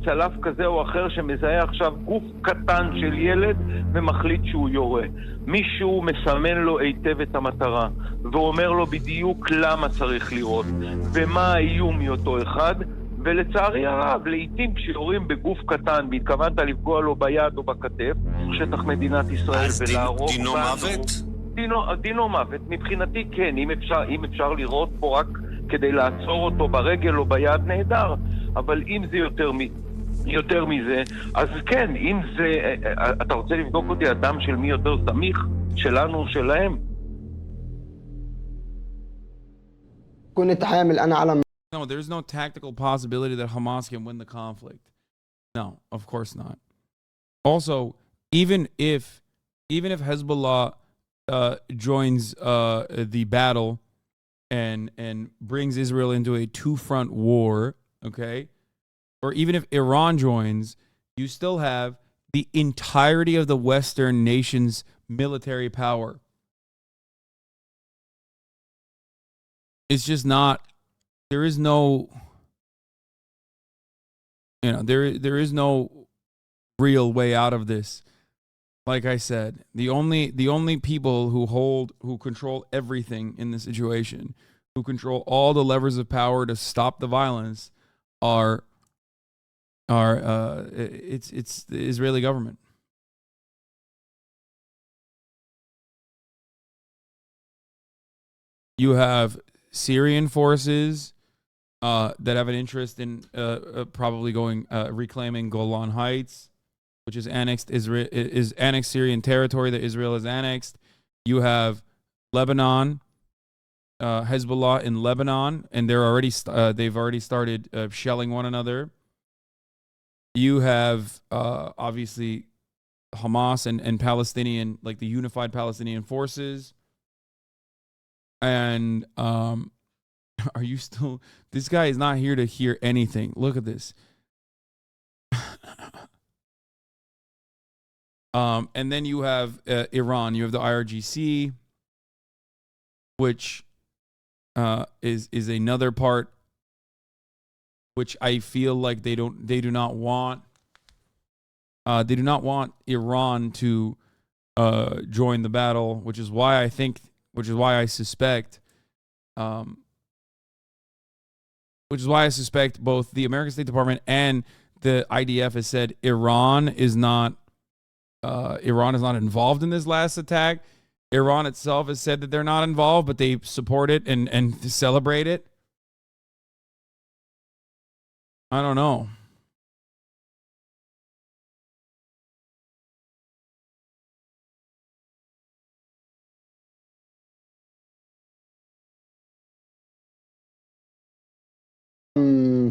צלף כזה או אחר שמזהה עכשיו גוף קטן של ילד ומחליט שהוא יורה. מישהו מסמן לו היטב את המטרה ואומר לו בדיוק למה צריך לירות ומה האיום מאותו אחד. ולצערי הרב, לעתים כשיורים בגוף קטן והתכוונת לפגוע לו ביד או בכתף, שטח מדינת ישראל ולהרוג... דינו מוות? דינו מוות. מבחינתי כן, אם אפשר לראות פה רק כדי לעצור אותו ברגל או ביד, נהדר. אבל אם זה יותר מזה, אז כן, אם זה... אתה רוצה לבדוק אותי אדם של מי יותר סמיך? שלנו או שלהם? كنت حامل أنا علم. No, there's no tactical possibility that Hamas can win the conflict. No, of course not. Also, even if Hezbollah joins the battle and brings Israel into a two-front war, okay, or even if Iran joins, you still have the entirety of the Western nations' military power. It's just not. There is no. There is no real way out of this. Like I said, the only people who control everything in this situation, who control all the levers of power to stop the violence, it's the Israeli government. You have Syrian forces that have an interest in probably reclaiming Golan Heights, which is annexed Syrian territory that Israel has annexed. You have Lebanon, Hezbollah in Lebanon, and they've already started shelling one another. You have obviously Hamas and Palestinian, like the unified Palestinian forces. And are you still? This guy is not here to hear anything. Look at this. And then you have Iran. You have the IRGC, which is another part, which I feel like they do not want Iran to join the battle, which is why I suspect both the American State Department and the IDF has said Iran is not involved in this last attack. Iran itself has said that they're not involved, but they support it and celebrate it. I don't know.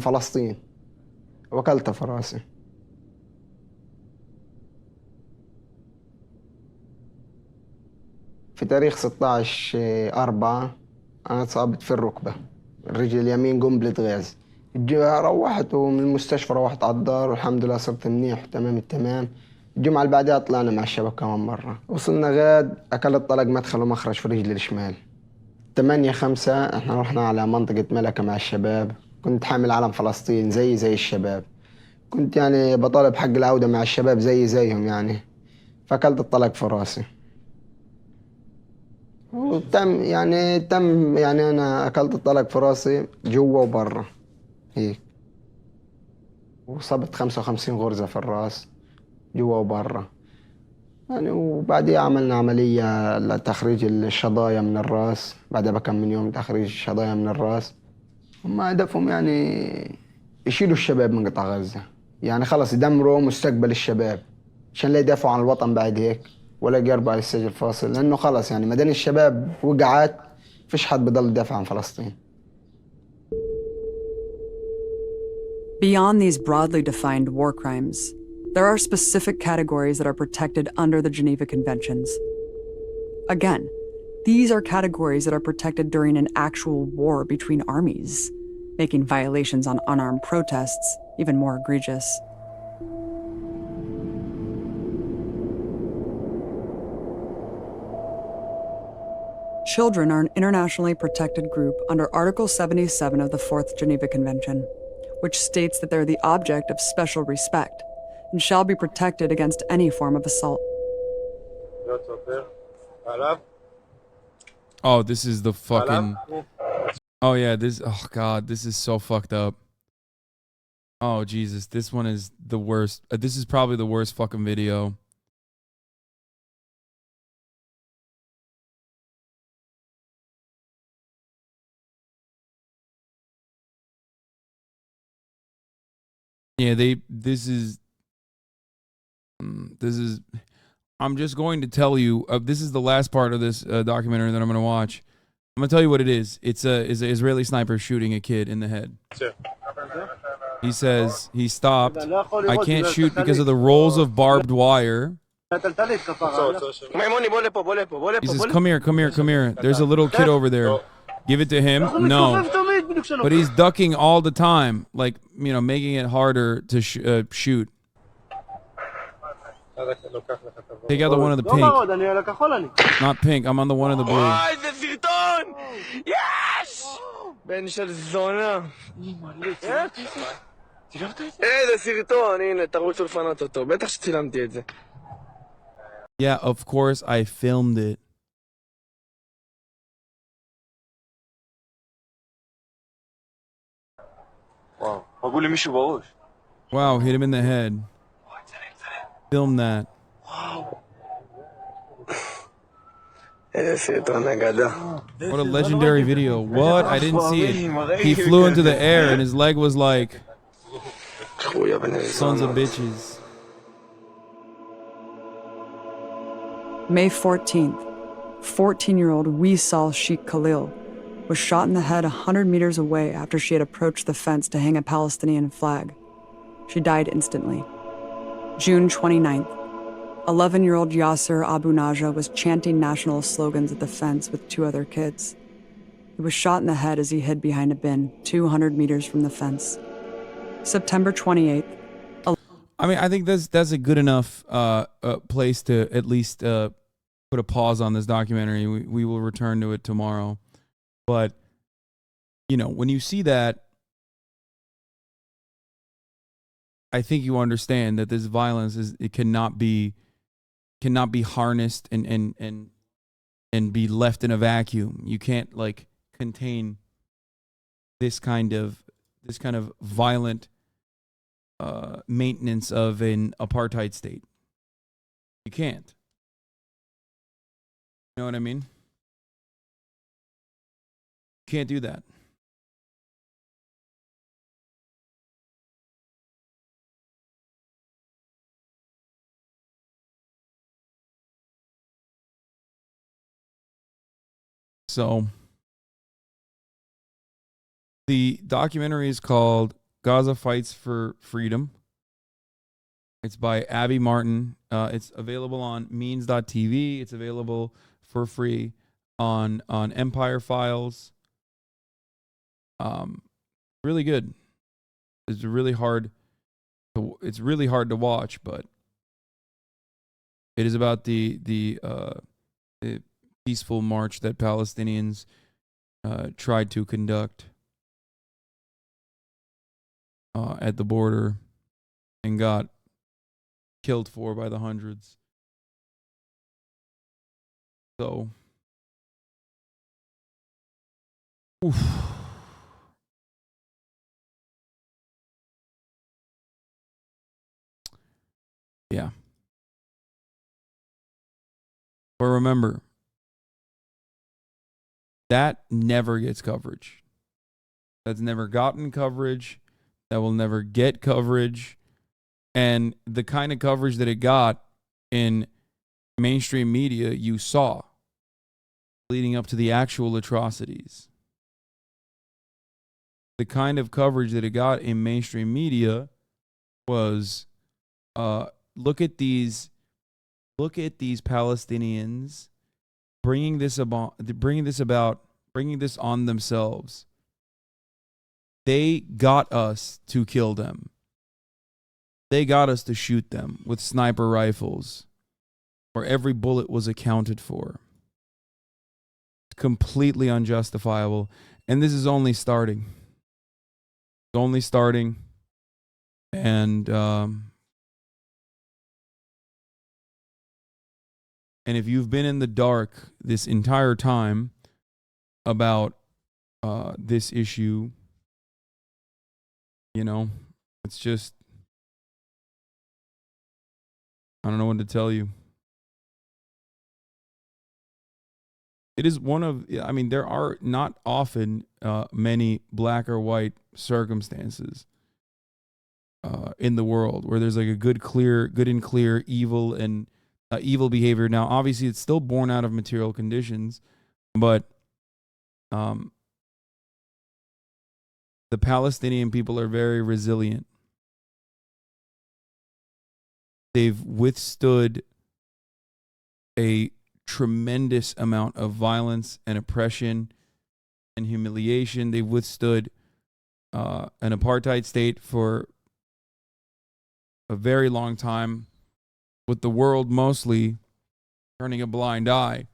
فلسطين وكلتها في راسي. في تاريخ 16/4 أنا اتصابت في الركبة، الرجل اليمين قنبلة غاز. روحت ومن المستشفى روحت على الدار والحمد لله صرت منيح تمام التمام. الجمعة اللي بعدها طلعنا مع الشباب كمان مرة. وصلنا غاد أكلت طلق مدخل ومخرج في رجلي الشمال. 8/5 احنا رحنا على منطقة ملكة مع الشباب. كنت حامل علم فلسطين زي الشباب. كنت يعني بطالب حق العودة مع الشباب زيهم يعني. فأكلت الطلق في راسي. وتم يعني أنا أكلت الطلق في راسي جوا وبرا هيك. وصبت 55 غرزة في الراس جوا وبرا يعني. وبعديها عملنا عملية لتخريج الشظايا من الراس. بعدها بكم من يوم تخريج الشظايا من الراس. هم هدفهم يعني يشيلوا الشباب من قطاع غزة، يعني خلص يدمروا مستقبل الشباب عشان لا يدافعوا عن الوطن بعد هيك ولا يقربوا على السجل الفاصل، لأنه خلص يعني مدن الشباب وقعت فيش حد بضل يدافع عن فلسطين. Beyond these broadly defined war crimes, there are specific categories that are protected under the Geneva Conventions. Again, these are categories that are protected during an actual war between armies, making violations on unarmed protests even more egregious. Children are an internationally protected group under Article 77 of the Fourth Geneva Convention, which states that they're the object of special respect and shall be protected against any form of assault. Oh, this is the fucking... Oh, yeah, oh, God, this is so fucked up. Oh, Jesus, this one is the worst. This is probably the worst fucking video. Yeah, this is, I'm just going to tell you, this is the last part of this documentary that I'm going to watch. I'm gonna tell you what it is. It's an Israeli sniper shooting a kid in the head. He says he stopped. I can't shoot because of the rolls of barbed wire. He says, come here, come here, come here. There's a little kid over there. Give it to him. No. But he's ducking all the time, like, you know, making it harder to shoot. Take out the one of the pink. Not pink. I'm on the one of the blue. Yes! בן של זונה. איזה סרטון, הנה, תרוצו לפנות אותו. בטח שצילמתי את זה. Yeah, of course I filmed it. וואו, פגעו למישהו בראש. Wow, hit him in the head. Film that. What a legendary video. What? I didn't see it. He flew into the air and his leg was like, sons of bitches. May 14th, 14-year-old Wisal Sheikh Khalil was shot in the head 100 meters away after she had approached the fence to hang a Palestinian flag. She died instantly. June 29th, 11-year-old Yasser Abu Najah was chanting national slogans at the fence with 2 other kids. He was shot in the head as he hid behind a bin 200 meters from the fence. September 28th. I mean, I think that's a good enough place to at least put a pause on this documentary. We will return to it tomorrow. But, you know, when you see that, I think you understand that this violence cannot be harnessed and be left in a vacuum. You can't like contain this kind of violent maintenance of an apartheid state. You can't. You know what I mean? You can't do that. So the documentary is called Gaza Fights for Freedom. It's by Abby Martin. It's available on means.tv. It's available for free on Empire Files. Really good. It's really hard to watch, but it is about the peaceful march that Palestinians tried to conduct at the border and got killed for by the hundreds. So, oof. Yeah. But remember, that never gets coverage. That's never gotten coverage. That will never get coverage. And the kind of coverage that it got in mainstream media, you saw leading up to the actual atrocities. The kind of coverage that it got in mainstream media was, look at these Palestinians bringing this on themselves. They got us to kill them. They got us to shoot them with sniper rifles where every bullet was accounted for. It's completely unjustifiable. And this is only starting. It's only starting. And if you've been in the dark this entire time about this issue, you know, it's just, I don't know what to tell you. It is one of, I mean, there are not often many black or white circumstances in the world where there's like a good and clear evil and evil behavior. Now, obviously, it's still born out of material conditions, but The Palestinian people are very resilient. They've withstood a tremendous amount of violence and oppression and humiliation. They've withstood an apartheid state for a very long time, with the world mostly turning a blind eye.